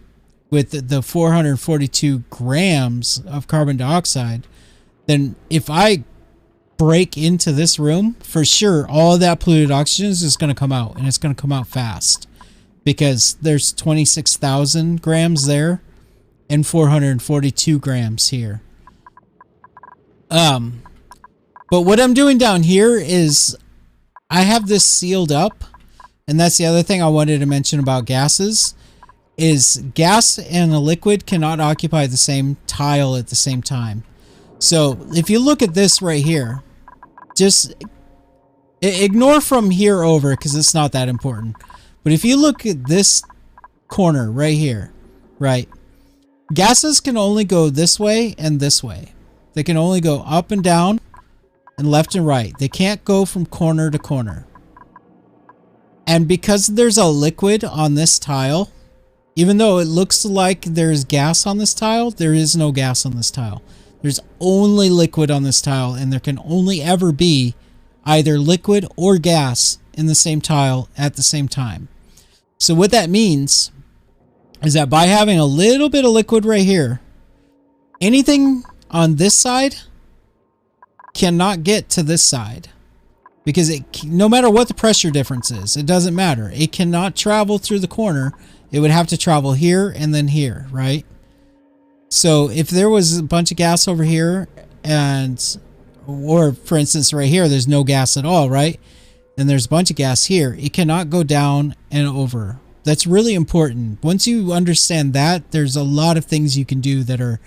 with the 442 grams of carbon dioxide, then if I break into this room, for sure, all of that polluted oxygen is just going to come out, and it's going to come out fast, because there's 26,000 grams there and 442 grams here. But what I'm doing down here is I have this sealed up, and that's the other thing I wanted to mention about gases, is gas and a liquid cannot occupy the same tile at the same time. So if you look at this right here, just ignore from here over because it's not that important. But if you look at this corner right here, right, gases can only go this way and this way. They can only go up and down and left and right. They can't go from corner to corner. And because there's a liquid on this tile, even though it looks like there's gas on this tile, there is no gas on this tile. There's only liquid on this tile, and there can only ever be either liquid or gas in the same tile at the same time. So what that means is that by having a little bit of liquid right here, anything on this side cannot get to this side. because no matter what the pressure difference is, it doesn't matter. It cannot travel through the corner. It would have to travel here and then here, right? So if there was a bunch of gas over here or for instance right here, there's no gas at all, right? And there's a bunch of gas here. It cannot go down and over. That's really important. Once you understand that, there's a lot of things you can do that are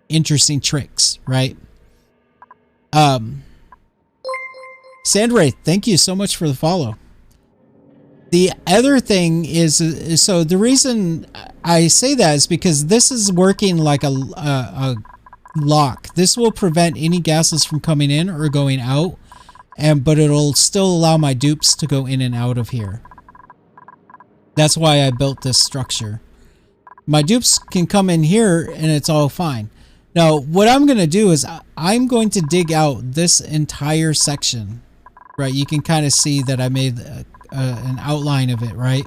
interesting tricks, right? Sandray, thank you so much for the follow. The other thing is so the reason I say that is because this is working like a lock. This will prevent any gases from coming in or going out, but it'll still allow my dupes to go in and out of here. That's why I built this structure. My dupes can come in here and it's all fine. Now, what I'm going to do is I'm going to dig out this entire section. Right, you can kind of see that I made an outline of it, right?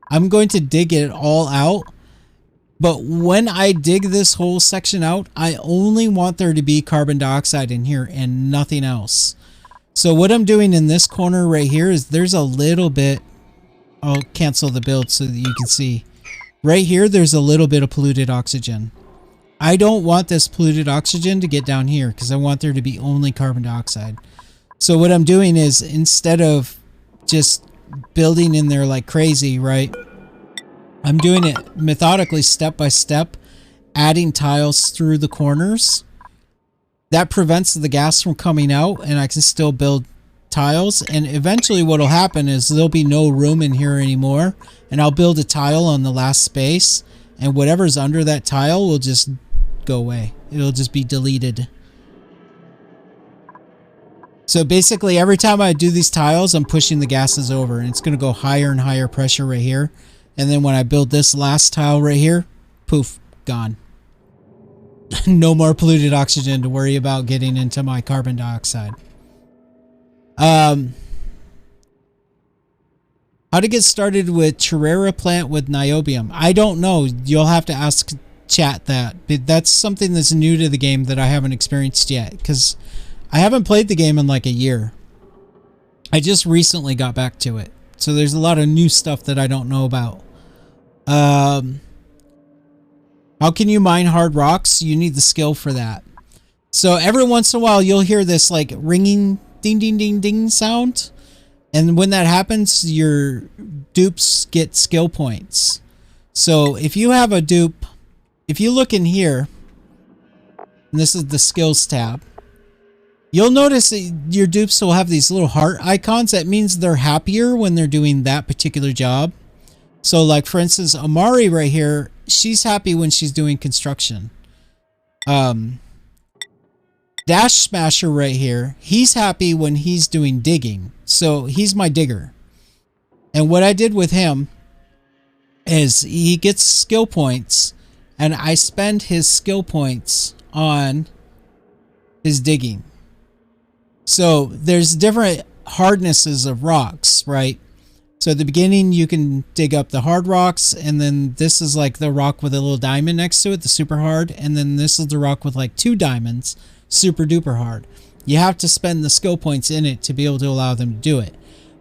I'm going to dig it all out. But when I dig this whole section out, I only want there to be carbon dioxide in here and nothing else. So what I'm doing in this corner right here is there's a little bit, I'll cancel the build so that you can see. Right here, there's a little bit of polluted oxygen. I don't want this polluted oxygen to get down here because I want there to be only carbon dioxide. So what I'm doing is instead of just building in there like crazy, right? I'm doing it methodically, step by step, adding tiles through the corners. That prevents the gas from coming out and I can still build tiles. And eventually what will happen is there'll be no room in here anymore. And I'll build a tile on the last space and whatever's under that tile will just go away. It'll just be deleted. So basically every time I do these tiles, I'm pushing the gases over and it's going to go higher and higher pressure right here. And then when I build this last tile right here, poof, gone. No more polluted oxygen to worry about getting into my carbon dioxide. How to get started with Chirera plant with niobium? I don't know. You'll have to ask chat that. But that's something that's new to the game that I haven't experienced yet because I haven't played the game in like a year. I just recently got back to it. So there's a lot of new stuff that I don't know about. How can you mine hard rocks? You need the skill for that. So every once in a while you'll hear this like ringing ding ding ding ding sound. And when that happens, your dupes get skill points. So if you have a dupe, if you look in here, and this is the skills tab, you'll notice that your dupes will have these little heart icons. That means they're happier when they're doing that particular job. So like for instance, Amari right here, she's happy when she's doing construction. Dash Smasher right here, he's happy when he's doing digging. So he's my digger. And what I did with him is he gets skill points and I spend his skill points on his digging. So there's different hardnesses of rocks, right? So at the beginning you can dig up the hard rocks, and then this is like the rock with a little diamond next to it, the super hard, and then this is the rock with like 2 diamonds, super duper hard. You have to spend the skill points in it to be able to allow them to do it.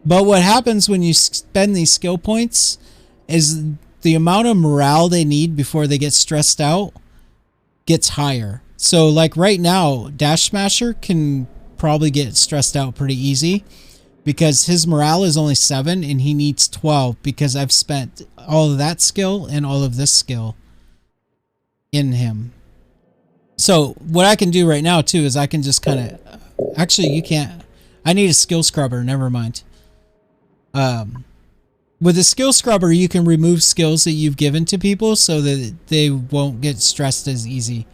But what happens when you spend these skill points is the amount of morale they need before they get stressed out gets higher. So like right now, Dash Smasher can probably get stressed out pretty easy because his morale is only 7 and he needs 12 because I've spent all of that skill and all of this skill in him. So what I can do right now too is I can just kind of, actually you can't, I need a skill scrubber, never mind. With a skill scrubber you can remove skills that you've given to people so that they won't get stressed as easy.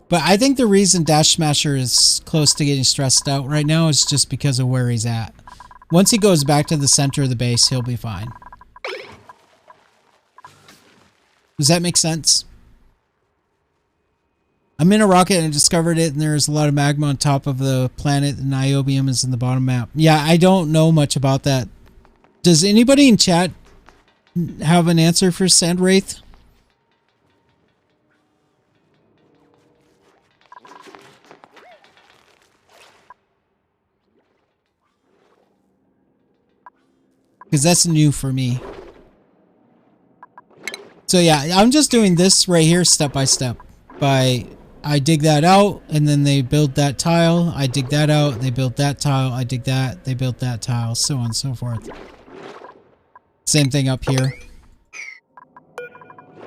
But I think the reason Dash Smasher is close to getting stressed out right now is just because of where he's at. Once he goes back to the center of the base, he'll be fine. Does that make sense? I'm in a rocket and I discovered it, and there's a lot of magma on top of the planet, and niobium is in the bottom map. Yeah, I don't know much about that. Does anybody in chat have an answer for Sandwraith? because that's new for me. So yeah, I'm just doing this right here step by step. I dig that out, and then they build that tile. I dig that out, they build that tile. I dig that, they build that tile, so on and so forth. Same thing up here.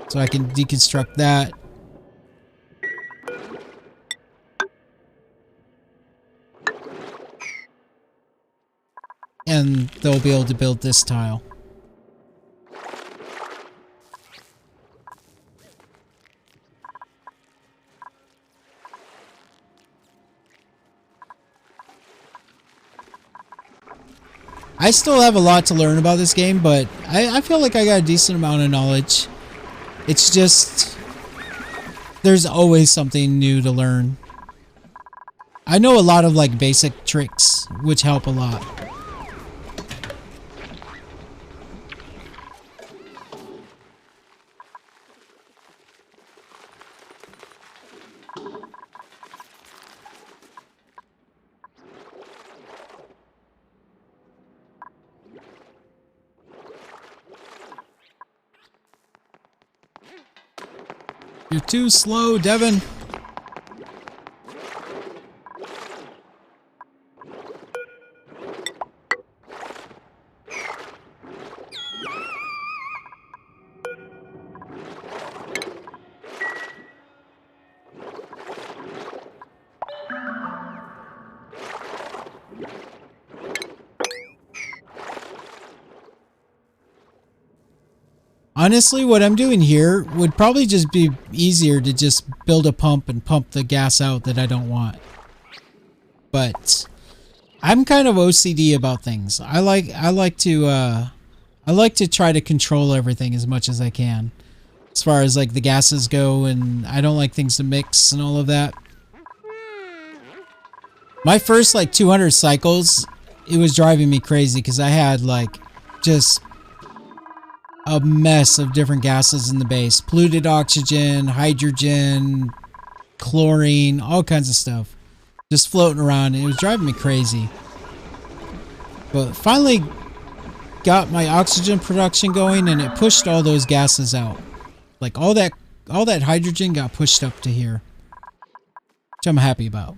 So I can deconstruct that. And they'll be able to build this tile. I still have a lot to learn about this game, but I feel like I got a decent amount of knowledge. It's just, there's always something new to learn. I know a lot of like basic tricks, which help a lot. You're too slow, Devin. Honestly, what I'm doing here would probably just be easier to just build a pump and pump the gas out that I don't want. But I'm kind of OCD about things. I like to try to control everything as much as I can, as far as like the gases go, and I don't like things to mix and all of that. My first like 200 cycles, it was driving me crazy because I had like just a mess of different gases in the base. Polluted oxygen, hydrogen, chlorine, all kinds of stuff. Just floating around, and it was driving me crazy. But finally got my oxygen production going, and it pushed all those gases out. Like all that hydrogen got pushed up to here, which I'm happy about.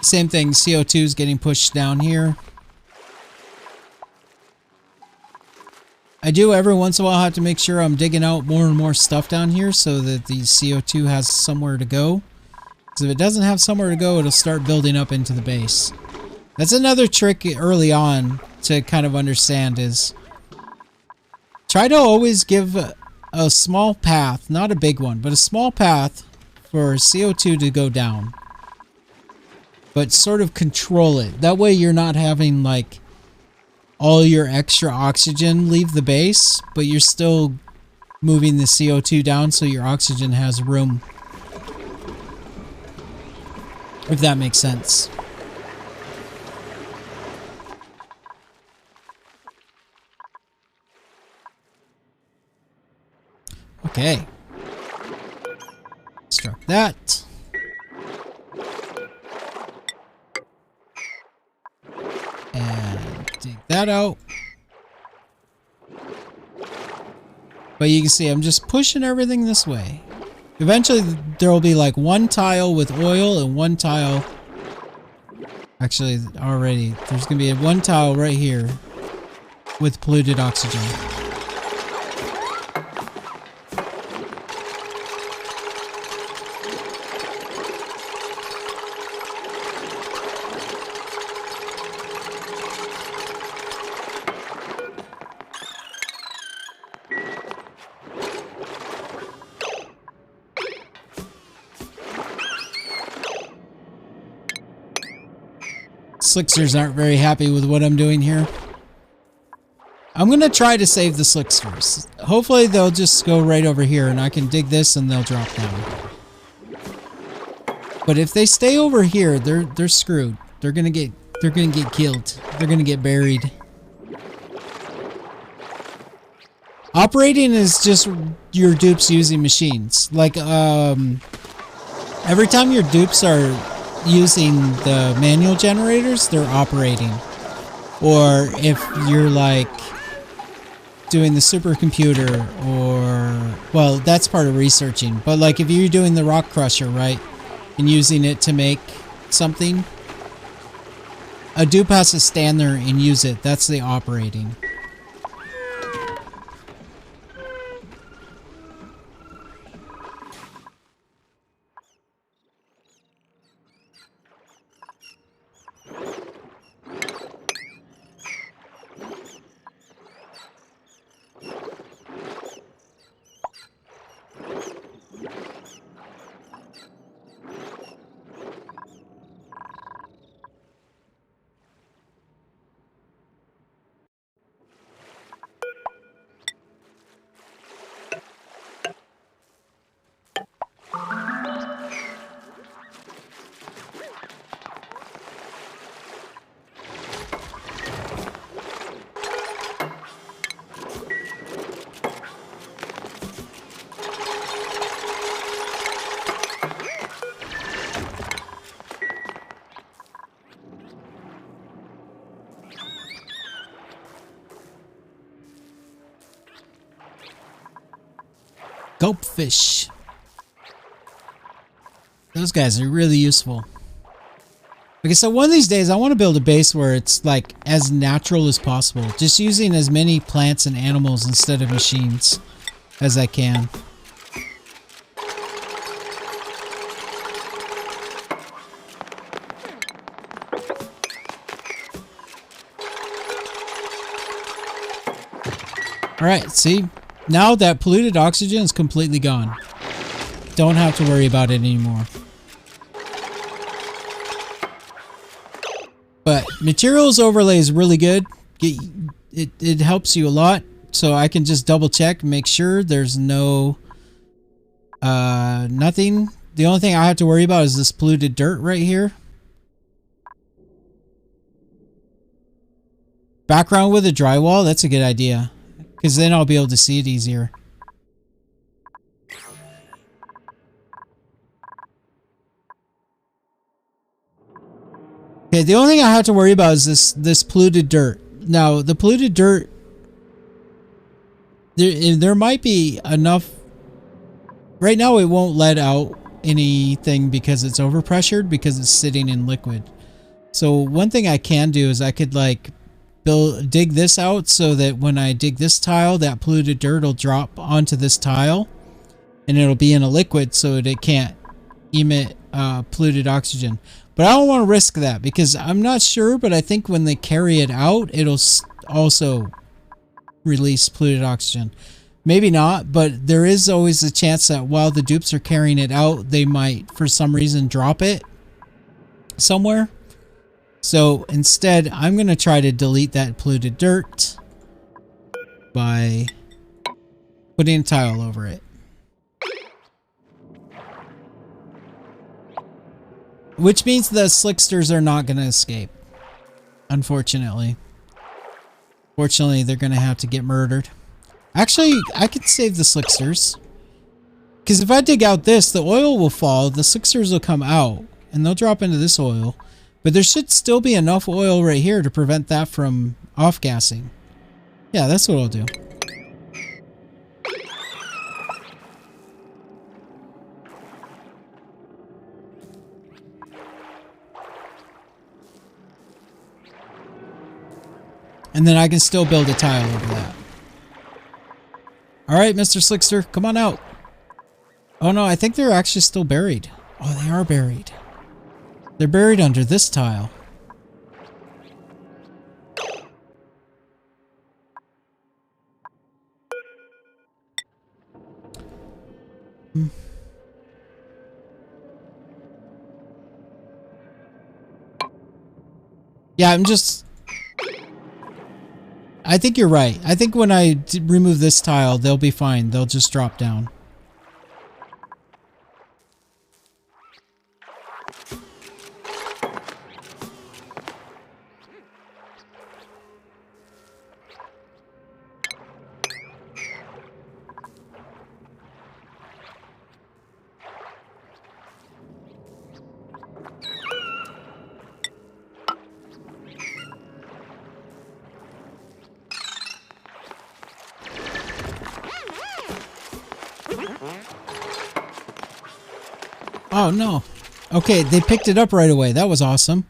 Same thing, CO2 is getting pushed down here. I do every once in a while have to make sure I'm digging out more and more stuff down here so that the CO2 has somewhere to go. Because if it doesn't have somewhere to go, it'll start building up into the base. That's another trick early on to kind of understand is try to always give a small path, not a big one, but a small path for CO2 to go down. But sort of control it. That way you're not having like all your extra oxygen leave the base, but you're still moving the CO2 down so your oxygen has room. If that makes sense. Okay. Struck that. And dig that out. But you can see I'm just pushing everything this way. Eventually there will be like one tile with oil and one tile. Actually, already there's gonna be one tile right here with polluted oxygen. Slicksters aren't very happy with what I'm doing here. I'm gonna try to save the slicksters. Hopefully they'll just go right over here and I can dig this and they'll drop down. But if they stay over here, they're screwed. They're gonna get killed. They're gonna get buried. Operating is just your dupes using machines. Like Every time your dupes are using the manual generators, they're operating. Or if you're like doing the supercomputer, or well, that's part of researching. But like if you're doing the rock crusher, right, and using it to make something, a dupe has to stand there and use it. That's the operating. Gulpfish. Those guys are really useful. Okay, so one of these days I want to build a base where it's like as natural as possible. Just using as many plants and animals instead of machines as I can. Alright, see? Now that polluted oxygen is completely gone. Don't have to worry about it anymore. But materials overlay is really good. It helps you a lot. So I can just double check, make sure there's no nothing. The only thing I have to worry about is this polluted dirt right here. Background with a drywall, that's a good idea. Because then I'll be able to see it easier. Okay, the only thing I have to worry about is this polluted dirt. Now, the polluted dirt, there might be enough. Right now, it won't let out anything because it's overpressured because it's sitting in liquid. So one thing I can do is I could like dig this out so that when I dig this tile, that polluted dirt will drop onto this tile, and it'll be in a liquid so that it can't emit polluted oxygen. But I don't want to risk that because I'm not sure, but I think when they carry it out, it'll also release polluted oxygen. Maybe not, but there is always a chance that while the dupes are carrying it out, they might, for some reason, drop it somewhere. So instead, I'm going to try to delete that polluted dirt by putting a tile over it. Which means the slicksters are not going to escape. Unfortunately. Fortunately, they're going to have to get murdered. Actually, I could save the slicksters. Because if I dig out this, the oil will fall, the slicksters will come out, and they'll drop into this oil. But there should still be enough oil right here to prevent that from off-gassing. Yeah, that's what I'll do. And then I can still build a tile over that. Alright, Mr. Slickster, come on out. Oh no, I think they're actually still buried. Oh, they are buried. They're buried under this tile. Yeah, I think you're right. I think when I remove this tile, they'll be fine. They'll just drop down. Oh, no. Okay, they picked it up right away. That was awesome.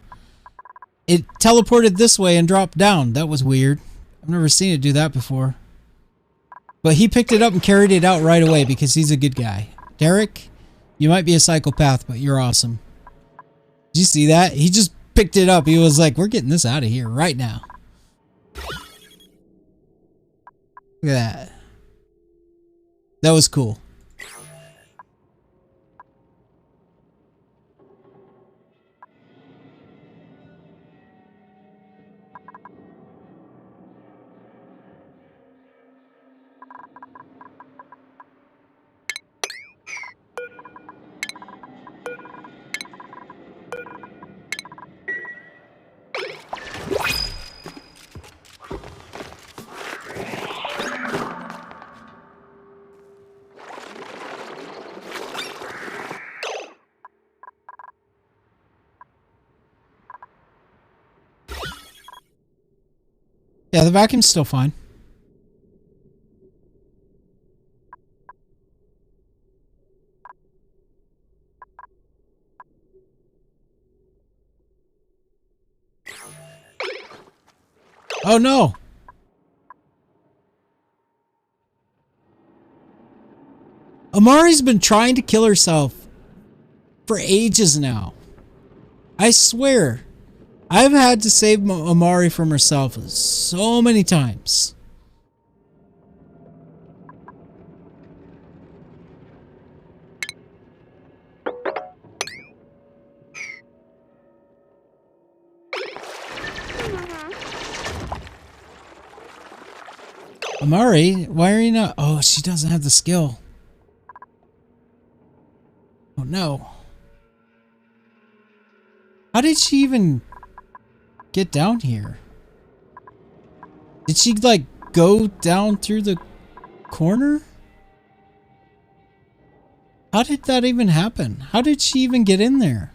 It teleported this way and dropped down. That was weird. I've never seen it do that before. But he picked it up and carried it out right away because he's a good guy. Derek, you might be a psychopath, but you're awesome. Did you see that? He just picked it up. He was like, we're getting this out of here right now. Look at that. That was cool. Yeah, the vacuum's still fine. Oh no! Amari's been trying to kill herself for ages now. I swear. I've had to save Amari from herself so many times. Amari, why are you not? Oh, she doesn't have the skill. Oh no. How did she even get down here? Did she like go down through the corner? How did that even happen? How did she even get in there?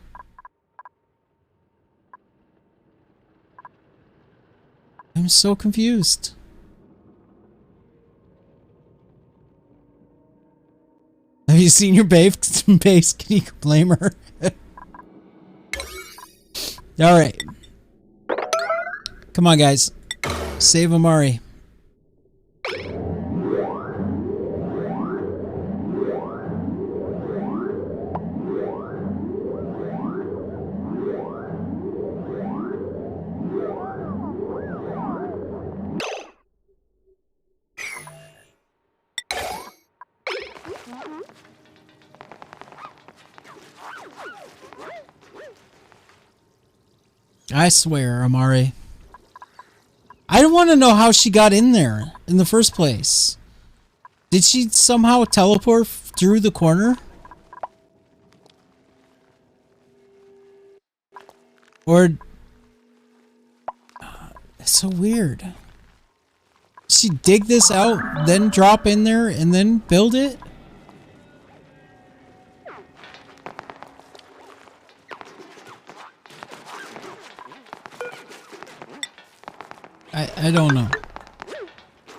I'm so confused. Have you seen your base? Can you blame her? Alright. Come on, guys. Save Amari. I swear, Amari. I don't want to know how she got in there in the first place. Did she somehow teleport through the corner? Or... it's so weird. Did she dig this out, then drop in there, and then build it? I don't know.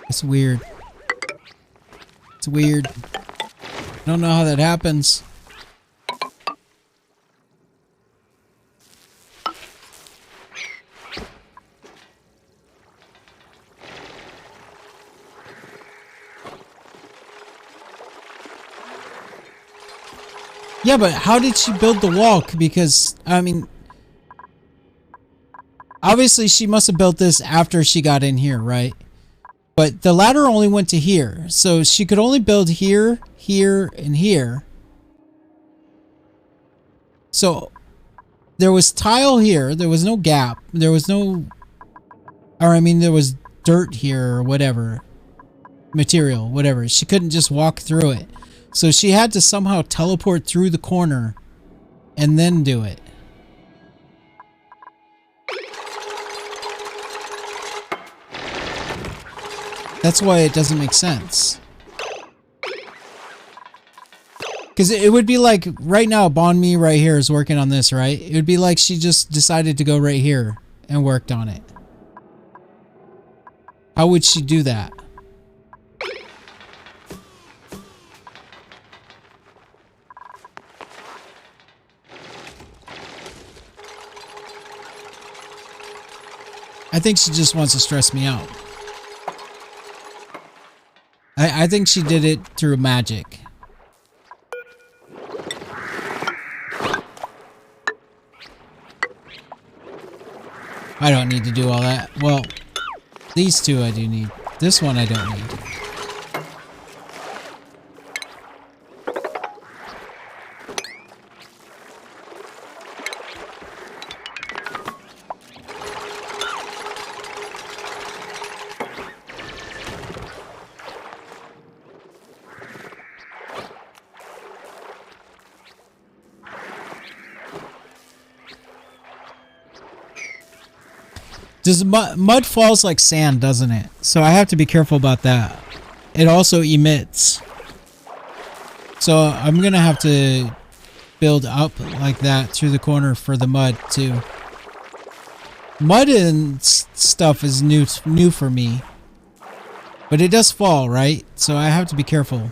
It's weird. It's weird. I don't know how that happens. Yeah, but how did she build the wall? Because, I mean... obviously, she must have built this after she got in here, right? But the ladder only went to here. So she could only build here, here, and here. So there was tile here. There was no gap. There was no... or, I mean, there was dirt here or whatever. Material, whatever. She couldn't just walk through it. So she had to somehow teleport through the corner and then do it. That's why it doesn't make sense. Because it would be like, right now, Bon Mi right here is working on this, right? It would be like she just decided to go right here and worked on it. How would she do that? think she just wants to stress me out. I think she did it through magic. I don't need to do all that. Well, these two I do need. This one I don't need. Does mud falls like sand, doesn't it? So I have to be careful about that. It also emits. So I'm gonna have to build up like that through the corner for the mud too. Mud and stuff is new for me. But it does fall, right? So I have to be careful.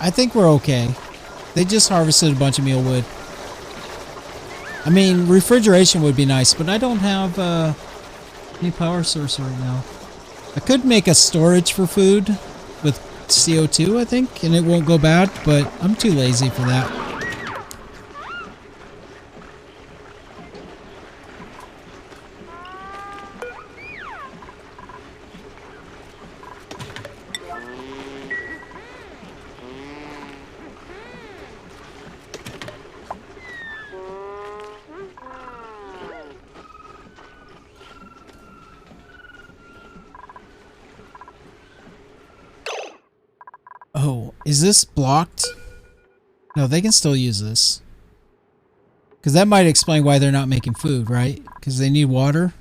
I think we're okay. They just harvested a bunch of meal wood. I mean, refrigeration would be nice, but I don't have any power source right now. I could make a storage for food with CO2, I think, and it won't go bad, but I'm too lazy for that. Oh, is this blocked? No, they can still use this. Because that might explain why they're not making food, right? Because they need water.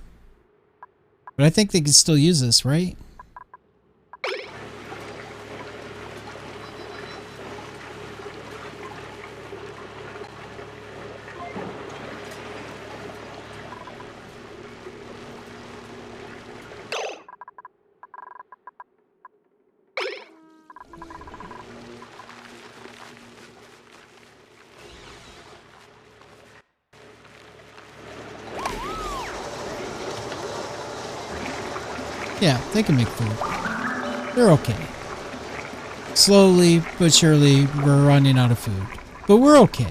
But I think they can still use this, right? Yeah, they can make food. They're okay. Slowly but surely, we're running out of food. But we're okay.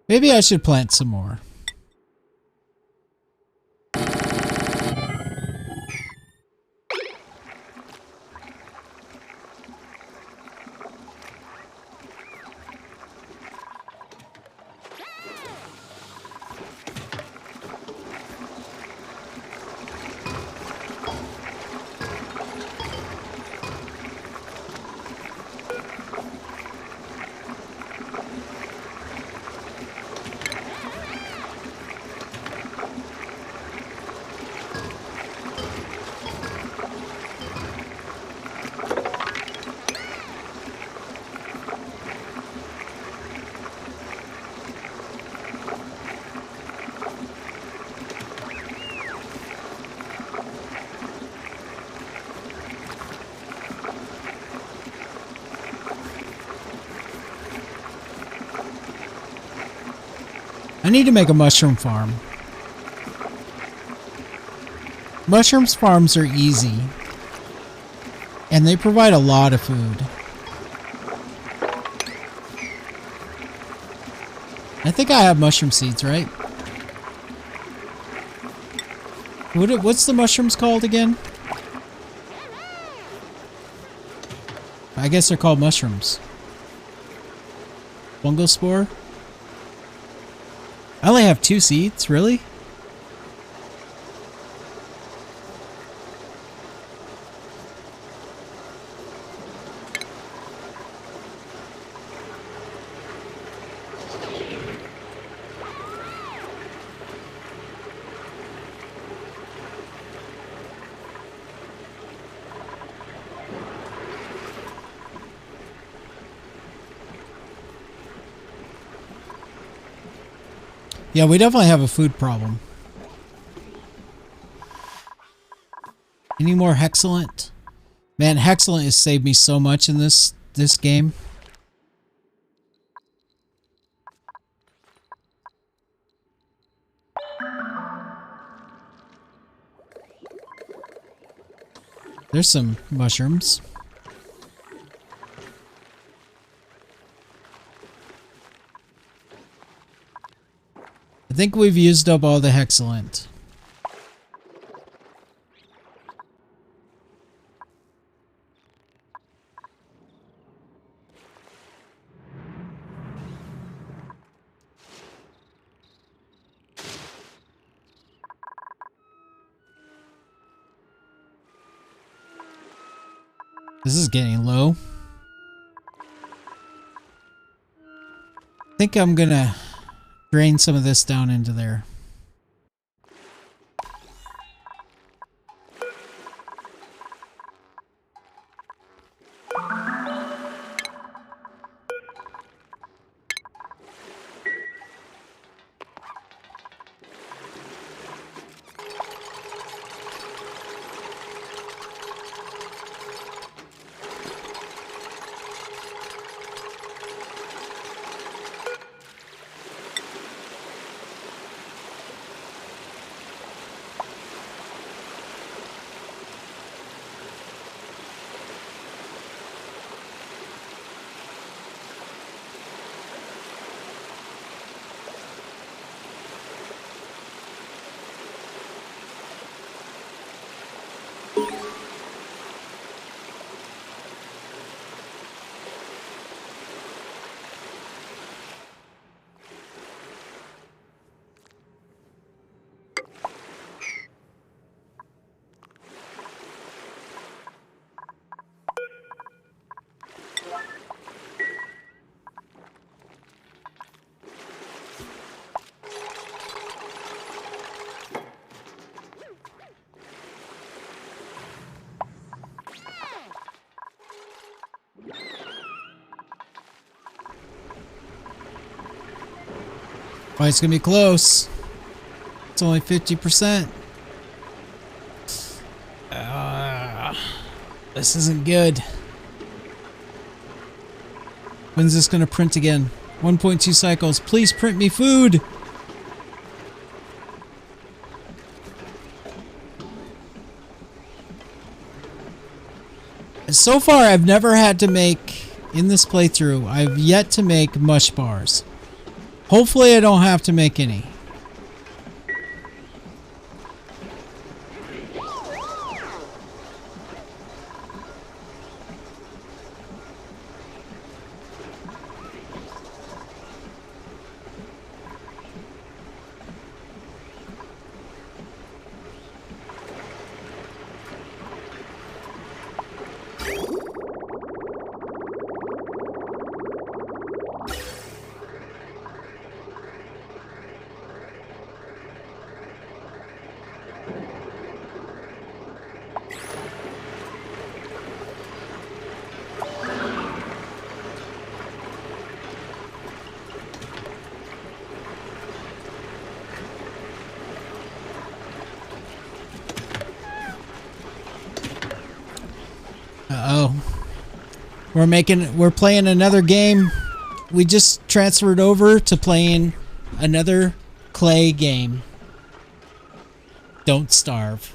Maybe I should plant some more. I need to make a mushroom farm. Mushrooms farms are easy. And they provide a lot of food. I think I have mushroom seeds, right? What's the mushrooms called again? I guess they're called mushrooms. Fungal spore? I only have 2 seeds, really? Yeah, we definitely have a food problem. Any more Hexcellent? Man, Hexcellent has saved me so much in this game. There's some mushrooms. I think we've used up all the Hexcellent. This is getting low. I think I'm gonna drain some of this down into there. Oh, it's gonna be close. It's only 50%. This isn't good. When's this gonna print again? 1.2 cycles. Please print me food. So far, I've never had to make, in this playthrough, I've yet to make mush bars. Hopefully I don't have to make any. Uh-oh. We're playing another game. We just transferred over to playing another clay game. Don't starve.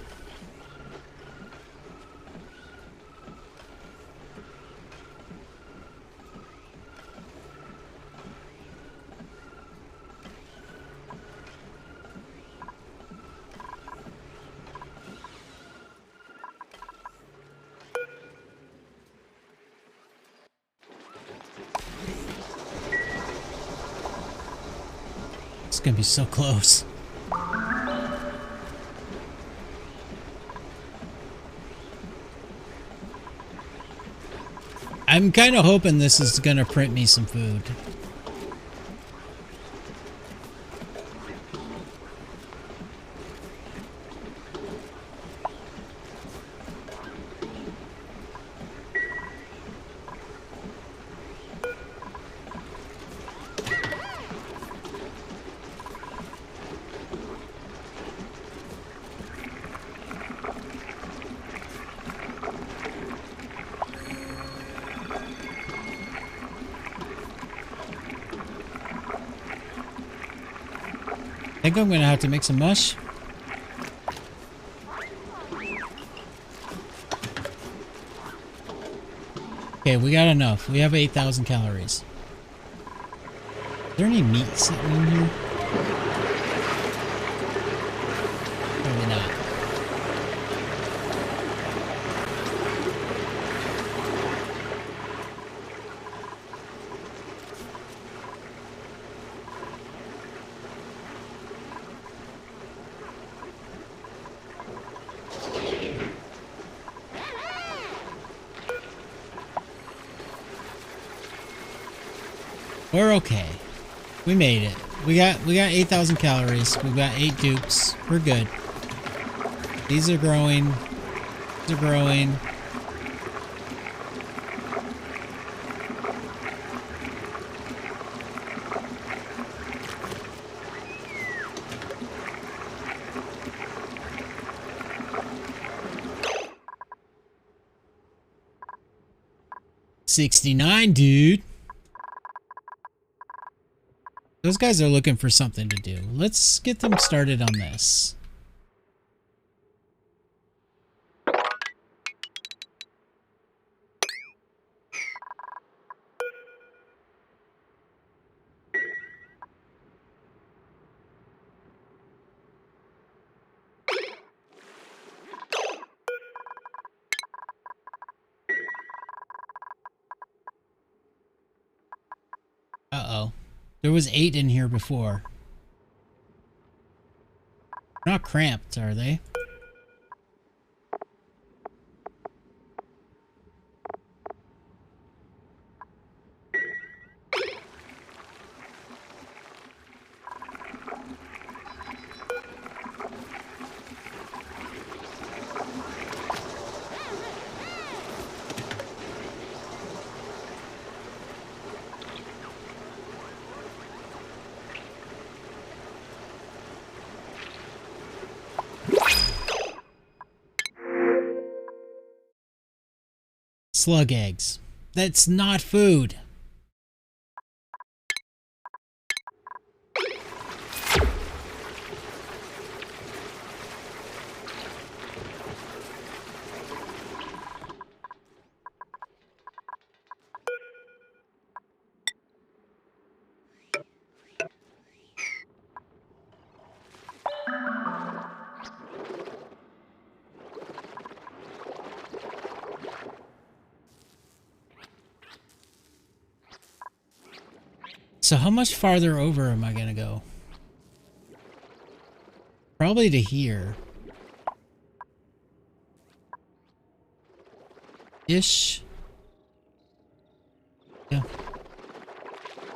It's gonna be so close. I'm kind of hoping this is gonna print me some food. think I'm gonna have to make some mush. Okay, we got enough. We have 8,000 calories. Is there any meat sitting in here? Probably not. We're okay. We made it. We got 8,000 calories. We've got 8 dupes. We're good. These are growing. These are growing. $69, dude. Those guys are looking for something to do. Let's get them started on this. Uh-oh. There was 8 in here before. They're not cramped, are they? Slug eggs. That's not food. So how much farther over am I gonna go? Probably to here. Ish. Yeah.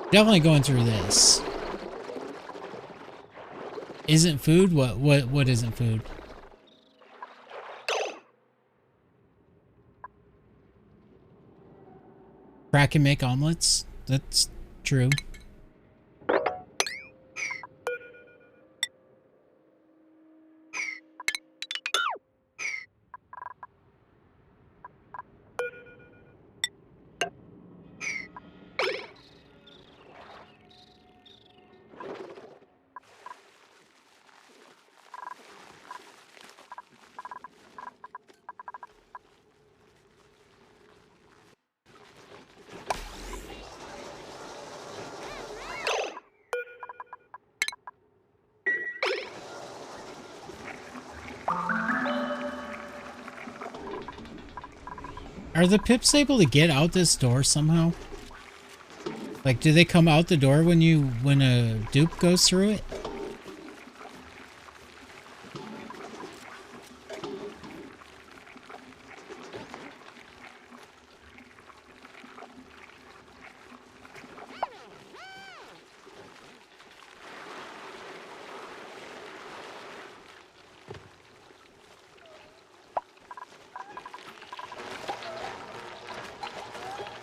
Definitely going through this. Isn't food? What isn't food? Crack can make omelets? That's true. Are the pips able to get out this door somehow? Like, do they come out the door when a dupe goes through it?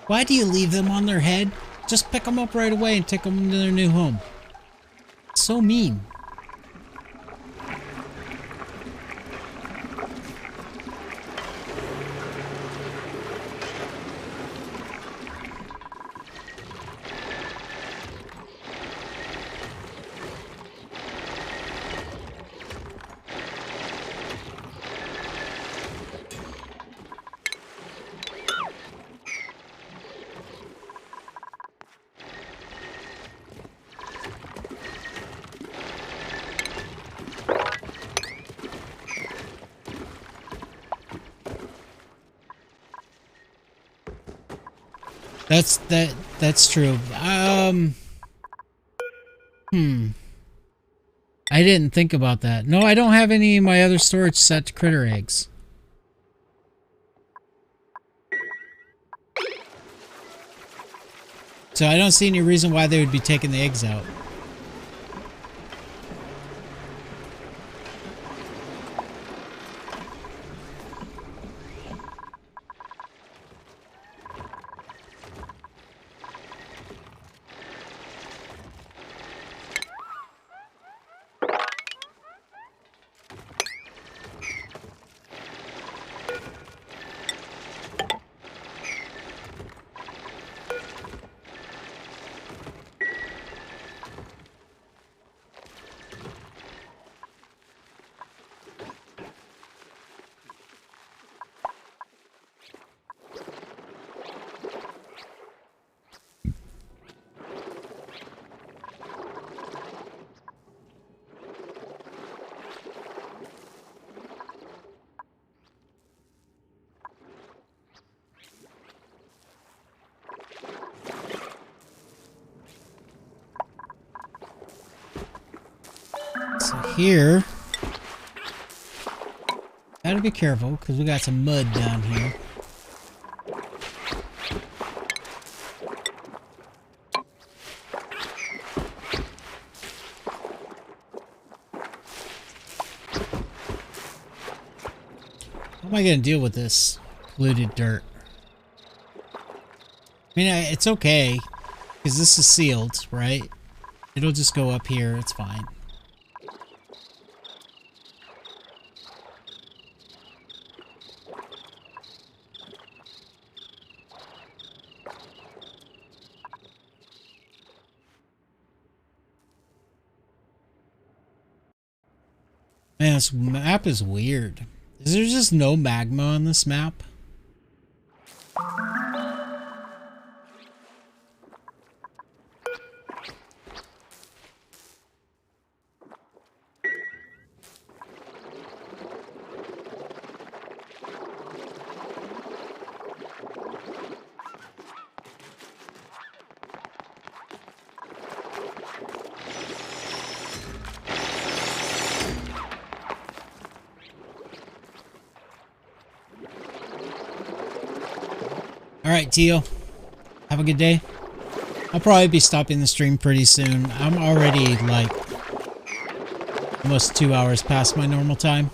Why do you leave them on their head? Just pick them up right away and take them to their new home. So mean. That's true. I didn't think about that. No, I don't have any of my other storage set to critter eggs. So I don't see any reason why they would be taking the eggs out. So here, gotta be careful because we got some mud down here. How am I gonna deal with this polluted dirt? I mean, it's okay because this is sealed, right? It'll just go up here. It's fine. Man, this map is weird. Is there just no magma on this map? Alright, Teal. Have a good day. I'll probably be stopping the stream pretty soon. I'm already, like, almost 2 hours past my normal time.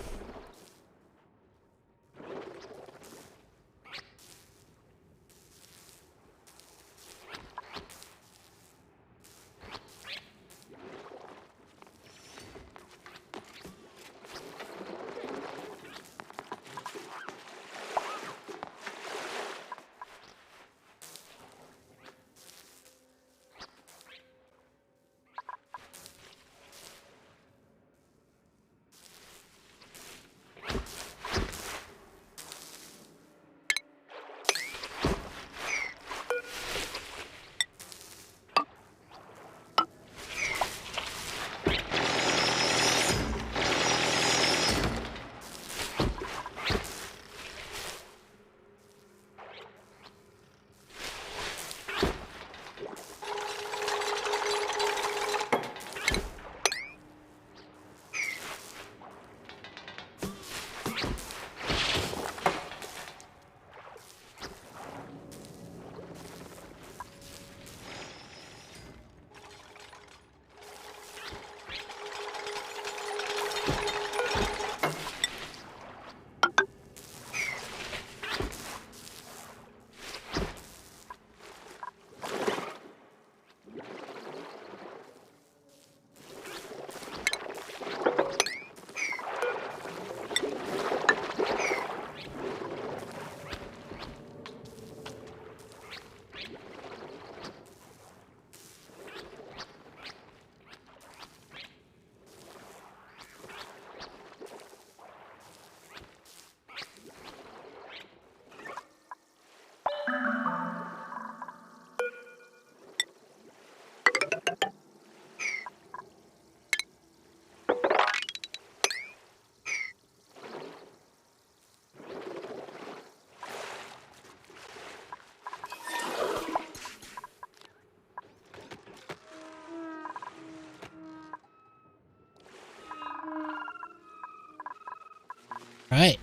Alright.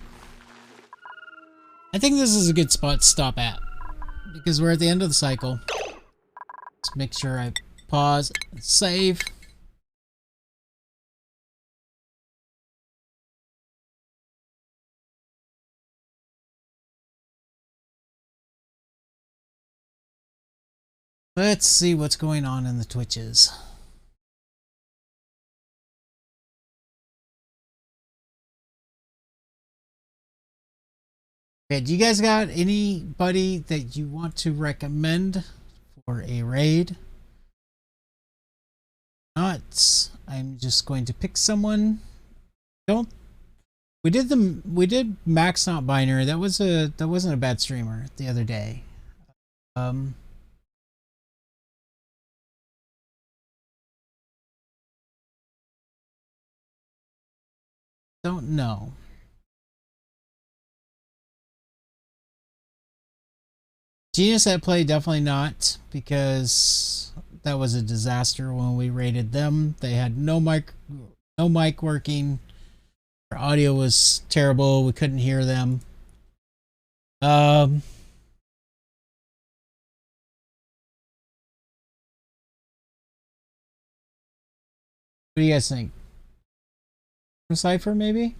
I think this is a good spot to stop at, because we're at the end of the cycle. Let's make sure I pause and save. Let's see what's going on in the Twitches. Okay, do you guys got anybody that you want to recommend for a raid? Not. I'm just going to pick someone. We did Max Not Binary. That wasn't a bad streamer the other day. Don't know. Genius at Play, definitely not, because that was a disaster when we raided them. They had no mic working. Our audio was terrible. We couldn't hear them. What do you guys think? Cypher, maybe?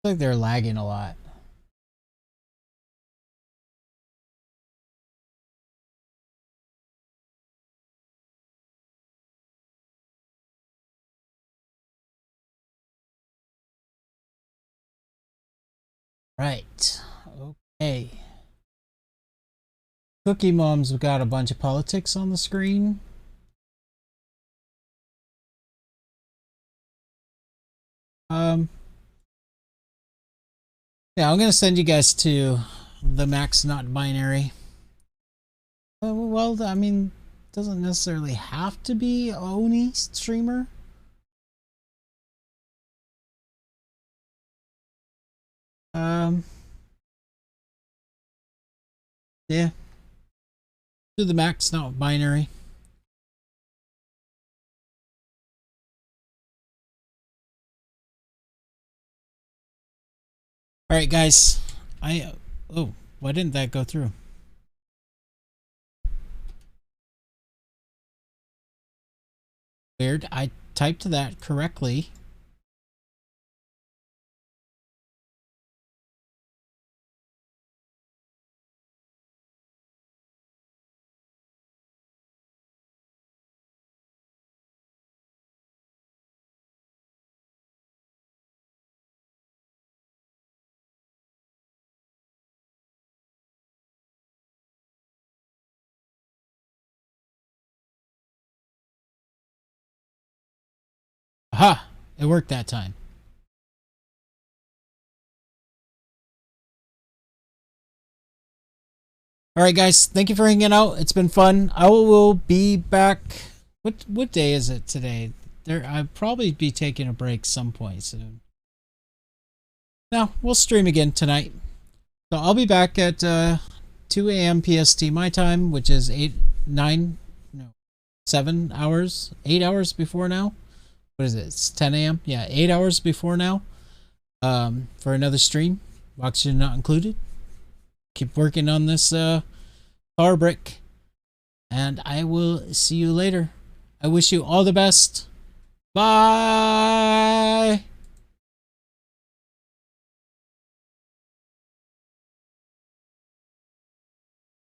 Looks like they're lagging a lot. Right. Okay. Cookie Mom's got a bunch of politics on the screen. Yeah, I'm gonna send you guys to the Max Not Binary. Well, I mean, doesn't necessarily have to be Oni streamer. Yeah. Do the Max Not Binary. Alright, guys. Oh, why didn't that go through? Weird. I typed that correctly. Aha! It worked that time. Alright, guys. Thank you for hanging out. It's been fun. I will be back. What day is it today? I'll probably be taking a break some point soon. No, we'll stream again tonight. So I'll be back at 2 a.m. PST my time, which is 7 hours, 8 hours before now. What is it? It's 10 a.m. Yeah, 8 hours before now. For another stream, oxygen not included. Keep working on this power brick, and I will see you later. I wish you all the best. Bye.